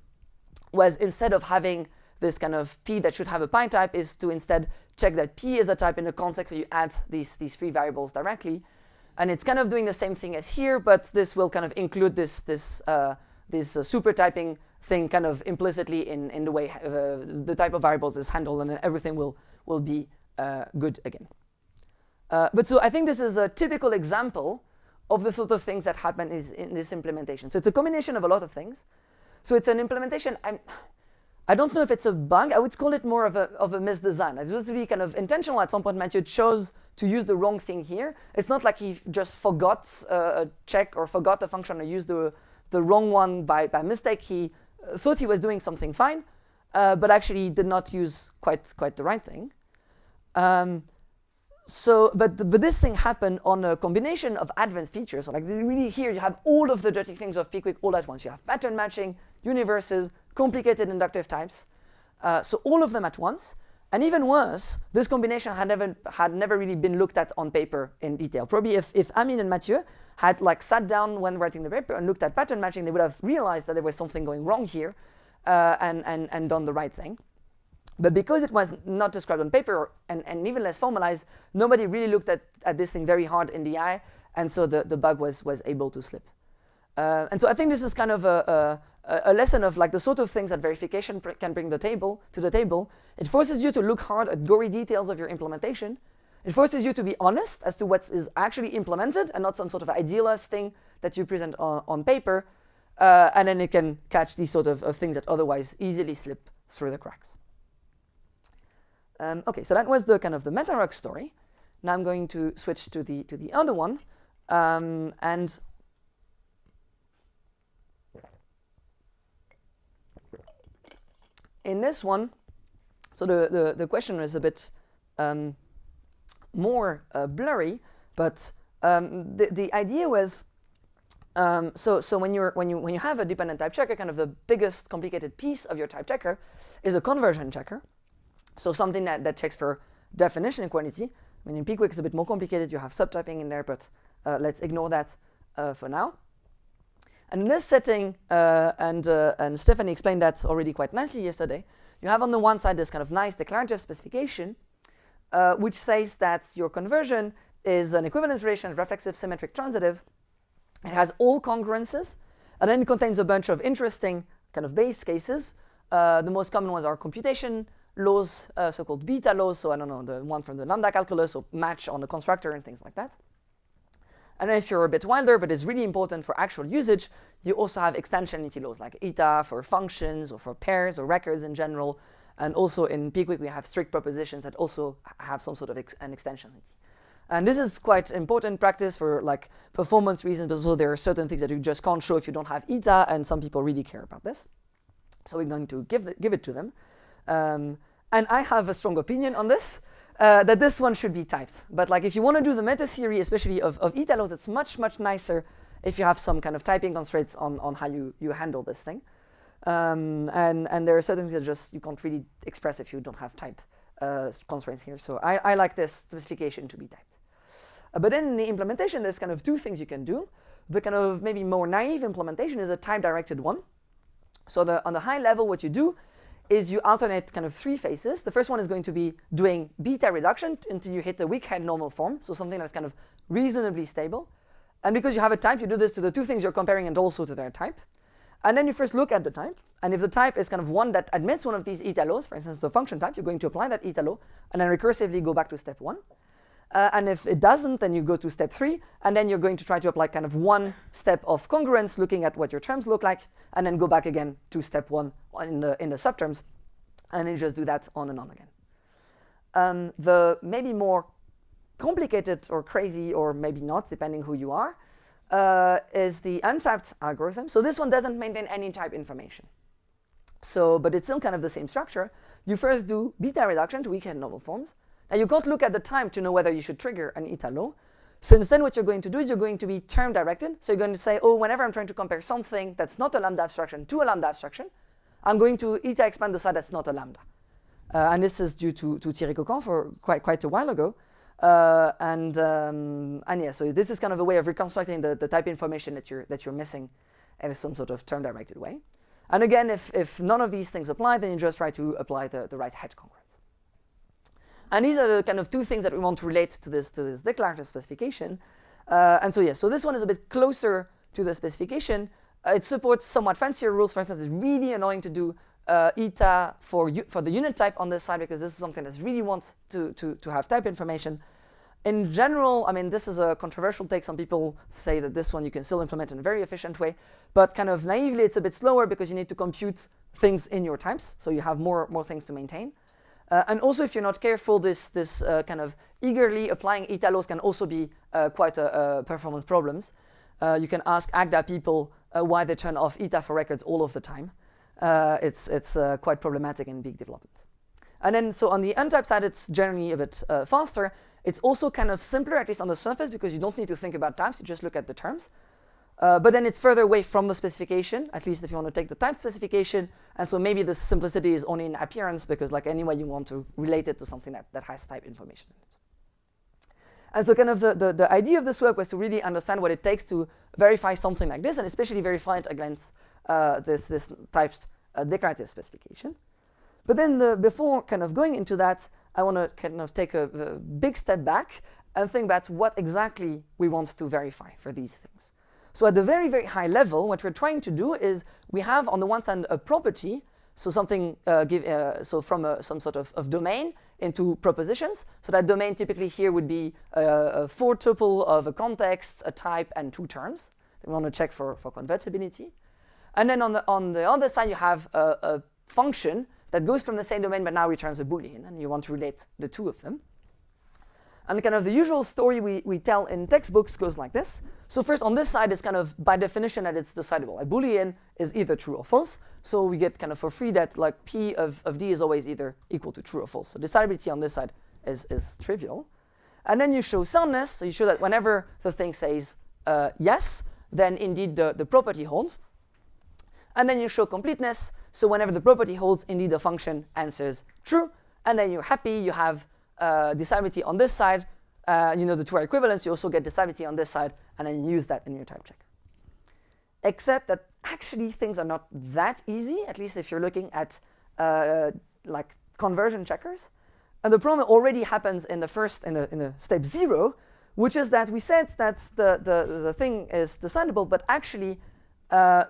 S14: was, instead of having this kind of P that should have a pi type, is to instead check that P is a type in the context where you add these three variables directly. And it's kind of doing the same thing as here, but this will kind of include this super typing thing kind of implicitly in the way the type of variables is handled, and then everything will be good again. But so I think this is a typical example of the sort of things that happen in this implementation. So it's a combination of a lot of things. So it's an implementation. I don't know if it's a bug. I would call it more of a misdesign. It was really kind of intentional. At some point, Mathieu chose to use the wrong thing here. It's not like he just forgot a check or forgot a function or used the wrong one by mistake. He thought he was doing something fine, but actually did not use quite the right thing. But this thing happened on a combination of advanced features. So like really here, you have all of the dirty things of PQuick all at once. You have pattern matching, universes, complicated inductive types. So all of them at once. And even worse, this combination had never really been looked at on paper in detail. Probably if Amine and Mathieu had like sat down when writing the paper and looked at pattern matching, they would have realized that there was something going wrong here and done the right thing. But because it was not described on paper and even less formalized, nobody really looked at this thing very hard in the eye, and so the bug was able to slip. And so I think this is kind of a lesson of like the sort of things that verification can bring to the table. It forces you to look hard at gory details of your implementation. It forces you to be honest as to what is actually implemented and not some sort of idealized thing that you present on paper. And then it can catch these sort of things that otherwise easily slip through the cracks. Okay, so that was the kind of the meta-rug story. Now I'm going to switch to the other one, and in this one, so the question is a bit more blurry, but the idea was so when you have a dependent type checker, kind of the biggest complicated piece of your type checker is a conversion checker. So something that checks for definition equality. I mean, in PQuick it's a bit more complicated. You have subtyping in there, but let's ignore that for now. And in this setting, and Stephanie explained that already quite nicely yesterday, you have on the one side this kind of nice declarative specification, which says that your conversion is an equivalence relation, reflexive, symmetric, transitive. It has all congruences, and then it contains a bunch of interesting kind of base cases. The most common ones are computation laws, so-called beta laws, so I don't know, the one from the lambda calculus, or match on the constructor and things like that. And then if you're a bit wilder, but it's really important for actual usage, you also have extensionality laws like eta for functions or for pairs or records in general. And also in Pickwick, we have strict propositions that also have some sort of an extensionality. And this is quite important practice for like performance reasons, but also there are certain things that you just can't show if you don't have eta, and some people really care about this. So we're going to give it to them. And I have a strong opinion on this, that this one should be typed. But like if you want to do the meta theory, especially of eta laws, it's much, much nicer if you have some kind of typing constraints on how you handle this thing. And there are certain things that just you can't really express if you don't have type constraints here. So I like this specification to be typed. But then in the implementation, there's kind of two things you can do. The kind of maybe more naive implementation is a type-directed one. So on the high level, what you do is you alternate kind of 3 phases. The first one is going to be doing beta reduction until you hit the weak head normal form, so something that's kind of reasonably stable. And because you have a type, you do this to the 2 things you're comparing and also to their type. And then you first look at the type, and if the type is kind of one that admits one of these eta laws, for instance, the function type, you're going to apply that eta law, and then recursively go back to step 1. And if it doesn't, then you go to step 3, and then you're going to try to apply kind of one step of congruence, looking at what your terms look like, and then go back again to step 1 in the subterms, and then you just do that on and on again. The maybe more complicated or crazy, or maybe not, depending who you are, is the untyped algorithm. So this one doesn't maintain any type information. So, but it's still kind of the same structure. You first do beta reduction to weak head normal forms. Now you can't look at the time to know whether you should trigger an eta law. So instead what you're going to do is you're going to be term directed. So you're going to say, oh, whenever I'm trying to compare something that's not a lambda abstraction to a lambda abstraction, I'm going to eta expand the side that's not a lambda. And this is due to Thierry Coquin for quite a while ago. And yeah, so this is kind of a way of reconstructing the type information that you're missing in some sort of term directed way. And again, if none of these things apply, then you just try to apply the right head congruence. And these are the kind of 2 things that we want to relate to this declarative specification. And so yes, so this one is a bit closer to the specification. It supports somewhat fancier rules. For instance, it's really annoying to do eta for the unit type on this side, because this is something that really wants to have type information. In general, I mean, this is a controversial take. Some people say that this one you can still implement in a very efficient way, but kind of naively, it's a bit slower because you need to compute things in your types, so you have more things to maintain. And also, if you're not careful, this kind of eagerly applying eta laws can also be quite performance problems. You can ask AGDA people why they turn off eta for records all of the time. It's quite problematic in big developments. And then, so on the untyped side, it's generally a bit faster. It's also kind of simpler, at least on the surface, because you don't need to think about types, you just look at the terms. But then it's further away from the specification, at least if you want to take the type specification. And so maybe the simplicity is only in appearance, because like anyway you want to relate it to something that has type information in it. And so kind of the idea of this work was to really understand what it takes to verify something like this, and especially verify it against this typed declarative specification. But then before kind of going into that, I want to kind of take a big step back and think about what exactly we want to verify for these things. So at the very, very high level, what we're trying to do is we have on the one side a property, so something from some sort of domain into propositions. So that domain typically here would be a 4 tuple of a context, a type, and 2 terms. We want to check for convertibility. And then on the other side, you have a function that goes from the same domain but now returns a Boolean, and you want to relate the 2 of them. And kind of the usual story we tell in textbooks goes like this. So first on this side, it's kind of by definition that it's decidable. A Boolean is either true or false. So we get kind of for free that like P of D is always either equal to true or false. So decidability on this side is trivial. And then you show soundness. So you show that whenever the thing says yes, then indeed the property holds. And then you show completeness. So whenever the property holds, indeed the function answers true. And then you're happy, you have decidability on this side. You know the 2 are equivalents. You also get decidability on this side, and then you use that in your type check. Except that actually things are not that easy, at least if you're looking at like conversion checkers. And the problem already happens in the first, in the step 0, which is that we said that the thing is decidable, but actually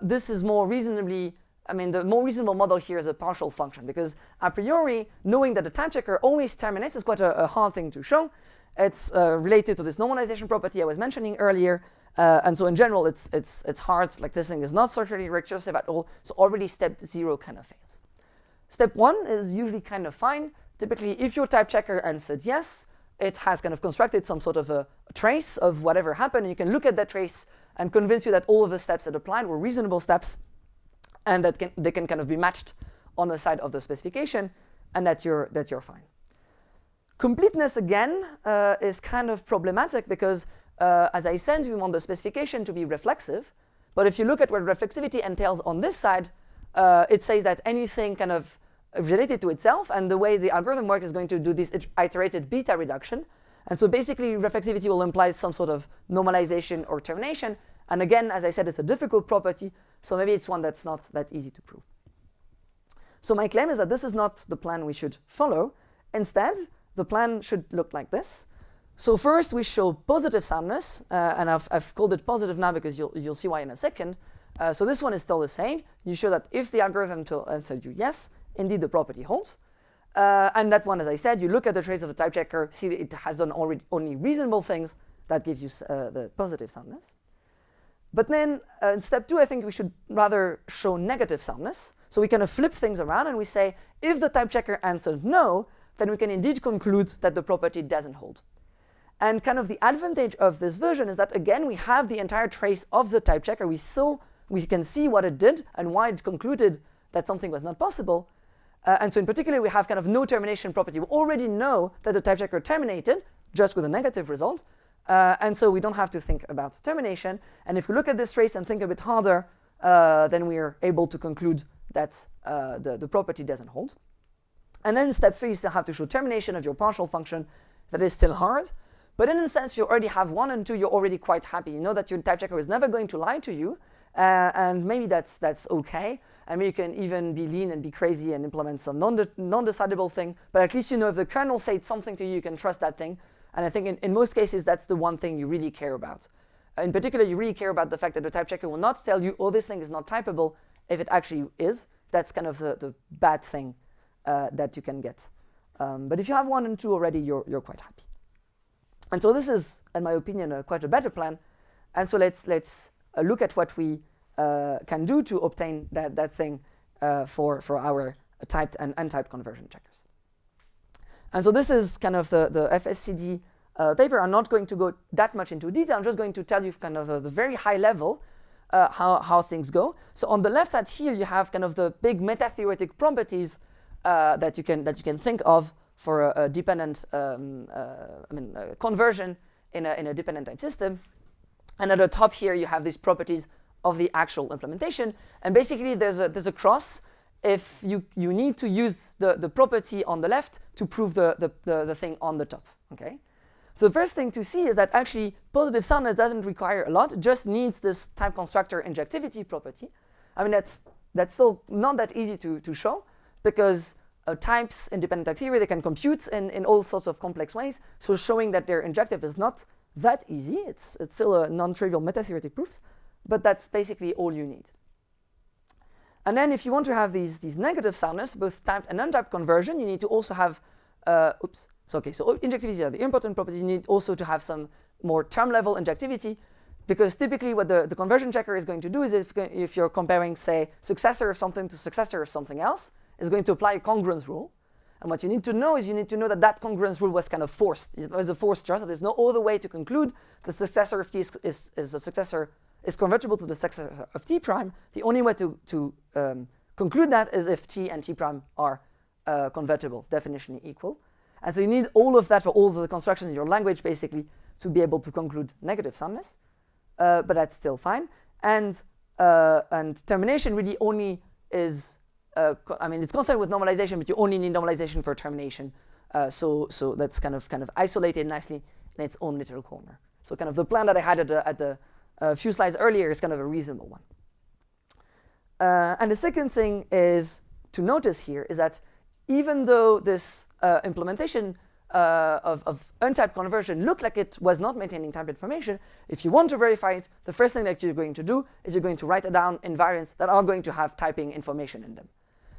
S14: this is more reasonably, I mean, the more reasonable model here is a partial function, because a priori, knowing that the type checker always terminates is quite a hard thing to show. It's related to this normalization property I was mentioning earlier. And so in general, it's hard. Like this thing is not structurally recursive at all. So already step 0 kind of fails. Step 1 is usually kind of fine. Typically, if your type checker answered yes, it has kind of constructed some sort of a trace of whatever happened. And you can look at that trace and convince you that all of the steps that applied were reasonable steps, and that they can kind of be matched on the side of the specification, and that you're fine. Completeness, again, is kind of problematic because, as I said, we want the specification to be reflexive. But if you look at what reflexivity entails on this side, it says that anything kind of related to itself, and the way the algorithm works is going to do this iterated beta reduction. And so basically, reflexivity will imply some sort of normalization or termination. And again, as I said, it's a difficult property, so maybe it's one that's not that easy to prove. So my claim is that this is not the plan we should follow. Instead, the plan should look like this. So first, we show positive soundness, and I've called it positive now because you'll see why in a second. So this one is still the same. You show that if the algorithm answered you yes, indeed the property holds. And that one, as I said, you look at the trace of the type checker, see that it has done only reasonable things. That gives you the positive soundness. But then in step 2, I think we should rather show negative soundness. So we kind of flip things around and we say, if the type checker answered no, then we can indeed conclude that the property doesn't hold. And kind of the advantage of this version is that, again, we have the entire trace of the type checker. We can see what it did and why it concluded that something was not possible. And so in particular, we have kind of no termination property. We already know that the type checker terminated just with a negative result. And so we don't have to think about termination. And if we look at this trace and think a bit harder, then we are able to conclude that the property doesn't hold. And then in step 3, you still have to show termination of your partial function. That is still hard. But in a sense, you already have 1 and 2, you're already quite happy. You know that your type checker is never going to lie to you. And maybe that's OK. I mean, you can even be lean and be crazy and implement some non-decidable thing. But at least you know if the kernel said something to you, you can trust that thing. And I think in most cases, that's the one thing you really care about. In particular, you really care about the fact that the type checker will not tell you, oh, this thing is not typable, if it actually is. That's kind of the bad thing that you can get. But if you have 1 and 2 already, you're quite happy. And so this is, in my opinion, quite a better plan. And so let's look at what we can do to obtain that thing for our typed and untyped conversion checkers. And so this is kind of the FSCD paper. I'm not going to go that much into detail. I'm just going to tell you kind of the very high level how things go. So on the left side here, you have kind of the big meta-theoretic properties that you can think of for a dependent conversion in a dependent type system. And at the top here, you have these properties of the actual implementation. And basically, there's a cross if you need to use the property on the left to prove the thing on the top. Okay. So the first thing to see is that actually positive soundness doesn't require a lot. It just needs this type constructor injectivity property. I mean, that's still not that easy to show because types in dependent type theory, they can compute in all sorts of complex ways. So showing that they're injective is not that easy. It's still a non-trivial meta-theoretic proofs, but that's basically all you need. And then if you want to have these negative soundness, both typed and untyped conversion, you need to also have, so injectivity are the important properties. You need also to have some more term level injectivity, because typically what the conversion checker is going to do is if you're comparing, say, successor of something to successor of something else, is going to apply a congruence rule. And what you need to know is you need to know that congruence rule was kind of forced. It was a forced choice. There's no other way to conclude the successor of t is convertible to the successor of t prime. The only way to conclude that is if t and t prime are convertible, definitionally equal. And so you need all of that for all of the constructions in your language, basically, to be able to conclude negative soundness. But that's still fine. And termination really only is, it's constant with normalization, but you only need normalization for termination. So that's kind of isolated nicely in its own little corner. So kind of the plan that I had at the few slides earlier is kind of a reasonable one. And the second thing is to notice here is that even though this implementation of untyped conversion looked like it was not maintaining typed information, if you want to verify it, the first thing that you're going to do is you're going to write down invariants that are going to have typing information in them.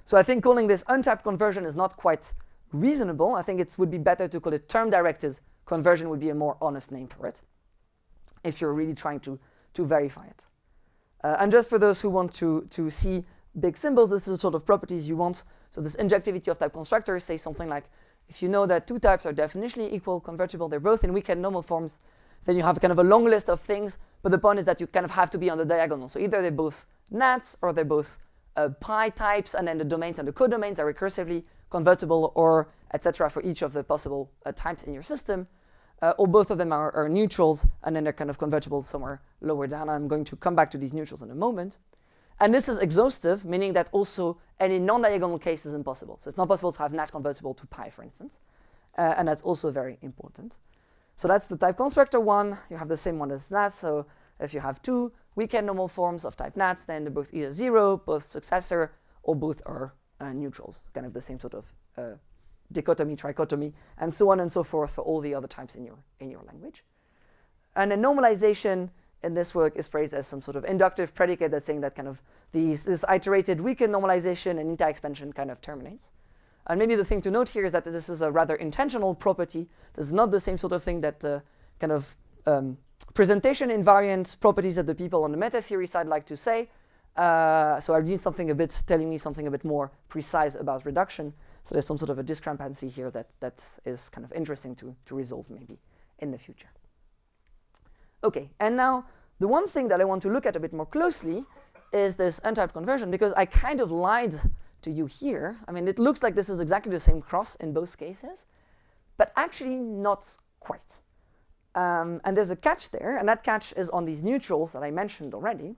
S14: So I think calling this untyped conversion is not quite reasonable. I think it would be better to call it term-directed conversion would be a more honest name for it, if you're really trying to verify it. And just for those who want to see big symbols, this is the sort of properties you want. So this injectivity of type constructors says something like, if you know that two types are definitionally equal, convertible, they're both in weak and normal forms, then you have kind of a long list of things, but the point is that you kind of have to be on the diagonal. So either they're both nats, or they're both pi types, and then the domains and the codomains are recursively convertible, or etc. for each of the possible types in your system, or both of them are neutrals, and then they're kind of convertible somewhere lower down. I'm going to come back to these neutrals in a moment. And this is exhaustive, meaning that also any non-diagonal case is impossible. So it's not possible to have nat convertible to pi, for instance. And that's also very important. So that's the type constructor one. You have the same one as nat. So if you have two weekend normal forms of type nats, then they're both either 0, both successor, or both are neutrals. Kind of the same sort of dichotomy, trichotomy, and so on and so forth for all the other types in your language. And then normalization in this work is phrased as some sort of inductive predicate that's saying that kind of this iterated weekend normalization and eta expansion kind of terminates. And maybe the thing to note here is that this is a rather intentional property. This is not the same sort of thing that kind of presentation invariant properties that the people on the meta theory side like to say. So I need something a bit telling me something a bit more precise about reduction. So there's some sort of a discrepancy here that is kind of interesting to resolve maybe in the future. Okay, and now the one thing that I want to look at a bit more closely is this untyped conversion, because I kind of lied to you here. I mean, it looks like this is exactly the same cross in both cases, but actually not quite. And there's a catch there, and that catch is on these neutrals that I mentioned already.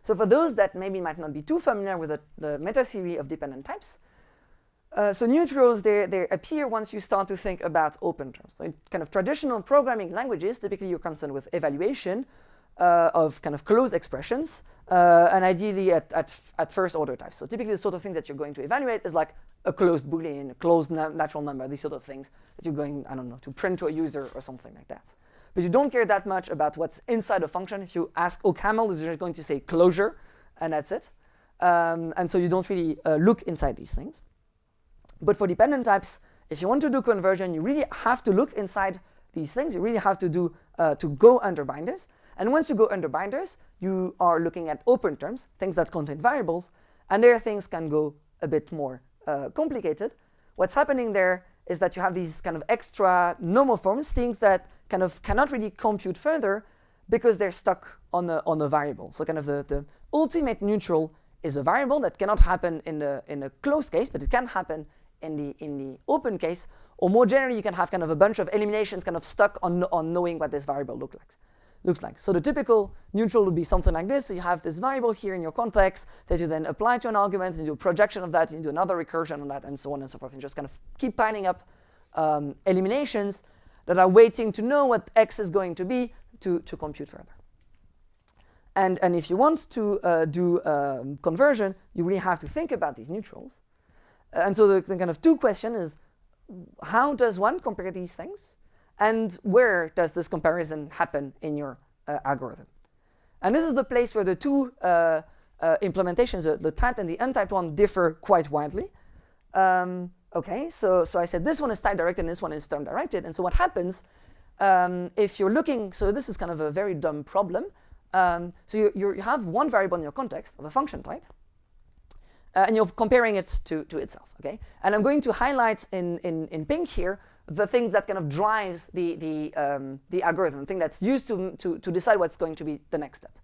S14: So for those that maybe might not be too familiar with the meta theory of dependent types, so neutrals, they appear once you start to think about open terms. So in kind of traditional programming languages, typically you're concerned with evaluation of kind of closed expressions, and ideally at first order types. So typically the sort of things that you're going to evaluate is like a closed Boolean, a closed natural number, these sort of things that you're going, I don't know, to print to a user or something like that. But you don't care that much about what's inside a function. If you ask OCaml, it's just going to say closure, and that's it. And so you don't really look inside these things. But for dependent types, if you want to do conversion, you really have to look inside these things. You really have to do to go under binders. And once you go under binders, you are looking at open terms, things that contain variables, and there things can go a bit more complicated. What's happening there is that you have these kind of extra normal forms, things that kind of cannot really compute further because they're stuck on a variable. So kind of the ultimate neutral is a variable that cannot happen in a closed case, but it can happen in the open case, or more generally, you can have kind of a bunch of eliminations kind of stuck on knowing what this variable looks like. So the typical neutral would be something like this. So you have this variable here in your context that you then apply to an argument and do a projection of that, and do another recursion on that, and so on and so forth, and just kind of keep piling up eliminations that are waiting to know what x is going to be to compute further. And if you want to do conversion, you really have to think about these neutrals. And so the kind of two question is, how does one compare these things? And where does this comparison happen in your algorithm? And this is the place where the two implementations, the typed and the untyped one, differ quite widely. Okay, so I said this one is type-directed and this one is term-directed. And so what happens if you're looking, so this is kind of a very dumb problem. So you have one variable in your context of a function type, and you're comparing it to itself, okay? And I'm going to highlight in pink here the things that kind of drives the algorithm, the thing that's used to decide what's going to be the next step.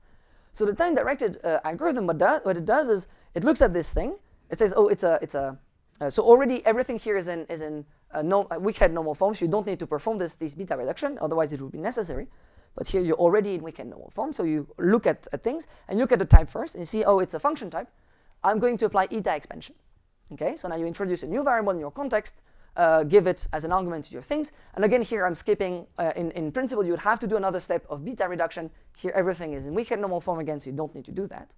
S14: So the time-directed algorithm, what it does is it looks at this thing. It says, oh, so already everything here is in weak-head normal form, so you don't need to perform this beta reduction, otherwise it would be necessary. But here you're already in weak-head normal form, so you look at things and you look at the type first, and you see, oh, it's a function type. I'm going to apply eta expansion. Okay, so now you introduce a new variable in your context, give it as an argument to your things. And again, here I'm skipping. In principle, you would have to do another step of beta reduction. Here, everything is in weak-head normal form again, so you don't need to do that.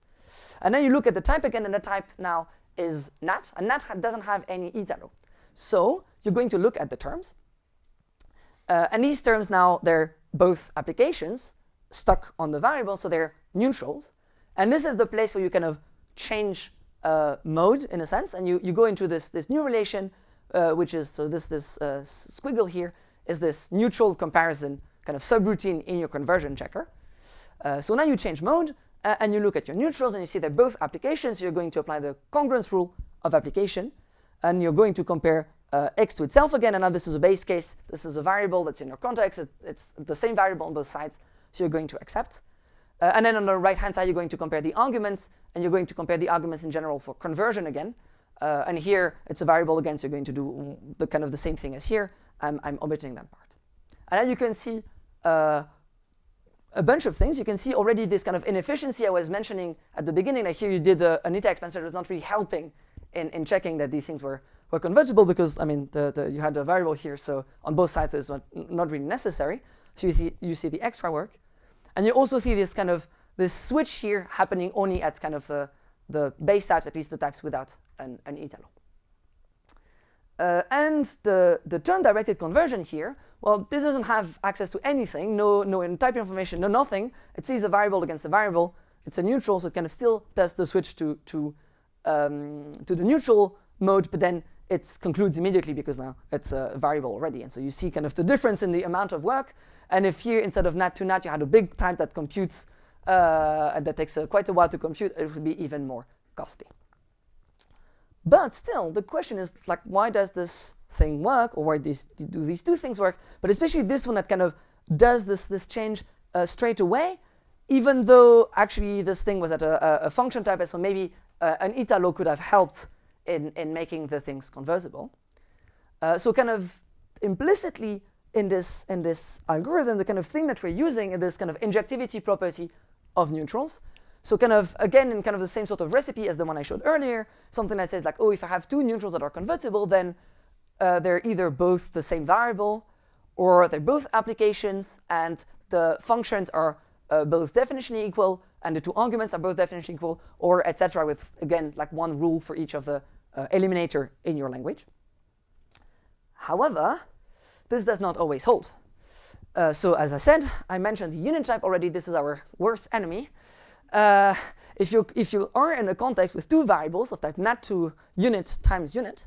S14: And then you look at the type again, and the type now is nat, and nat doesn't have any eta row. So you're going to look at the terms. And these terms now, they're both applications stuck on the variable, so they're neutrals. And this is the place where you kind of change mode, in a sense, and you go into this new relation which is, so this squiggle here is this neutral comparison kind of subroutine in your conversion checker. So now you change mode, and you look at your neutrals, and you see they're both applications. So you're going to apply the congruence rule of application, and you're going to compare x to itself again. And now this is a base case. This is a variable that's in your context. It's the same variable on both sides, so you're going to accept. And then on the right-hand side, you're going to compare the arguments, and you're going to compare the arguments in general for conversion again. And here, it's a variable again, so you're going to do the kind of the same thing as here. I'm omitting that part. And then you can see a bunch of things. You can see already this kind of inefficiency I was mentioning at the beginning. Like here you did an eta expansor that was not really helping in checking that these things were convertible, because I mean you had a variable here, so on both sides it's not really necessary. So you see the extra work, and you also see this kind of this switch here happening only at kind of the base types, at least the types without an eta law. And the term-directed conversion here, well, this doesn't have access to anything, no type information, no nothing. It sees a variable against a variable. It's a neutral, so it kind of still does the switch to the neutral mode, but then it concludes immediately because now it's a variable already. And so you see kind of the difference in the amount of work. And if here, instead of nat to nat, you had a big type that computes, and that takes quite a while to compute, it would be even more costly. But still, the question is, like, why does this thing work, or why do these two things work? But especially this one that kind of does this change straight away, even though actually this thing was at a function type, so maybe an eta law could have helped in making the things convertible. So kind of implicitly in this algorithm, the kind of thing that we're using is this kind of injectivity property of neutrals. So kind of, again, in kind of the same sort of recipe as the one I showed earlier, something that says like, oh, if I have two neutrals that are convertible, then they're either both the same variable, or they're both applications, and the functions are both definitionally equal, and the two arguments are both definitionally equal, or etc. with, again, like one rule for each of the eliminator in your language. However, this does not always hold. So as I said, I mentioned the unit type already. This is our worst enemy. If you are in a context with two variables of type nat to unit times unit,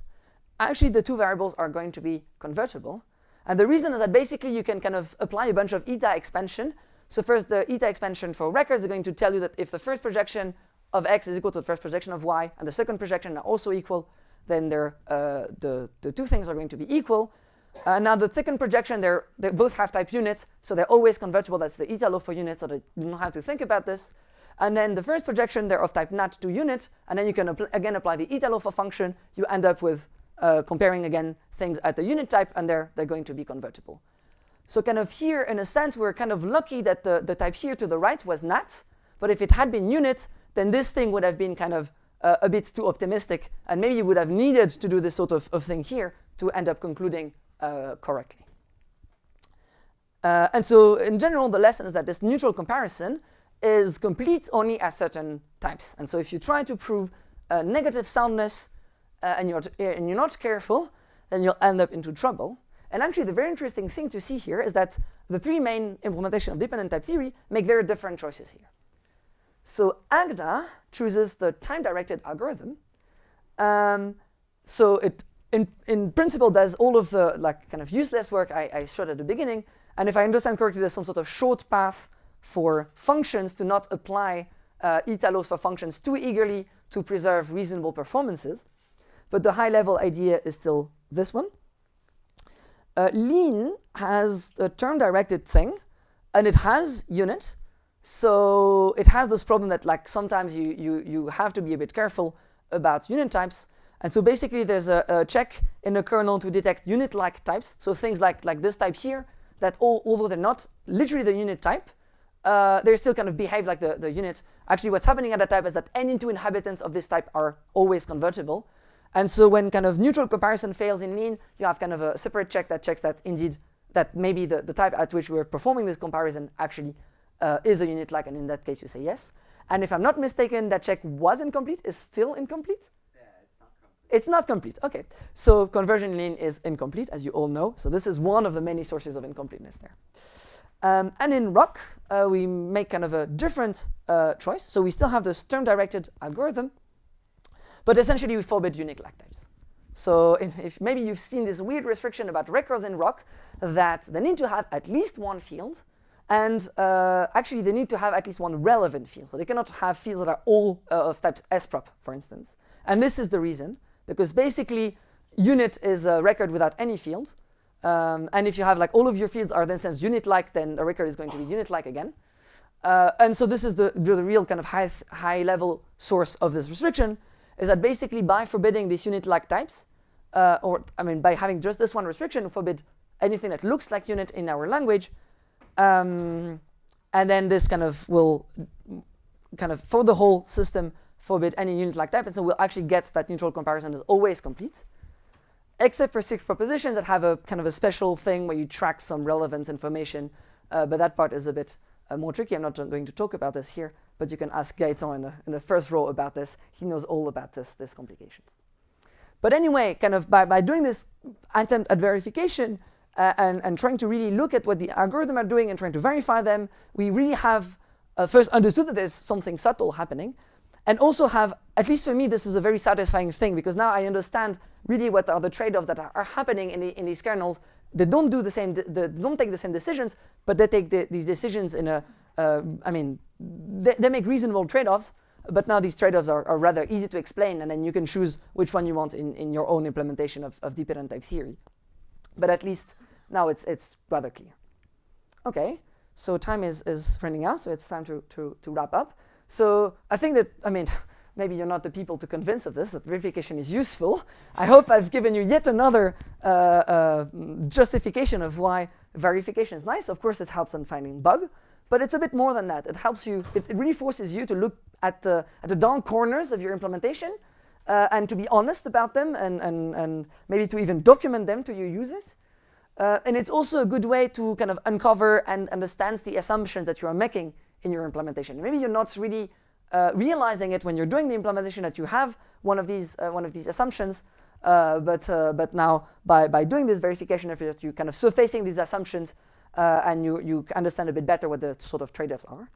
S14: actually the two variables are going to be convertible. And the reason is that basically you can kind of apply a bunch of eta expansion. So first, the eta expansion for records is going to tell you that if the first projection of x is equal to the first projection of y, and the second projection are also equal, then the two things are going to be equal. Now the second projection, they both have type unit, so they're always convertible. That's the eta law for unit, so that you don't have to think about this. And then the first projection, they're of type nat to unit, and then you can again apply the eta law for function. You end up with comparing again things at the unit type, and they're going to be convertible. So kind of here, in a sense, we're kind of lucky that the type here to the right was nat, but if it had been unit, then this thing would have been kind of a bit too optimistic, and maybe you would have needed to do this sort of thing here to end up concluding correctly. And so in general, the lesson is that this neutral comparison is complete only at certain types. And so if you try to prove negative soundness and you're not careful, then you'll end up into trouble. And actually, the very interesting thing to see here is that the three main implementations of dependent type theory make very different choices here. So Agda chooses the time-directed algorithm. So it, in principle, does all of the like kind of useless work I showed at the beginning. And if I understand correctly, there's some sort of short path for functions to not apply eta laws for functions too eagerly to preserve reasonable performances. But the high-level idea is still this one. Lean has a term-directed thing, and it has unit. So it has this problem that like sometimes you have to be a bit careful about unit types. And so basically there's a check in the kernel to detect unit-like types. So things like this type here, that although they're not literally the unit type, they still kind of behave like the unit. Actually, what's happening at that type is that any two inhabitants of this type are always convertible. And so when kind of neutral comparison fails in Lean, you have kind of a separate check that checks that indeed, that maybe the type at which we're performing this comparison actually is a unit-like, and in that case you say yes. And if I'm not mistaken, that check was incomplete, is still incomplete? Yeah, it's not complete. Okay, so conversion in Lean is incomplete, as you all know. So this is one of the many sources of incompleteness there. And in Rock, we make kind of a different choice. So we still have this term-directed algorithm, but essentially we forbid unique-like types. So if maybe you've seen this weird restriction about records in Rock, that they need to have at least one field, and actually they need to have at least one relevant field. So they cannot have fields that are all of type sprop, for instance. And this is the reason, because basically unit is a record without any fields. And if you have like all of your fields are then sense unit-like, then the record is going to be unit-like again. And so this is the real kind of high-level source of this restriction, is that basically by forbidding these unit-like types, by having just this one restriction, forbid anything that looks like unit in our language, and then this kind of will for the whole system forbid any unit-like type, and so we'll actually get that neutral comparison is always complete, except for 6 propositions that have a kind of a special thing where you track some relevance information, but that part is a bit more tricky. I'm not going to talk about this here, but you can ask Gaëtan in the first row about this. He knows all about this complications. But anyway, kind of by doing this attempt at verification and trying to really look at what the algorithm are doing and trying to verify them, we really have first understood that there's something subtle happening, and also have, at least for me, this is a very satisfying thing, because now I understand really what are the trade-offs that are happening in these kernels. They don't do the same, they don't take the same decisions, but they take these decisions in a, they make reasonable trade-offs, but now these trade-offs are rather easy to explain, and then you can choose which one you want in your own implementation of dependent type theory. But at least now it's rather clear. Okay, so time is running out, so it's time to wrap up. So I think that, maybe you're not the people to convince of this, that verification is useful. I hope I've given you yet another justification of why verification is nice. Of course, it helps in finding bug, but it's a bit more than that. It helps you, it really forces you to look at the dark corners of your implementation and to be honest about them and maybe to even document them to your users. And it's also a good way to kind of uncover and understand the assumptions that you are making in your implementation. Maybe you're not really realizing it when you're doing the implementation that you have one of these assumptions, but now by doing this verification effort, you kind of surfacing these assumptions and you understand a bit better what the sort of trade-offs are.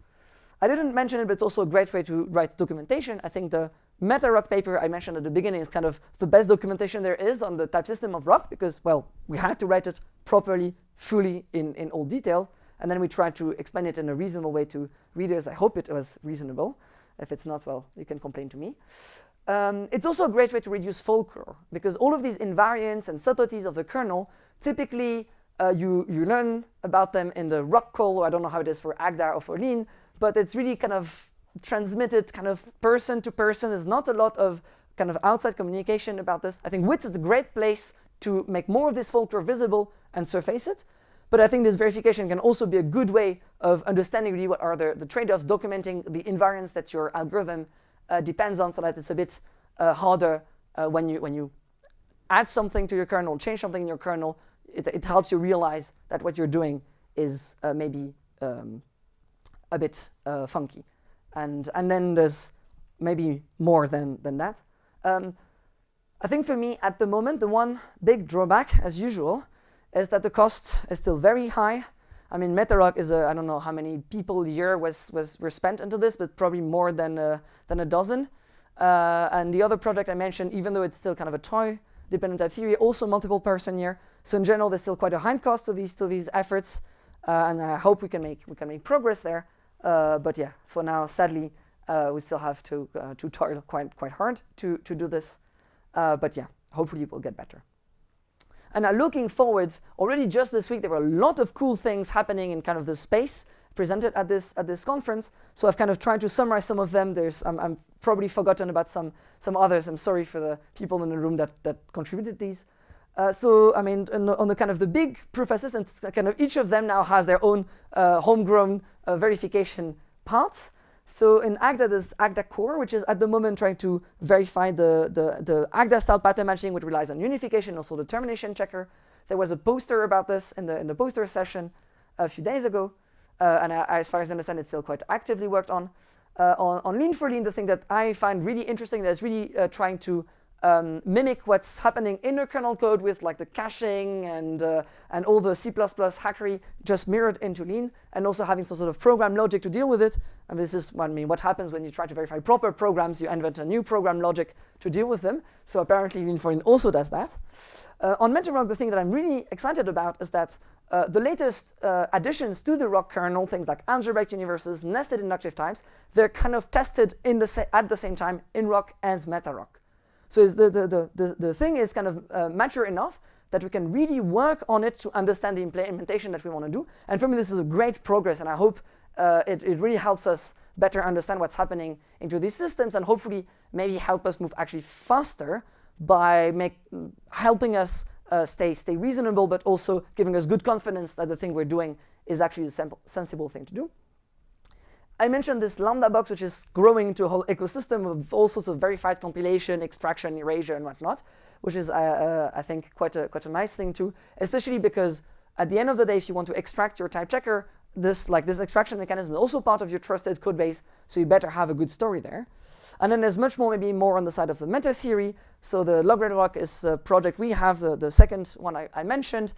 S14: I didn't mention it, but it's also a great way to write documentation. I think the meta-rock paper I mentioned at the beginning is kind of the best documentation there is on the type system of rock, because, well, we had to write it properly, fully, in all detail, and then we tried to explain it in a reasonable way to readers. I hope it was reasonable. If it's not, well, you can complain to me. It's also a great way to reduce folklore, because all of these invariants and subtleties of the kernel, typically you learn about them in the rock call, or I don't know how it is for Agda or for Lean, but it's really kind of transmitted kind of person to person. There's not a lot of kind of outside communication about this. I think WITS is a great place to make more of this folklore visible and surface it. But I think this verification can also be a good way of understanding really what are the trade-offs, documenting the invariants that your algorithm depends on, so that it's a bit harder when you add something to your kernel, change something in your kernel. It helps you realize that what you're doing is maybe a bit funky. And then there's maybe more than that. I think for me, at the moment, the one big drawback, as usual, is that the cost is still very high. I mean, Metarock is I don't know how many people a year were spent into this, but probably more than a dozen. And the other project I mentioned, even though it's still kind of a toy, dependent type theory, also multiple person year. So in general, there's still quite a high cost to these efforts, and I hope we can make progress there. But yeah, for now, sadly, we still have to toil quite hard to do this. But yeah, hopefully it will get better. And now looking forward, already just this week there were a lot of cool things happening in kind of the space presented at this conference. So I've kind of tried to summarize some of them. I'm probably forgotten about some others. I'm sorry for the people in the room that contributed these. So I mean, on the kind of the big proof assistants, kind of each of them now has their own homegrown verification parts. So in Agda, there's Agda core, which is at the moment trying to verify the Agda style pattern matching, which relies on unification, also the termination checker. There was a poster about this in the poster session a few days ago, and as far as I understand, it's still quite actively worked on. On Lean for Lean, the thing that I find really interesting, that's really trying to mimic what's happening in the kernel code with like the caching and all the C++ hackery just mirrored into Lean, and also having some sort of program logic to deal with it. And this is, what happens when you try to verify proper programs. You invent a new program logic to deal with them. So apparently Lean for Lean also does that. On Metarock, the thing that I'm really excited about is that the latest additions to the Rock kernel, things like algebraic universes, nested inductive types, they're kind of tested at the same time in Rock and Metarock. So the thing is kind of mature enough that we can really work on it to understand the implementation that we want to do. And for me, this is a great progress, and I hope it really helps us better understand what's happening into these systems, and hopefully maybe help us move actually faster by helping us stay reasonable, but also giving us good confidence that the thing we're doing is actually the sensible thing to do. I mentioned this Lambda box, which is growing into a whole ecosystem of all sorts of verified compilation, extraction, erasure, and whatnot, which is, I think, quite a nice thing too, especially because at the end of the day, if you want to extract your type checker, this extraction mechanism is also part of your trusted code base, so you better have a good story there. And then there's much more, maybe more on the side of the meta theory. So the log_rock is a project we have, the second one I mentioned.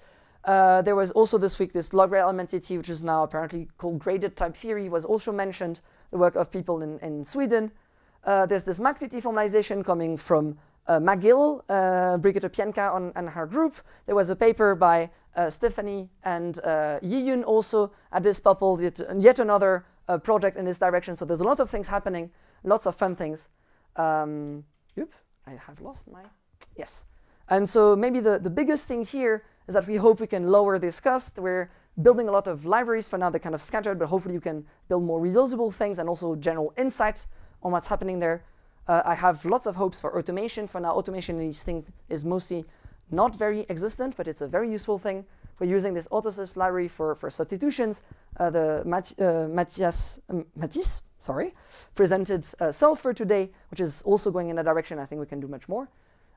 S14: There was also this week this log_rel entity, which is now apparently called graded type theory, was also mentioned, the work of people in Sweden. There's this MACTT formalization coming from McGill, Brigitte Pienka and her group. There was a paper by Stephanie and Yiyun also at this POPL, yet another project in this direction. So there's a lot of things happening, lots of fun things. Oop, I have lost my, yes. And so maybe the biggest thing here is that we hope we can lower this cost. We're building a lot of libraries for now, they're kind of scattered, but hopefully you can build more reusable things and also general insights on what's happening there. I have lots of hopes for automation. For now, automation in these things is mostly not very existent, but it's a very useful thing. We're using this autosys library for substitutions. The Matisse presented Sulfur today, which is also going in that direction. I think we can do much more.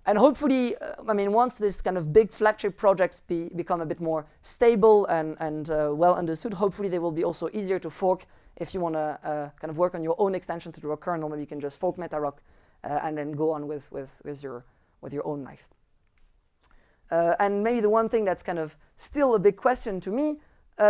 S14: And hopefully, once this kind of big flagship projects become a bit more stable and well understood, hopefully they will be also easier to fork. If you want to kind of work on your own extension to the kernel, maybe you can just fork Metarock and then go on with your own knife. And maybe the one thing that's kind of still a big question to me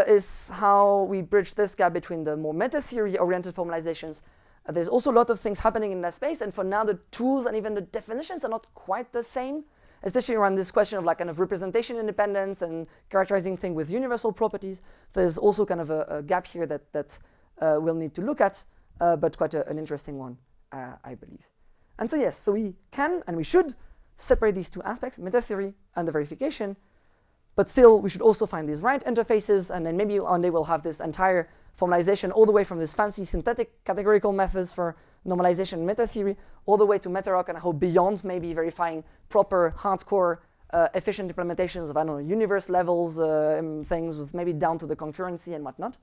S14: is how we bridge this gap between the more meta theory oriented formalizations. There's also a lot of things happening in that space, and for now the tools and even the definitions are not quite the same, especially around this question of like kind of representation independence and characterizing things with universal properties. There's also kind of a gap here that we'll need to look at, but quite an interesting one, I believe. And so yes, so we can and we should separate these two aspects, meta theory and the verification, but still we should also find these right interfaces, and then maybe one day we'll have this entire formalization all the way from this fancy synthetic categorical methods for normalization and meta theory all the way to Metarock, and I hope beyond maybe verifying proper hardcore efficient implementations of, I don't know, universe levels, things with maybe down to the concurrency and whatnot.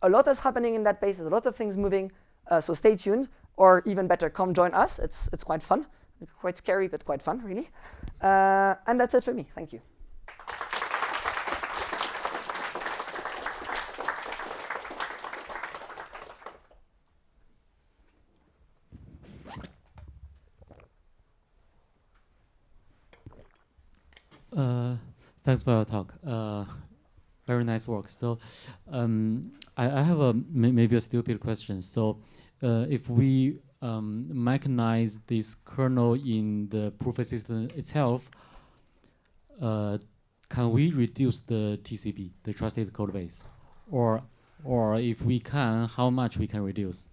S14: A lot is happening in that space. There's a lot of things moving, so stay tuned, or even better, come join us. It's quite fun, quite scary, but quite fun, really. And that's it for me. Thank you.
S16: Thanks for your talk. Very nice work. So I have maybe a stupid question. So if we mechanize this kernel in the proof system itself, can we reduce the TCP, the trusted code base? Or if we can, how much we can reduce?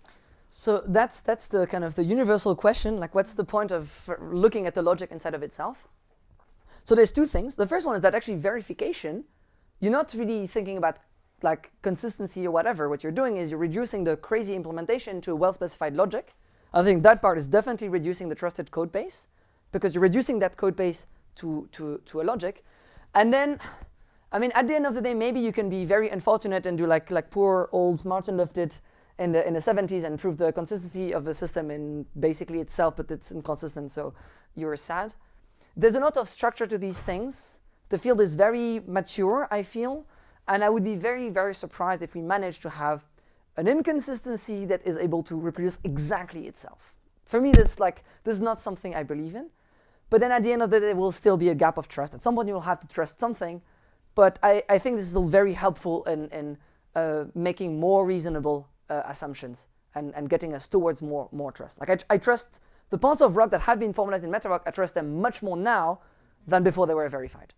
S14: So that's the kind of the universal question, like what's the point of looking at the logic inside of itself? So there's two things. The first one is that actually verification, you're not really thinking about like consistency or whatever. What you're doing is you're reducing the crazy implementation to a well-specified logic. I think that part is definitely reducing the trusted code base, because you're reducing that code base to a logic. And then, at the end of the day, maybe you can be very unfortunate and do like poor old Martin Luft did in the 70s and prove the consistency of the system in basically itself, but it's inconsistent, so you're sad. There's a lot of structure to these things. The field is very mature, I feel, and I would be very, very surprised if we manage to have an inconsistency that is able to reproduce exactly itself. For me, this is not something I believe in. But then at the end of the day, there will still be a gap of trust. At some point, you will have to trust something. But I think this is still very helpful in making more reasonable assumptions and getting us towards more trust. Like I trust the parts of rock that have been formalized in MetaRock, I trust them much more now than before they were verified.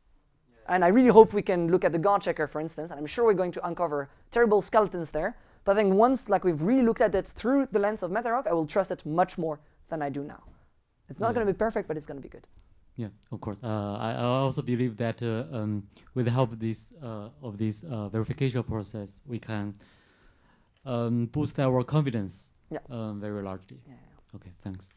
S14: And I really hope we can look at the guard checker, for instance, and I'm sure we're going to uncover terrible skeletons there. But I think once we've really looked at it through the lens of MetaRock, I will trust it much more than I do now. It's not going to be perfect, but it's going to be good.
S16: Yeah, of course. I also believe that with the help of this verification process, we can boost our confidence very largely.
S14: Yeah.
S16: Okay, thanks.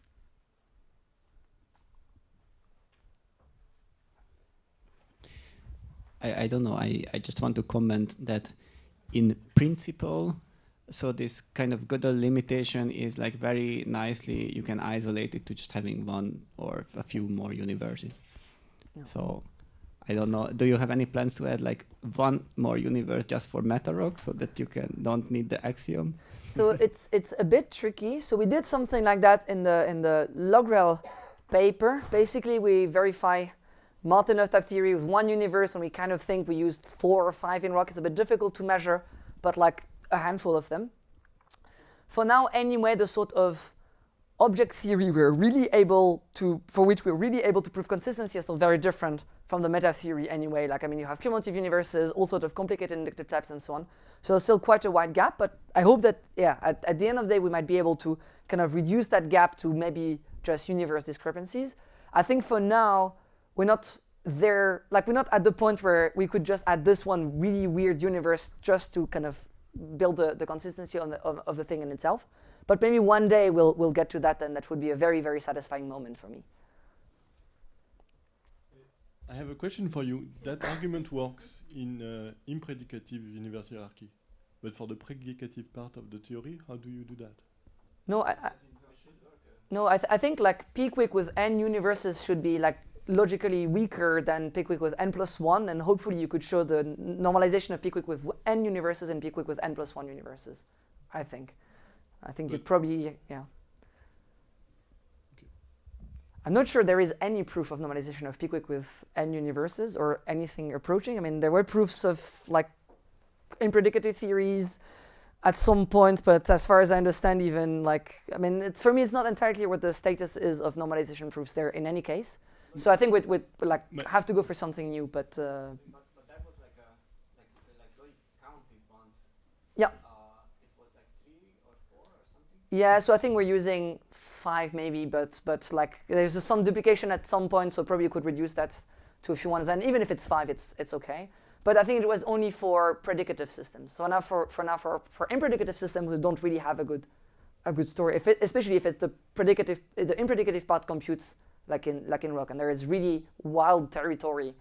S7: I don't know. I just want to comment that in principle, so this kind of Gödel limitation is like very nicely, you can isolate it to just having one or a few more universes.
S14: No.
S7: So I don't know. Do you have any plans to add like one more universe just for MetaRock so that you don't need the axiom?
S14: So it's a bit tricky. So we did something like that in the logrel paper. Basically, we verify Martinov type theory with one universe, and we kind of think we used 4 or 5 in rock. It's a bit difficult to measure, but like a handful of them. For now, anyway, the sort of object theory for which we're really able to prove consistency is still very different from the meta theory anyway. Like, I mean, you have cumulative universes, all sorts of complicated inductive types and so on. So there's still quite a wide gap, but I hope that, at the end of the day, we might be able to kind of reduce that gap to maybe just universe discrepancies. I think for now, we're not there, like we're not at the point where we could just add this one really weird universe just to kind of build the consistency of the thing in itself. But maybe one day we'll get to that, and that would be a very, very satisfying moment for me.
S10: I have a question for you. That argument works in impredicative universe hierarchy. But for the predicative part of the theory, how do you do that?
S14: No, I think like Pickwick with n universes should be like logically weaker than Pickwick with n+1, and hopefully you could show the normalization of Pickwick with n universes and Pickwick with n+1 universes. I think you'd probably, yeah. Okay. I'm not sure there is any proof of normalization of Pickwick with n universes or anything approaching. I mean, there were proofs of like impredicative theories at some point, but as far as I understand, even like, I mean, for me, it's not entirely clear what the status is of normalization proofs there in any case. So I think we'd like have to go for something new, but that was like really counted ones. Yeah. It was like 3 or 4 or something. Yeah. So I think we're using 5 maybe, but like there's some duplication at some point, so probably you could reduce that to a few ones. And even if it's 5, it's okay. But I think it was only for predicative systems. So now for impredicative systems, we don't really have a good story. Especially if it's the impredicative part computes like in rock, and there is really wild territory,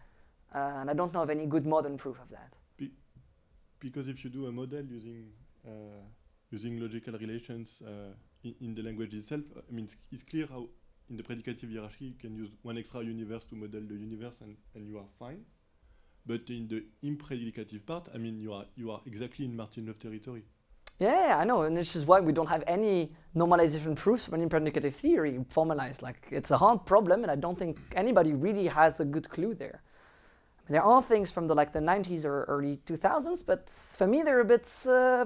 S14: and I don't know of any good modern proof of that.
S10: Because if you do a model using logical relations in the language itself, I mean, it's clear how in the predicative hierarchy you can use one extra universe to model the universe, and you are fine. But in the impredicative part, I mean, you are exactly in Martinov territory.
S14: Yeah, I know, and this is why we don't have any normalization proofs from an impredicative theory formalized. Like, it's a hard problem, and I don't think anybody really has a good clue there. I mean, there are things from the 90s or early 2000s, but for me they're a bit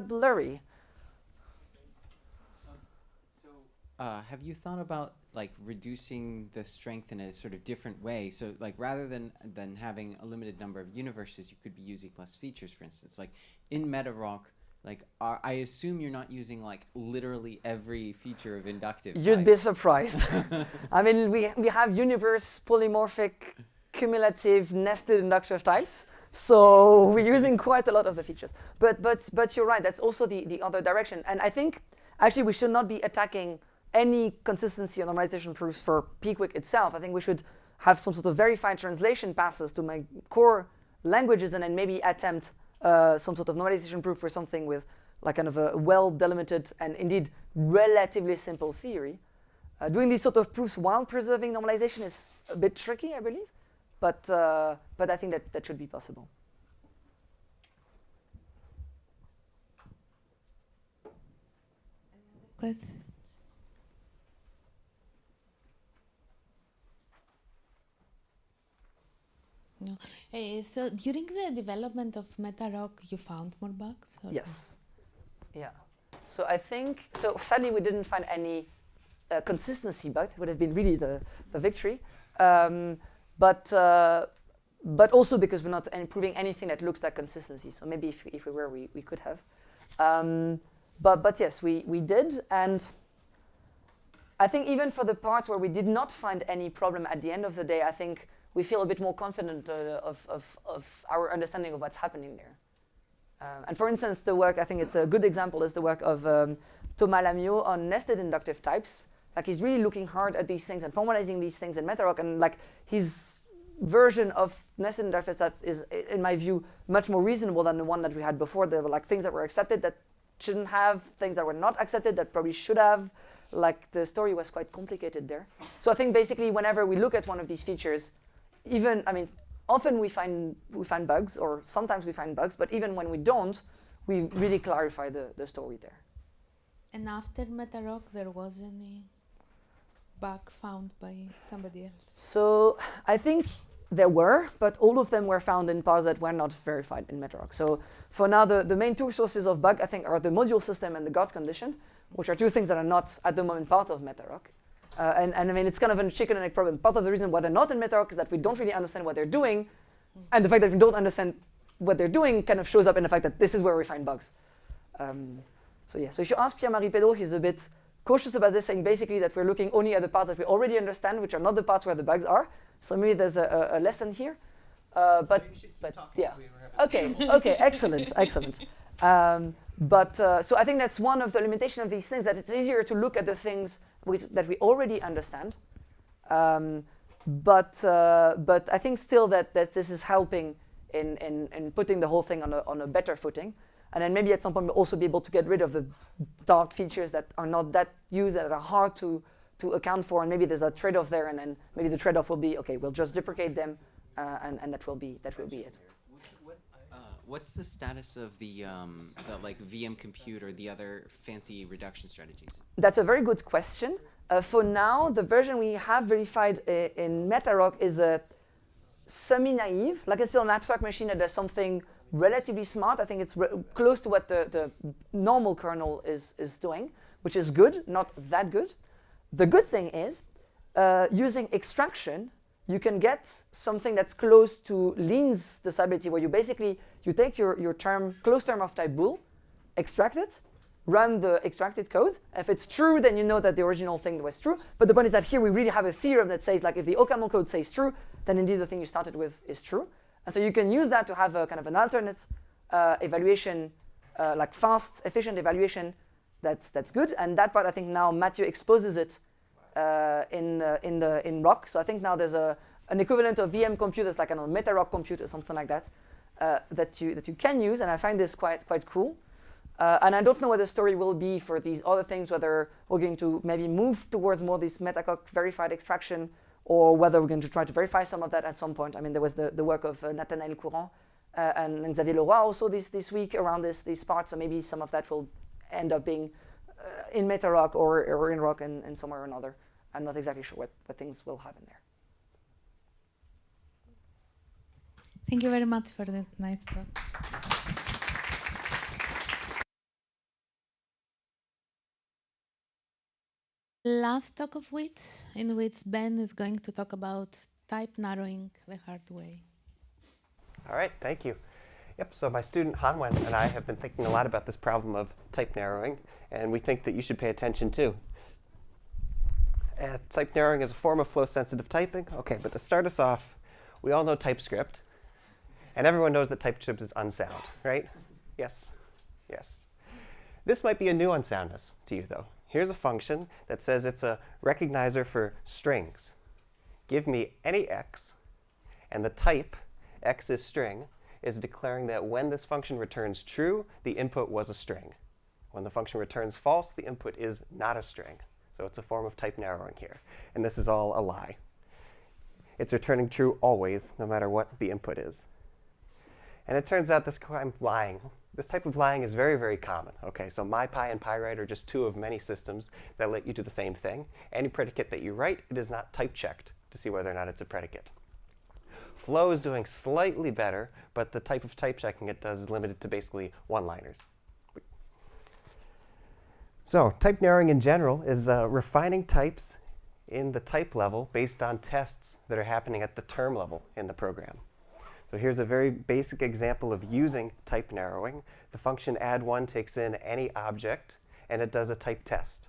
S14: blurry.
S17: Have you thought about like reducing the strength in a sort of different way? So like rather than having a limited number of universes, you could be using less features, for instance. Like in MetaRock, like I assume you're not using like literally every feature of inductive.
S14: You'd be surprised. I mean, we have universe polymorphic cumulative nested inductive types, so we're using quite a lot of the features. But you're right, that's also the other direction. And I think actually we should not be attacking any consistency or normalization proofs for Pickwick itself. I think we should have some sort of verified translation passes to my core languages, and then maybe attempt some sort of normalization proof for something with like kind of a well-delimited and indeed relatively simple theory. Doing these sort of proofs while preserving normalization is a bit tricky, I believe, but I think that should be possible.
S1: Questions? So during the development of MetaRock, you found more bugs?
S14: Yes. Yeah. So I think, so sadly we didn't find any consistency bug. It would have been really the victory. But also because we're not improving anything that looks like consistency. So maybe if we were, we could have. But yes, we did. And I think even for the parts where we did not find any problem at the end of the day, I think we feel a bit more confident of our understanding of what's happening there. And for instance, the work, I think it's a good example, is the work of Thomas Lamiot on nested inductive types. Like he's really looking hard at these things and formalizing these things in MetaRock, and like his version of nested inductive types is, in my view, much more reasonable than the one that we had before. There were like things that were accepted that shouldn't have, things that were not accepted that probably should have. Like the story was quite complicated there. So I think basically whenever we look at one of these features, even, I mean, often we find bugs, or sometimes we find bugs, but even when we don't, we really clarify the story there.
S1: And after MetaRock, there was any bug found by somebody else?
S14: So I think there were, but all of them were found in parts that were not verified in MetaRock. So for now, the main two sources of bug, I think, are the module system and the guard condition, which are two things that are not at the moment part of MetaRock. And I mean, it's kind of a chicken and egg problem. Part of the reason why they're not in MetaRock is that we don't really understand what they're doing. And the fact that we don't understand what they're doing kind of shows up in the fact that this is where we find bugs. So yeah, so if you ask Pierre-Marie Pedot, he's a bit cautious about this, saying basically that we're looking only at the parts that we already understand, which are not the parts where the bugs are. So maybe there's a lesson here. But yeah. Okay, excellent. So I think that's one of the limitations of these things, that it's easier to look at the things that we already understand. But I think still that this is helping in putting the whole thing on a better footing. And then maybe at some point we'll also be able to get rid of the dark features that are not that used, that are hard to account for. And maybe there's a trade-off there, and then maybe the trade-off will be, okay, we'll just deprecate them, and that will be it.
S17: What's the status of the like VM compute or the other fancy reduction strategies?
S14: That's a very good question. For now, the version we have verified in MetaRock is a semi-naive. Like it's still an abstract machine that does something relatively smart. I think it's close to what the normal kernel is doing, which is good, not that good. The good thing is, using extraction, you can get something that's close to Lean's decidability, where you take your term, closed term of type bool, extract it, run the extracted code. If it's true, then you know that the original thing was true. But the point is that here we really have a theorem that says, like, if the OCaml code says true, then indeed the thing you started with is true. And so you can use that to have a kind of an alternate evaluation, like fast, efficient evaluation that's good. And that part, I think now Mathieu exposes it in Rock. So I think now there's an equivalent of VM compute that's like a MetaRock compute or something like that, that you can use. And I find this quite cool. And I don't know what the story will be for these other things, whether we're going to maybe move towards more this MetaRock verified extraction, or whether we're going to try to verify some of that at some point. I mean, there was the work of Nathanaël Courant and Xavier Leroy also this week around these parts. So maybe some of that will end up being in MetaRock or in Rock and somewhere or another. I'm not exactly sure what things will happen there.
S1: Thank you very much for that nice talk. Last talk of WITS, in which Ben is going to talk about type narrowing the hard way.
S18: All right, thank you. Yep, so my student Hanwen and I have been thinking a lot about this problem of type narrowing, and we think that you should pay attention too. Type narrowing is a form of flow-sensitive typing. Okay, but to start us off, we all know TypeScript, and everyone knows that TypeScript is unsound, right? Yes? Yes. This might be a new unsoundness to you, though. Here's a function that says it's a recognizer for strings. Give me any x, and the type, x is string, is declaring that when this function returns true, the input was a string. When the function returns false, the input is not a string. So it's a form of type narrowing here. And this is all a lie. It's returning true always, no matter what the input is. And it turns out this type of lying is very, very common. Okay, so MyPy and PyWrite are just two of many systems that let you do the same thing. Any predicate that you write, it is not type checked to see whether or not it's a predicate. Flow is doing slightly better, but the type of type checking it does is limited to basically one-liners. So type narrowing in general is refining types in the type level based on tests that are happening at the term level in the program. So here's a very basic example of using type narrowing. The function add1 takes in any object, and it does a type test.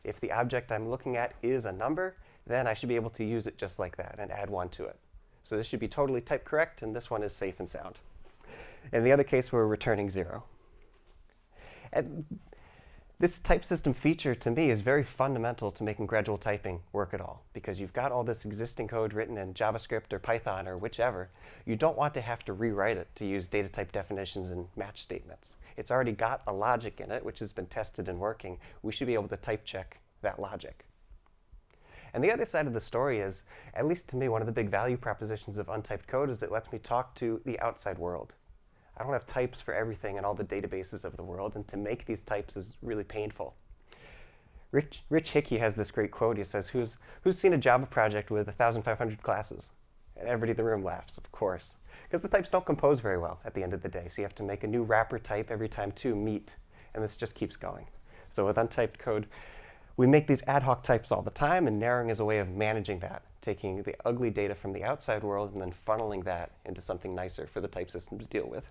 S18: If the object I'm looking at is a number, then I should be able to use it just like that and add 1 to it. So this should be totally type correct, and this one is safe and sound. In the other case, we're returning 0. And this type system feature, to me, is very fundamental to making gradual typing work at all, because you've got all this existing code written in JavaScript or Python or whichever. You don't want to have to rewrite it to use data type definitions and match statements. It's already got a logic in it, which has been tested and working. We should be able to type check that logic. And the other side of the story is, at least to me, one of the big value propositions of untyped code is it lets me talk to the outside world. I don't have types for everything in all the databases of the world, and to make these types is really painful. Rich Hickey has this great quote. He says, who's seen a Java project with 1,500 classes? And everybody in the room laughs, of course, because the types don't compose very well at the end of the day. So you have to make a new wrapper type every time two meet, and this just keeps going. So with untyped code, we make these ad hoc types all the time, and narrowing is a way of managing that, taking the ugly data from the outside world and then funneling that into something nicer for the type system to deal with.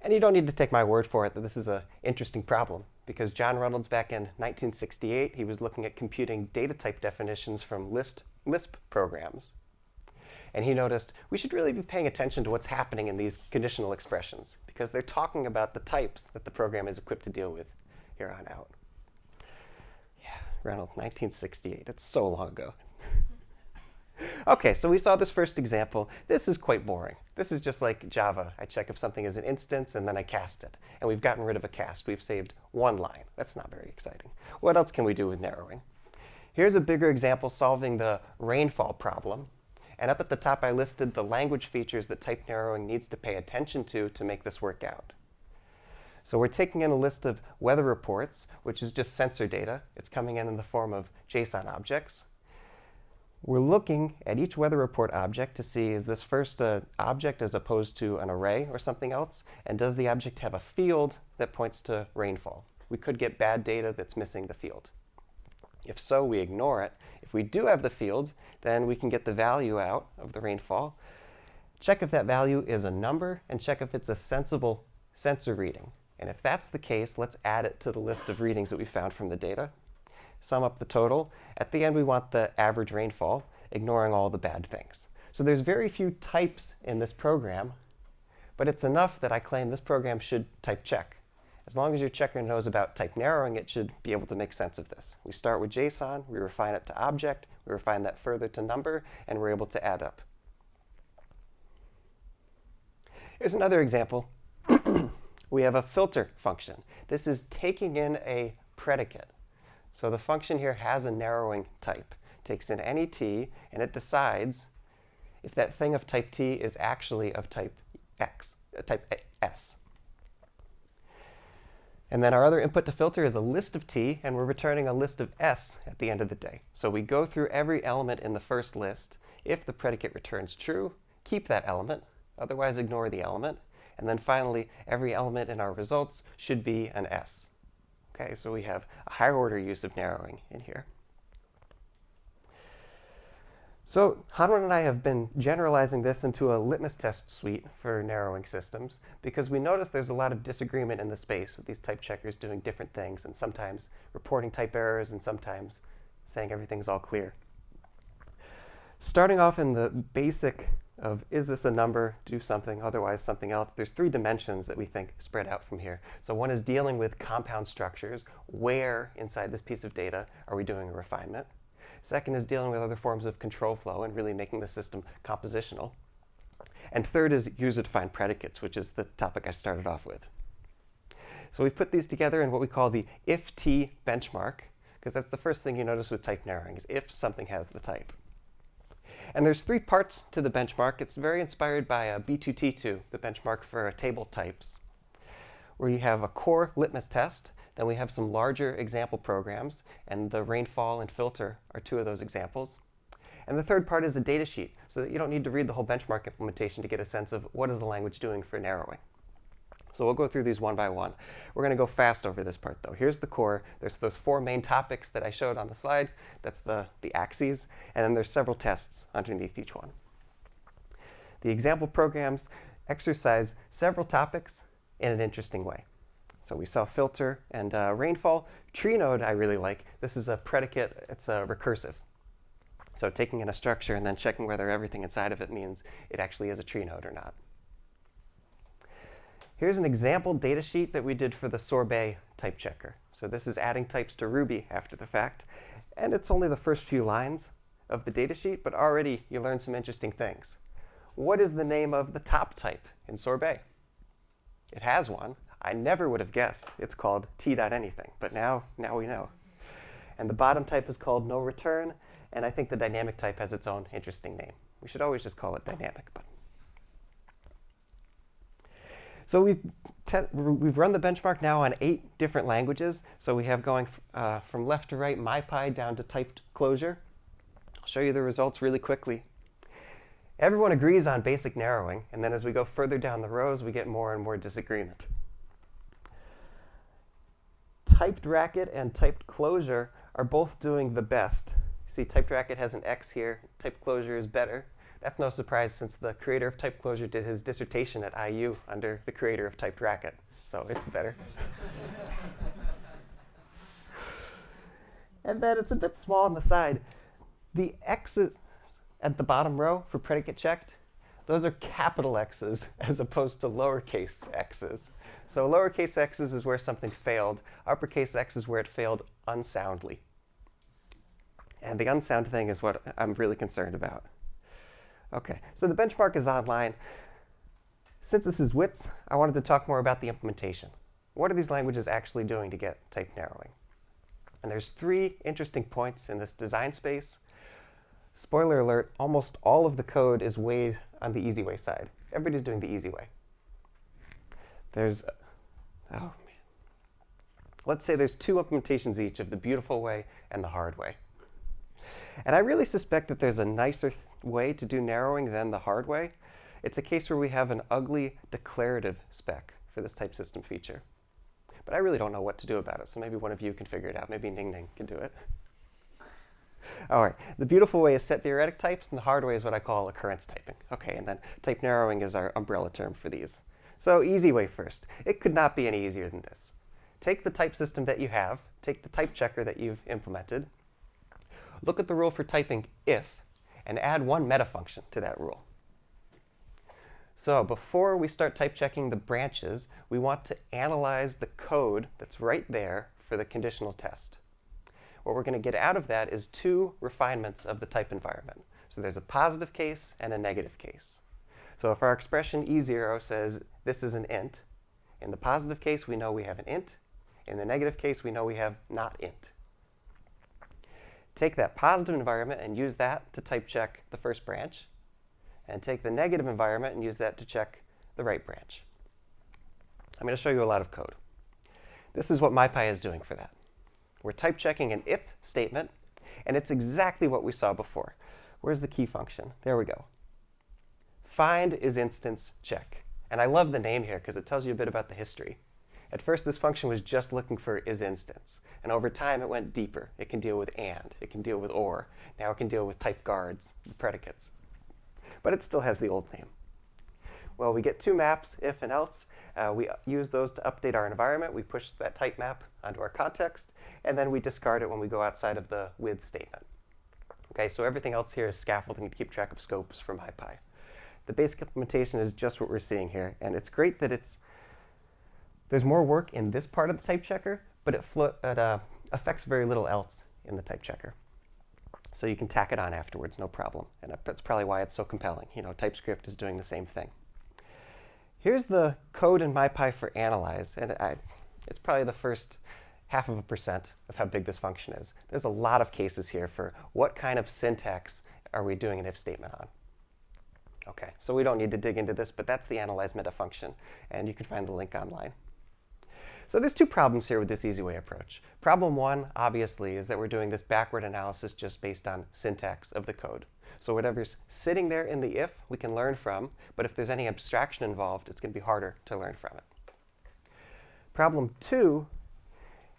S18: And you don't need to take my word for it that this is an interesting problem, because John Reynolds back in 1968, he was looking at computing data type definitions from Lisp programs. And he noticed we should really be paying attention to what's happening in these conditional expressions, because they're talking about the types that the program is equipped to deal with here on out. Yeah, Reynolds, 1968. It's so long ago. OK, so we saw this first example. This is quite boring. This is just like Java. I check if something is an instance, and then I cast it. And we've gotten rid of a cast. We've saved one line. That's not very exciting. What else can we do with narrowing? Here's a bigger example solving the rainfall problem. And up at the top, I listed the language features that type narrowing needs to pay attention to make this work out. So we're taking in a list of weather reports, which is just sensor data. It's coming in the form of JSON objects. We're looking at each weather report object to see, is this first an object as opposed to an array or something else? And does the object have a field that points to rainfall? We could get bad data that's missing the field. If so, we ignore it. If we do have the field, then we can get the value out of the rainfall, check if that value is a number, and check if it's a sensible sensor reading. And if that's the case, let's add it to the list of readings that we found from the data. Sum up the total. At the end, we want the average rainfall, ignoring all the bad things. So there's very few types in this program, but it's enough that I claim this program should type check. As long as your checker knows about type narrowing, it should be able to make sense of this. We start with JSON, we refine it to object, we refine that further to number, and we're able to add up. Here's another example. We have a filter function. This is taking in a predicate. So the function here has a narrowing type. It takes in any t, and it decides if that thing of type t is actually of type type S. And then our other input to filter is a list of t, and we're returning a list of S at the end of the day. So we go through every element in the first list. If the predicate returns true, keep that element. Otherwise, ignore the element. And then finally, every element in our results should be an S. Okay, so we have a higher order use of narrowing in here. So Hanwhan and I have been generalizing this into a litmus test suite for narrowing systems, because we notice there's a lot of disagreement in the space with these type checkers doing different things, and sometimes reporting type errors and sometimes saying everything's all clear. Starting off in the basic of, is this a number, do something, otherwise something else, there's 3 dimensions that we think spread out from here. So one is dealing with compound structures. Where inside this piece of data are we doing a refinement? Second is dealing with other forms of control flow and really making the system compositional. And third is user-defined predicates, which is the topic I started off with. So we've put these together in what we call the if-t benchmark, because that's the first thing you notice with type narrowing, is if something has the type. And there's 3 parts to the benchmark. It's very inspired by B2T2, the benchmark for table types, where you have a core litmus test. Then we have some larger example programs, and the rainfall and filter are 2 of those examples. And And the third part is a data sheet, so that you don't need to read the whole benchmark implementation to get a sense of what is the language doing for narrowing. So we'll go through these one by one. We're going to go fast over this part, though. Here's the core. There's those 4 main topics that I showed on the slide. That's the axes. And then there's several tests underneath each one. The example programs exercise several topics in an interesting way. So we saw filter and rainfall. Tree node I really like. This is a predicate. It's recursive. So taking in a structure and then checking whether everything inside of it means it actually is a tree node or not. Here's an example data sheet that we did for the sorbet type checker. So this is adding types to Ruby after the fact. And it's only the first few lines of the data sheet, but already you learn some interesting things. What is the name of the top type in sorbet? It has one. I never would have guessed. It's called t.anything, but now we know. And the bottom type is called no return, and I think the dynamic type has its own interesting name. We should always just call it dynamic. But so we've run the benchmark now on 8 different languages. So we have going from left to right MyPy down to typed closure. I'll show you the results really quickly. Everyone agrees on basic narrowing, and then as we go further down the rows, we get more and more disagreement. Typed racket and typed closure are both doing the best. See, typed racket has an X here. Typed closure is better. That's no surprise since the creator of typed closure did his dissertation at IU under the creator of typed racket. So it's better. And then it's a bit small on the side. The X's at the bottom row for predicate checked, those are capital X's as opposed to lowercase x's. So lowercase x's is where something failed. Uppercase X is where it failed unsoundly. And the unsound thing is what I'm really concerned about. OK, so the benchmark is online. Since this is WITS, I wanted to talk more about the implementation. What are these languages actually doing to get type narrowing? And there's 3 interesting points in this design space. Spoiler alert, almost all of the code is weighed on the easy way side. Everybody's doing the easy way. There's, oh man. Let's say there's 2 implementations each of the beautiful way and the hard way. And I really suspect that there's a nicer way to do narrowing than the hard way. It's a case where we have an ugly declarative spec for this type system feature. But I really don't know what to do about it, so maybe one of you can figure it out. Maybe Ning Ning can do it. All right, the beautiful way is set theoretic types, and the hard way is what I call occurrence typing. OK, and then type narrowing is our umbrella term for these. So easy way first. It could not be any easier than this. Take the type system that you have, take the type checker that you've implemented, look at the rule for typing if, and add one meta function to that rule. So before we start type checking the branches, we want to analyze the code that's right there for the conditional test. What we're going to get out of that is 2 refinements of the type environment. So there's a positive case and a negative case. So if our expression E0 says this is an int, in the positive case we know we have an int. In the negative case we know we have not int. Take that positive environment and use that to type check the first branch. And take the negative environment and use that to check the right branch. I'm going to show you a lot of code. This is what MyPy is doing for that. We're type checking an if statement, and it's exactly what we saw before. Where's the key function? There we go. Find is instance check. And I love the name here because it tells you a bit about the history. At first, this function was just looking for is instance. And over time, it went deeper. It can deal with and. It can deal with or. Now it can deal with type guards, the predicates. But it still has the old name. Well, we get 2 maps, if and else. We use those to update our environment. We push that type map onto our context. And then we discard it when we go outside of the with statement. OK, so everything else here is scaffolding to keep track of scopes for MyPy. The basic implementation is just what we're seeing here. And it's great that there's more work in this part of the type checker, but it affects very little else in the type checker. So you can tack it on afterwards, no problem. And that's probably why it's so compelling. You know, TypeScript is doing the same thing. Here's the code in MyPy for analyze. And it's probably the first 0.5% of how big this function is. There's a lot of cases here for what kind of syntax are we doing an if statement on. OK, so we don't need to dig into this, but that's the analyze meta function. And you can find the link online. So there's 2 problems here with this easy way approach. Problem 1, obviously, is that we're doing this backward analysis just based on syntax of the code. So whatever's sitting there in the if, we can learn from, but if there's any abstraction involved, it's going to be harder to learn from it. Problem 2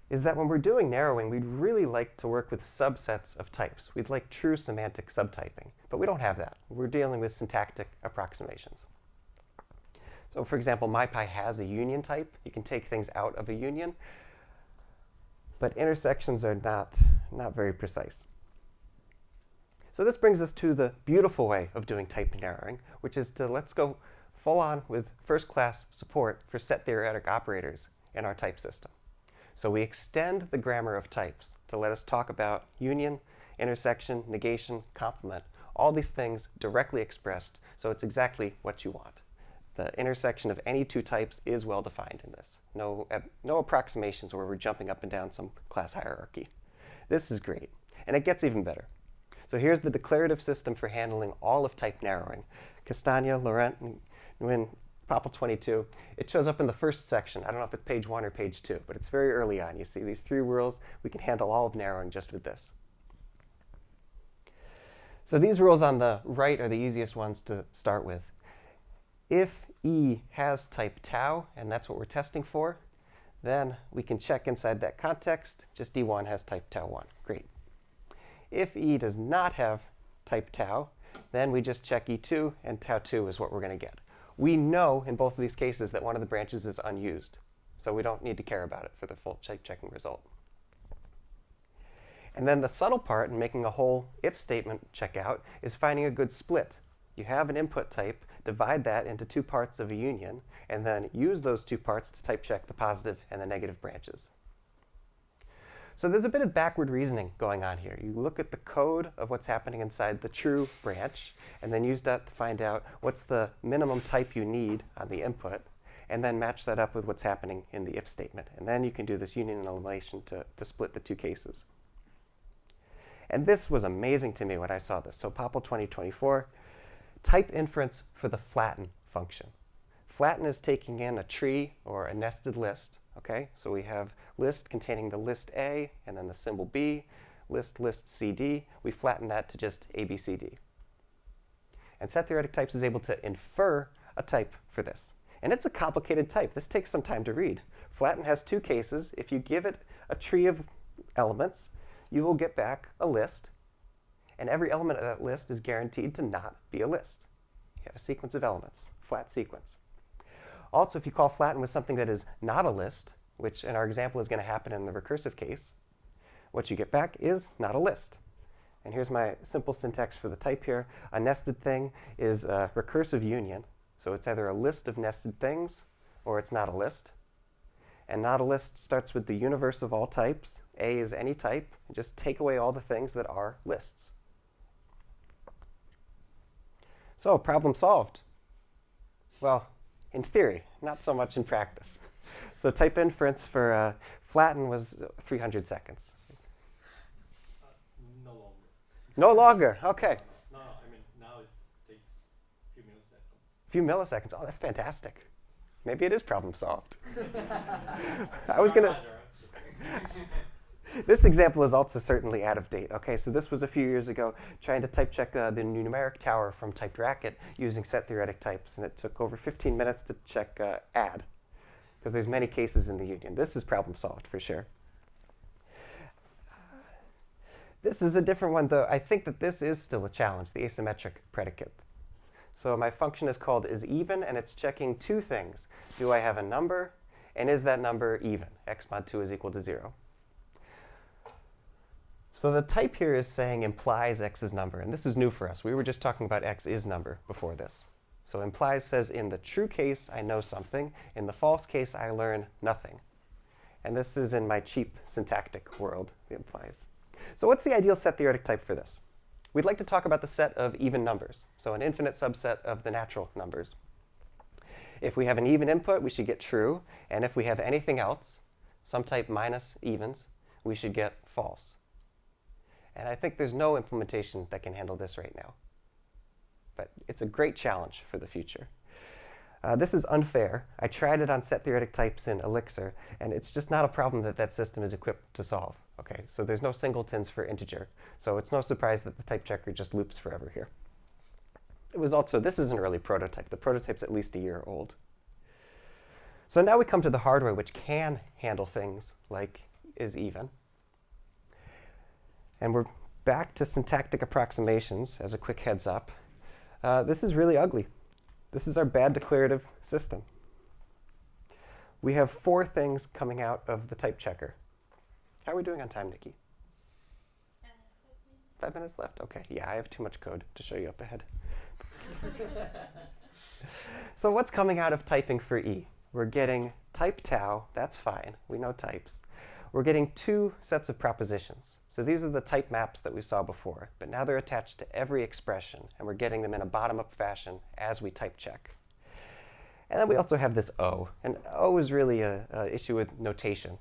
S18: is that when we're doing narrowing, we'd really like to work with subsets of types. We'd like true semantic subtyping, but we don't have that. We're dealing with syntactic approximations. So for example, MyPy has a union type. You can take things out of a union, but intersections are not very precise. So this brings us to the beautiful way of doing type narrowing, which is to let's go full on with first-class support for set theoretic operators in our type system. So we extend the grammar of types to let us talk about union, intersection, negation, complement, all these things directly expressed, so it's exactly what you want. The intersection of any two types is well defined in this. No approximations where we're jumping up and down some class hierarchy. This is great, and it gets even better. So here's the declarative system for handling all of type narrowing. Castagna, Laurent, and Nguyen, POPL'22. It shows up in the first section. I don't know if it's page 1 or page 2, but it's very early on. You see these 3 rules. We can handle all of narrowing just with this. So these rules on the right are the easiest ones to start with. If E has type tau, and that's what we're testing for, then we can check inside that context, just E1 has type tau1. Great. If E does not have type tau, then we just check E2, and tau2 is what we're going to get. We know in both of these cases that one of the branches is unused, so we don't need to care about it for the full checking result. And then the subtle part in making a whole if statement check out is finding a good split. You have an input type, divide that into 2 parts of a union, and then use those 2 parts to type check the positive and the negative branches. So there's a bit of backward reasoning going on here. You look at the code of what's happening inside the true branch, and then use that to find out what's the minimum type you need on the input, and then match that up with what's happening in the if statement. And then you can do this union and elimination to split the 2 cases. And this was amazing to me when I saw this. So POPL'2024, type inference for the flatten function. Flatten is taking in a tree or a nested list. Okay, so we have list containing the list A and then the symbol B, list CD. We flatten that to just ABCD. And set theoretic types is able to infer a type for this. And it's a complicated type. This takes some time to read. Flatten has 2 cases. If you give it a tree of elements, you will get back a list. And every element of that list is guaranteed to not be a list. You have a sequence of elements, flat sequence. Also, if you call flatten with something that is not a list, which in our example is going to happen in the recursive case, what you get back is not a list. And here's my simple syntax for the type here. A nested thing is a recursive union. So it's either a list of nested things or it's not a list. And not a list starts with the universe of all types. A is any type. And just take away all the things that are lists. So problem solved. Well, in theory, not so much in practice. So type inference for flatten was 300 seconds.
S10: No longer.
S18: No longer, OK.
S10: No, I mean, now it takes a few milliseconds.
S18: Few milliseconds, oh, that's fantastic. Maybe it is problem solved. I was going to. This example is also certainly out of date. Okay, so this was a few years ago, trying to type check the numeric tower from typed racket using set theoretic types, and it took over 15 minutes to check add, because there's many cases in the union. This is problem solved for sure. This is a different one, though. I think that this is still a challenge, the asymmetric predicate. So my function is called isEven, and it's checking 2 things. Do I have a number, and is that number even? X mod 2 is equal to 0. So the type here is saying implies x's number, and this is new for us. We were just talking about x is number before this. So implies says in the true case, I know something. In the false case, I learn nothing. And this is in my cheap syntactic world, the implies. So what's the ideal set theoretic type for this? We'd like to talk about the set of even numbers, so an infinite subset of the natural numbers. If we have an even input, we should get true. And if we have anything else, some type minus evens, we should get false. And I think there's no implementation that can handle this right now. But it's a great challenge for the future. This is unfair. I tried it on set theoretic types in Elixir, and it's just not a problem that that system is equipped to solve. Okay, so there's no singletons for integer. So it's no surprise that the type checker just loops forever here. It was also, this is an early prototype. The prototype's at least a year old. So now we come to the hardware, which can handle things like is even. And we're back to syntactic approximations as a quick heads up. This is really ugly. This is our bad declarative system. We have 4 things coming out of the type checker. How are we doing on time, Nikki? 5 minutes left? OK. Yeah, I have too much code to show you up ahead. So what's coming out of typing for E? We're getting type tau. That's fine. We know types. We're getting 2 sets of propositions. So these are the type maps that we saw before, but now they're attached to every expression, and we're getting them in a bottom-up fashion as we type check. And then we also have this O, and O is really an issue with notation.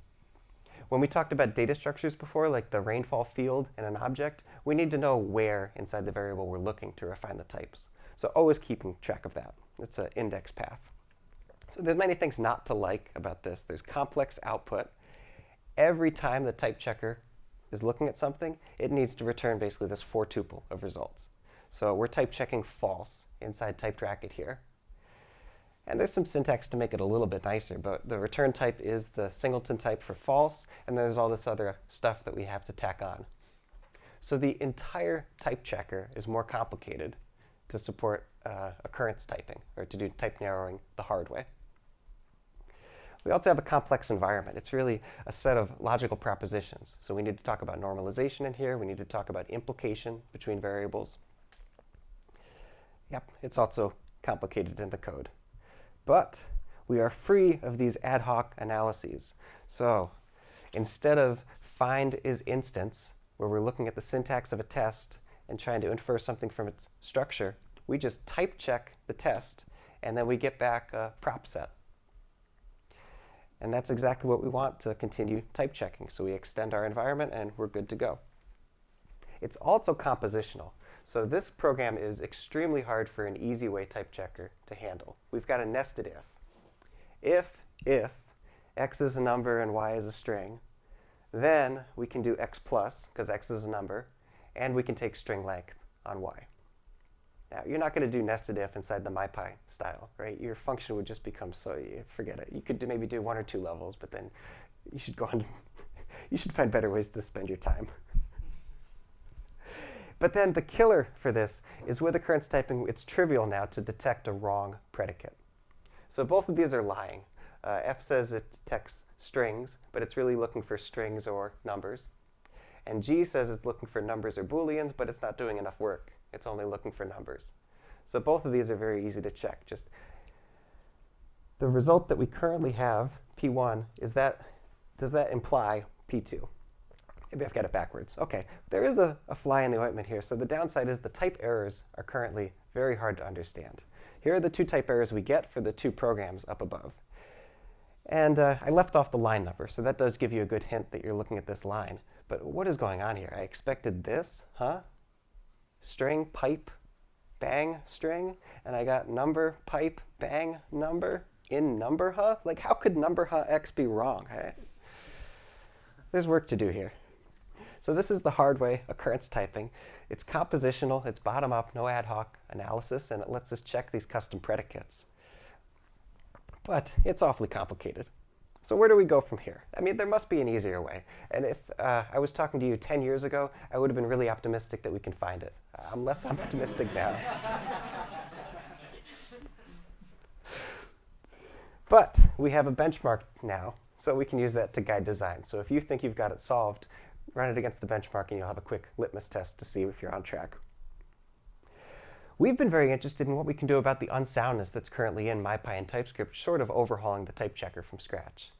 S18: When we talked about data structures before, like the rainfall field in an object, we need to know where inside the variable we're looking to refine the types. So O is keeping track of that. It's an index path. So there's many things not to like about this. There's complex output. Every time the type checker is looking at something, it needs to return basically this 4-tuple of results. So we're type checking false inside typed bracket here. And there's some syntax to make it a little bit nicer, but the return type is the singleton type for false, and there's all this other stuff that we have to tack on. So the entire type checker is more complicated to support occurrence typing, or to do type narrowing the hard way. We also have a complex environment. It's really a set of logical propositions. So we need to talk about normalization in here. We need to talk about implication between variables. Yep, it's also complicated in the code. But we are free of these ad hoc analyses. So instead of find is instance, where we're looking at the syntax of a test and trying to infer something from its structure, we just type check the test, and then we get back a prop set. And that's exactly what we want to continue type checking. So we extend our environment, and we're good to go. It's also compositional. So this program is extremely hard for an easy way type checker to handle. We've got a nested if. If x is a number and y is a string, then we can do x plus, because x is a number, and we can take string length on y. Now, you're not going to do nested if inside the MyPy style, right? Your function would just become forget it. You could maybe do 1 or 2 levels, but then you should go on. You should find better ways to spend your time. But then the killer for this is with occurrence typing, it's trivial now to detect a wrong predicate. So both of these are lying. F says it detects strings, but it's really looking for strings or numbers. And G says it's looking for numbers or Booleans, but it's not doing enough work. It's only looking for numbers. So both of these are very easy to check. Just the result that we currently have, P1, does that imply P2? Maybe I've got it backwards. OK, there is a fly in the ointment here. So the downside is the type errors are currently very hard to understand. Here are the 2 type errors we get for the 2 programs up above. And I left off the line number, so that does give you a good hint that you're looking at this line. But what is going on here? I expected this, huh? String, pipe, bang, string, and I got number, pipe, bang, number, in number, huh? Like, how could number, huh, x be wrong? There's work to do here. So this is the hard way occurrence typing. It's compositional, it's bottom-up, no ad hoc analysis, and it lets us check these custom predicates. But it's awfully complicated. So where do we go from here? I mean, there must be an easier way. And if I was talking to you 10 years ago, I would have been really optimistic that we can find it. I'm less optimistic now. But we have a benchmark now, so we can use that to guide design. So if you think you've got it solved, run it against the benchmark, and you'll have a quick litmus test to see if you're on track. We've been very interested in what we can do about the unsoundness that's currently in MyPy and TypeScript, short of overhauling the type checker from scratch.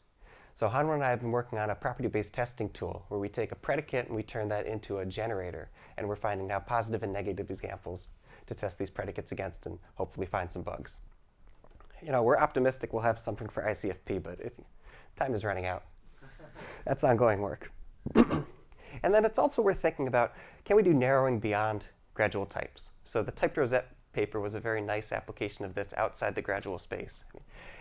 S18: So Hanwha and I have been working on a property-based testing tool where we take a predicate and we turn that into a generator. And we're finding now positive and negative examples to test these predicates against and hopefully find some bugs. You know, we're optimistic we'll have something for ICFP, but time is running out. That's ongoing work. And then it's also worth thinking about, can we do narrowing beyond gradual types? So the typed rosette paper was a very nice application of this outside the gradual space.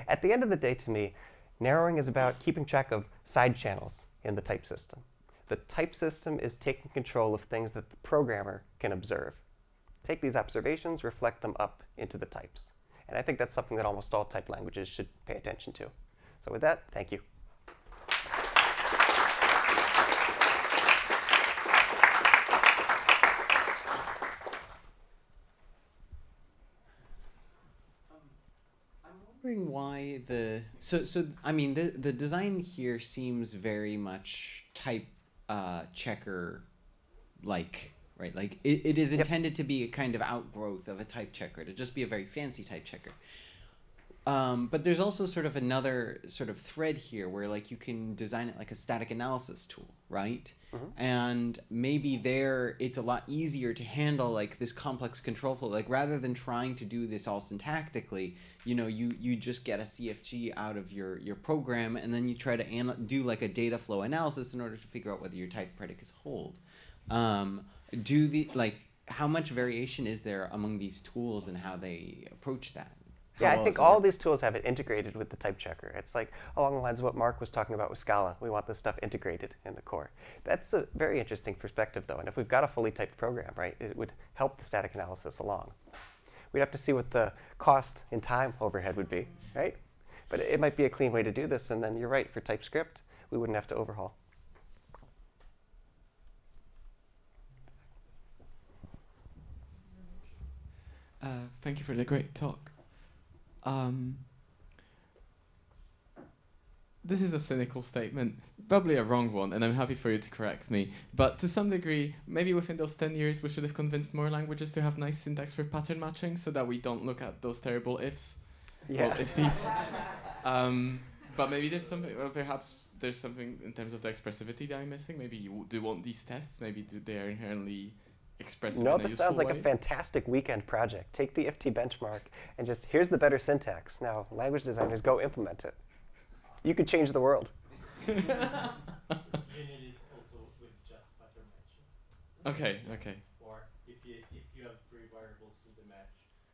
S18: At the end of the day, to me, narrowing is about keeping track of side channels in the type system. The type system is taking control of things that the programmer can observe. Take these observations, reflect them up into the types. And I think that's something that almost all type languages should pay attention to. So with that, thank you.
S17: Wondering why the I mean the design here seems very much type checker like, right? Like it is intended to be a kind of outgrowth of a type checker, to just be a very fancy type checker. But there's also sort of another sort of thread here where like you can design it like a static analysis tool, right? And maybe there it's a lot easier to handle like this complex control flow. Like rather than trying to do this all syntactically, you know, you just get a CFG out of your program and then you try to do like a data flow analysis in order to figure out whether your type predicates hold. How much variation is there among these tools and how they approach that?
S18: Yeah, I think all these tools have it integrated with the type checker. It's like along the lines of what Mark was talking about with Scala. We want this stuff integrated in the core. That's a very interesting perspective, though. And if we've got a fully typed program, right, it would help the static analysis along. We'd have to see what the cost and time overhead would be, right? But it might be a clean way to do this. And then you're right, for TypeScript, we wouldn't have to overhaul.
S3: Thank you for the great talk. This is a cynical statement, probably a wrong one, and I'm happy for you to correct me. But to some degree, maybe within those 10 years, we should have convinced more languages to have nice syntax for pattern matching so that we don't look at those terrible ifs.
S18: Yeah.
S3: Well, ifsies. But maybe there's something, well, perhaps there's something in terms of the expressivity that I'm missing. Maybe you do want these tests, maybe they are inherently expressive.
S18: No,
S3: in a
S18: this sounds like
S3: useful
S18: a
S3: way.
S18: fantastic weekend project. Take the IFT benchmark and just, here's the better syntax. Now, language designers, go implement it. You could change the world.
S19: You need it also with just pattern matching.
S3: Okay.
S19: Or if you have 3 variables in the match.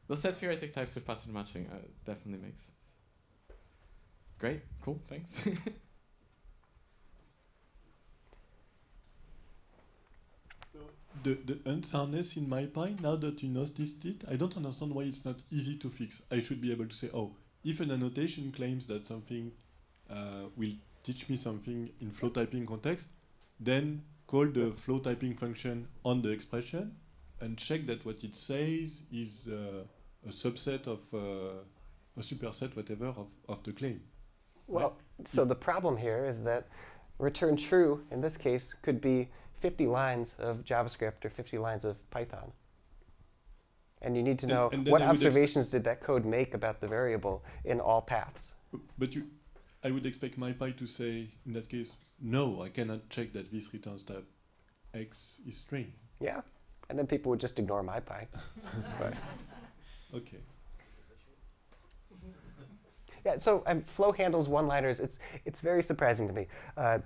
S3: Those set theoretic types with pattern matching definitely makes sense. Great, cool, thanks.
S10: So the unsoundness in MyPy, now that you noticed it, I don't understand why it's not easy to fix. I should be able to say, oh, if an annotation claims that something will teach me something in flow typing context, then call the flow typing function on the expression and check that what it says is a subset of a superset, whatever, of the claim.
S18: Well, so the problem here is that return true, in this case, could be 50 lines of JavaScript or 50 lines of Python. And you need to know what observations did that code make about the variable in all paths.
S10: But I would expect MyPy to say, in that case, no, I cannot check that this returns type X is string.
S18: Yeah, and then people would just ignore MyPy.
S10: Okay.
S18: Yeah, so flow handles one-liners. It's very surprising to me.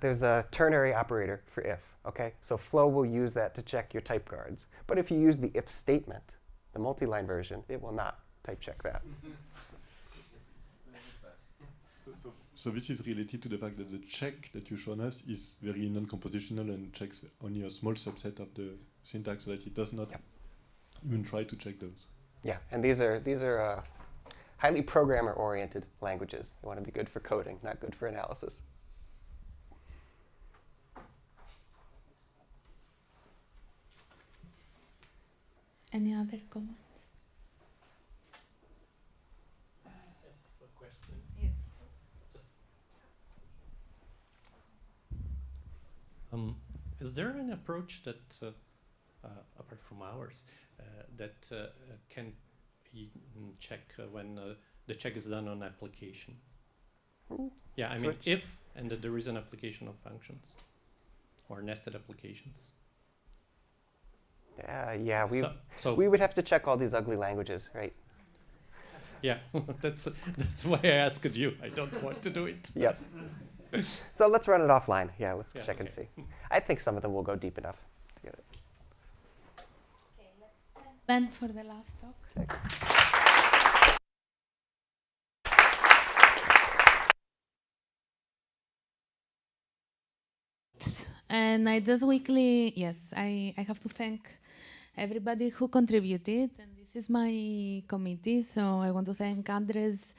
S18: There's a ternary operator for if, okay? So flow will use that to check your type guards. But if you use the if statement, the multi-line version, it will not type check that.
S10: So this is related to the fact that the check that you shown us is very non-compositional and checks only a small subset of the syntax, so that it does not even try to check those.
S18: Yeah, and these are highly programmer-oriented languages. They want to be good for coding, not good for analysis.
S1: Any other comments? Yes.
S19: Is there an approach that, apart from ours, that can check when the check is done on application? Yeah, I mean, if and that there is an application of functions or nested applications.
S18: Yeah, we would have to check all these ugly languages, right?
S19: Yeah, that's why I asked you. I don't want to do it.
S18: Yep. So let's run it offline. Yeah, let's check and see. I think some of them will go deep enough to get it.
S9: Okay, let's spend
S1: Ben for the last talk.
S18: Okay.
S1: And I just weekly, yes, I have to thank everybody who contributed, and this is my committee, so I want to thank Andres,